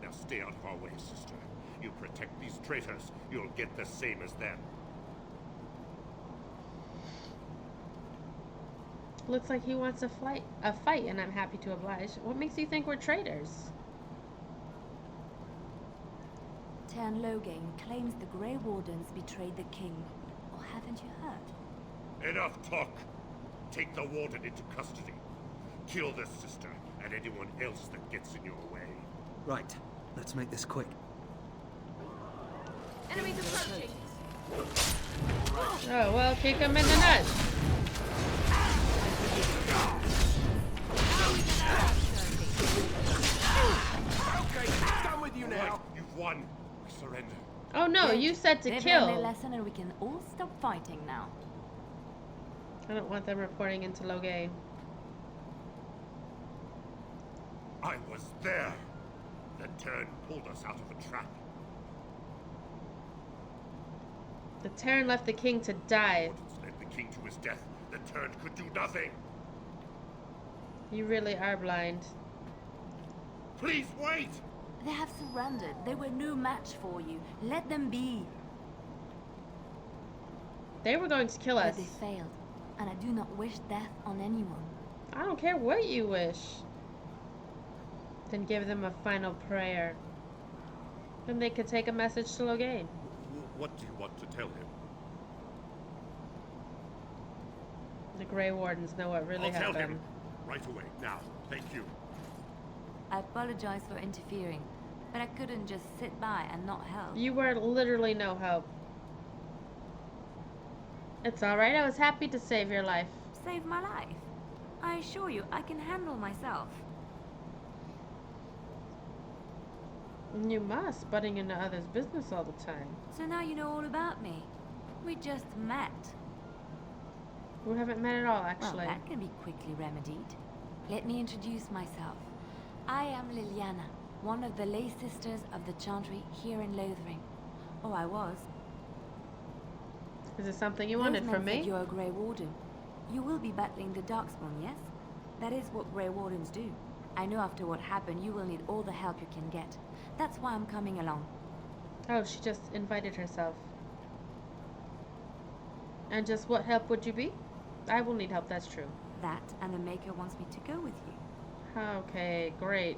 Speaker 11: Now stay out of our way, sister. You protect these traitors, you'll get the same as them.
Speaker 1: Looks like he wants a fight, and I'm happy to oblige. What makes you think we're traitors?
Speaker 10: Tern Logain claims the Grey Wardens betrayed the king. Or haven't you heard?
Speaker 11: Enough talk! Take the warden into custody. Kill this sister and anyone else that gets in your way.
Speaker 15: Right. Let's make this quick.
Speaker 4: Enemies approaching.
Speaker 1: Oh, well, kick him in the nuts.
Speaker 11: Okay, done with you now. Right, you've won. We surrender.
Speaker 1: Oh no,
Speaker 10: Good.
Speaker 1: you said to
Speaker 10: They've
Speaker 1: kill.
Speaker 10: learned their lesson and we can all stop fighting now.
Speaker 1: I don't want them reporting into Logain.
Speaker 11: I was there. The Tern pulled us out of a trap.
Speaker 1: The Terran left the king to die.
Speaker 11: Wardens led the king to his death. The Tern could do nothing.
Speaker 1: You really are blind.
Speaker 11: Please wait!
Speaker 10: They have surrendered. They were no match for you. Let them be.
Speaker 1: They were going to kill us.
Speaker 10: But they failed. And I do not wish death on anyone.
Speaker 1: I don't care what you wish. Then give them a final prayer. Then they could take a message to Logain.
Speaker 11: What do you want to tell him?
Speaker 1: The Grey Wardens know what really
Speaker 11: I'll tell
Speaker 1: happened.
Speaker 11: him. Right away, now. Thank you.
Speaker 10: I apologize for interfering, but I couldn't just sit by and not help.
Speaker 1: You were literally no help. It's alright, I was happy to save your life.
Speaker 10: Save my life. I assure you, I can handle myself.
Speaker 1: You must, butting into others' business all the time.
Speaker 10: So now you know all about me. We just met.
Speaker 1: We haven't met at all, actually.
Speaker 10: Well, that can be quickly remedied. Let me introduce myself. I am Liliana, one of the lay sisters of the Chantry here in Lothering. Or I was.
Speaker 1: Is it something you wanted from me?
Speaker 10: You're a Grey Warden. You will be battling the Darkspawn, yes? That is what Grey Wardens do. I know after what happened, you will need all the help you can get. That's why I'm coming along.
Speaker 1: Oh, she just invited herself. And just what help would you be? I will need help, that's true.
Speaker 10: That, and the Maker wants me to go with you.
Speaker 1: Okay, great.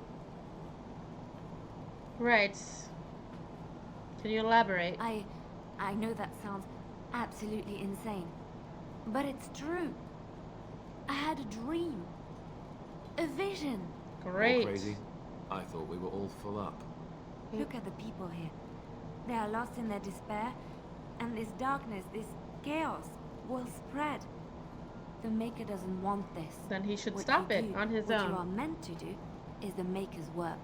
Speaker 1: Right. Can you elaborate?
Speaker 10: I know that sounds absolutely insane. But it's true. I had a dream. A vision.
Speaker 1: Great.
Speaker 20: All crazy? I thought we were all full up.
Speaker 10: Look at the people here. They are lost in their despair, and this darkness, this chaos, will spread. The Maker doesn't want this.
Speaker 1: Then he should
Speaker 10: What
Speaker 1: stop
Speaker 10: you
Speaker 1: it
Speaker 10: do,
Speaker 1: on his
Speaker 10: what
Speaker 1: own.
Speaker 10: you are meant to do is the Maker's work.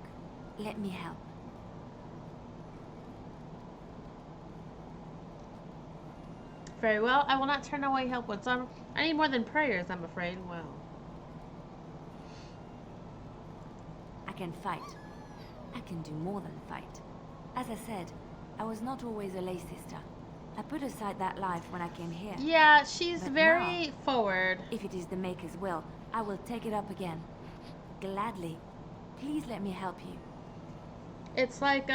Speaker 10: Let me help.
Speaker 1: Very well. I will not turn away help once I need more than prayers, I'm afraid. Well.
Speaker 10: I can fight. I can do more than fight. As I said, I was not always a lay sister. I put aside that life when I came here.
Speaker 1: Yeah, she's
Speaker 10: But
Speaker 1: very
Speaker 10: now,
Speaker 1: forward.
Speaker 10: If it is the Maker's will, I will take it up again. Gladly. Please let me help you.
Speaker 1: It's like,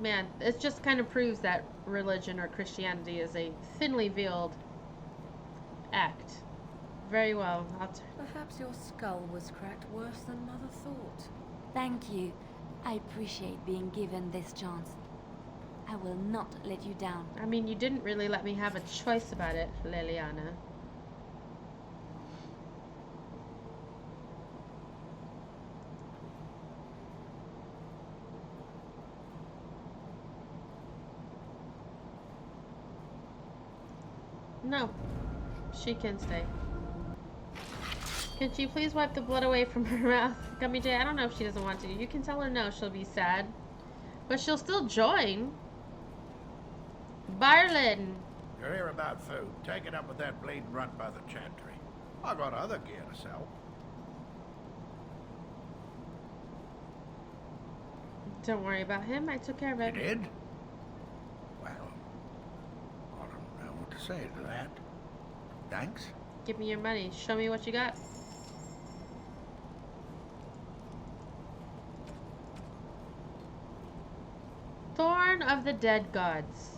Speaker 1: man, it just kind of proves that religion or Christianity is a thinly veiled act. Very well.
Speaker 9: Perhaps your skull was cracked worse than Mother thought.
Speaker 10: Thank you. I appreciate being given this chance. I will not let you down.
Speaker 1: I mean, you didn't really let me have a choice about it, Liliana. No, she can stay. Can she please wipe the blood away from her mouth? Gummy J, I don't know if she doesn't want to. You can tell her no, she'll be sad. But she'll still join. Barlin.
Speaker 11: You're here about food. Take it up with that bleeding runt by the chantry. I got other gear to sell.
Speaker 1: Don't worry about him. I took care of it.
Speaker 11: You did? Well, I don't know what to say to that. Thanks.
Speaker 1: Give me your money. Show me what you got. Thorn of the Dead Gods.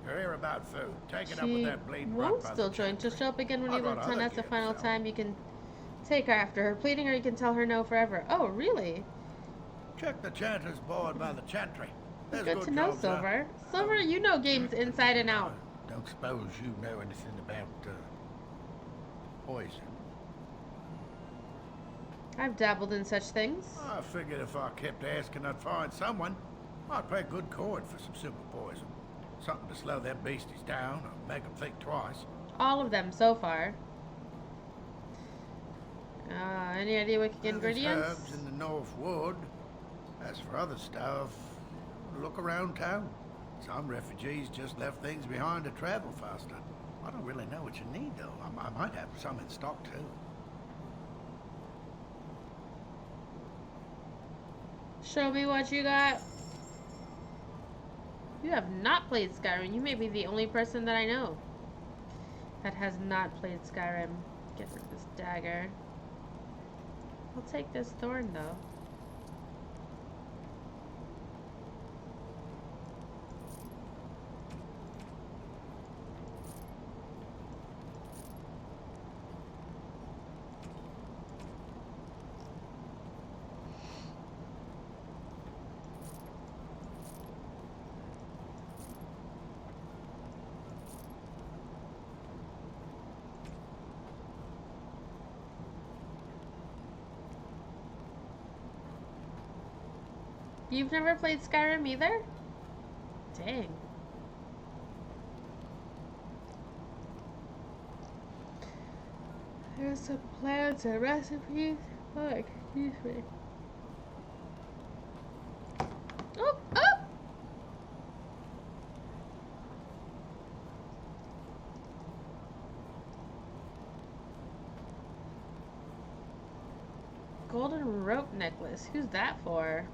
Speaker 11: You're here about food. Take it up with that bleeding runt
Speaker 1: Won't
Speaker 11: by
Speaker 1: still
Speaker 11: the
Speaker 1: join.
Speaker 11: chantry.
Speaker 1: She'll show up again when
Speaker 11: I
Speaker 1: you
Speaker 11: got
Speaker 1: return.
Speaker 11: other
Speaker 1: That's the
Speaker 11: gear to
Speaker 1: final
Speaker 11: sell.
Speaker 1: time you can take her after her pleading, or you can tell her no forever. Oh, really?
Speaker 11: Check the chanter's board by the chantry. There's
Speaker 1: Good to know,
Speaker 11: jobs
Speaker 1: Silver. Silver, you know games inside and out.
Speaker 11: Don't suppose you know anything about poison.
Speaker 1: I've dabbled in such things.
Speaker 11: I figured if I kept asking, I'd find someone. I'd pay good coin for some simple poison. Something to slow them beasties down or make them think twice.
Speaker 1: All of them so far. Any idea what
Speaker 11: There's
Speaker 1: ingredients?
Speaker 11: herbs in the North Wood. As for other stuff, look around town. Some refugees just left things behind to travel faster. I don't really know what you need, though. I might have some in stock, too.
Speaker 1: Show me what you got. You have not played Skyrim. You may be the only person that I know that has not played Skyrim. Get rid of this dagger. I'll take this thorn, though. You've never played Skyrim either? Dang. There's some plans and recipes. Oh, excuse me. Oh, oh! Golden rope necklace. Who's that for?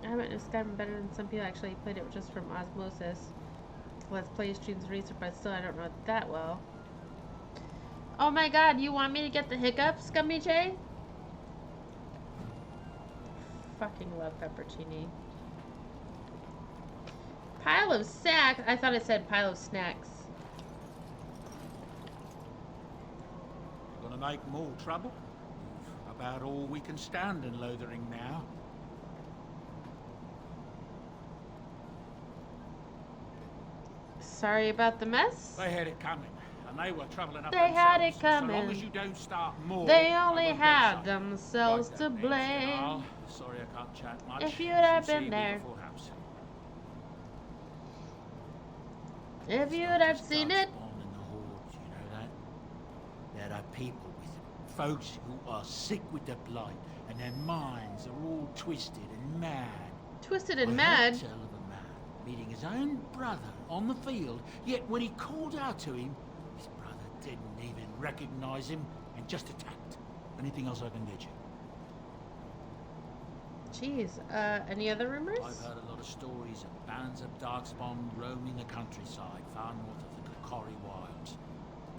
Speaker 1: I haven't know Skyrim better than some people actually played it just from osmosis. Let's play streams research, but still I don't know it that well. Oh my god, you want me to get the hiccups, Gummy J? Fucking love peppercini. Pile of sack. I thought it said pile of snacks.
Speaker 17: Gonna make more trouble? About all we can stand in Lothering now.
Speaker 1: Sorry about the mess.
Speaker 17: They had it coming, and they were troubling up
Speaker 1: They
Speaker 17: themselves.
Speaker 1: had it
Speaker 17: So long
Speaker 1: coming.
Speaker 17: as you don't start more,
Speaker 1: They
Speaker 17: I
Speaker 1: only
Speaker 17: won't be
Speaker 1: had
Speaker 17: sorry.
Speaker 1: themselves
Speaker 17: Right
Speaker 1: to
Speaker 17: then, Mr.
Speaker 1: blame.
Speaker 17: Earl. Sorry I can't chat much.
Speaker 1: If you'd have been
Speaker 17: Sincerely,
Speaker 1: there.
Speaker 17: Full House.
Speaker 1: If you'd have seen it.
Speaker 17: Spawn in the hordes, you know that? There are people with them, folks who are sick with the blight, and their minds are all twisted and mad.
Speaker 1: Twisted and
Speaker 17: I
Speaker 1: mad?
Speaker 17: heard tell of a man meeting his own brother on the field, yet when he called out to him, his brother didn't even recognize him and just attacked. Anything else I can get you?
Speaker 1: Jeez. Any other rumors?
Speaker 17: I've heard a lot of stories of bands of darkspawn roaming the countryside far north of the Kokori Wilds.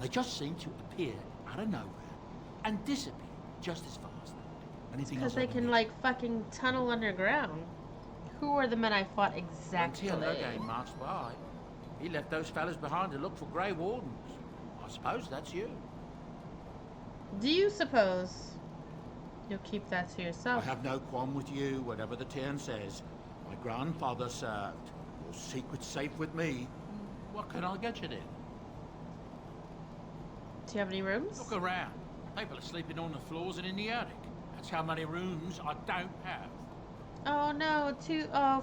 Speaker 17: They just seem to appear out of nowhere and disappear just as fast. Anything else?
Speaker 1: Because they can like fucking tunnel underground. Who are the men I fought exactly?
Speaker 17: When Logain marched by, he left those fellas behind to look for Grey Wardens. I suppose that's you.
Speaker 1: Do you suppose you'll keep that to
Speaker 17: I
Speaker 1: yourself?
Speaker 17: have no qualm with you, whatever the Tiern says. My grandfather served. Your secret's safe with me. What can I get you then?
Speaker 1: Do you have any rooms?
Speaker 17: Look around. People are sleeping on the floors and in the attic. That's how many rooms I don't have.
Speaker 1: Oh no,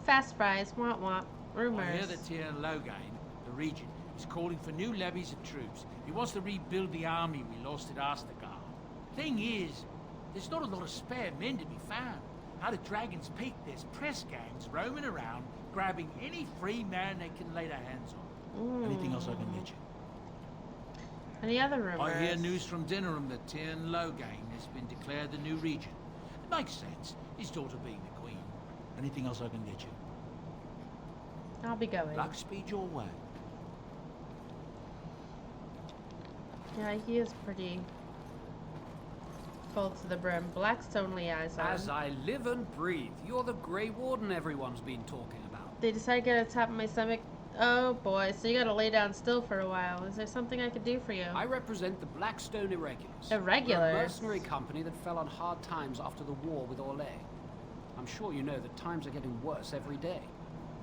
Speaker 1: fast fries. Want. Rumors.
Speaker 17: I hear that Tiern Logain, the regent, is calling for new levies of troops. He wants to rebuild the army we lost at Astergard. Thing is, there's not a lot of spare men to be found. Out of Dragon's Peak, there's press gangs roaming around, grabbing any free man they can lay their hands on. Anything else I can get you?
Speaker 1: Any other rumors?
Speaker 17: I hear news from Dinnerham that Tiern Logain has been declared the new regent. It makes sense, his daughter being the queen. Anything else I can get you?
Speaker 1: I'll be going.
Speaker 17: Luck speed your way.
Speaker 1: Yeah, he is pretty full to the brim. Blackstone liaison.
Speaker 14: As I live and breathe, you're the Grey Warden everyone's been talking about.
Speaker 1: They decided to get on top of my stomach. Oh boy, so you gotta lay down still for a while. Is there something I could do for you?
Speaker 14: I represent the Blackstone Irregulars.
Speaker 1: Irregulars?
Speaker 14: We're a mercenary company that fell on hard times after the war with Orlais. I'm sure you know that times are getting worse every day.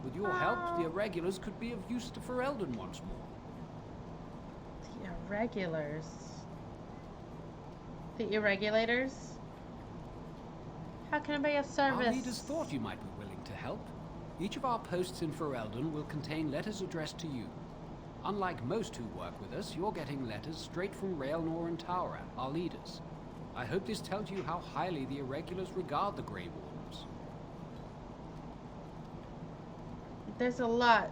Speaker 14: With your help, the Irregulars could be of use to Ferelden once more.
Speaker 1: The Irregulars. The Irregulators? How can I be of service?
Speaker 14: Our leaders thought you might be willing to help. Each of our posts in Ferelden will contain letters addressed to you. Unlike most who work with us, you're getting letters straight from Raelnor and Taura, our leaders. I hope this tells you how highly the Irregulars regard the Grey Wardens.
Speaker 1: There's a lot.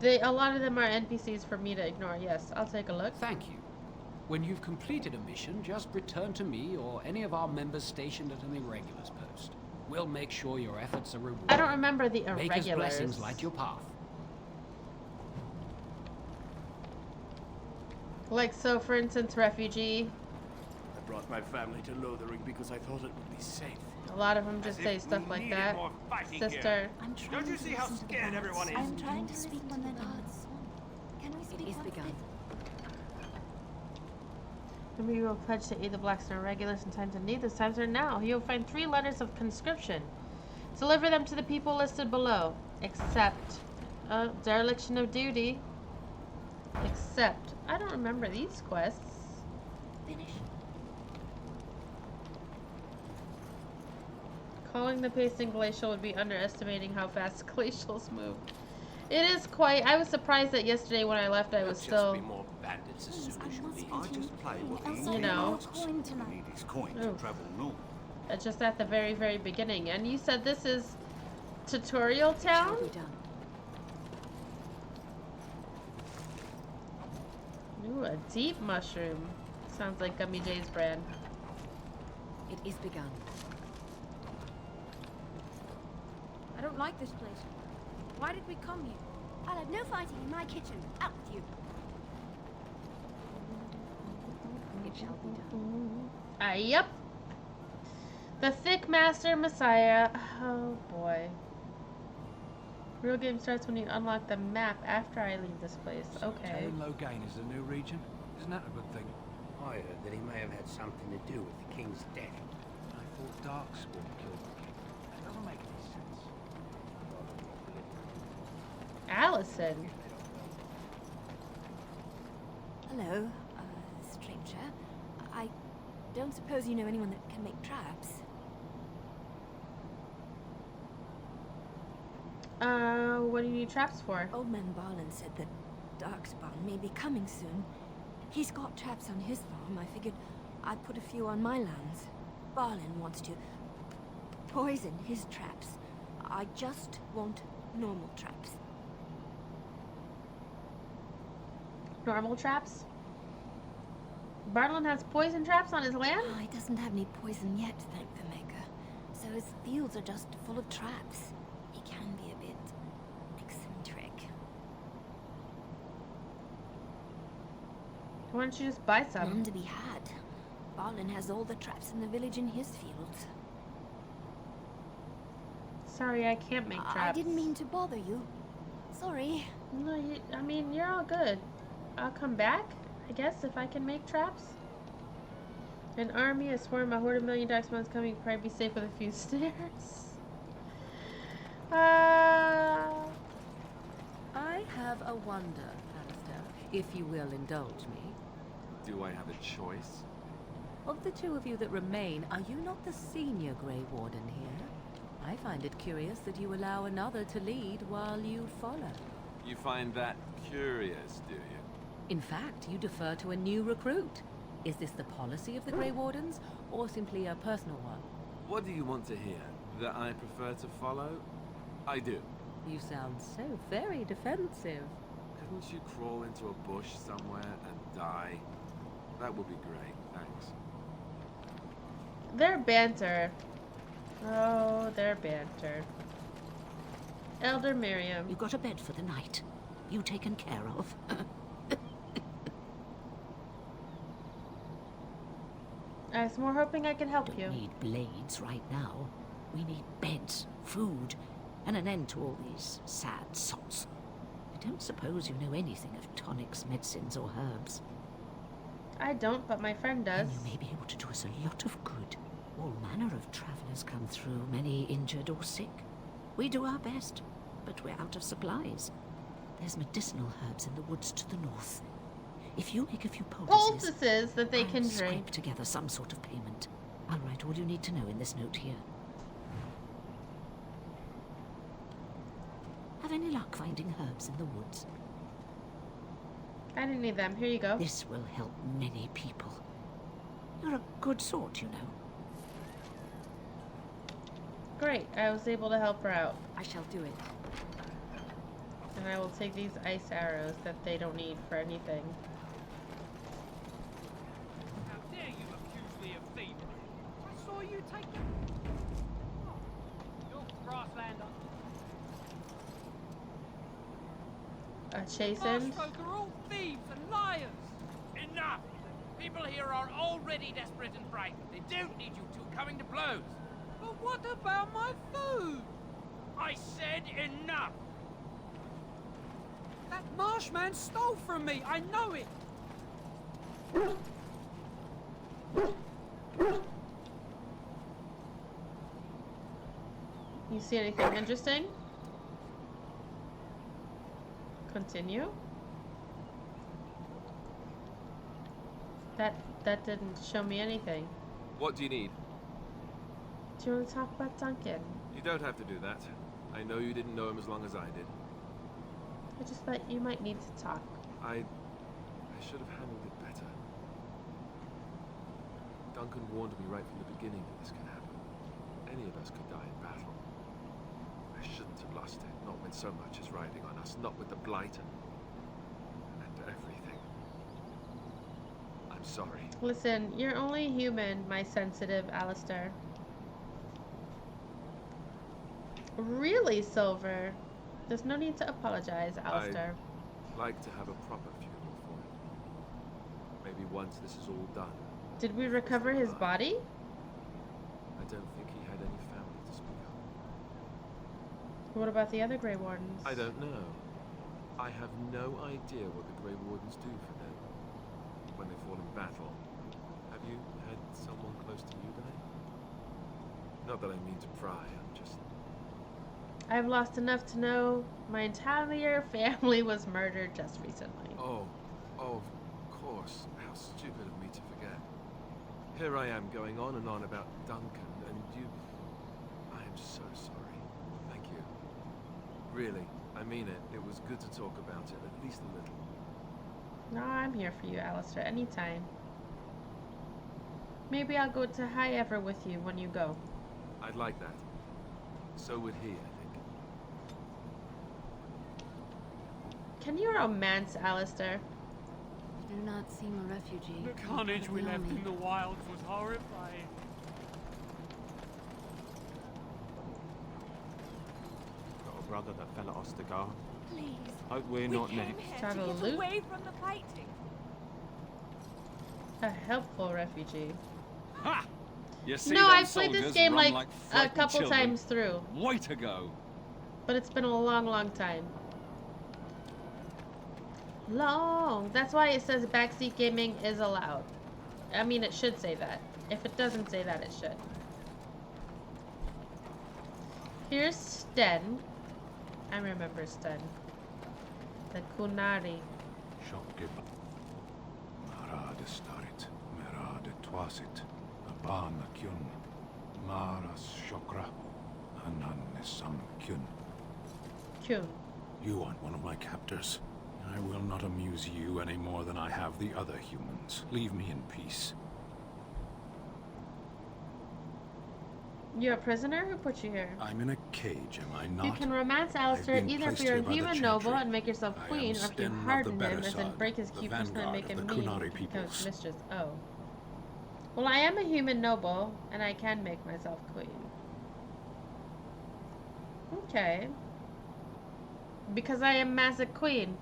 Speaker 1: A lot of them are NPCs for me to ignore. Yes, I'll take a look.
Speaker 14: Thank you. When you've completed a mission, just return to me or any of our members stationed at an Irregulars post. We'll make sure your efforts are rewarded.
Speaker 1: I don't remember the Irregulars.
Speaker 14: Maker's blessings light your path.
Speaker 1: Like, so for instance, refugee.
Speaker 6: I brought my family to Lothering because I thought it would be safe.
Speaker 1: A lot of them just say stuff like that. Sister.
Speaker 6: Don't you see how scared everyone is?
Speaker 10: I'm trying to speak to the gods. Can we speak?
Speaker 9: It is begun.
Speaker 1: Remember, you will pledge to aid the Blackstone Irregulars in times of need. Those times are now. You will find 3 letters of conscription. Deliver them to the people listed below. Except dereliction of duty. Except I don't remember these quests.
Speaker 10: Finish.
Speaker 1: Calling the pacing glacial would be underestimating how fast glacials move. It is quite. I was surprised that yesterday when I left, I was still.
Speaker 6: Just be more bandits as soon as you leave.
Speaker 11: I just play what the
Speaker 1: You know.
Speaker 11: need his coin to travel north.
Speaker 1: Just at the very, very beginning. And you said this is Tutorial Town?
Speaker 9: Shall be done.
Speaker 1: Ooh, a deep mushroom. Sounds like Gummy J's brand.
Speaker 9: It is begun.
Speaker 4: I don't like this place. Why did we come here?
Speaker 2: I'll have no fighting in my kitchen. Out with you.
Speaker 9: It shall be done.
Speaker 1: Yep. The Thick Master Messiah. Oh boy. Real game starts when you unlock the map after I leave this place. Okay.
Speaker 13: Tiern Logain is the new regent. Isn't that a good thing?
Speaker 8: I heard that he may have had something to do with the king's death.
Speaker 13: I thought Darkspawn killed the king. That doesn't make any sense.
Speaker 1: Allison.
Speaker 10: Hello, stranger. I don't suppose you know anyone that can make traps?
Speaker 1: What do you need traps for?
Speaker 10: Old man Barlin said that Darkspawn may be coming soon. He's got traps on his farm. I figured I'd put a few on my lands. Barlin wants to poison his traps. I just want normal traps.
Speaker 1: Normal traps? Bartlin has poison traps on his land?
Speaker 10: Oh, he doesn't have any poison yet, thank the maker. So Those fields are just full of traps. He can be a bit eccentric.
Speaker 1: Why don't you just buy some?
Speaker 10: None to be had. Balin has all the traps in the village in his fields.
Speaker 1: Sorry, I can't make traps.
Speaker 10: I didn't mean to bother you. Sorry.
Speaker 1: No, I mean, you're all good. I'll come back, I guess, if I can make traps. An army, a swarm, a horde, a million darkspawn's coming. Probably be safe with a few snares.
Speaker 9: I have a wonder, Alistair, if you will indulge me.
Speaker 20: Do I have a choice?
Speaker 9: Of the two of you that remain, are you not the senior Grey Warden here? I find it curious that you allow another to lead while you follow.
Speaker 20: You find that curious, do you?
Speaker 9: In fact, you defer to a new recruit. Is this the policy of the Grey Wardens, or simply a personal one?
Speaker 20: What do you want to hear? That I prefer to follow? I do.
Speaker 9: You sound so very defensive.
Speaker 20: Couldn't you crawl into a bush somewhere and die? That would be great, thanks.
Speaker 1: Their banter. Oh, their banter. Elder Miriam.
Speaker 3: You got a bed for the night. You taken care of.
Speaker 1: I was more hoping I could help you.
Speaker 3: Don't need blades right now. We need beds, food, and an end to all these sad sots. I don't suppose you know anything of tonics, medicines, or herbs.
Speaker 1: I don't, but my friend does.
Speaker 3: And you may be able to do us a lot of good. All manner of travelers come through, many injured or sick. We do our best, but we're out of supplies. There's medicinal herbs in the woods to the north. If you make a few
Speaker 1: poultices that they
Speaker 3: I'll
Speaker 1: can
Speaker 3: scrape
Speaker 1: drink
Speaker 3: together some sort of payment. I'll write all you need to know in this note here. Have any luck finding herbs in the woods?
Speaker 1: I didn't need them. Here you go.
Speaker 3: This will help many people. You're a good sort, you know.
Speaker 1: Great. I was able to help her out.
Speaker 9: I shall do it.
Speaker 1: And I will take these ice arrows that they don't need for anything.
Speaker 17: How dare you accuse me of thievery? I saw you take them. You grasslander.
Speaker 1: Chastened.
Speaker 17: Folk are all thieves and liars. Enough! People here are already desperate and frightened. They don't need you two coming to blows. But what about my food? I said enough! That marshman stole from me, I know it!
Speaker 1: You see anything interesting? Continue. That didn't show me anything.
Speaker 20: What do you need?
Speaker 1: Do you want to talk about Duncan?
Speaker 20: You don't have to do that. I know you didn't know him as long as I did.
Speaker 1: I just thought you might need to talk.
Speaker 20: I should have handled it better. Duncan warned me right from the beginning that this could happen. Any of us could die in battle. I shouldn't have lost it, not when so much is riding on us, not with the blight and everything. I'm sorry.
Speaker 1: Listen, you're only human, my sensitive Alistair. Really, Silver? There's no need to apologize, Alistair.
Speaker 20: I'd like to have a proper funeral for him. Maybe once this is all done.
Speaker 1: Did we recover his body?
Speaker 20: I don't think he had any family to speak of.
Speaker 1: What about the other Grey Wardens?
Speaker 20: I don't know. I have no idea what the Grey Wardens do for them when they fall in battle. Have you had someone close to you die? Not that I mean to pry, I'm just...
Speaker 1: I've lost enough to know my entire family was murdered just recently.
Speaker 20: Oh, of course. How stupid of me to forget. Here I am going on and on about Duncan, and you... I am so sorry. Thank you. Really, I mean it. It was good to talk about it, at least a little.
Speaker 1: No, I'm here for you, Alistair, anytime. Maybe I'll go to High Ever with you when you go.
Speaker 20: I'd like that. So would he, I think.
Speaker 1: Can you romance Alistair?
Speaker 10: You do not seem a refugee.
Speaker 17: The carnage we left in the wilds was horrifying.
Speaker 18: brother that fell at Ostagar.
Speaker 10: Please.
Speaker 18: Hope we're
Speaker 10: We
Speaker 18: not
Speaker 10: came
Speaker 18: next.
Speaker 10: here
Speaker 1: Try
Speaker 10: to
Speaker 1: to
Speaker 10: get
Speaker 1: loot?
Speaker 10: away from the fighting.
Speaker 1: A helpful refugee.
Speaker 21: Ha! You see
Speaker 1: No,
Speaker 21: them
Speaker 1: I've played this
Speaker 21: soldiers
Speaker 1: game
Speaker 21: run
Speaker 1: like a
Speaker 21: frightened
Speaker 1: couple
Speaker 21: children?
Speaker 1: times through,
Speaker 21: Way to go.
Speaker 1: but it's been a long, long time. Long. That's why it says backseat gaming is allowed. I mean, it should say that. If it doesn't say that, it should. Here's Sten. I remember Sten. The Kunari.
Speaker 11: Shopkeeper. Marade starit, merade twasit, abana kyun, maras shokra, ananisam kyun.
Speaker 1: Kyun.
Speaker 11: You aren't one of my captors. I will not amuse you any more than I have the other humans. Leave me in peace.
Speaker 1: You're a prisoner? Who put you here?
Speaker 11: I'm in a cage, am I not?
Speaker 1: You can romance Alistair
Speaker 11: I've been
Speaker 1: either if
Speaker 11: placed
Speaker 1: you're
Speaker 11: here
Speaker 1: a
Speaker 11: by the
Speaker 1: human noble
Speaker 11: Chantry.
Speaker 1: and make yourself
Speaker 11: I
Speaker 1: queen,
Speaker 11: am
Speaker 1: or if you
Speaker 11: Sten of the
Speaker 1: harden him as in
Speaker 11: Bed-Stuy,
Speaker 1: break his
Speaker 11: the
Speaker 1: keepers and
Speaker 11: vanguard
Speaker 1: make
Speaker 11: of
Speaker 1: him
Speaker 11: the
Speaker 1: mean
Speaker 11: Kunari
Speaker 1: to become his
Speaker 11: peoples.
Speaker 1: mistress. Oh. Well, I am a human noble, and I can make myself queen. Okay. Because I am Magic Queen.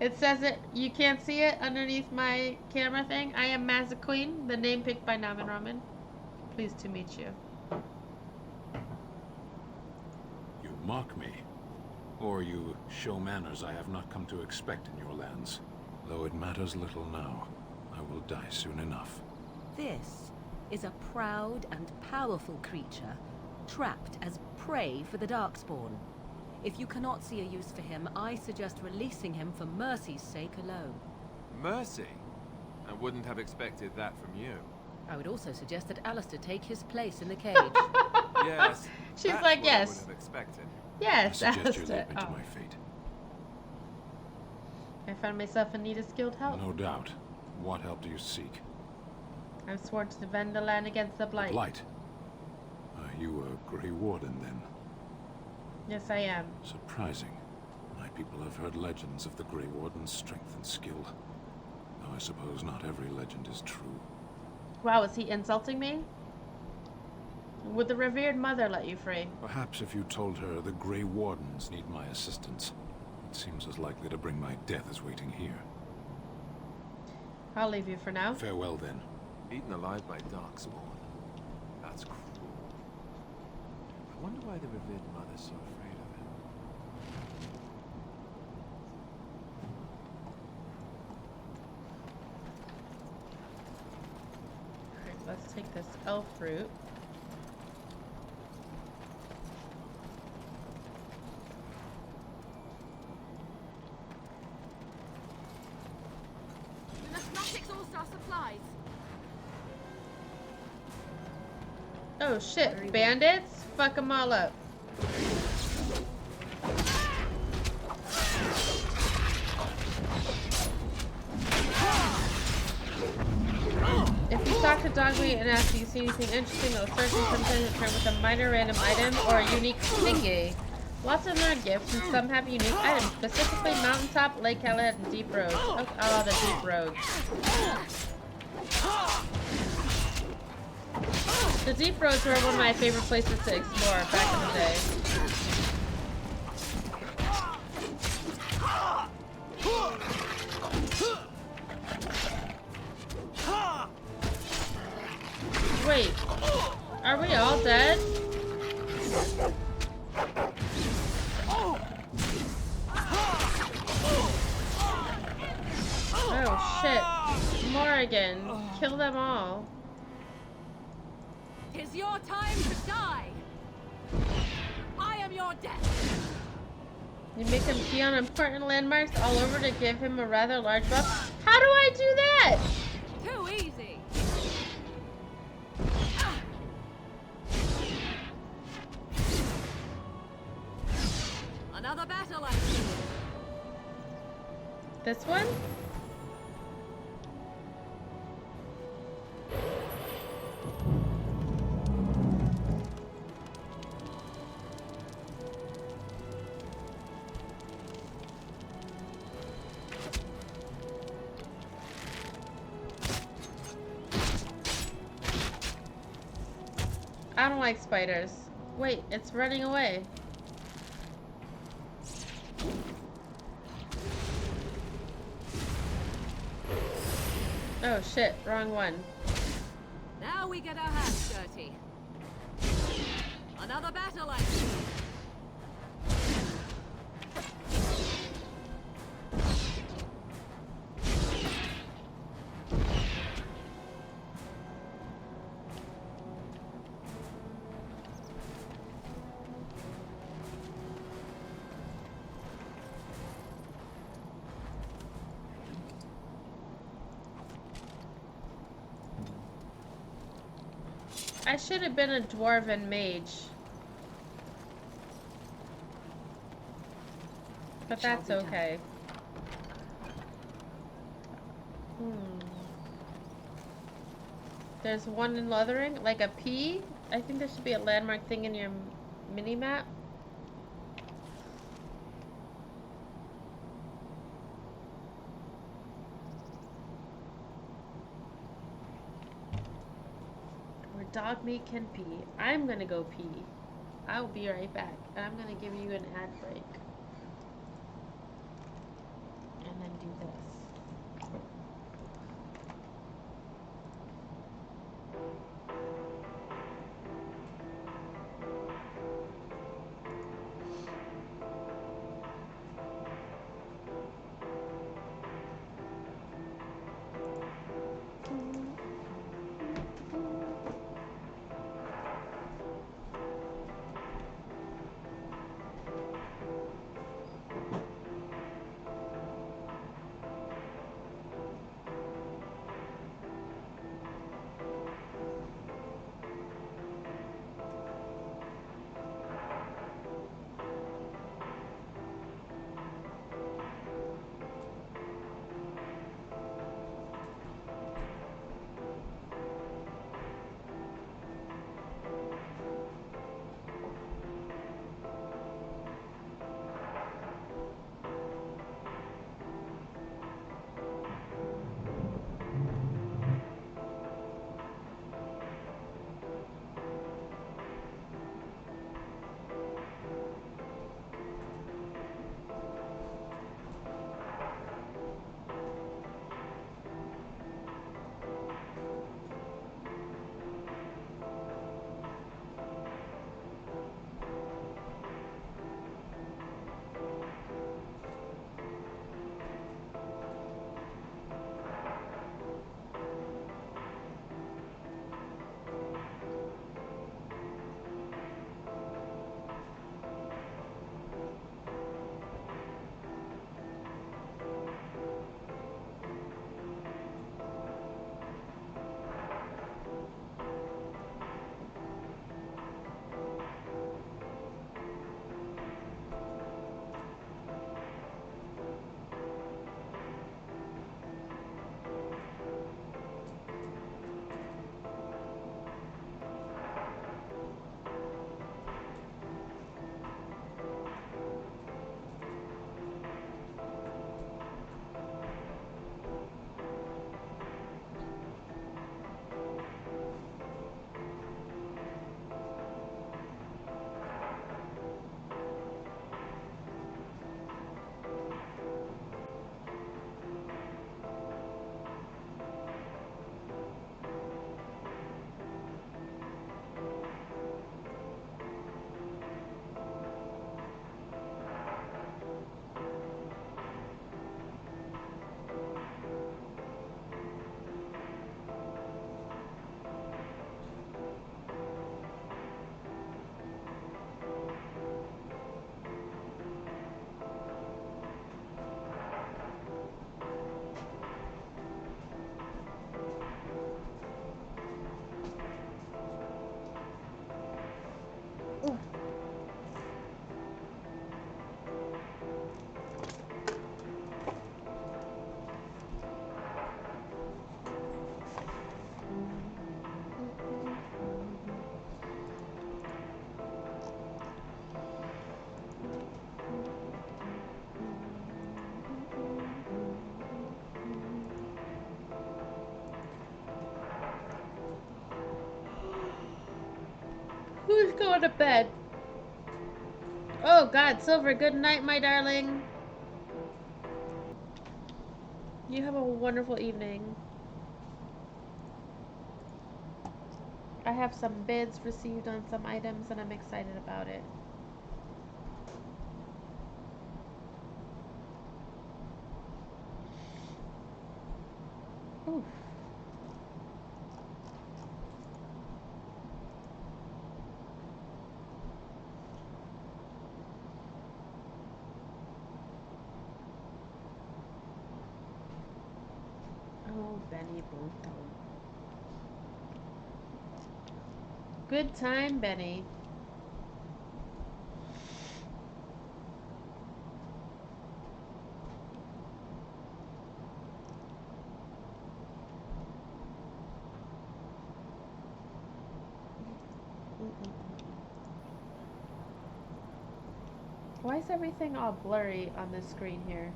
Speaker 1: It says it, you can't see it underneath my camera thing. I am Magic Queen, the name picked by Naman Raman. Pleased to meet you.
Speaker 11: You mock me. Or you show manners I have not come to expect in your lands. Though it matters little now, I will die soon enough.
Speaker 9: This is a proud and powerful creature, trapped as prey for the Darkspawn. If you cannot see a use for him, I suggest releasing him for mercy's sake alone.
Speaker 20: Mercy? I wouldn't have expected that from you.
Speaker 9: I would also suggest that Alistair take his place in the cage.
Speaker 20: Yes.
Speaker 1: She's
Speaker 20: that's
Speaker 1: like,
Speaker 20: what
Speaker 1: yes.
Speaker 20: I would have expected.
Speaker 1: Yes,
Speaker 11: I suggest you
Speaker 1: Alistair.
Speaker 11: leave me to
Speaker 1: Oh.
Speaker 11: my fate.
Speaker 1: I found myself in need of skilled help.
Speaker 11: No doubt. What help do you seek?
Speaker 1: I'm sworn to defend the land against the Blight.
Speaker 11: Blight? Are you a Grey Warden, then?
Speaker 1: Yes, I am.
Speaker 11: Surprising. My people have heard legends of the Grey Warden's strength and skill. Though I suppose not every legend is true.
Speaker 1: Wow, is he insulting me? Would the revered mother let you free?
Speaker 11: Perhaps if you told her the Grey Wardens need my assistance, it seems as likely to bring my death as waiting here.
Speaker 1: I'll leave you for now.
Speaker 11: Farewell, then.
Speaker 20: Eaten alive by Darkspawn. That's cruel. I wonder why the revered mother's so afraid of him.
Speaker 1: Alright, let's take this elf root.
Speaker 4: We must not fix all-star supplies.
Speaker 1: Oh shit, bandits? Fuck them all up. If you talk to Dogmeat and ask if you see anything interesting, it'll certainly sometimes return with a minor random item or a unique thingy. Lots of them are gifts, and some have unique items, specifically Mountaintop, Lake Hallett, and Deep Roads. Oh, the Deep Roads. The Deep Roads were one of my favorite places to explore back in the day. Wait, are we all dead? Oh shit, Morrigan, kill them all.
Speaker 9: 'Tis your time to die! I am your death!
Speaker 1: You make him key on important landmarks all over to give him a rather large buff. How do I do that?
Speaker 9: Too easy! Another battle, I see.
Speaker 1: This one? I don't like spiders. Wait, it's running away. Oh shit, wrong one.
Speaker 9: Now we get our hands dirty. Another battle, I see.
Speaker 1: I should have been a dwarven mage. But that's okay. There's one in Lothering, like a P. I think there should be a landmark thing in your mini-map. Where dog meat can pee. I'm gonna go pee. I'll be right back. I'm gonna give you an ad break. And then do this. go to bed. Oh God, Silver, good night, my darling. You have a wonderful evening. I have some bids received on some items and I'm excited about it. Oof. Oh, Benny Bunto. Good time, Benny. Why is everything all blurry on this screen here?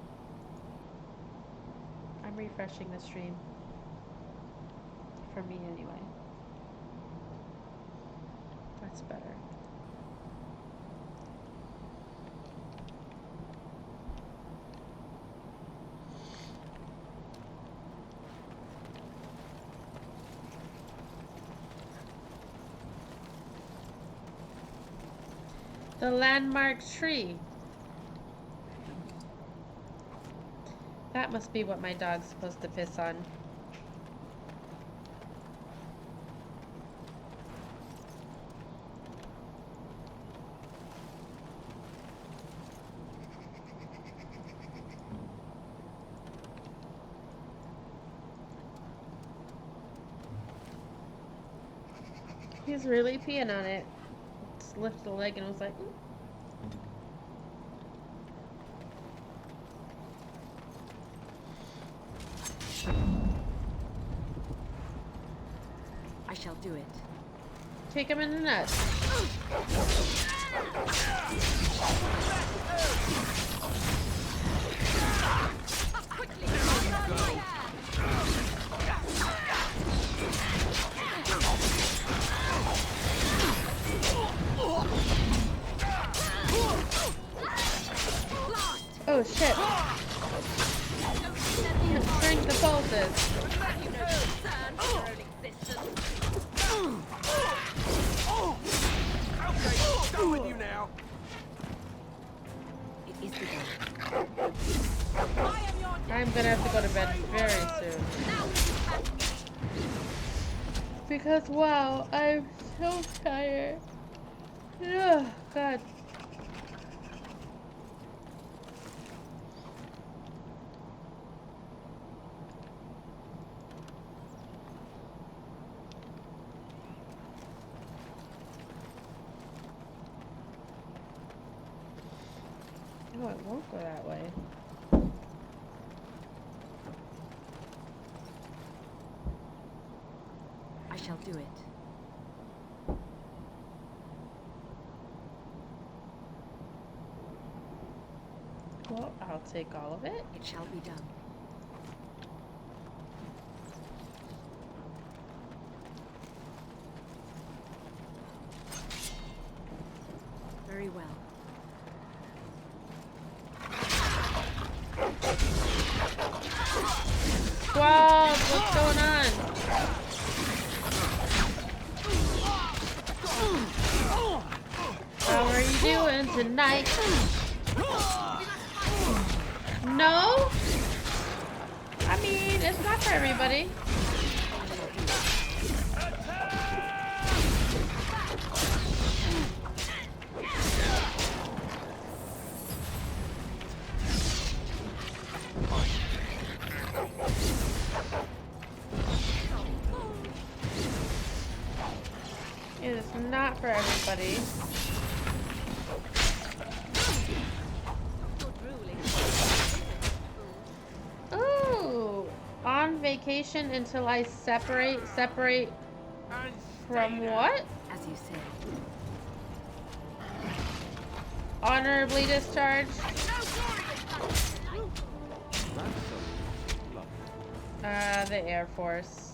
Speaker 1: I'm refreshing the stream. For me, anyway. That's better. The landmark tree. That must be what my dog's supposed to piss on. He's really peeing on it. Just lifted the leg and was like, ooh.
Speaker 10: I shall do it.
Speaker 1: Kick him in the nuts. Oh shit. Shrink the pulses.
Speaker 6: Okay, go with you now.
Speaker 10: It is the
Speaker 1: I'm gonna have to go to bed very soon. Because wow, I'm so tired. Ugh, God. Oh, it won't go that way.
Speaker 10: I shall do it.
Speaker 1: Well, I'll take all of it.
Speaker 10: It shall be done. Very well.
Speaker 1: Squad, what's going on? How are you doing tonight? No? I mean, it's not for everybody. It is not for everybody. Ooh, on vacation until I separate from what?
Speaker 10: As you say.
Speaker 1: Honorably discharged. The Air Force.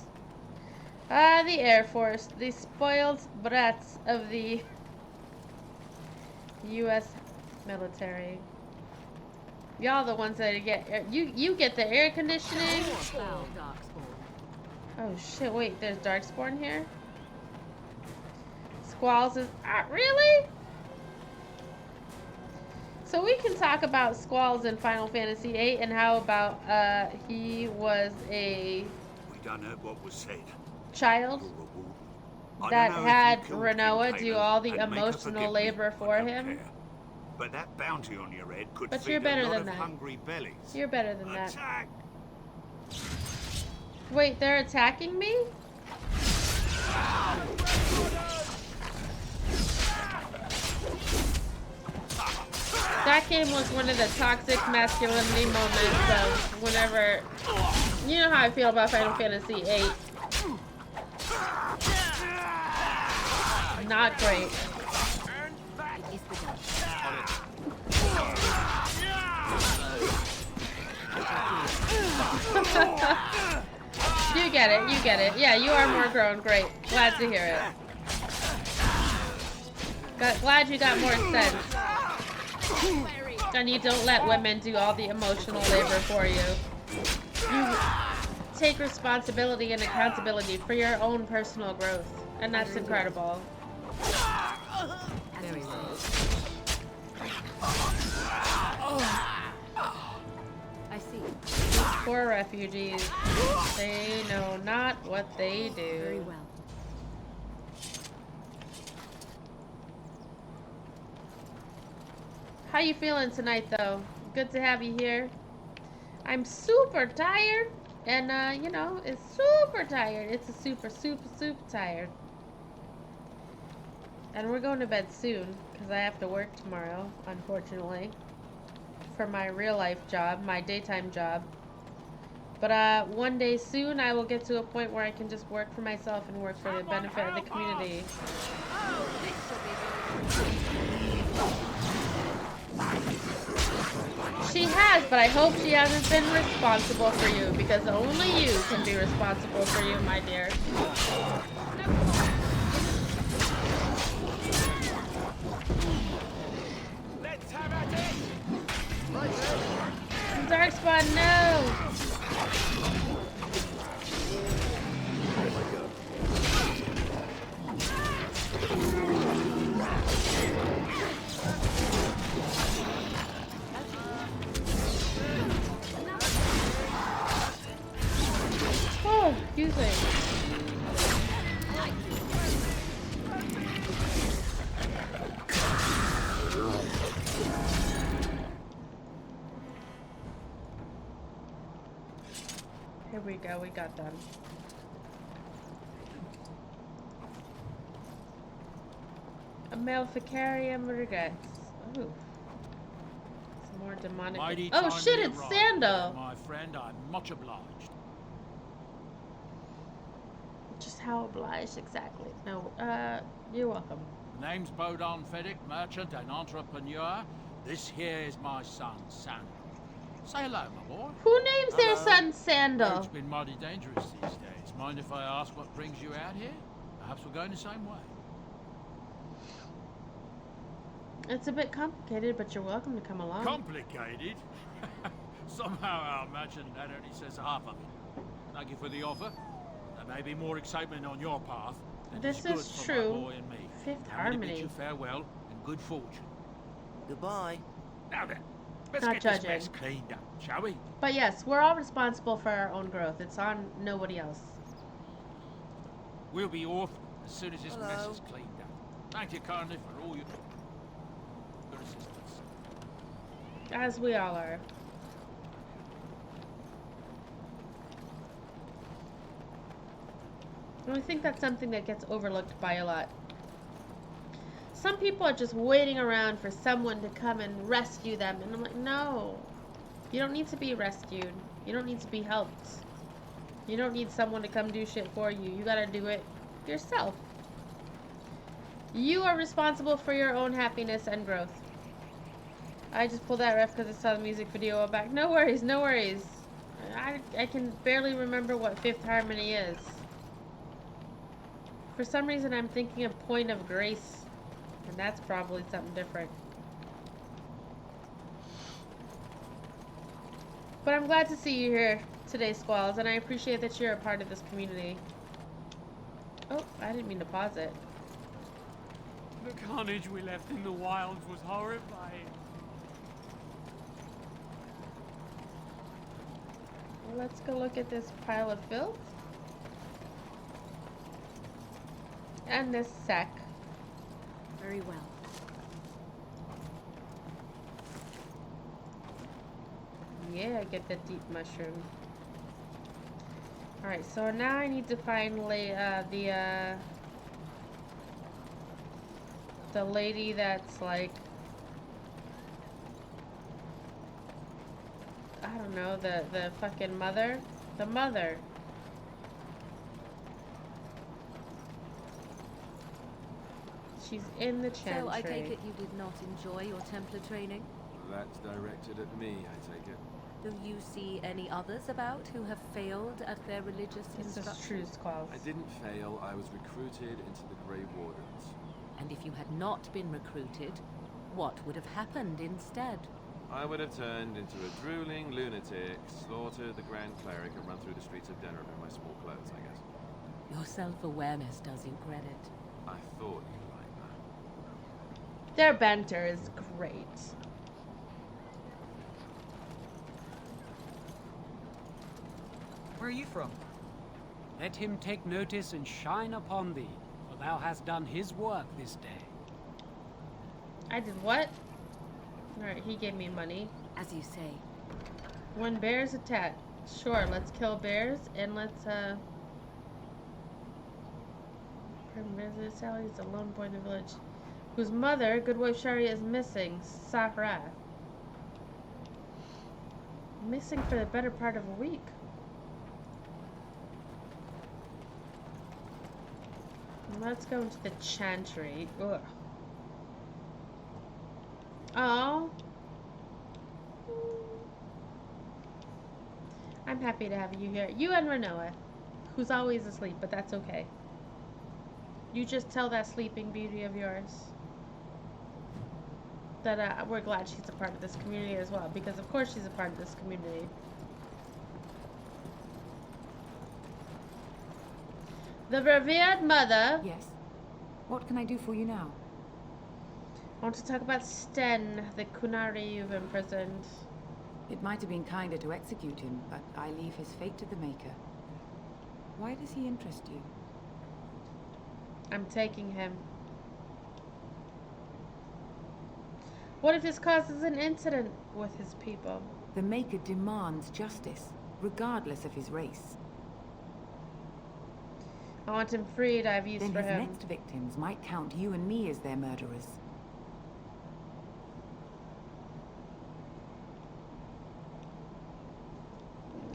Speaker 1: The Air Force. The spoiled brats of the U.S. military. Y'all the ones that get you get the air conditioning.
Speaker 9: Foul darkspawn.
Speaker 1: Oh shit! Wait, there's darkspawn here. Squalls is really? So we can talk about Squalls in Final Fantasy VIII and how about he was a
Speaker 11: We done heard what was said.
Speaker 1: child that had Renoa do all the emotional labor for him.
Speaker 11: But that bounty on your head could
Speaker 1: But
Speaker 11: feed
Speaker 1: you're better
Speaker 11: a lot
Speaker 1: than
Speaker 11: of
Speaker 1: that.
Speaker 11: hungry bellies.
Speaker 1: You're better than that.
Speaker 11: Attack!
Speaker 1: Wait, they're attacking me? That game was one of the toxic masculinity moments of whenever... You know how I feel about Final Fantasy VIII. Not great. You get it, you get it. Yeah, you are more grown. Great. Glad to hear it. Glad you got more sense. And you don't let women do all the emotional labor for you. You take responsibility and accountability for your own personal growth. And that's incredible.
Speaker 9: Very well. I see.
Speaker 1: These poor refugees. They know not what they do.
Speaker 9: Very well.
Speaker 1: How you feeling tonight, though? Good to have you here. I'm super tired, and you know, it's super tired. It's a super tired. And we're going to bed soon because I have to work tomorrow, unfortunately, for my real life job, my daytime job. But one day soon, I will get to a point where I can just work for myself and work for the benefit of the community. She has, but I hope she hasn't been responsible for you, because only you can be responsible for you, my dear.
Speaker 6: Let's have at it!
Speaker 1: Darkspawn, no! Oh, excuse me. Here we go, we got them. A Maleficarium regrets. Ooh. Some more demonic.
Speaker 17: Mighty
Speaker 1: Oh
Speaker 17: timely
Speaker 1: shit, it's
Speaker 17: arrival,
Speaker 1: Sando!
Speaker 17: my friend, I'm much obliged.
Speaker 1: Just how obliged exactly? No, you're welcome.
Speaker 17: Name's Bodon Feddick, merchant and entrepreneur. This here is my son, Sando. Say hello, my boy.
Speaker 1: Who names their
Speaker 17: Hello.
Speaker 1: son Sando?
Speaker 17: It's been mighty dangerous these days. Mind if I ask what brings you out here? Perhaps we're going the same way.
Speaker 1: It's a bit complicated, but you're welcome to come along.
Speaker 17: Complicated? Somehow I imagine that only says half of it. Thank you for the offer. There may be more excitement on your path than
Speaker 1: This
Speaker 17: is good
Speaker 1: is
Speaker 17: for
Speaker 1: true.
Speaker 17: my boy and me.
Speaker 1: Fifth
Speaker 17: Now, let me bid
Speaker 1: Harmony.
Speaker 17: you farewell and good fortune.
Speaker 12: Goodbye.
Speaker 17: Now then, let's
Speaker 1: Not
Speaker 17: get
Speaker 1: judging.
Speaker 17: this mess cleaned up, shall we?
Speaker 1: But yes, we're all responsible for our own growth. It's on nobody else.
Speaker 17: We'll be off as soon as this mess
Speaker 12: Hello.
Speaker 17: is cleaned up. Thank you kindly for all your good assistance.
Speaker 1: As we all are. And I think that's something that gets overlooked by a lot. Some people are just waiting around for someone to come and rescue them. And I'm like, no. You don't need to be rescued. You don't need to be helped. You don't need someone to come do shit for you. You gotta do it yourself. You are responsible for your own happiness and growth. I just pulled that ref because I saw the music video back. No worries, no worries. I can barely remember what Fifth Harmony is. For some reason, I'm thinking of Point of Grace. And that's probably something different. But I'm glad to see you here today, Squalls, and I appreciate that you're a part of this community. Oh, I didn't mean to pause it.
Speaker 18: The carnage we left in the wilds was horrifying.
Speaker 1: Let's go look at this pile of filth. And this sack.
Speaker 10: Very well.
Speaker 1: Yeah, get the deep mushroom. Alright, so now I need to find the lady that's like, I don't know, the fucking mother? The mother. She's in the chantry.
Speaker 9: So I take it you did not enjoy your Templar training?
Speaker 20: That's directed at me, I take it.
Speaker 9: Do you see any others about who have failed at their religious
Speaker 1: This
Speaker 9: instruction?
Speaker 1: is true, Squalls.
Speaker 20: I didn't fail. I was recruited into the Grey Wardens.
Speaker 9: And if you had not been recruited, what would have happened instead?
Speaker 20: I would have turned into a drooling lunatic, slaughtered the Grand Cleric, and run through the streets of Denham in my small clothes, I guess.
Speaker 9: Your self-awareness does you credit.
Speaker 20: I thought you'd like that.
Speaker 1: Their banter is great.
Speaker 14: Where are you from? Let him take notice and shine upon thee, for thou hast done his work this day.
Speaker 1: I did what? Alright, he gave me money.
Speaker 10: As you say.
Speaker 1: When bears attack. Sure, let's kill bears and let's Visit Sally is a lone boy in the village whose mother, Goodwife Sharia, is missing. Sahra. Missing for the better part of a week. Let's go into the chantry. Ugh. Oh. I'm happy to have you here. You and Renoa, who's always asleep, but that's okay. You just tell that sleeping beauty of yours that we're glad she's a part of this community as well, because of course she's a part of this community. The revered mother.
Speaker 7: Yes. What can I do for you now?
Speaker 1: I want to talk about Sten, the Kunari you've imprisoned.
Speaker 7: It might have been kinder to execute him, but I leave his fate to the Maker. Why does he interest you?
Speaker 1: I'm taking him. What if this causes an incident with his people?
Speaker 7: The Maker demands justice, regardless of his race.
Speaker 1: I want him freed. I have use
Speaker 7: Then
Speaker 1: for
Speaker 7: his
Speaker 1: him.
Speaker 7: next victims might count you and me as their murderers.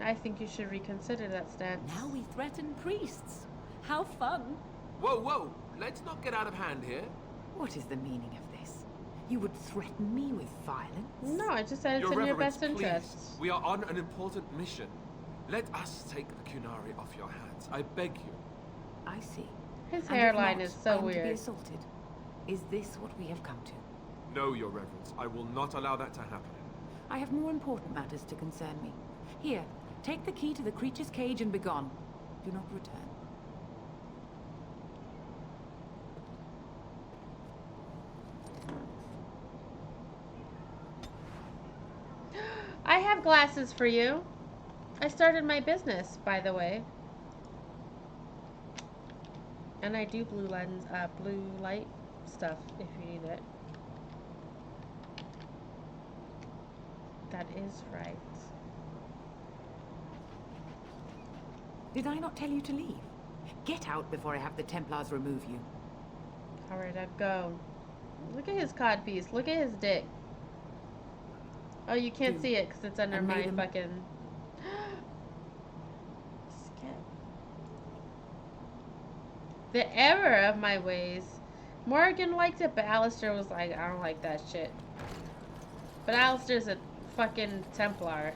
Speaker 1: I think you should reconsider that stance.
Speaker 9: Now we threaten priests. How fun.
Speaker 20: Whoa, whoa! Let's not get out of hand here.
Speaker 7: What is the meaning of this? You would threaten me with violence?
Speaker 1: No, I just said it's
Speaker 20: Your
Speaker 1: in your
Speaker 20: Reverence,
Speaker 1: best
Speaker 20: please.
Speaker 1: interest.
Speaker 20: We are on an important mission. Let us take the Kunari off your hands. I beg you.
Speaker 7: I see.
Speaker 1: His
Speaker 7: And if
Speaker 1: hairline
Speaker 7: not,
Speaker 1: is so
Speaker 7: I am to be
Speaker 1: weird.
Speaker 7: assaulted. Is this what we have come to?
Speaker 20: No, Your Reverence. I will not allow that to happen.
Speaker 7: I have more important matters to concern me. Here, take the key to the creature's cage and begone. Do not return.
Speaker 1: I have glasses for you. I started my business, by the way. And I do blue light stuff if you need it. That is right.
Speaker 7: Did I not tell you to leave? Get out before I have the Templars remove you.
Speaker 1: Alright, I'll go. Look at his codpiece. Look at his dick. Oh, you can't see it because it's under
Speaker 7: And
Speaker 1: my
Speaker 7: made him-
Speaker 1: fucking... Skip. The error of my ways. Morgan liked it, but Alistair was like, I don't like that shit. But Alistair's a fucking Templar.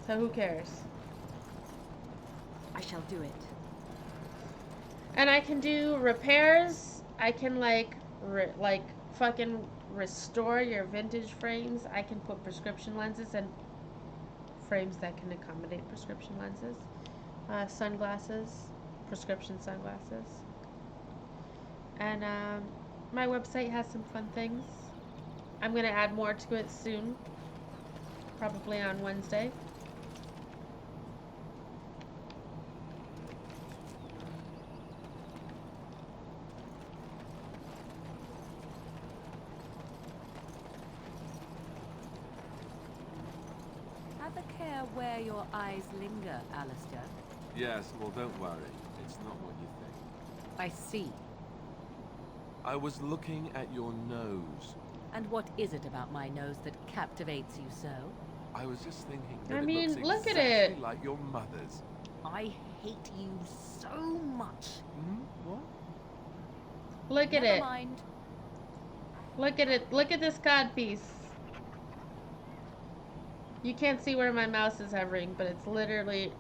Speaker 1: So who cares?
Speaker 10: I shall do it.
Speaker 1: And I can do repairs. I can fucking restore your vintage frames, I can put prescription lenses and frames that can accommodate prescription lenses. Sunglasses, prescription sunglasses. And my website has some fun things. I'm going to add more to it soon, probably on Wednesday.
Speaker 9: Have a care where your eyes linger, Alistair.
Speaker 20: Yes, well, don't worry. It's not what you think.
Speaker 9: I see.
Speaker 20: I was looking at your nose.
Speaker 9: And what is it about my nose that captivates you so?
Speaker 20: I was just thinking that
Speaker 1: I
Speaker 20: it
Speaker 1: mean,
Speaker 20: looks
Speaker 1: look at
Speaker 20: exactly
Speaker 1: it.
Speaker 20: like your mother's.
Speaker 9: I hate you so much.
Speaker 20: What?
Speaker 1: Look at
Speaker 9: Never
Speaker 1: it.
Speaker 9: mind.
Speaker 1: Look at it. Look at this codpiece. You can't see where my mouse is hovering, but it's literally...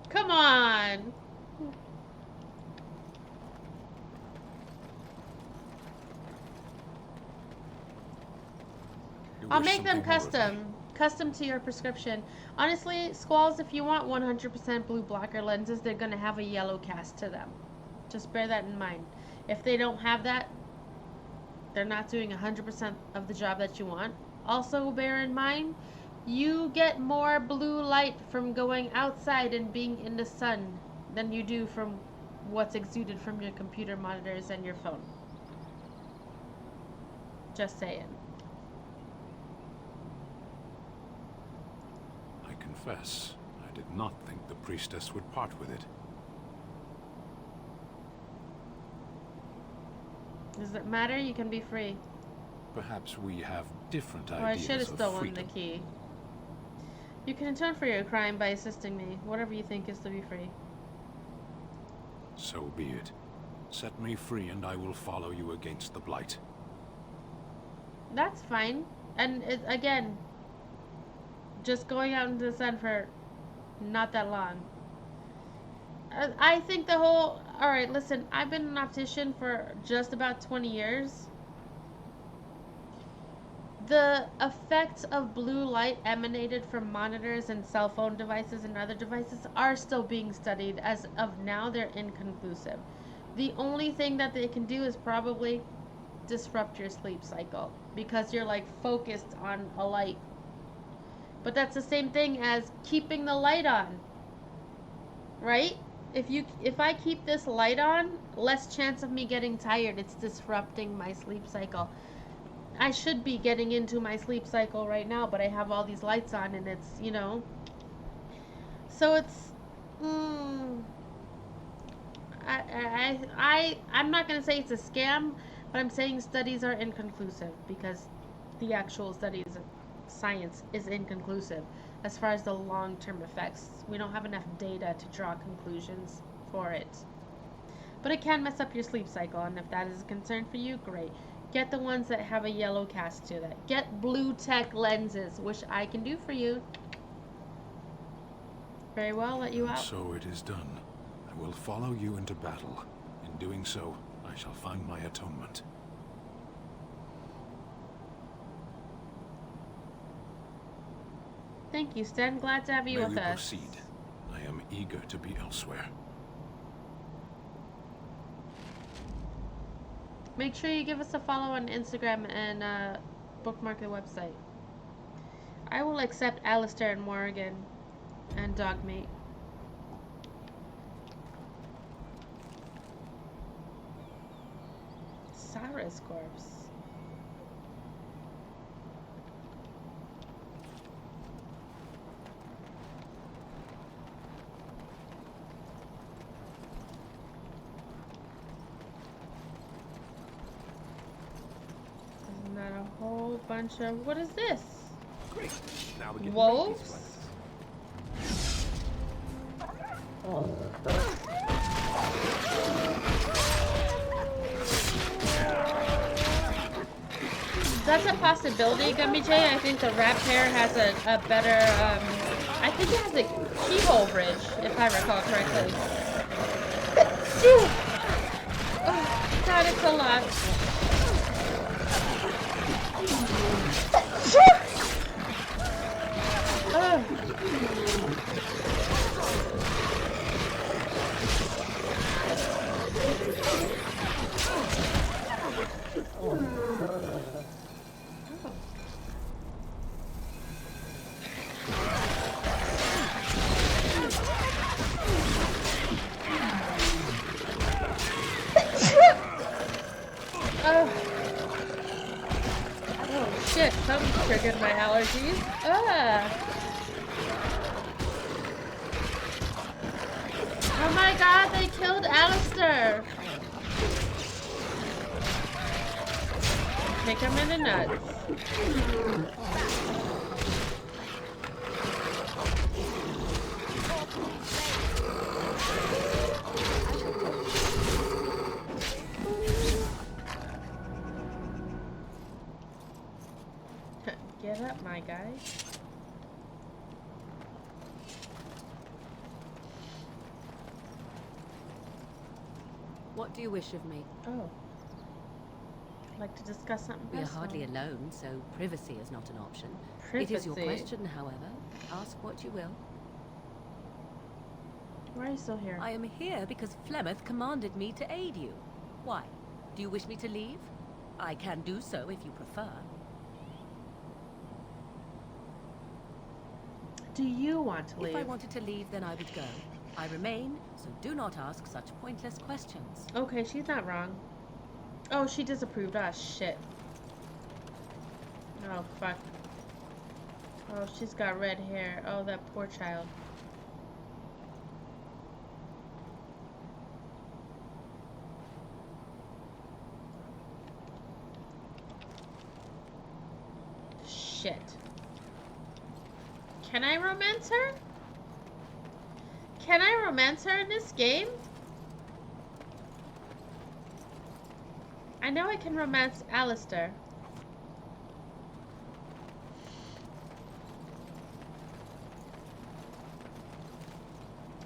Speaker 1: Come on! I'll make them custom to your prescription. Honestly, Squalls, if you want 100% blue blocker lenses, they're going to have a yellow cast to them. Just bear that in mind. If they don't have that, they're not doing 100% of the job that you want. Also, bear in mind, you get more blue light from going outside and being in the sun than you do from what's exuded from your computer monitors and your phone. Just saying.
Speaker 19: I confess, I did not think the priestess would part with it.
Speaker 1: Does it matter? You can be free.
Speaker 19: Perhaps we have different
Speaker 1: Or I
Speaker 19: ideas
Speaker 1: should have
Speaker 19: of
Speaker 1: stolen
Speaker 19: freedom.
Speaker 1: the key. You can atone for your crime by assisting me. Whatever you think is to be free.
Speaker 19: So be it. Set me free and I will follow you against the Blight.
Speaker 1: That's fine. And again, just going out into the sun for not that long. I think the whole... Alright, listen, I've been an optician for just about 20 years. The effects of blue light emanated from monitors and cell phone devices and other devices are still being studied. As of now, they're inconclusive. The only thing that they can do is probably disrupt your sleep cycle because you're like focused on a light. But that's the same thing as keeping the light on, right? If I keep this light on, less chance of me getting tired. It's disrupting my sleep cycle. I should be getting into my sleep cycle right now, but I have all these lights on and it's, you know. So it's I'm not going to say it's a scam, but I'm saying studies are inconclusive because the actual studies of science is inconclusive as far as the long-term effects. We don't have enough data to draw conclusions for it. But it can mess up your sleep cycle, and if that is a concern for you, great. Get the ones that have a yellow cast to that. Get blue tech lenses, which I can do for you. Very well, let you out.
Speaker 19: So it is done. I will follow you into battle. In doing so, I shall find my atonement.
Speaker 1: Thank you, Sten. Glad to have you
Speaker 19: May
Speaker 1: with
Speaker 19: we
Speaker 1: us.
Speaker 19: proceed. I am eager to be elsewhere.
Speaker 1: Make sure you give us a follow on Instagram and bookmark the website. I will accept Alistair and Morrigan and Dogmeat. Sarah's corpse. Isn't that a whole bunch of... What is this?
Speaker 20: Great. Now we get
Speaker 1: Wolves? That's a possibility, Gumby J. I think the wrapped hair has a better, I think it has a keyhole bridge, if I recall correctly. Oh, God, it's a lot. Oh shit, something triggered my allergies. Oh my god, they killed Alistair! Kick him in the nuts. Get up, my guy.
Speaker 9: What do you wish of me?
Speaker 1: Oh. I'd like to discuss something
Speaker 9: We are
Speaker 1: personal.
Speaker 9: hardly alone, so privacy is not an option.
Speaker 1: Privacy.
Speaker 9: It is your question, however. Ask what you will.
Speaker 1: Why are you still here?
Speaker 9: I am here because Flemeth commanded me to aid you. Why? Do you wish me to leave? I can do so if you prefer.
Speaker 1: Do you want to leave?
Speaker 9: If I wanted to leave, then I would go. I remain, so do not ask such pointless questions.
Speaker 1: Okay, she's not wrong. Oh, she disapproved. Ah, shit. Oh, fuck. Oh, she's got red hair. Oh, that poor child. Shit. Can I romance her? Can I romance her in this game? I know I can romance Alistair.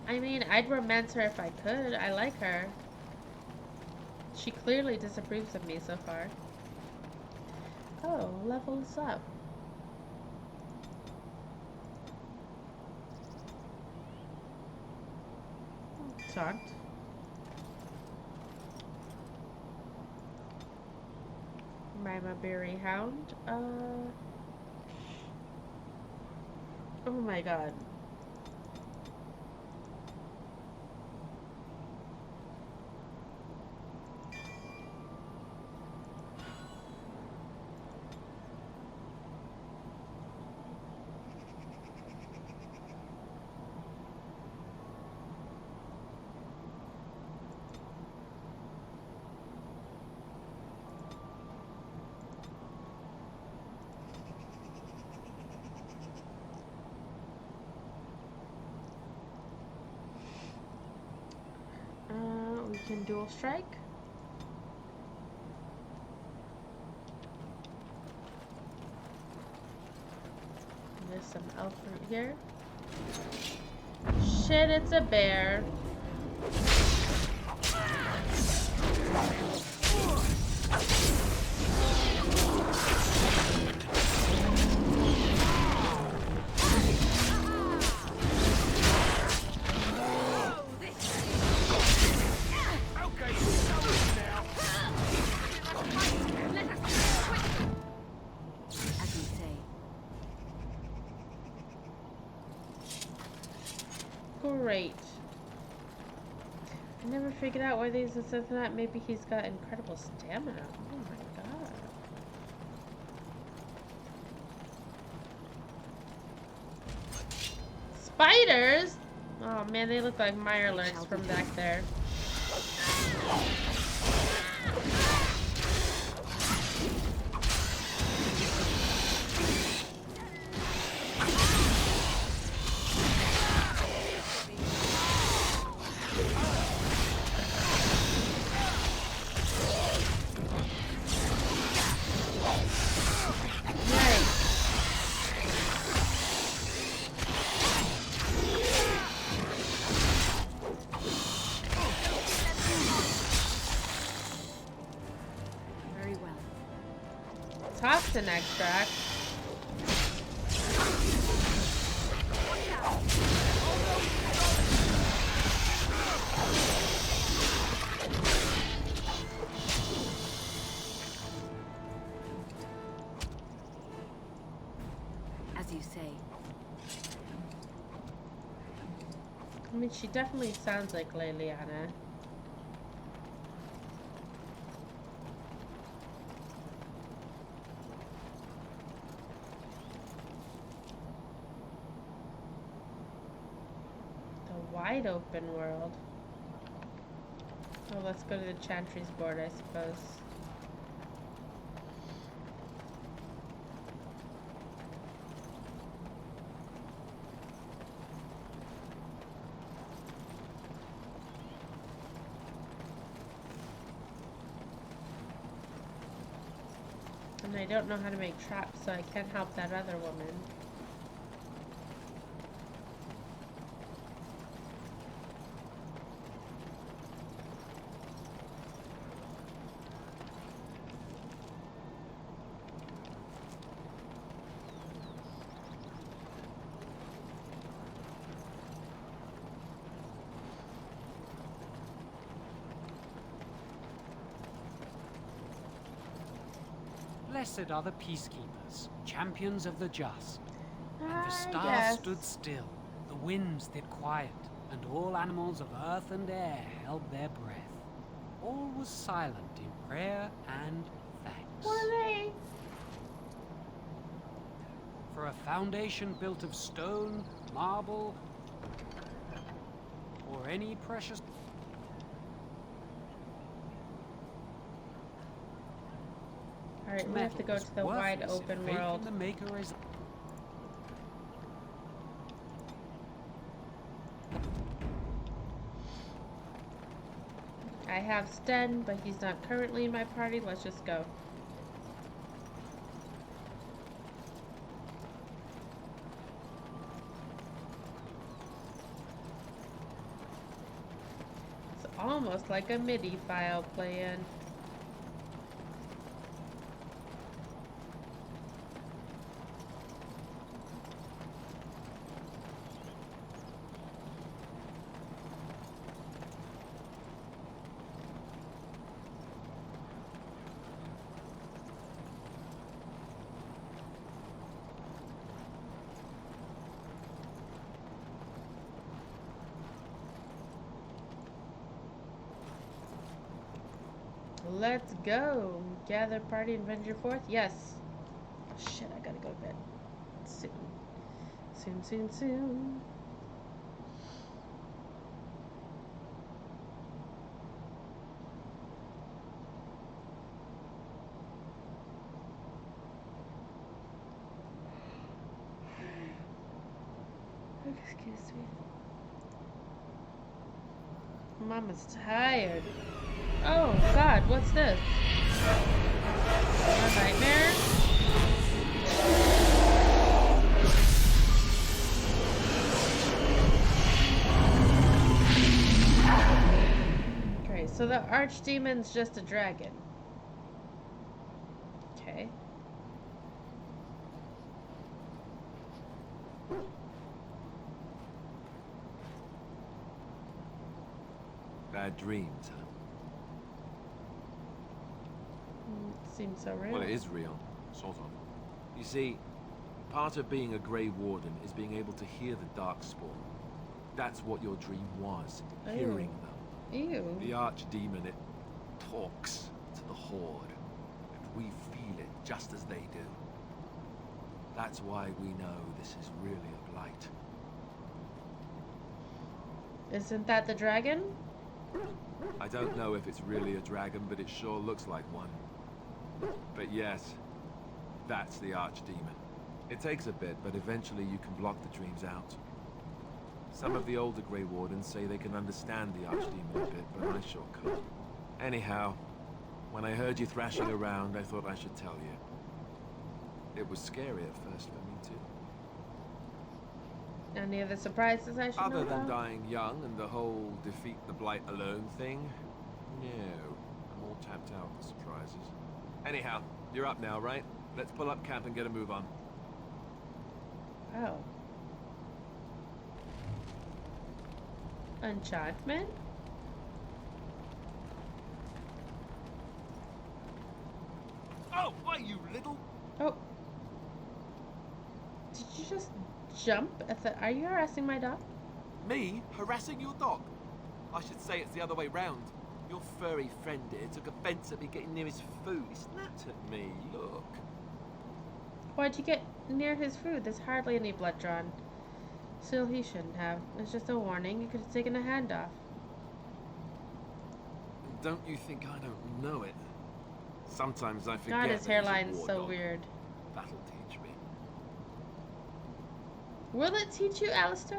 Speaker 1: I mean, I'd romance her if I could. I like her. She clearly disapproves of me so far. Oh, levels up. Talked. Mama Berry Hound. Oh my god. We can dual strike. There's some elf fruit here. Shit, it's a bear. Great. I never figured out why these are said that. Maybe he's got incredible stamina. Oh my god. Spiders? Oh man, they look like mirelurks from back there. Toxin extract.
Speaker 10: you say.
Speaker 1: I mean, she definitely sounds like Leliana. The wide open world. Oh, let's go to the Chantry's board, I suppose. And I don't know how to make traps, so I can't help that other woman.
Speaker 14: Blessed are the peacekeepers, champions of the just. And the
Speaker 1: Yes.
Speaker 14: stars stood still, the winds did quiet, and all animals of earth and air held their breath. All was silent in prayer and thanks.
Speaker 1: What are they?
Speaker 14: For a foundation built of stone, marble, or any precious...
Speaker 1: Alright, we have to go to the wide open world.
Speaker 14: The maker is...
Speaker 1: I have Sten, but he's not currently in my party. Let's just go. It's almost like a MIDI file playing. Let's go. Gather party and venture forth. Yes. Oh, shit, I gotta go to bed. Soon. Soon, soon, soon. Excuse me. Mama's tired. Oh God, what's this? A nightmare? Okay, so the archdemon's just a dragon. Okay.
Speaker 20: Bad dreams, huh?
Speaker 1: Seems so real.
Speaker 20: Well, it is real, sort of. You see, part of being a Grey Warden is being able to hear the Darkspawn. That's what your dream was, hearing them.
Speaker 1: Ew.
Speaker 20: The Archdemon, it talks to the Horde, and we feel it just as they do. That's why we know this is really a blight.
Speaker 1: Isn't that the dragon?
Speaker 20: I don't know if it's really a dragon, but it sure looks like one. But yes, that's the Archdemon. It takes a bit, but eventually you can block the dreams out. Some of the older Grey Wardens say they can understand the Archdemon a bit, but I sure can't. Anyhow, when I heard you thrashing around, I thought I should tell you. It was scary at first for me too.
Speaker 1: Any other surprises I should know
Speaker 20: Other than
Speaker 1: about?
Speaker 20: dying young and the whole defeat the Blight alone thing, no. I'm all tapped out for surprises. Anyhow, you're up now, right? Let's pull up camp and get a move on.
Speaker 1: Oh. Enchantment?
Speaker 12: Oh, why, you little...
Speaker 1: Oh. Did Did you just jump at the... Are you harassing my dog?
Speaker 20: Me? Harassing your dog? I should say it's the other way round. Your furry friend here took offence at me getting near his food. He snapped at me, look.
Speaker 1: Why'd you get near his food? There's hardly any blood drawn. Still, he shouldn't have. It's just a warning. You could have taken a hand off.
Speaker 20: Don't you think I don't know it? Sometimes I forget.
Speaker 1: God, his
Speaker 20: that he's a
Speaker 1: hairline's
Speaker 20: war
Speaker 1: so
Speaker 20: dog.
Speaker 1: weird.
Speaker 20: That'll teach me.
Speaker 1: Will it teach you, Alistair?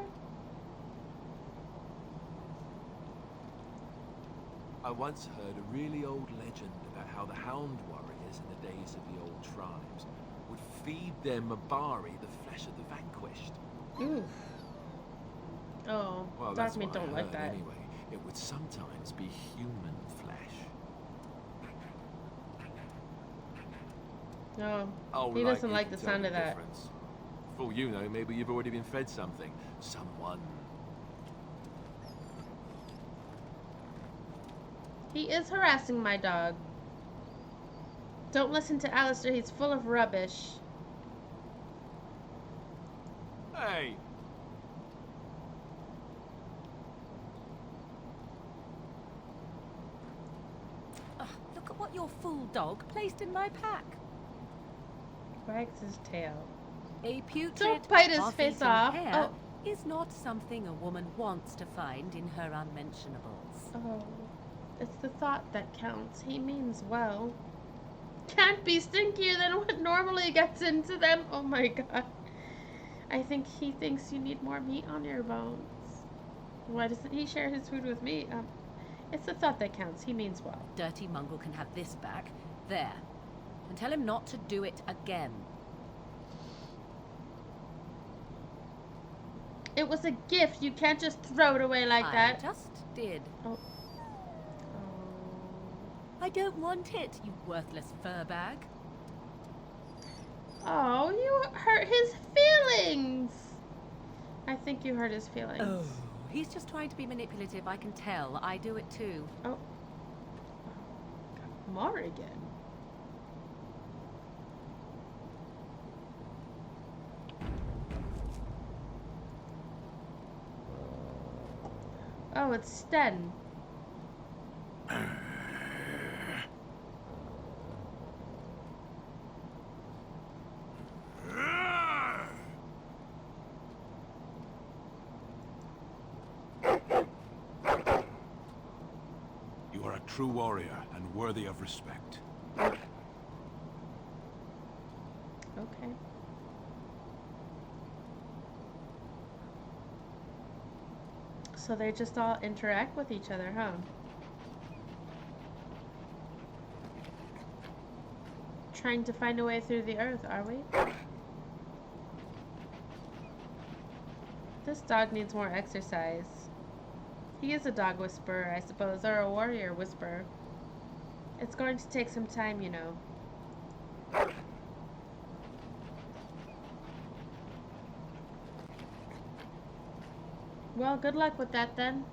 Speaker 20: I once heard a really old legend about how the hound warriors in the days of the old tribes would feed their Mabari the flesh of the vanquished.
Speaker 1: Ooh. Oh,
Speaker 20: Well,
Speaker 1: Dark
Speaker 20: that's
Speaker 1: Meat
Speaker 20: what I
Speaker 1: don't like
Speaker 20: heard
Speaker 1: that.
Speaker 20: anyway. It would sometimes be human flesh.
Speaker 1: No,
Speaker 20: Oh,
Speaker 1: he doesn't
Speaker 20: you
Speaker 1: like
Speaker 20: can
Speaker 1: the
Speaker 20: tell
Speaker 1: sound of that.
Speaker 20: difference. For all you know, maybe you've already been fed something. Someone.
Speaker 1: He is harassing my dog. Don't listen to Alistair, he's full of rubbish.
Speaker 20: Hey!
Speaker 9: Look at what your fool dog placed in my pack.
Speaker 1: Wags his tail.
Speaker 9: A putrid,
Speaker 1: Don't bite his
Speaker 9: moth-eaten
Speaker 1: face off.
Speaker 9: hare
Speaker 1: Oh.
Speaker 9: is not something a woman wants to find in her unmentionables.
Speaker 1: Oh, it's the thought that counts. He means well. Can't be stinkier than what normally gets into them. Oh my god. I think he thinks you need more meat on your bones. Why doesn't he share his food with me? It's the thought that counts. He means well.
Speaker 9: Dirty mongrel can have this back. There. And tell him not to do it again.
Speaker 1: It was a gift. You can't just throw it away like that.
Speaker 9: I just did.
Speaker 1: Oh.
Speaker 9: I don't want it, you worthless fur bag.
Speaker 1: Oh, you hurt his feelings. I think you hurt his feelings.
Speaker 9: Oh, he's just trying to be manipulative, I can tell. I do it too.
Speaker 1: Oh. Morrigan. Oh, it's Sten.
Speaker 19: You are a true warrior and worthy of respect.
Speaker 1: Okay. So they just all interact with each other, huh? Trying to find a way through the earth, are we? This dog needs more exercise. He is a dog whisperer, I suppose, or a warrior whisperer. It's going to take some time, you know. Well, good luck with that then.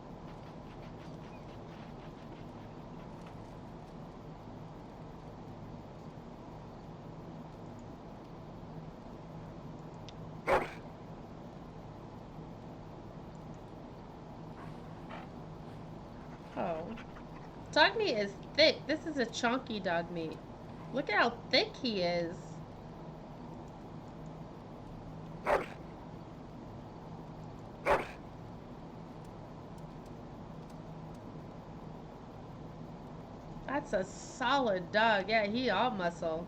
Speaker 1: Oh. Dog meat is thick. This is a chunky dog meat. Look at how thick he is. That's a solid dog. Yeah, he all muscle.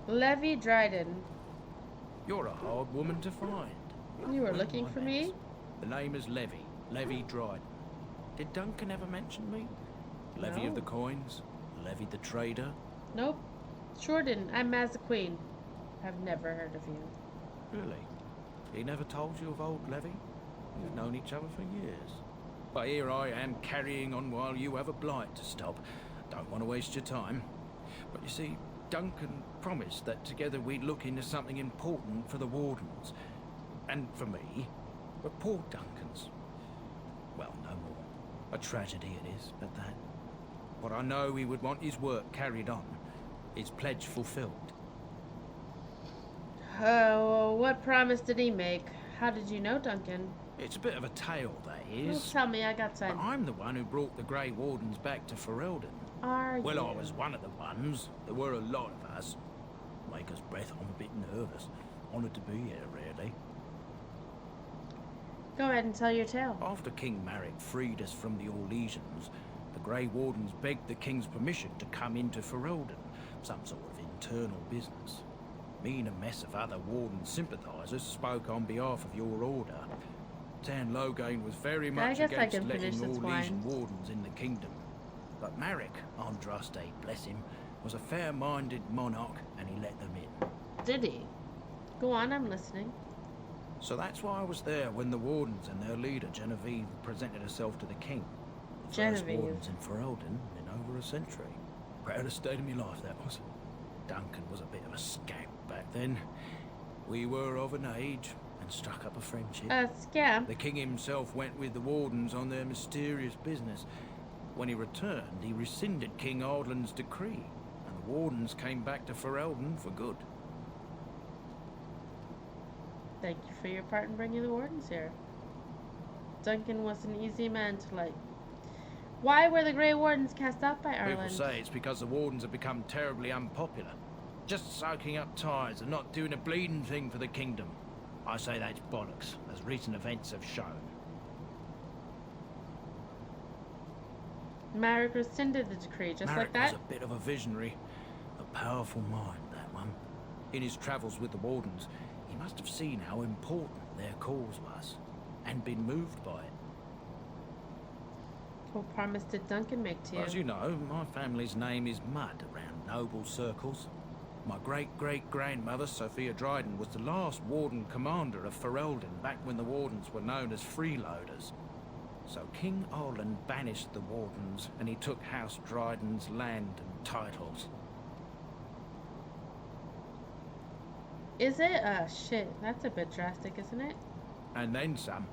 Speaker 1: Levy Dryden.
Speaker 5: You're a hard woman to find.
Speaker 1: You were looking for me?
Speaker 5: The name is Levy. Levy Dryden. Did Duncan ever mention me? Levy
Speaker 1: No.
Speaker 5: of the coins? Levy the trader?
Speaker 1: Nope. Sure didn't. I'm Maz the Queen. I've never heard of you.
Speaker 5: Really? He never told you of old Levy? We've known each other for years. But here I am carrying on while you have a blight to stop. Don't want to waste your time. But you see, Duncan promised that together we'd look into something important for the Wardens. And for me. But poor Duncan's. Well, no more. A tragedy it is, but that. But I know he would want his work carried on, his pledge fulfilled.
Speaker 1: Oh, what promise did he make? How did you know, Duncan?
Speaker 5: It's a bit of a tale, that
Speaker 1: Well,
Speaker 5: is.
Speaker 1: tell me, I got
Speaker 5: But
Speaker 1: time.
Speaker 5: I'm the one who brought the Grey Wardens back to Ferelden.
Speaker 1: Are
Speaker 5: Well,
Speaker 1: you?
Speaker 5: I was one of the ones. There were a lot of us. Make us breath, I'm a bit nervous. Honoured to be here, really.
Speaker 1: Go ahead and tell your tale.
Speaker 5: After King Marek freed us from the Orlesians, the Grey Wardens begged the King's permission to come into Ferelden, some sort of internal business. Me and a mess of other Warden sympathisers spoke on behalf of your order. Tan Loghain was very much
Speaker 1: guess I
Speaker 5: against
Speaker 1: can finish
Speaker 5: letting
Speaker 1: this
Speaker 5: Orlesian
Speaker 1: wine.
Speaker 5: Wardens in the kingdom. But Marek, Andraste, bless him, was a fair-minded monarch and he let them in.
Speaker 1: Did he? Go on, I'm listening.
Speaker 5: So that's why I was there when the Wardens and their leader, Genevieve, presented herself to the king. The first
Speaker 1: Genevieve.
Speaker 5: Wardens in Ferelden in over a century. Proudest day of my life, that was. Duncan was a bit of a scamp back then. We were of an age and struck up a friendship.
Speaker 1: A scamp?
Speaker 5: The king himself went with the Wardens on their mysterious business. When he returned, he rescinded King Ardlan's decree, and the Wardens came back to Ferelden for good.
Speaker 1: Thank you for your part in bringing the Wardens here. Duncan was an easy man to like. Why were the Grey Wardens cast out by
Speaker 5: People
Speaker 1: Ireland?
Speaker 5: say it's because the Wardens have become terribly unpopular. Just soaking up tires and not doing a bleeding thing for the kingdom. I say that's bollocks, as recent events have shown.
Speaker 1: Marek rescinded the decree, just
Speaker 5: Marek
Speaker 1: like that?
Speaker 5: was a bit of a visionary. A powerful mind, that one. In his travels with the Wardens, he must have seen how important their cause was, and been moved by it.
Speaker 1: What promise did Duncan make to you?
Speaker 5: As you know, my family's name is mud around noble circles. My great-great-grandmother, Sophia Dryden, was the last Warden commander of Ferelden back when the Wardens were known as freeloaders. So King Arlan banished the Wardens, and he took House Dryden's land and titles.
Speaker 1: Is it? Shit. That's a bit drastic, isn't it?
Speaker 5: And then some.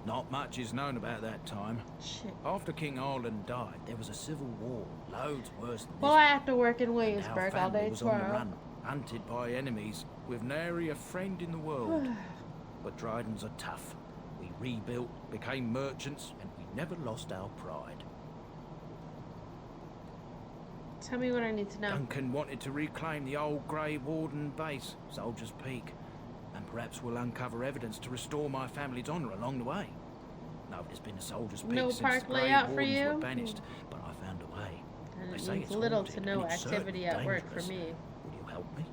Speaker 5: Not much is known about that time.
Speaker 1: Shit.
Speaker 5: After King Arlan died, there was a civil war, loads worse than this.
Speaker 1: Well, I have to work in
Speaker 5: And
Speaker 1: Williamsburg
Speaker 5: our
Speaker 1: all
Speaker 5: family
Speaker 1: day
Speaker 5: was on the
Speaker 1: tomorrow.
Speaker 5: run, hunted by enemies, with nary a friend in the world. But Drydens are tough. We rebuilt, became merchants, and we never lost our pride.
Speaker 1: Tell me what I need to know.
Speaker 5: Duncan wanted to reclaim the old Grey Warden base, Soldier's Peak, and perhaps we'll uncover evidence to restore my family's honour along the way. Nobody's been to Soldier's Peak
Speaker 1: No
Speaker 5: since
Speaker 1: park
Speaker 5: the Grey
Speaker 1: layout for
Speaker 5: Wardens
Speaker 1: you?
Speaker 5: were banished, but I found a way.
Speaker 1: And
Speaker 5: They
Speaker 1: it
Speaker 5: say
Speaker 1: means
Speaker 5: it's
Speaker 1: little
Speaker 5: haunted,
Speaker 1: to no
Speaker 5: and it's
Speaker 1: activity
Speaker 5: certainly
Speaker 1: at work for
Speaker 5: dangerous.
Speaker 1: me.
Speaker 5: Will you help me?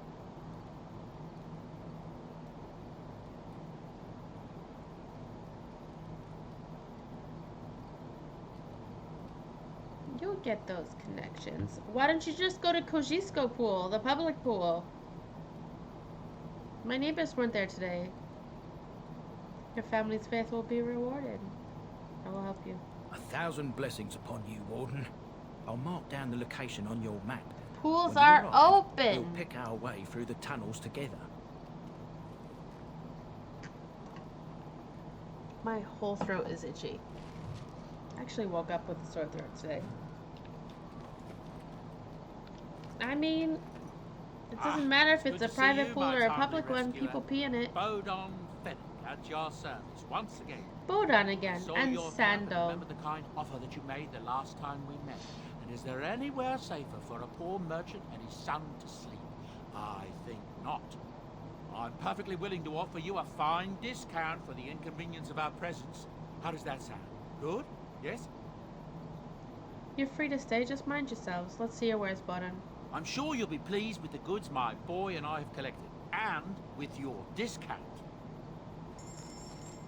Speaker 1: You'll get those connections. Why don't you just go to Kosciuszko Pool, the public pool? My neighbors weren't there today. Your family's faith will be rewarded. I will help you.
Speaker 5: 1,000 blessings upon you, Warden. I'll mark down the location on your map.
Speaker 1: Pools
Speaker 5: When you
Speaker 1: are
Speaker 5: arrive,
Speaker 1: open.
Speaker 5: We'll pick our way through the tunnels together.
Speaker 1: My whole throat is itchy. I actually woke up with a sore throat today. I mean, it doesn't matter if it's
Speaker 17: Good
Speaker 1: a
Speaker 17: to see
Speaker 1: private
Speaker 17: you,
Speaker 1: pool
Speaker 17: my
Speaker 1: or a
Speaker 17: timely
Speaker 1: public one,
Speaker 17: rescuer.
Speaker 1: people pee in it.
Speaker 17: Bodon Fenwick at your service once again.
Speaker 1: Bodon again,
Speaker 17: Saw
Speaker 1: and
Speaker 17: your camp
Speaker 1: Sandal.
Speaker 17: Remember the kind offer that you made the last time we met. And is there anywhere safer for a poor merchant and his son to sleep? I think not. I'm perfectly willing to offer you a fine discount for the inconvenience of our presence. How does that sound? Good? Yes?
Speaker 1: You're free to stay, just mind yourselves. Let's see your wares, Bodon.
Speaker 17: I'm sure you'll be pleased with the goods my boy and I have collected. And with your discount.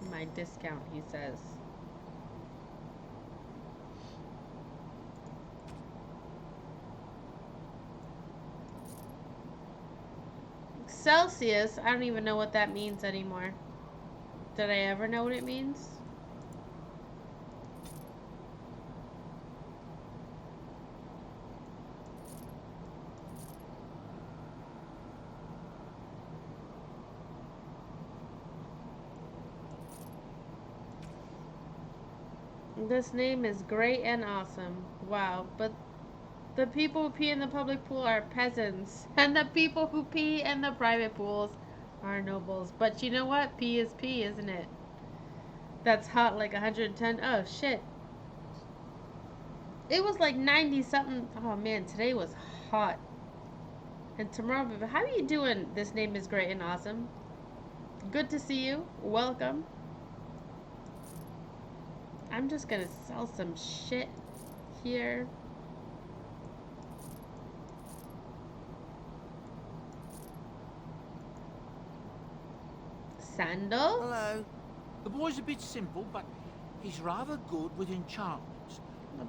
Speaker 1: My discount, he says. Celsius? I don't even know what that means anymore. Did I ever know what it means? This name is great and awesome. Wow, but The people who pee in the public pool are peasants, and the people who pee in the private pools are nobles. But you know what? Pee is pee, isn't it? That's hot, like 110. Oh shit. It was like 90 something. Oh man, today was hot. And tomorrow, how are you doing? This name is great and awesome. Good to see you. Welcome. I'm just gonna sell some shit here. Sandals?
Speaker 17: Hello. The boy's a bit simple, but he's rather good with enchantments.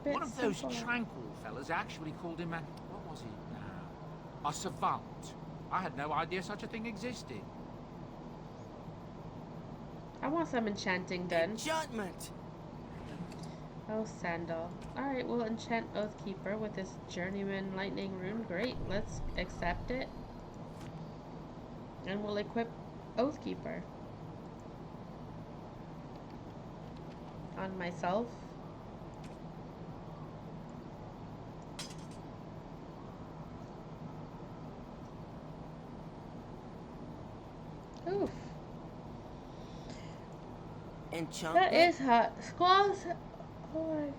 Speaker 17: One of those tranquil fellas actually called him a... what was he now? A savant. I had no idea such a thing existed.
Speaker 1: I want some enchanting done.
Speaker 6: Enchantment!
Speaker 1: Oh, Sandal. Alright, we'll enchant Oathkeeper with this Journeyman Lightning Rune. Great, let's accept it. And we'll equip Oathkeeper on myself. Oof.
Speaker 6: Enchantment?
Speaker 1: That is hot. Squalls. Oh my god.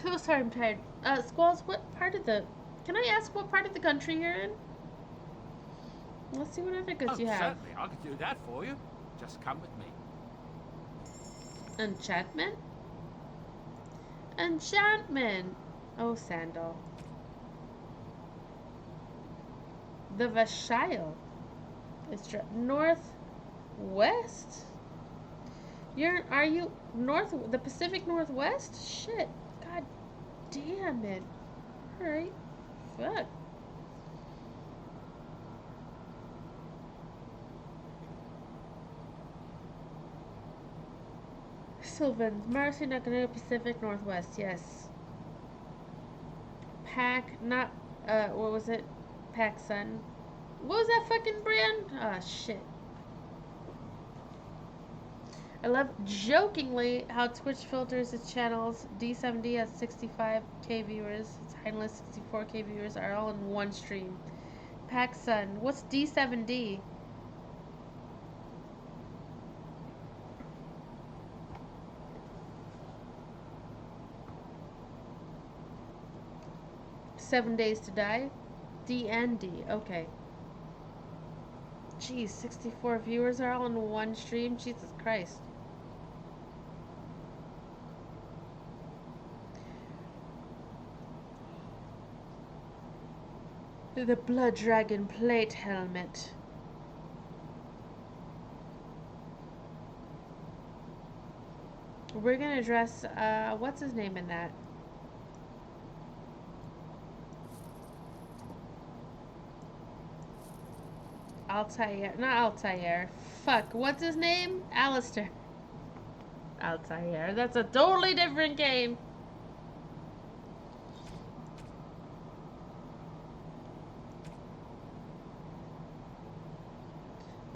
Speaker 1: So sorry, I'm tired. Squalls, what part of the... Can I ask what part of the country you're in? Let's see what other goods you have.
Speaker 17: Certainly, I could do that for you. Just come with me.
Speaker 1: Enchantment? Enchantment! Oh, Sandal. The Vashail. It's northwest? Are you the Pacific Northwest? Shit. God damn it. Alright. Fuck. Sylvan, Marcy, Nakano, Pacific Northwest, yes. Pack, not, what was it? Pack Sun. What was that fucking brand? Ah, shit. I love jokingly how Twitch filters its channels. D7D has 65k viewers. Its Heinless 64k viewers are all in one stream. Pack Sun. What's D7D? "7 Days to Die." D and D. Okay. Jeez, 64 viewers are all in one stream? Jesus Christ. The Blood Dragon plate helmet. We're gonna dress, what's his name in that? Altair. Not Altair. Fuck, what's his name? Alistair. Altair. That's a totally different game.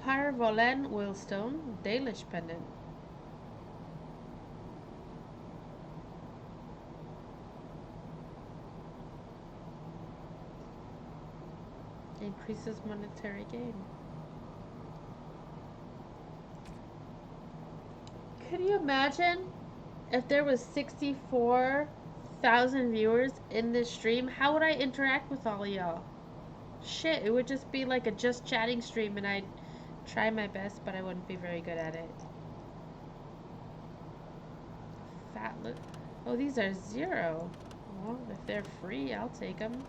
Speaker 1: Pyre Volen Wheelstone. Dalish Pendant. Increases monetary gain. Could you imagine if there was 64,000 viewers in this stream? How would I interact with all y'all? Shit, it would just be like a just chatting stream and I'd try my best, but I wouldn't be very good at it. Oh, these are 0. Well, if they're free, I'll take them.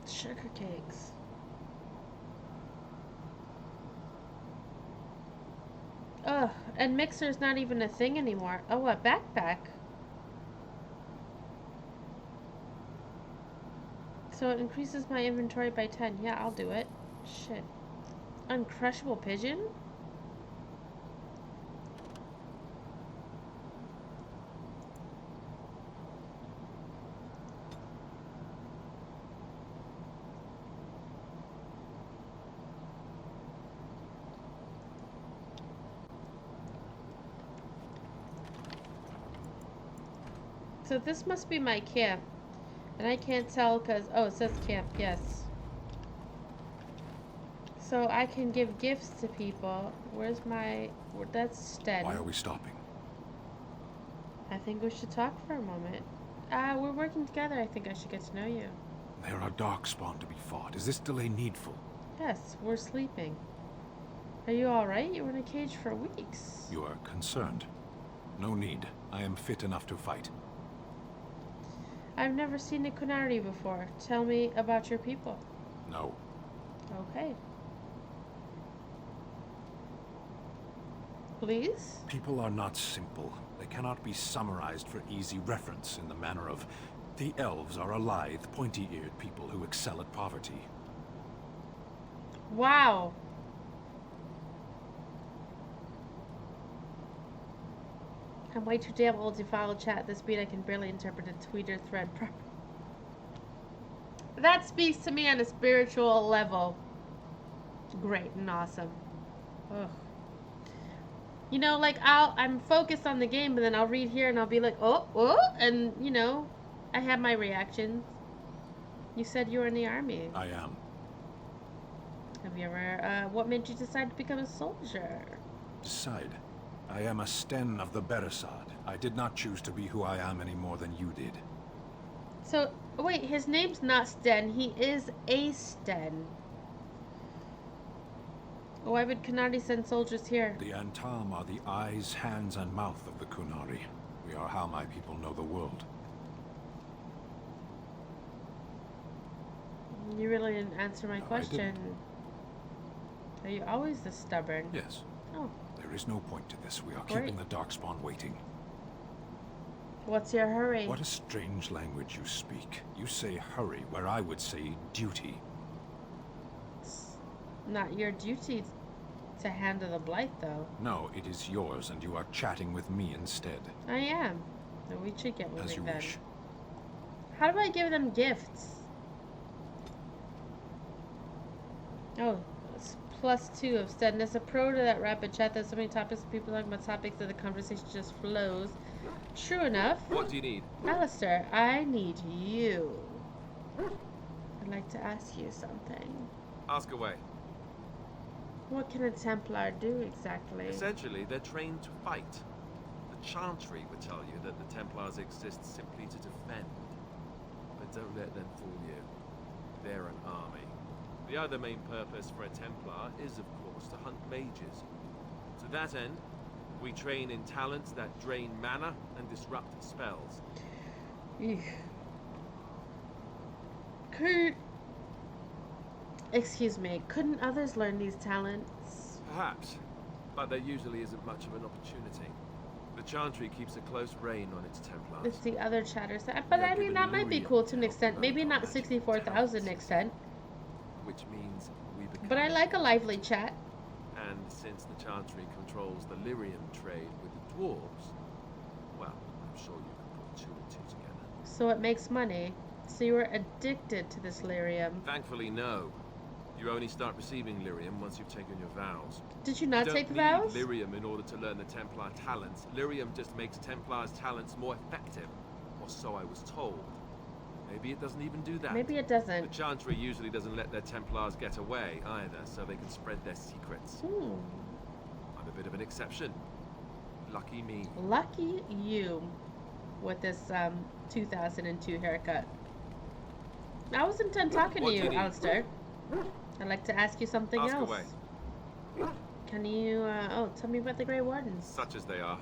Speaker 1: Sugar cakes. Ugh, and Mixer's not even a thing anymore. Oh, a backpack. So it increases my inventory by 10. Yeah, I'll do it. Shit. Uncrushable pigeon? So this must be my camp. And I can't tell because... Oh, it says camp, yes. So I can give gifts to people. Where's my... That's Sten.
Speaker 19: Why are we stopping?
Speaker 1: I think we should talk for a moment. We're working together. I think I should get to know you.
Speaker 19: There are darkspawn to be fought. Is this delay needful?
Speaker 1: Yes, we're sleeping. Are you alright? You were in a cage for weeks.
Speaker 19: You are concerned. No need. I am fit enough to fight.
Speaker 1: I've never seen a Kunari before. Tell me about your people.
Speaker 19: No.
Speaker 1: Okay. Please?
Speaker 19: People are not simple. They cannot be summarized for easy reference in the manner of... The elves are a lithe, pointy-eared people who excel at poverty.
Speaker 1: Wow. I'm way too damn old to follow chat at this speed. I can barely interpret a tweet or thread properly. That speaks to me on a spiritual level. Great and awesome. Ugh. You know, like, I'm focused on the game, but then I'll read here and I'll be like, oh, and, you know, I have my reactions. You said you were in the army.
Speaker 19: I am.
Speaker 1: Have you ever, what made you decide to become a soldier?
Speaker 19: Decide. I am a Sten of the Beresad. I did not choose to be who I am any more than you did.
Speaker 1: So, wait, his name's not Sten. He is a Sten. Why would Kunari send soldiers here?
Speaker 19: The Antam are the eyes, hands, and mouth of the Kunari. We are how my people know the world.
Speaker 1: You really didn't answer my question. Are you always this stubborn?
Speaker 19: Yes.
Speaker 1: Oh.
Speaker 19: There is no point to this. We are
Speaker 1: Great.
Speaker 19: keeping the Darkspawn waiting.
Speaker 1: What's your hurry?
Speaker 19: What a strange language you speak. You say hurry, where I would say duty.
Speaker 1: It's not your duty to handle the blight, though.
Speaker 19: No, it is yours, and you are chatting with me instead.
Speaker 1: I am. So we should get moving
Speaker 19: As you
Speaker 1: then.
Speaker 19: wish.
Speaker 1: How do I give them gifts? Oh, it's +2 of steadiness. A pro to that rapid chat. There's so many topics, people talking about topics that the conversation just flows. True enough.
Speaker 20: What do you need?
Speaker 1: Alistair, I need you. I'd like to ask you something.
Speaker 20: Ask away.
Speaker 1: What can a Templar do exactly?
Speaker 20: Essentially, they're trained to fight. The Chantry would tell you that the Templars exist simply to defend. But don't let them fool you. They're an army. The other main purpose for a Templar is, of course, to hunt mages. To that end, we train in talents that drain mana and disrupt spells.
Speaker 1: Eugh. Excuse me, couldn't others learn these talents?
Speaker 20: Perhaps, but there usually isn't much of an opportunity. The Chantry keeps a close rein on its Templars.
Speaker 1: It's the other chatters. But I mean, that might be cool to an extent. Maybe not 64,000 extent.
Speaker 20: Which means we become...
Speaker 1: But I like a lively chat.
Speaker 20: And since the Chantry controls the lyrium trade with the dwarves, well, I'm sure you can put 2 and 2 together.
Speaker 1: So it makes money. So you were addicted to this lyrium.
Speaker 20: Thankfully, no. You only start receiving lyrium once you've taken your vows.
Speaker 1: Did you not take the
Speaker 20: You don't
Speaker 1: vows?
Speaker 20: need lyrium in order to learn the Templar talents. Lyrium just makes Templars' talents more effective. Or so I was told. Maybe it doesn't even do that.
Speaker 1: Maybe it doesn't.
Speaker 20: The Chantry usually doesn't let their Templars get away either, so they can spread their secrets. I'm a bit of an exception. Lucky me.
Speaker 1: Lucky you with this 2002 haircut. I wasn't done talking
Speaker 20: What
Speaker 1: to
Speaker 20: do
Speaker 1: you,
Speaker 20: you need?
Speaker 1: Alistair. I'd like to ask you something
Speaker 20: Ask
Speaker 1: else.
Speaker 20: away.
Speaker 1: Can you, tell me about the Grey Wardens.
Speaker 20: Such as they are.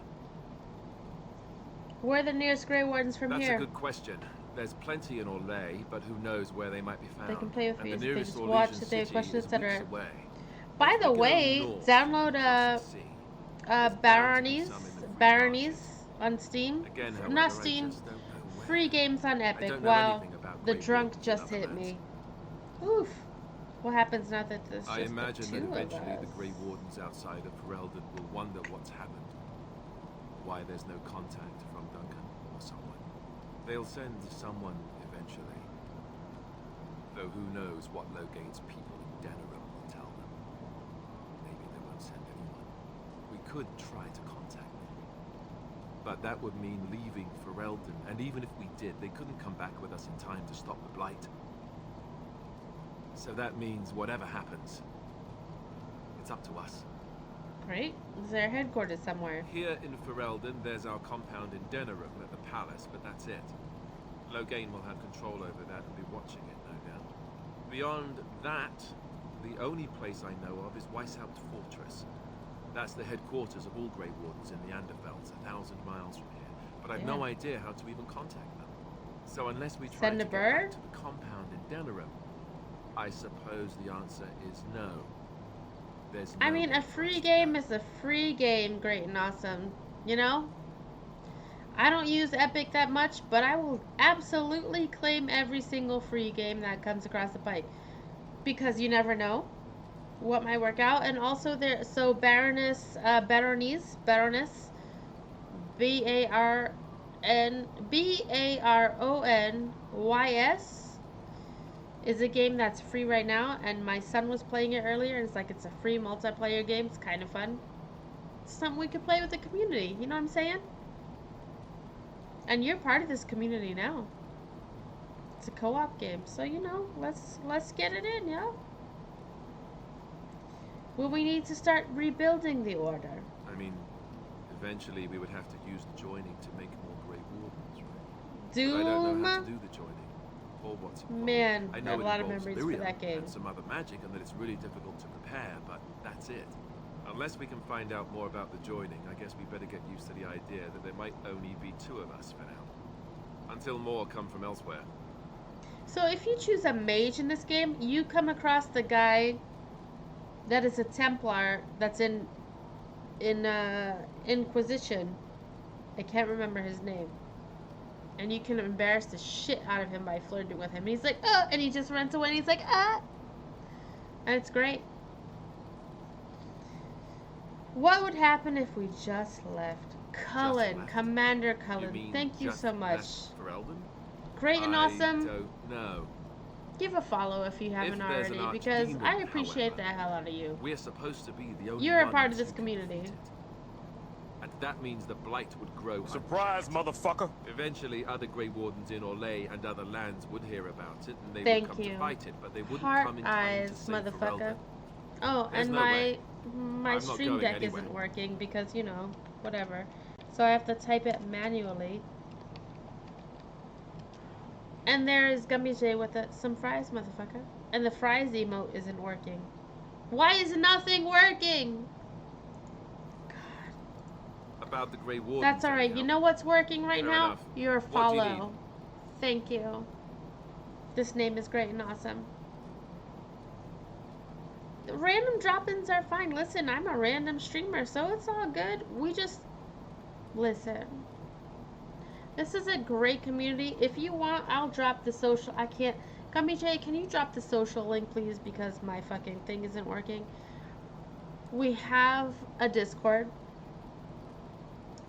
Speaker 1: Where are the nearest Grey Wardens from
Speaker 20: That's
Speaker 1: here?
Speaker 20: a good question. There's plenty in Orlais, but who knows where they might be found.
Speaker 1: They can play with
Speaker 20: and
Speaker 1: me,
Speaker 20: the
Speaker 1: they
Speaker 20: nearest
Speaker 1: just watch
Speaker 20: Orlesian
Speaker 1: if they have
Speaker 20: city
Speaker 1: questions,
Speaker 20: is
Speaker 1: etc.
Speaker 20: weeks away.
Speaker 1: By the
Speaker 20: We can
Speaker 1: way,
Speaker 20: go north,
Speaker 1: download Baronies on Steam.
Speaker 20: Again, however,
Speaker 1: Not
Speaker 20: I
Speaker 1: Steam.
Speaker 20: just don't know where.
Speaker 1: Free games on Epic.
Speaker 20: don't know
Speaker 1: Wow,
Speaker 20: anything about
Speaker 1: the
Speaker 20: Grey
Speaker 1: drunk
Speaker 20: Wardens
Speaker 1: just
Speaker 20: in
Speaker 1: hit
Speaker 20: other
Speaker 1: me. Oof. What happens now that there's
Speaker 20: I
Speaker 1: just
Speaker 20: imagine
Speaker 1: the
Speaker 20: that
Speaker 1: two of
Speaker 20: eventually
Speaker 1: us?
Speaker 20: the Grey Wardens outside of Ferelden will wonder what's happened. Why there's no contact from Duncan or someone. They'll send someone eventually. Though who knows what Loghain's people in Denerim will tell them. Maybe they won't send anyone. We could try to contact them. But that would mean leaving Ferelden, and even if we did, they couldn't come back with us in time to stop the Blight. So that means whatever happens, it's up to us.
Speaker 1: Great. Is there a headquarters somewhere?
Speaker 20: Here in Ferelden, there's our compound in Denerim at the palace, but that's it. Loghain will have control over that and be watching it, no doubt. Beyond that, the only place I know of is Weishaupt Fortress. That's the headquarters of all Grey Wardens in the Andervelds, 1,000 miles from here. But I've no idea how to even contact them. So unless we try to get back to the compound in Denerim, I suppose the answer is no. There's no
Speaker 1: I mean, a free game is a free game, great and awesome. You know? I don't use Epic that much, but I will absolutely claim every single free game that comes across the pike. Because you never know what might work out. And also there, so Baroness, Baroness, Baronys is a game that's free right now, and my son was playing it earlier, and it's a free multiplayer game. It's kind of fun. It's something we could play with the community, you know what I'm saying? And you're part of this community now. It's a co-op game, so you know, let's get it in, yo. Will we need to start rebuilding the order?
Speaker 20: I mean, eventually we would have to use joining to make more Grey Wardens, right?
Speaker 1: Doom.
Speaker 20: But I don't know how to do the joining, or what's involved.
Speaker 1: Man,
Speaker 20: I
Speaker 1: I
Speaker 20: know
Speaker 1: have a
Speaker 20: it
Speaker 1: lot of
Speaker 20: involves
Speaker 1: memories for
Speaker 20: Miriam
Speaker 1: that game.
Speaker 20: and some other magic, and that it's really difficult to prepare, but that's it. Unless we can find out more about the joining, I guess we better get used to the idea that there might only be 2 of us for now. Until more come from elsewhere.
Speaker 1: So if you choose a mage in this game, you come across the guy that is a Templar that's in Inquisition. I can't remember his name. And you can embarrass the shit out of him by flirting with him. And he's like, and he just runs away and he's like, and it's great. What would happen if we just left? Cullen, Commander Cullen, thank you so much. Great and awesome.
Speaker 20: I don't know.
Speaker 1: Give a follow if you haven't already, because I appreciate the hell out of you.
Speaker 20: We're supposed to be the only
Speaker 1: You're a
Speaker 20: ones
Speaker 1: part of this
Speaker 20: who can
Speaker 1: community.
Speaker 20: defeat it. And that means the Blight would grow.
Speaker 6: Surprise, motherfucker!
Speaker 20: Eventually, other Grey Wardens in Orlais and other lands would hear about it, and they
Speaker 1: Thank
Speaker 20: would come
Speaker 1: you.
Speaker 20: to fight it, but they wouldn't
Speaker 1: Heart
Speaker 20: come in time
Speaker 1: eyes,
Speaker 20: to save
Speaker 1: motherfucker.
Speaker 20: Ferelden.
Speaker 1: Oh,
Speaker 20: There's
Speaker 1: and
Speaker 20: no way.
Speaker 1: my
Speaker 20: I'm not
Speaker 1: stream
Speaker 20: going
Speaker 1: deck
Speaker 20: anywhere.
Speaker 1: isn't working because, you know, whatever. So I have to type it manually. And there's Gummy J with some fries, motherfucker. And the fries emote isn't working. Why is nothing working?
Speaker 20: About the Grey Wardens.
Speaker 1: That's alright.
Speaker 20: anyhow.
Speaker 1: You know what's working right
Speaker 20: Fair
Speaker 1: now?
Speaker 20: enough.
Speaker 1: Your
Speaker 20: What do you
Speaker 1: follow. Thank you. This name is great and awesome. Random drop-ins are fine. Listen, I'm a random streamer, so it's all good. We just... Listen. This is a great community. If you want, I'll drop the social... I can't... Gummy J, can you drop the social link, please? Because my fucking thing isn't working. We have a Discord.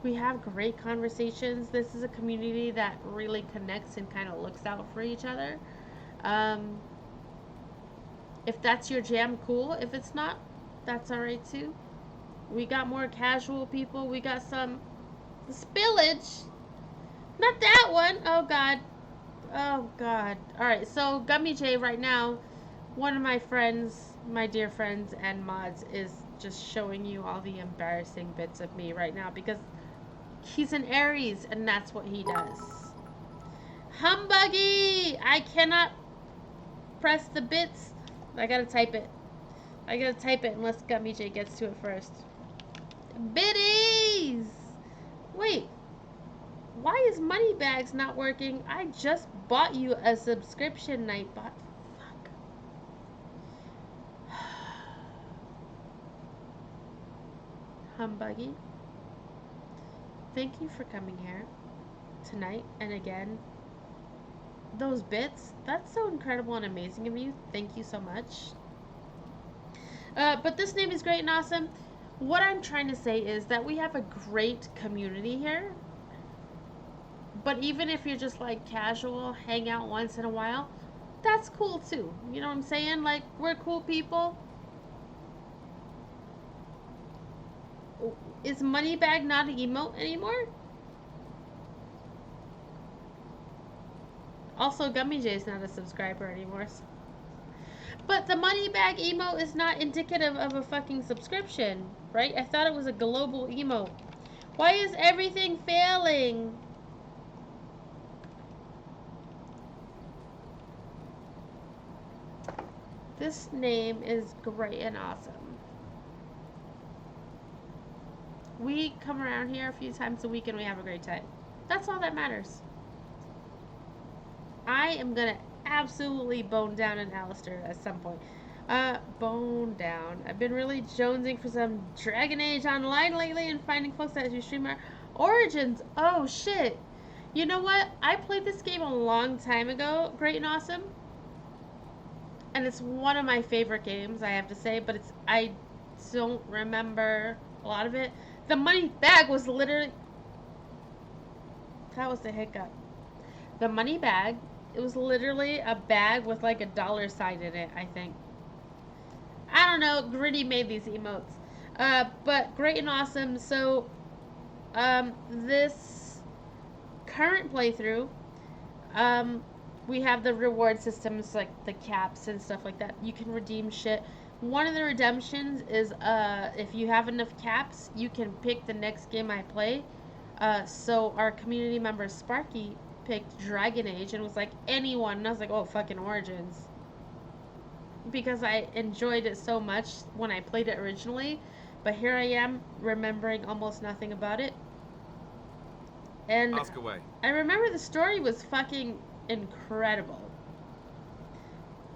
Speaker 1: We have great conversations. This is a community that really connects and kind of looks out for each other. If that's your jam, cool. If it's not, that's alright too. We got more casual people. We got some spillage. Not that one. Oh god. Oh god. Alright, so Gummy J right now, one of my friends, my dear friends and mods, is just showing you all the embarrassing bits of me right now because he's an Aries and that's what he does. Humbuggy! I cannot press the bits. I gotta type it. I gotta type it unless Gummy J gets to it first. Biddies! Wait. Why is Moneybags not working? I just bought you a subscription, Nightbot. Fuck. Humbuggy. Thank you for coming here tonight and again. Those bits, that's so incredible and amazing of you. Thank you so much. But this name is great and awesome. What I'm trying to say is that we have a great community here. But even if you're just like casual, hang out once in a while, that's cool too. You know what I'm saying? Like, we're cool people. Is Moneybag not an emote anymore? Also, Gummy J is not a subscriber anymore. But the money bag emote is not indicative of a fucking subscription, right? I thought it was a global emote. Why is everything failing? This name is great and awesome. We come around here a few times a week and we have a great time. That's all that matters. I am gonna absolutely bone down an Alistair at some point. Bone down. I've been really jonesing for some Dragon Age Online lately and finding folks that do stream our Origins. Oh shit. You know what? I played this game a long time ago, Great and Awesome. And it's one of my favorite games, I have to say, but I don't remember a lot of it. The money bag was literally... That was the hiccup. The money bag, it was literally a bag with like a dollar sign in it, I think. I don't know, Gritty made these emotes. But Great and Awesome, so this current playthrough, we have the reward systems like the caps and stuff like that. You can redeem shit. One of the redemptions is if you have enough caps, you can pick the next game I play. So our community member Sparky picked Dragon Age and was like, anyone. And I was like, oh, fucking Origins. Because I enjoyed it so much when I played it originally. But here I am, remembering almost nothing about it. And
Speaker 20: Ask away.
Speaker 1: I remember the story was fucking incredible.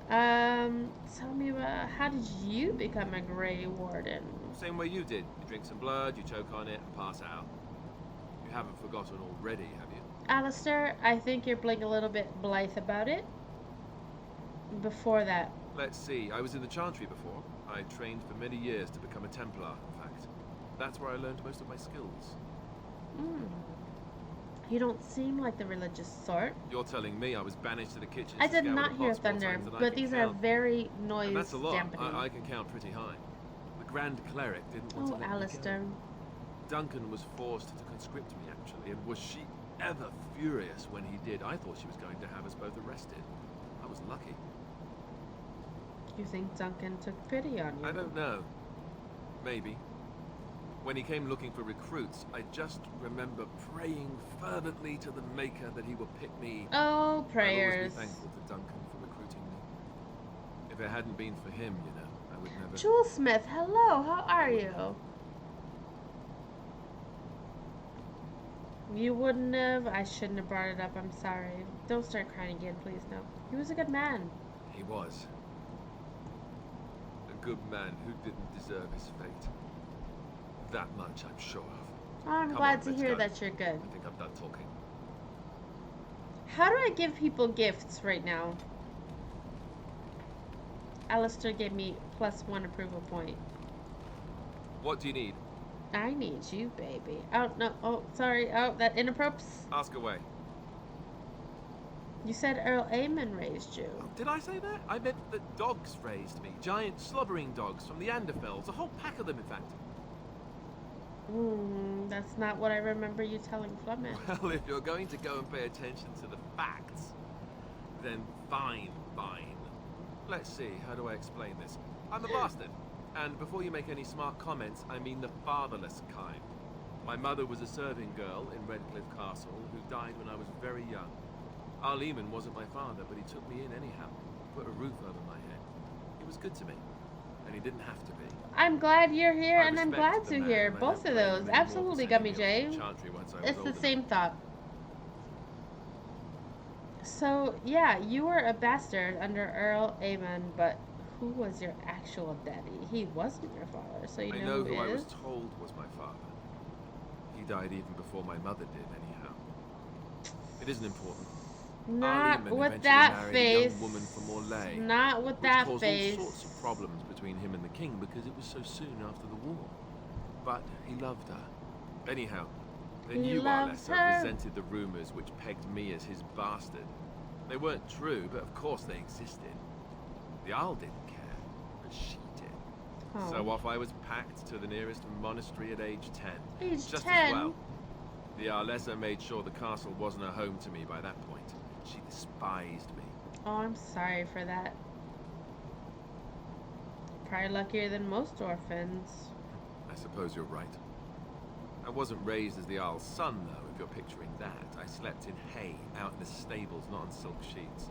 Speaker 1: Tell me about, how did you become a Grey Warden?
Speaker 20: Same way you did. You drink some blood, you choke on it, and pass out. You haven't forgotten already, have you?
Speaker 1: Alistair, I think you're being a little bit blithe about it. Before that.
Speaker 20: Let's see. I was in the Chantry before. I trained for many years to become a Templar, in fact. That's where I learned most of my skills.
Speaker 1: You don't seem like the religious sort.
Speaker 20: You're telling me I was banished to the kitchen.
Speaker 1: I did not hear thunder, but these are very noise
Speaker 20: and that's a lot.
Speaker 1: dampening.
Speaker 20: I can count pretty high. The Grand Cleric didn't want to let
Speaker 1: Alistair.
Speaker 20: me go. Duncan was forced to conscript me, actually, and was she ever furious when he did? I thought she was going to have us both arrested. I was lucky.
Speaker 1: You think Duncan took pity on you?
Speaker 20: I don't know. Maybe. When he came looking for recruits, I just remember praying fervently to the Maker that he would pick me.
Speaker 1: Oh, prayers.
Speaker 20: I'll always be thankful to Duncan for recruiting me. If it hadn't been for him, you know, I would never...
Speaker 1: Jewel Smith, hello, how are you? You wouldn't have. I shouldn't have brought it up, I'm sorry. Don't start crying again, please, no. He was a good man.
Speaker 20: He was. A good man who didn't deserve his fate. That much I'm sure of.
Speaker 1: Oh, I'm
Speaker 20: Come
Speaker 1: glad
Speaker 20: on,
Speaker 1: to
Speaker 20: let's
Speaker 1: hear
Speaker 20: go.
Speaker 1: that you're good.
Speaker 20: I think I'm done talking.
Speaker 1: How do I give people gifts right now? Alistair gave me +1 approval point.
Speaker 20: What do you need?
Speaker 1: I need you, baby. Oh, no. Oh, sorry. Oh, that inappropriate.
Speaker 20: Ask away.
Speaker 1: You said Earl Aemon raised you.
Speaker 20: Oh, did I say that? I meant that dogs raised me. Giant slobbering dogs from the Anderfells. A whole pack of them, in fact.
Speaker 1: That's not what I remember you telling Fleming.
Speaker 20: Well, if you're going to go and pay attention to the facts, then fine. Let's see, how do I explain this? I'm a bastard. And before you make any smart comments, I mean the fatherless kind. My mother was a serving girl in Redcliffe Castle who died when I was very young. Arleman wasn't my father, but he took me in anyhow. Put a roof over my head. He was good to me. And he didn't have to be.
Speaker 1: I'm glad you're here,
Speaker 20: I
Speaker 1: and I'm
Speaker 20: respect
Speaker 1: glad
Speaker 20: the
Speaker 1: to
Speaker 20: man,
Speaker 1: hear
Speaker 20: and I
Speaker 1: both
Speaker 20: don't
Speaker 1: of
Speaker 20: blame
Speaker 1: those.
Speaker 20: him anymore
Speaker 1: Absolutely,
Speaker 20: for
Speaker 1: Gummy
Speaker 20: sending me
Speaker 1: J.
Speaker 20: off to Chantry once I was
Speaker 1: It's the
Speaker 20: old
Speaker 1: same
Speaker 20: enough.
Speaker 1: thought. So, yeah, you were a bastard under Earl Aemon, but who was your actual daddy? He wasn't your father, so you
Speaker 20: I
Speaker 1: know
Speaker 20: know who I
Speaker 1: is?
Speaker 20: was told was my father. He died even before my mother did, anyhow. It isn't important.
Speaker 1: Not
Speaker 20: Arleman
Speaker 1: with
Speaker 20: eventually
Speaker 1: that
Speaker 20: married
Speaker 1: face.
Speaker 20: a young woman from Orlais,
Speaker 1: Not with
Speaker 20: which
Speaker 1: that
Speaker 20: caused
Speaker 1: face.
Speaker 20: all sorts of problems between him and the king because it was so soon after the war. But he loved her. Anyhow, then
Speaker 1: He
Speaker 20: you,
Speaker 1: loved
Speaker 20: Arlessa,
Speaker 1: her.
Speaker 20: resented the rumors which pegged me as his bastard. They weren't true, but of course they existed. The Isle didn't care, but she did.
Speaker 1: Oh.
Speaker 20: So off I was packed to the nearest monastery at age 10.
Speaker 1: Age
Speaker 20: Just
Speaker 1: 10?
Speaker 20: as well. The Arlessa made sure the castle wasn't a home to me by that point. She despised me.
Speaker 1: Oh, I'm sorry for that. Probably luckier than most orphans.
Speaker 20: I suppose you're right. I wasn't raised as the Arl's son, though, if you're picturing that. I slept in hay, out in the stables, not on silk sheets.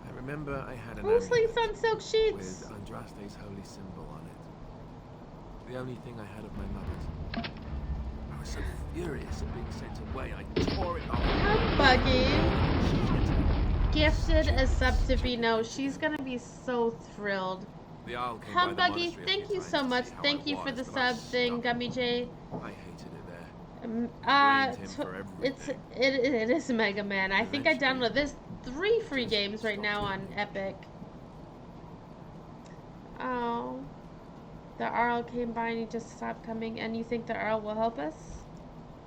Speaker 20: I remember I had an
Speaker 1: Who sleeps on silk sheets?
Speaker 20: with Andraste's holy symbol on it. The only thing I had of my mother's. I was so furious at being sent away, I tore it off.
Speaker 1: Buggy. Gifted a sub to Vino. She's gonna be so thrilled.
Speaker 20: The Arl came by the
Speaker 1: Buggy,
Speaker 20: monastery a
Speaker 1: thank
Speaker 20: few
Speaker 1: you
Speaker 20: times
Speaker 1: so
Speaker 20: to
Speaker 1: much.
Speaker 20: see how
Speaker 1: Thank
Speaker 20: I
Speaker 1: you for
Speaker 20: was,
Speaker 1: the
Speaker 20: but I
Speaker 1: sub thing, Gummy J.
Speaker 20: I hated it there. Blamed him for everything.
Speaker 1: It is Mega Man. I think I downloaded this 3 free games right now on Epic. Oh, the Arl came by and he just stopped coming. And you think the Arl will help us?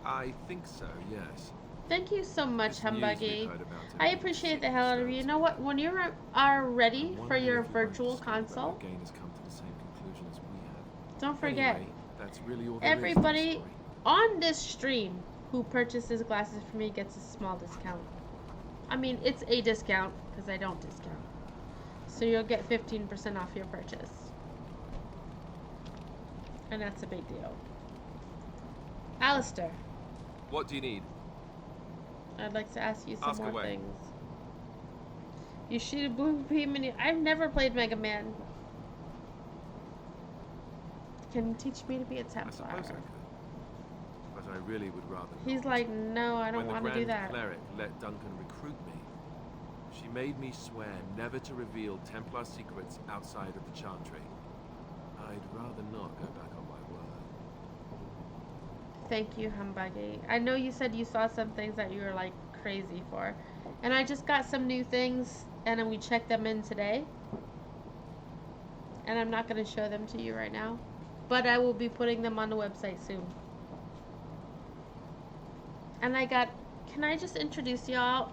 Speaker 20: I think so, yes.
Speaker 1: Thank you so much,
Speaker 20: This news we've
Speaker 1: Humbuggy.
Speaker 20: heard about it
Speaker 1: I appreciate the hell out of you. You know what? When you are ready for your virtual console,
Speaker 20: Gain has come to the same conclusion as we have.
Speaker 1: don't forget,
Speaker 20: Anyway, that's really all there is to the
Speaker 1: everybody
Speaker 20: story.
Speaker 1: on this stream who purchases glasses for me gets a small discount. I mean, it's a discount because I don't discount. So you'll get 15% off your purchase. And that's a big deal. Alistair,
Speaker 20: What do you need?
Speaker 1: I'd like to ask you some
Speaker 20: Ask
Speaker 1: more
Speaker 20: away.
Speaker 1: things. You shoot a blue beam and I've never played Mega Man. Can you teach me to be a
Speaker 20: I
Speaker 1: Templar?
Speaker 20: suppose I could. But I really would rather
Speaker 1: He's
Speaker 20: not.
Speaker 1: like, no, I don't
Speaker 20: When
Speaker 1: want
Speaker 20: the
Speaker 1: to do
Speaker 20: Grand
Speaker 1: that.
Speaker 20: Cleric let Duncan recruit me, she made me swear never to reveal Templar secrets outside of the Chantry. I'd rather not go back on my word.
Speaker 1: Thank you, Humbuggy. I know you said you saw some things that you were like crazy for. And I just got some new things and then we checked them in today. And I'm not going to show them to you right now. But I will be putting them on the website soon. And I got... Can I just introduce y'all?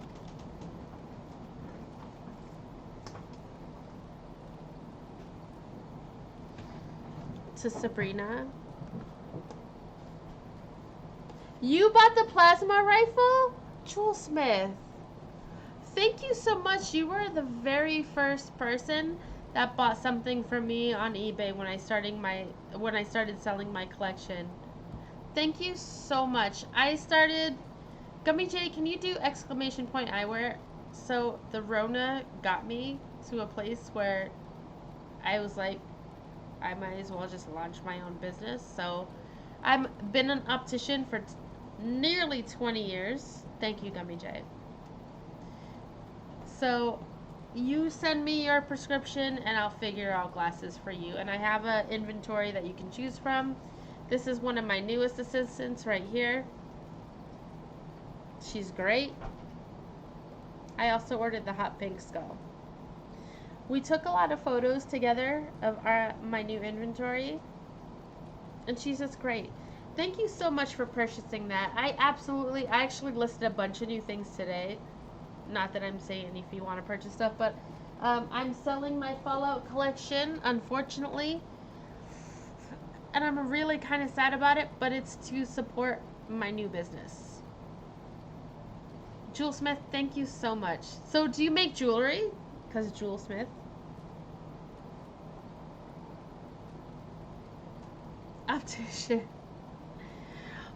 Speaker 1: To Sabrina. You bought the plasma rifle? Jewel Smith. Thank you so much. You were the very first person that bought something for me on eBay when I started selling my collection. Thank you so much. I started... Gummy J, can you do exclamation point eyewear? So the Rona got me to a place where I was like, I might as well just launch my own business. So I've been an optician for nearly 20 years. Thank you, Gummy J. So you send me your prescription and I'll figure out glasses for you. And I have an inventory that you can choose from. This is one of my newest assistants right here. She's great. I also ordered the hot pink skull. We took a lot of photos together of my new inventory. And she's just great. Thank you so much for purchasing that. I actually listed a bunch of new things today. Not that I'm saying if you want to purchase stuff, but I'm selling my Fallout collection, unfortunately. And I'm really kind of sad about it, but it's to support my new business. Jewel Smith, thank you so much. So do you make jewelry? Because Jewel Smith. Optician.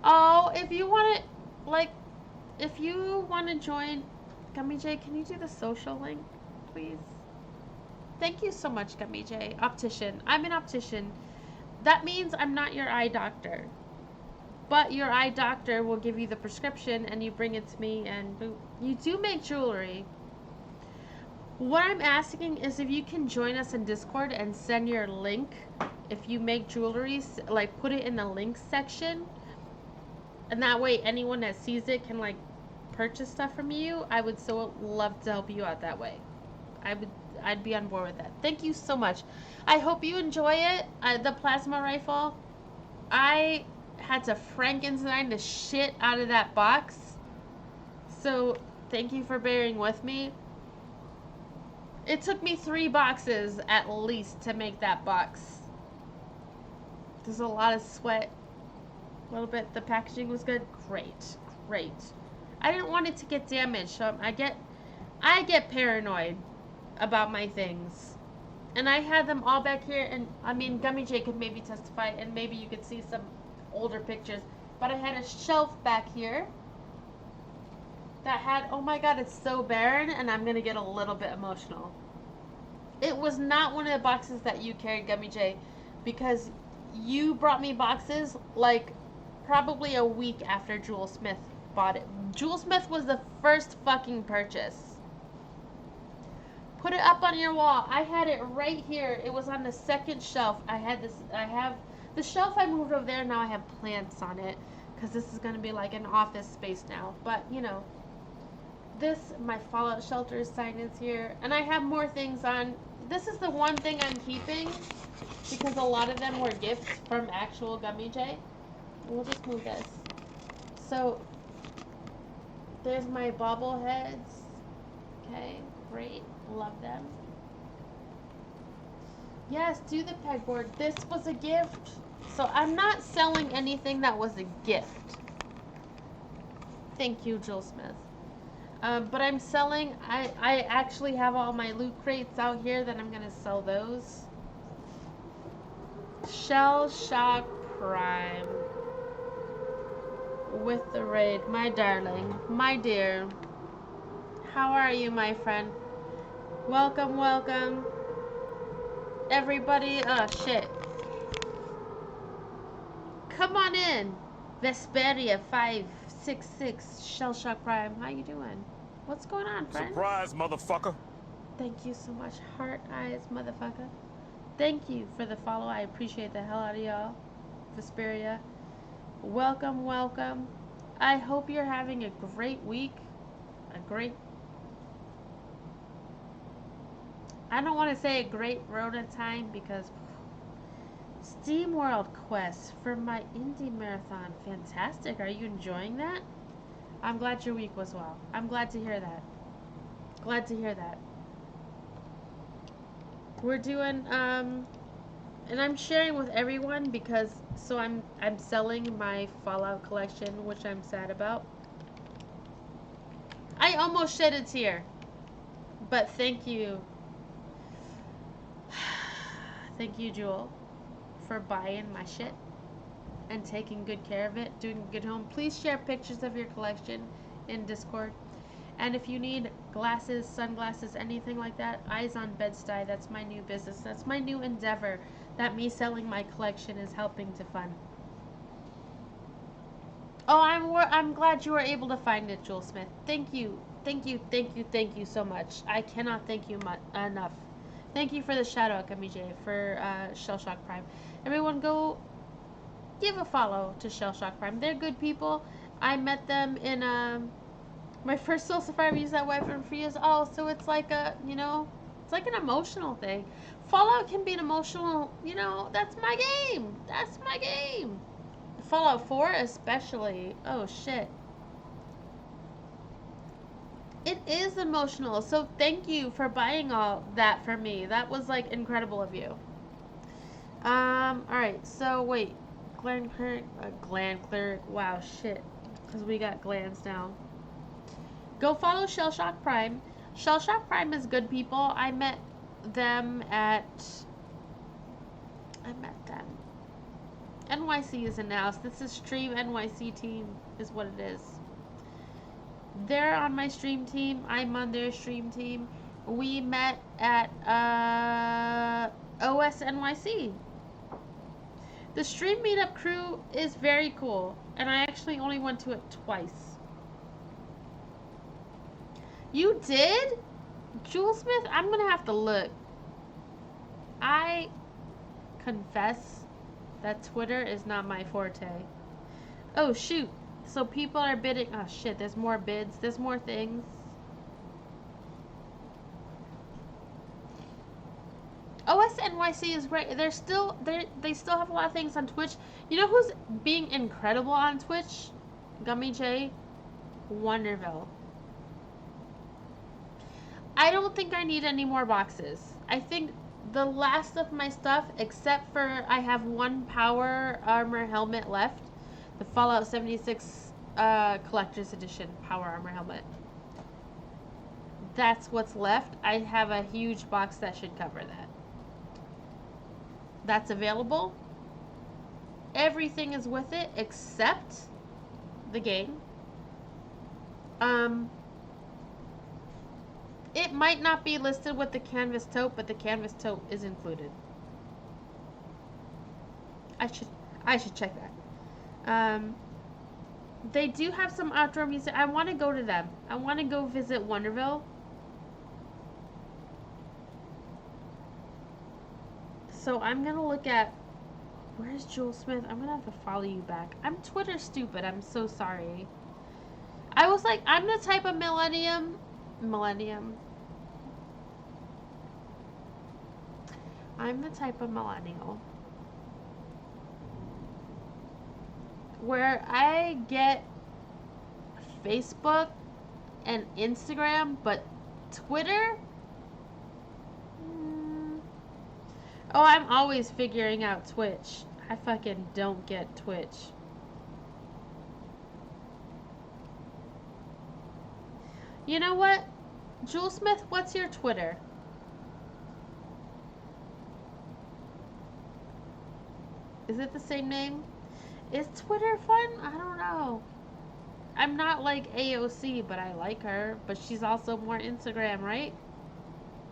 Speaker 1: Oh, if you want to, like, if you want to join, Gummy J, can you do the social link, please? Thank you so much, Gummy J. Optician. I'm an optician. That means I'm not your eye doctor. But your eye doctor will give you the prescription and you bring it to me and boop. You do make jewelry. What I'm asking is if you can join us in Discord and send your link. If you make jewelry, like put it in the links section. And that way anyone that sees it can like purchase stuff from you. I would so love to help you out that way. I'd be on board with that. Thank you so much. I hope you enjoy it. The plasma rifle. I had to Frankenstein the shit out of that box. So thank you for bearing with me. It took me 3 boxes at least to make that box. There's a lot of sweat. A little bit. The packaging was good. Great. Great. I didn't want it to get damaged, so I get paranoid about my things. And I had them all back here, and I mean, Gummy J could maybe testify, and maybe you could see some older pictures. But I had a shelf back here that had, oh my god, it's so barren, and I'm gonna get a little bit emotional. It was not one of the boxes that you carried, Gummy J, because you brought me boxes like probably a week after Jewel Smith bought it. Jewel Smith was the first fucking purchase. Put it up on your wall. I had it right here. It was on the second shelf. I have the shelf I moved over there. Now I have plants on it because this is going to be like an office space now. But, you know, my Fallout Shelter sign is here. And I have more things on. This is the one thing I'm keeping because a lot of them were gifts from actual Gummy J. We'll just move this. So, there's my bobbleheads. Okay, great. Love them. Yes, do the pegboard. This was a gift. So I'm not selling anything that was a gift. Thank you, Jill Smith. But I'm selling, I actually have all my loot crates out here that I'm going to sell those. Shell Shock Prime. With the raid. My darling. My dear. How are you, my friend? Welcome, welcome. Everybody, oh shit. Come on in. Vesperia 566 Shell Shock Prime. How you doing? What's going on, friend?
Speaker 6: Surprise, motherfucker.
Speaker 1: Thank you so much. Heart eyes, motherfucker. Thank you for the follow. I appreciate the hell out of y'all. Vesperia. Welcome, welcome. I hope you're having a great week. I don't want to say a great Rona time because SteamWorld Quest for my indie marathon. Fantastic. Are you enjoying that? I'm glad your week was well. I'm glad to hear that. Glad to hear that. We're doing and I'm sharing with everyone because so I'm selling my Fallout collection, which I'm sad about. I almost shed a tear. But thank you. Thank you, Jewel, for buying my shit and taking good care of it, doing a good home. Please share pictures of your collection in Discord. And if you need glasses, sunglasses, anything like that, Eyes on Bed-Stuy. That's my new business. That's my new endeavor that me selling my collection is helping to fund. Oh, I'm glad you were able to find it, Jewel Smith. Thank you. Thank you, thank you, thank you so much. I cannot thank you enough. Thank you for the shout out, Gummy J, for Shell Shock Prime. Everyone go give a follow to Shell Shock Prime. They're good people. I met them in my first Soul Survivor used that weapon for years. Oh, so it's like a, you know, it's like an emotional thing. Fallout can be an emotional, you know, that's my game. That's my game. Fallout 4 especially. Oh shit. It is emotional, so thank you for buying all that for me. That was like incredible of you. Alright, so wait. Gland cleric. Wow, shit. Because we got glands now. Go follow Shell Shock Prime. Shell Shock Prime is good people. I met them. NYC is announced. This is Stream NYC team is what it is. They're on my stream team. I'm on their stream team. We met at OS NYC. The stream meetup crew is very cool, and I actually only went to it twice. You did? Jewel Smith? I'm gonna have to look. I confess that Twitter is not my forte. Oh shoot. So people are bidding. Oh shit, there's more bids. There's more things. OS NYC is great. They still have a lot of things on Twitch. You know who's being incredible on Twitch? Gummy J. Wonderville. I don't think I need any more boxes. I think the last of my stuff, except for I have one power armor helmet left. The Fallout 76 collector's edition power armor helmet. That's what's left. I have a huge box that should cover that. That's available. Everything is with it except the game. It might not be listed with the canvas tote, but the canvas tote is included. I should check that. They do have some outdoor music. I want to go to them. I want to go visit Wonderville. So I'm going to look at... Where's Jewel Smith? I'm going to have to follow you back. I'm Twitter stupid. I'm so sorry. I was like, I'm the type of millennium. I'm the type of millennial where I get Facebook and Instagram, but Twitter? Oh, I'm always figuring out Twitch. I fucking don't get Twitch. You know what? Jewel Smith, what's your Twitter? Is it the same name? Is Twitter fun? I don't know. I'm not like AOC, but I like her. But she's also more Instagram, right?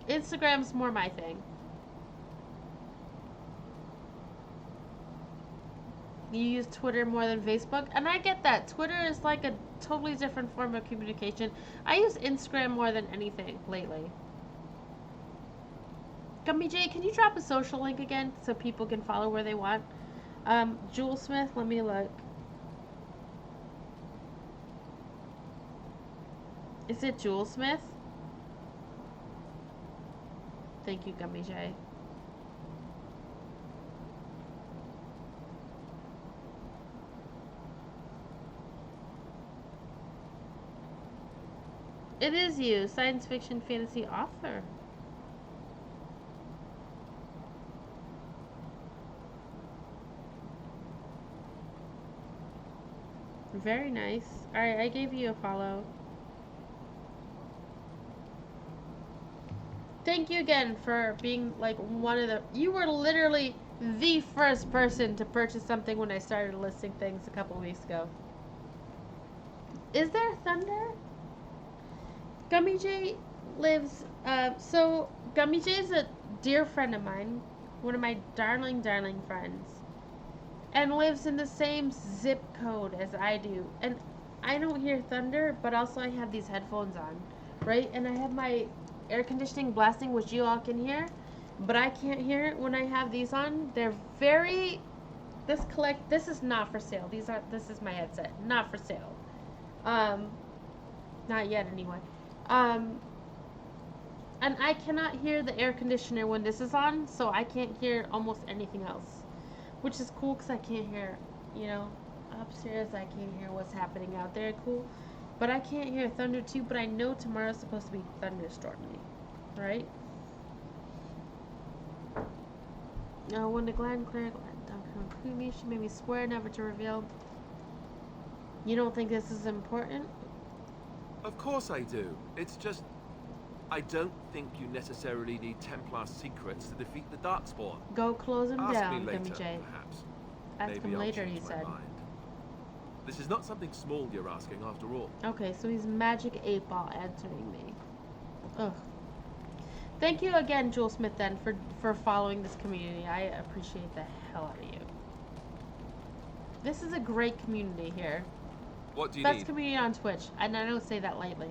Speaker 1: Instagram's more my thing. You use Twitter more than Facebook, and I get that. Twitter is like a totally different form of communication. I use Instagram more than anything lately. Gummy J, can you drop a social link again so people can follow where they want? Jewel Smith, let me look. Is it Jewel Smith? Thank you, Gummy J. It is you, science fiction fantasy author. Very nice. Alright, I gave you a follow. Thank you again for being like one of the... You were literally the first person to purchase something when I started listing things a couple weeks ago. Is there thunder? Gummy J lives... so, Gummy J is a dear friend of mine. One of my darling, darling friends. And lives in the same zip code as I do. And I don't hear thunder, but also I have these headphones on, right? And I have my air conditioning blasting, which you all can hear, but I can't hear it when I have these on. They're very... This is not for sale. This is my headset. Not for sale. Not yet, anyway. And I cannot hear the air conditioner when this is on, so I can't hear almost anything else. Which is cool because I can't hear, you know, upstairs I can't hear what's happening out there. Cool. But I can't hear thunder too, but I know tomorrow's supposed to be thunderstormy. Right? No, when the Glen Claire Creamy, she made me swear never to reveal. You don't think this is important?
Speaker 20: Of course I do. It's just... I don't think you necessarily need Templar secrets to defeat the Darkspawn.
Speaker 1: Go close him
Speaker 20: Ask
Speaker 1: down,
Speaker 20: me later,
Speaker 1: Gummy J.
Speaker 20: perhaps.
Speaker 1: Ask
Speaker 20: Maybe
Speaker 1: him
Speaker 20: I'll
Speaker 1: later, he
Speaker 20: change my
Speaker 1: said.
Speaker 20: mind. This is not something small you're asking, after all.
Speaker 1: Okay, so he's Magic 8-Ball answering me. Ugh. Thank you again, Jewel Smith, then, for following this community. I appreciate the hell out of you. This is a great community here.
Speaker 20: What do you
Speaker 1: Best
Speaker 20: need?
Speaker 1: community on Twitch, and I don't say that lightly.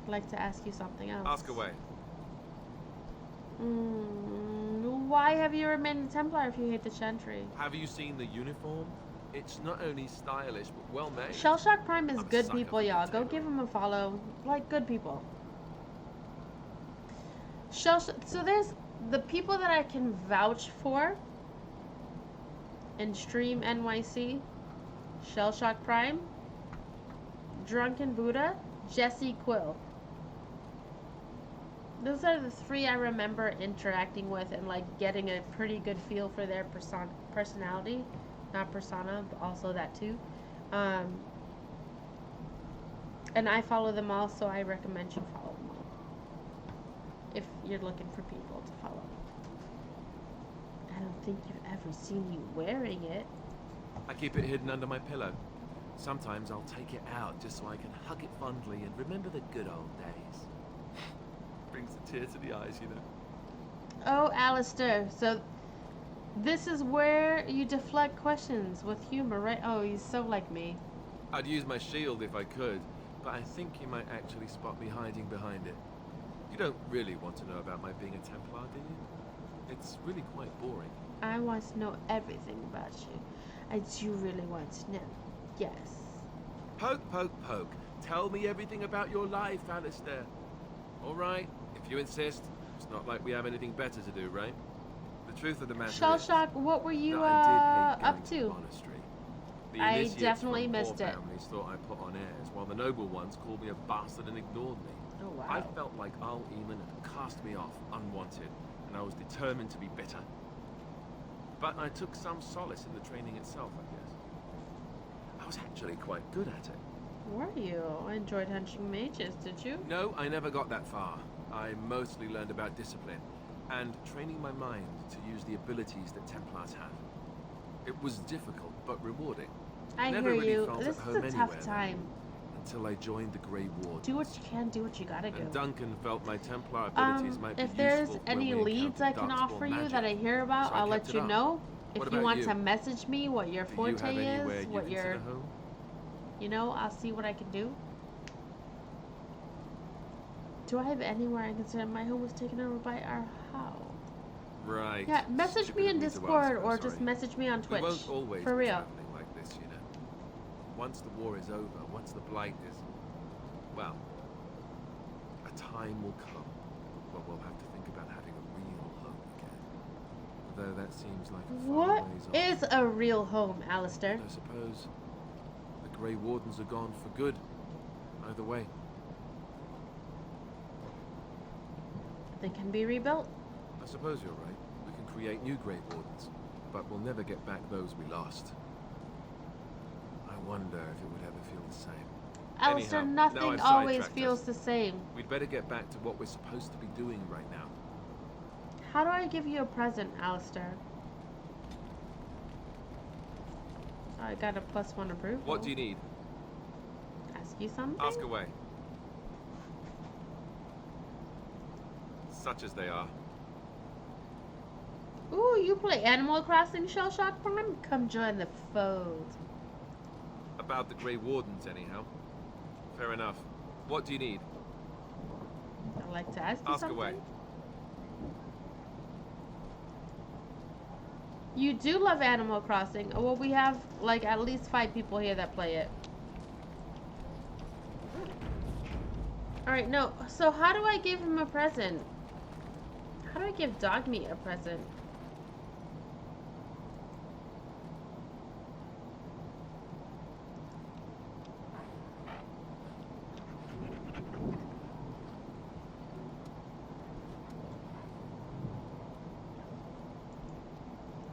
Speaker 1: I'd like to ask you something else.
Speaker 20: Ask away.
Speaker 1: Why have you remained a Templar if you hate the Chantry?
Speaker 20: Have you seen the uniform? It's not only stylish, but well made.
Speaker 1: Shellshock Prime is
Speaker 20: I'm a
Speaker 1: good
Speaker 20: sucker
Speaker 1: people,
Speaker 20: for
Speaker 1: y'all. Go give him a follow. Like good people. So there's the people that I can vouch for in Stream NYC. Shellshock Prime, Drunken Buddha, Jesse Quill. Those are the three I remember interacting with and like getting a pretty good feel for their personality. Not persona, but also that too. And I follow them all, so I recommend you follow them all. If you're looking for people to follow. I don't think you've ever seen you wearing it.
Speaker 20: I keep it hidden under my pillow. Sometimes I'll take it out just so I can hug it fondly and remember the good old days. Brings a tear to the eyes, you know.
Speaker 1: Oh, Alistair, so this is where you deflect questions with humor, right? Oh, he's so like me.
Speaker 20: I'd use my shield if I could, but I think you might actually spot me hiding behind it. You don't really want to know about my being a Templar, do you? It's really quite boring.
Speaker 1: I want to know everything about you. I do really want to know. Yes.
Speaker 20: Poke, poke, poke. Tell me everything about your life, Alistair. All right, if you insist. It's not like we have anything better to do, right? The truth of the matter
Speaker 1: Shell
Speaker 20: is
Speaker 1: Shock, what were you
Speaker 20: that I did hate
Speaker 1: up
Speaker 20: going
Speaker 1: to?
Speaker 20: the monastery. The
Speaker 1: I
Speaker 20: initiates
Speaker 1: definitely
Speaker 20: from
Speaker 1: missed
Speaker 20: poor
Speaker 1: it.
Speaker 20: families thought I put on airs, while the noble ones called me a bastard and ignored me.
Speaker 1: Oh, wow.
Speaker 20: I felt like Al Eamon had cast me off, unwanted, and I was determined to be bitter. But I took some solace in the training itself, I guess. I was actually quite good at it.
Speaker 1: Were you? I enjoyed hunting mages, did you?
Speaker 20: No, I never got that far. I mostly learned about discipline, and training my mind to use the abilities that Templars have. It was difficult, but rewarding.
Speaker 1: I
Speaker 20: Never
Speaker 1: hear
Speaker 20: really
Speaker 1: you.
Speaker 20: felt
Speaker 1: This
Speaker 20: at
Speaker 1: is
Speaker 20: home
Speaker 1: a
Speaker 20: anywhere,
Speaker 1: tough time.
Speaker 20: until I joined the Grey Ward.
Speaker 1: Do what you can, do what you gotta do.
Speaker 20: And Duncan felt my Templar abilities might be
Speaker 1: If there's
Speaker 20: useful
Speaker 1: any
Speaker 20: when we
Speaker 1: leads I
Speaker 20: encountered
Speaker 1: can
Speaker 20: Darkspawn
Speaker 1: offer you
Speaker 20: magic.
Speaker 1: that I hear about,
Speaker 20: So I
Speaker 1: I'll
Speaker 20: kept
Speaker 1: let
Speaker 20: it
Speaker 1: you
Speaker 20: up.
Speaker 1: know.
Speaker 20: What
Speaker 1: If you
Speaker 20: about
Speaker 1: want
Speaker 20: you?
Speaker 1: to message me what your
Speaker 20: Do you
Speaker 1: forte
Speaker 20: have anywhere
Speaker 1: is,
Speaker 20: you
Speaker 1: what
Speaker 20: consider
Speaker 1: your,
Speaker 20: home?
Speaker 1: you know, I'll see what I can do. Do I have anywhere I consider my home was taken over by our house?
Speaker 20: Right.
Speaker 1: Yeah, message
Speaker 20: Stupid
Speaker 1: me
Speaker 20: of
Speaker 1: in
Speaker 20: me to
Speaker 1: Discord
Speaker 20: ask,
Speaker 1: or
Speaker 20: I'm
Speaker 1: just
Speaker 20: sorry.
Speaker 1: message me on Twitch.
Speaker 20: We won't always
Speaker 1: For
Speaker 20: be
Speaker 1: real.
Speaker 20: traveling like this, you know. Once the war is over, once the blight is, well, a time will come when we'll have to think about having a real home again. Though that seems like a far
Speaker 1: What
Speaker 20: ways off.
Speaker 1: is a real home, Alistair?
Speaker 20: I suppose the Grey Wardens are gone for good. Either way.
Speaker 1: They can be rebuilt.
Speaker 20: I suppose you're right. We can create new Grey Wardens, but we'll never get back those we lost. I wonder if it would ever feel the same.
Speaker 1: Alistair,
Speaker 20: Anyhow, now
Speaker 1: nothing
Speaker 20: I've
Speaker 1: always
Speaker 20: sidetracked
Speaker 1: feels
Speaker 20: us.
Speaker 1: the same.
Speaker 20: We'd better get back to what we're supposed to be doing right now.
Speaker 1: How do I give you a present, Alistair? I got a +1 approval.
Speaker 20: What do you need?
Speaker 1: Ask you something?
Speaker 20: Ask away. Such as they are.
Speaker 1: Ooh, you play Animal Crossing Shell Shock Prime? Come join the fold.
Speaker 20: About the Grey Wardens, anyhow. Fair enough. What do you need?
Speaker 1: I'd like to ask you
Speaker 20: Ask
Speaker 1: something.
Speaker 20: away.
Speaker 1: You do love Animal Crossing. Well, we have like at least 5 people here that play it. Alright, no. So how do I give him a present? How do I give Dog Meat a present?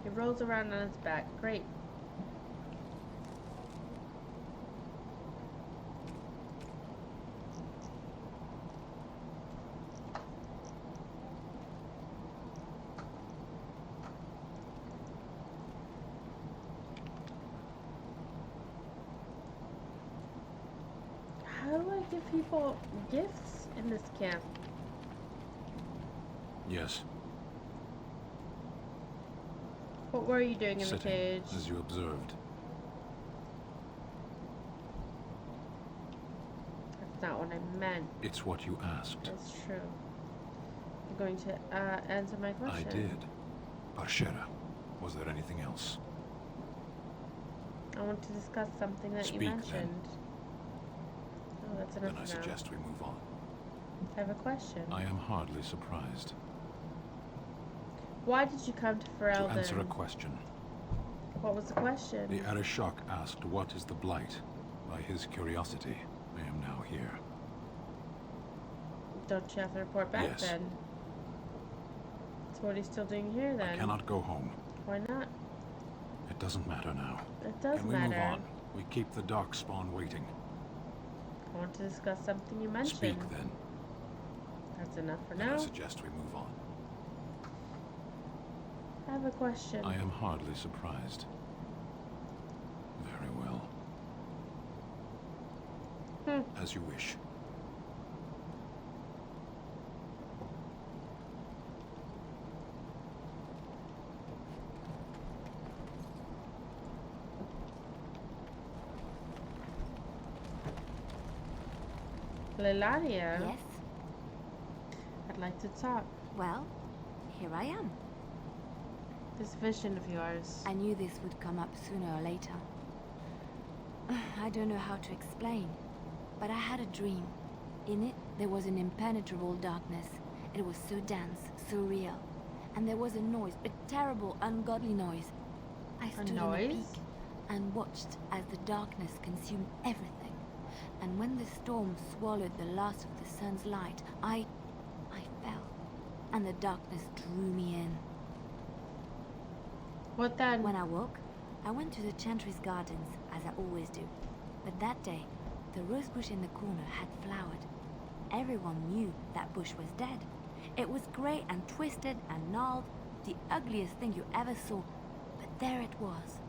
Speaker 1: It rolls around on its back. Great. How do I give people gifts in this camp?
Speaker 19: Yes,
Speaker 1: What were you doing in the
Speaker 19: sitting,
Speaker 1: cage?
Speaker 19: as you observed.
Speaker 1: That's not what I meant.
Speaker 19: It's what you asked.
Speaker 1: That's true. You're going to answer my question.
Speaker 19: I did. Barshera, was there anything else?
Speaker 1: I want to discuss something that
Speaker 19: Speak,
Speaker 1: you
Speaker 19: then.
Speaker 1: mentioned. Oh, that's enough
Speaker 19: Then I
Speaker 1: for now.
Speaker 19: suggest we move on.
Speaker 1: I have a question.
Speaker 19: I am hardly surprised.
Speaker 1: Why did you come to
Speaker 19: To
Speaker 1: Ferelden?
Speaker 19: answer a question.
Speaker 1: What was the question?
Speaker 19: The Arishok asked what is the Blight. By his curiosity, I am now here.
Speaker 1: Don't you have to report back
Speaker 19: Yes.
Speaker 1: then? So what are you still doing here then?
Speaker 19: I cannot go home.
Speaker 1: Why not?
Speaker 19: It doesn't matter now.
Speaker 1: It does
Speaker 19: Can we
Speaker 1: matter.
Speaker 19: move on? We keep the Darkspawn waiting.
Speaker 1: I want to discuss something you mentioned.
Speaker 19: Speak then.
Speaker 1: That's enough for
Speaker 19: And
Speaker 1: now.
Speaker 19: I suggest we move on.
Speaker 1: I have a question.
Speaker 19: I am hardly surprised. Very well. As you wish.
Speaker 1: Lelania?
Speaker 10: Yes?
Speaker 1: I'd like to talk.
Speaker 10: Well, here I am.
Speaker 1: This vision of yours.
Speaker 10: I knew this would come up sooner or later. I don't know how to explain, but I had a dream. In it, there was an impenetrable darkness. It was so dense, so real. And there was a noise, a terrible, ungodly noise. I stood in a peak and watched as the darkness consumed everything. And when the storm swallowed the last of the sun's light, I fell. And the darkness drew me in.
Speaker 1: What then?
Speaker 10: When I woke, I went to the Chantry's gardens, as I always do. But that day, the rose bush in the corner had flowered. Everyone knew that bush was dead. It was grey and twisted and gnarled, the ugliest thing you ever saw. But there it was,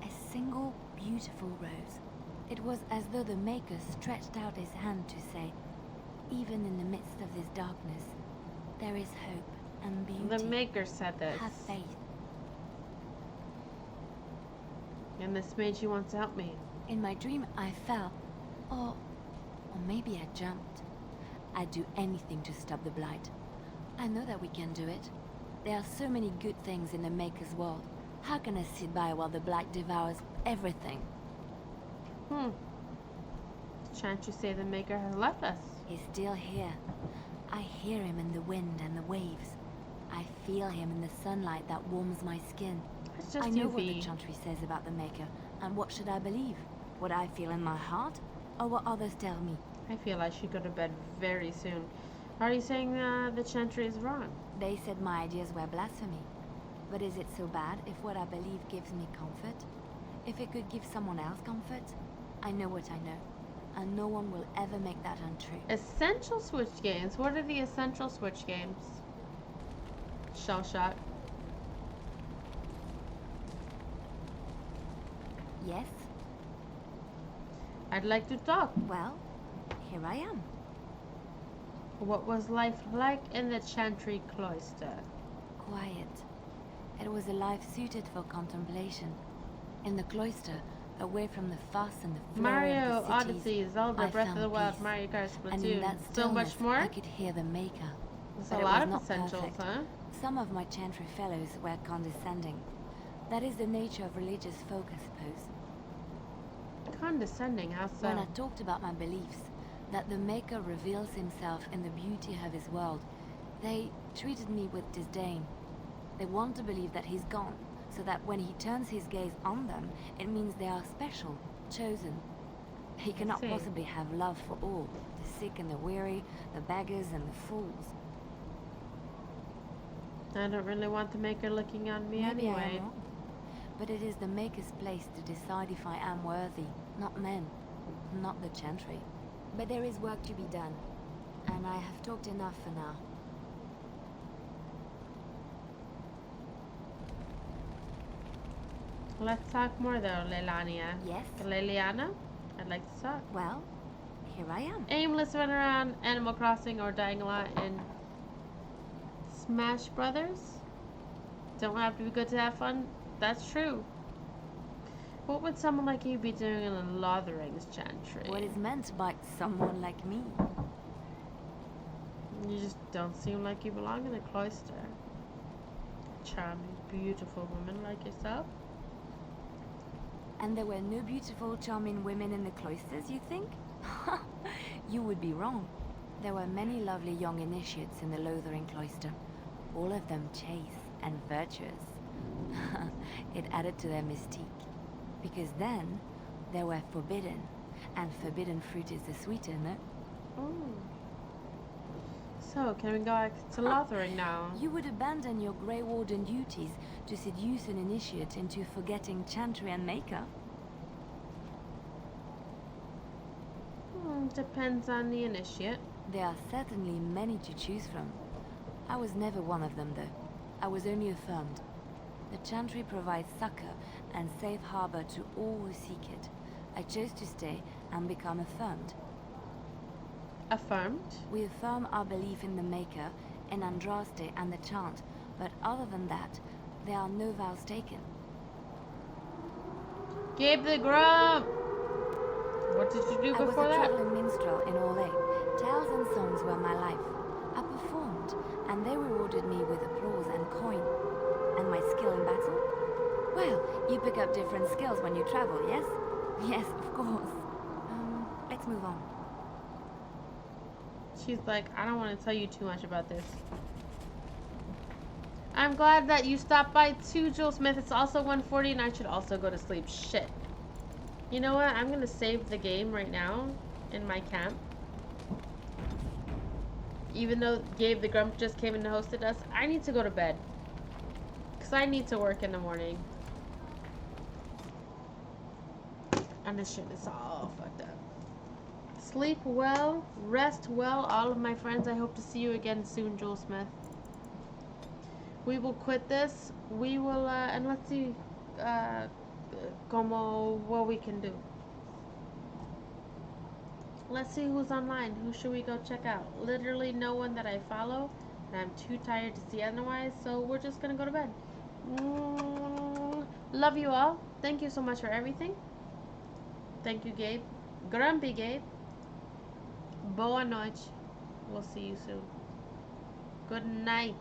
Speaker 10: a single beautiful rose. It was as though the Maker stretched out his hand to say, even in the midst of this darkness, there is hope and beauty.
Speaker 1: The Maker said this.
Speaker 10: Have faith.
Speaker 1: And this made you want to help me.
Speaker 10: In my dream, I fell. Or maybe I jumped. I'd do anything to stop the Blight. I know that we can do it. There are so many good things in the Maker's world. How can I sit by while the Blight devours everything?
Speaker 1: Can't you say the Maker has left us?
Speaker 10: He's still here. I hear him in the wind and the waves. I feel him in the sunlight that warms my skin.
Speaker 1: It's just
Speaker 10: I know what
Speaker 1: UV.
Speaker 10: the Chantry says about the Maker, and what should I believe? What I feel in my heart, or what others tell me?
Speaker 1: I feel I should go to bed very soon. Are you saying the Chantry is wrong?
Speaker 10: They said my ideas were blasphemy. But is it so bad if what I believe gives me comfort? If it could give someone else comfort? I know what I know, and no one will ever make that untrue.
Speaker 1: Essential Switch games? What are the Essential Switch games? Shell Shock.
Speaker 10: Yes?
Speaker 1: I'd like to talk.
Speaker 10: Well, here I am.
Speaker 1: What was life like in the Chantry cloister?
Speaker 10: Quiet. It was a life suited for contemplation. In the cloister, away from the fuss and the flurry
Speaker 1: Mario,
Speaker 10: of the cities,
Speaker 1: Odyssey, Zelda,
Speaker 10: I
Speaker 1: Breath of
Speaker 10: found
Speaker 1: the Wild,
Speaker 10: peace.
Speaker 1: Mario Kart,
Speaker 10: And in
Speaker 1: Splatoon.
Speaker 10: that
Speaker 1: So much
Speaker 10: stillness,
Speaker 1: more?
Speaker 10: I could hear the Maker.
Speaker 1: There's
Speaker 10: But
Speaker 1: a
Speaker 10: it
Speaker 1: lot
Speaker 10: was
Speaker 1: of
Speaker 10: not
Speaker 1: essentials,
Speaker 10: perfect.
Speaker 1: huh?
Speaker 10: Some of my Chantry fellows were condescending. That is the nature of religious folk, I suppose.
Speaker 1: Condescending, how so?
Speaker 10: When I talked about my beliefs, that the Maker reveals himself in the beauty of his world, they treated me with disdain. They want to believe that he's gone, so that when he turns his gaze on them, it means they are special, chosen. He cannot
Speaker 1: see.
Speaker 10: possibly have love for all, the sick and the weary, the beggars and the fools.
Speaker 1: I don't really want the Maker looking on me
Speaker 10: Maybe I
Speaker 1: anyway.
Speaker 10: am wrong. But it is the Maker's place to decide if I am worthy, not men, not the Chantry. But there is work to be done, and I have talked enough for now.
Speaker 1: Let's talk more though, Leilania.
Speaker 10: Yes?
Speaker 1: Leiliana? I'd like to talk.
Speaker 10: Well, here I am.
Speaker 1: Aimless run around Animal Crossing or dying a lot in Smash Brothers? Don't have to be good to have fun? That's true. What would someone like you be doing in a Lotharing's Chantry?
Speaker 10: What is meant by someone like me?
Speaker 1: You just don't seem like you belong in a cloister. Charming, beautiful woman like yourself.
Speaker 10: And there were no beautiful, charming women in the cloisters, you think? You would be wrong. There were many lovely young initiates in the Lothering cloister, all of them chaste and virtuous. It added to their mystique. Because then, they were forbidden, and forbidden fruit is the sweeter, no?
Speaker 1: Oh. So, can we go back to Lothering now?
Speaker 10: You would abandon your Grey Warden duties to seduce an initiate into forgetting Chantry and Maker?
Speaker 1: depends on the initiate.
Speaker 7: There are certainly many to choose from. I was never one of them, though. I was only affirmed. The Chantry provides succor and safe harbor to all who seek it. I chose to stay and become affirmed.
Speaker 1: Affirmed?
Speaker 7: We affirm our belief in the Maker, in Andraste and the Chant, but other than that, there are no vows taken.
Speaker 1: Gabe the Grump! What did you do before that?
Speaker 7: I was a traveling minstrel in Orlais. Tales and songs were my life. I performed, and they rewarded me with applause and coin. And my skill in battle? Well, you pick up different skills when you travel, yes? Yes, of course. Let's move on.
Speaker 1: She's like, I don't want to tell you too much about this. I'm glad that you stopped by too, Joel Smith. It's also 1:40 and I should also go to sleep. Shit. You know what? I'm going to save the game right now in my camp. Even though Gabe the Grump just came and hosted us, I need to go to bed. Because I need to work in the morning. And this shit is all fucked up. Sleep well, rest well, all of my friends. I hope to see you again soon, Joel Smith. We will quit this. We will, and let's see, what we can do. Let's see who's online. Who should we go check out? Literally no one that I follow, and I'm too tired to see otherwise, so we're just gonna go to bed. Love you all. Thank you so much for everything. Thank you, Gabe. Grumpy Gabe. Boa noite. We'll see you soon. Good night.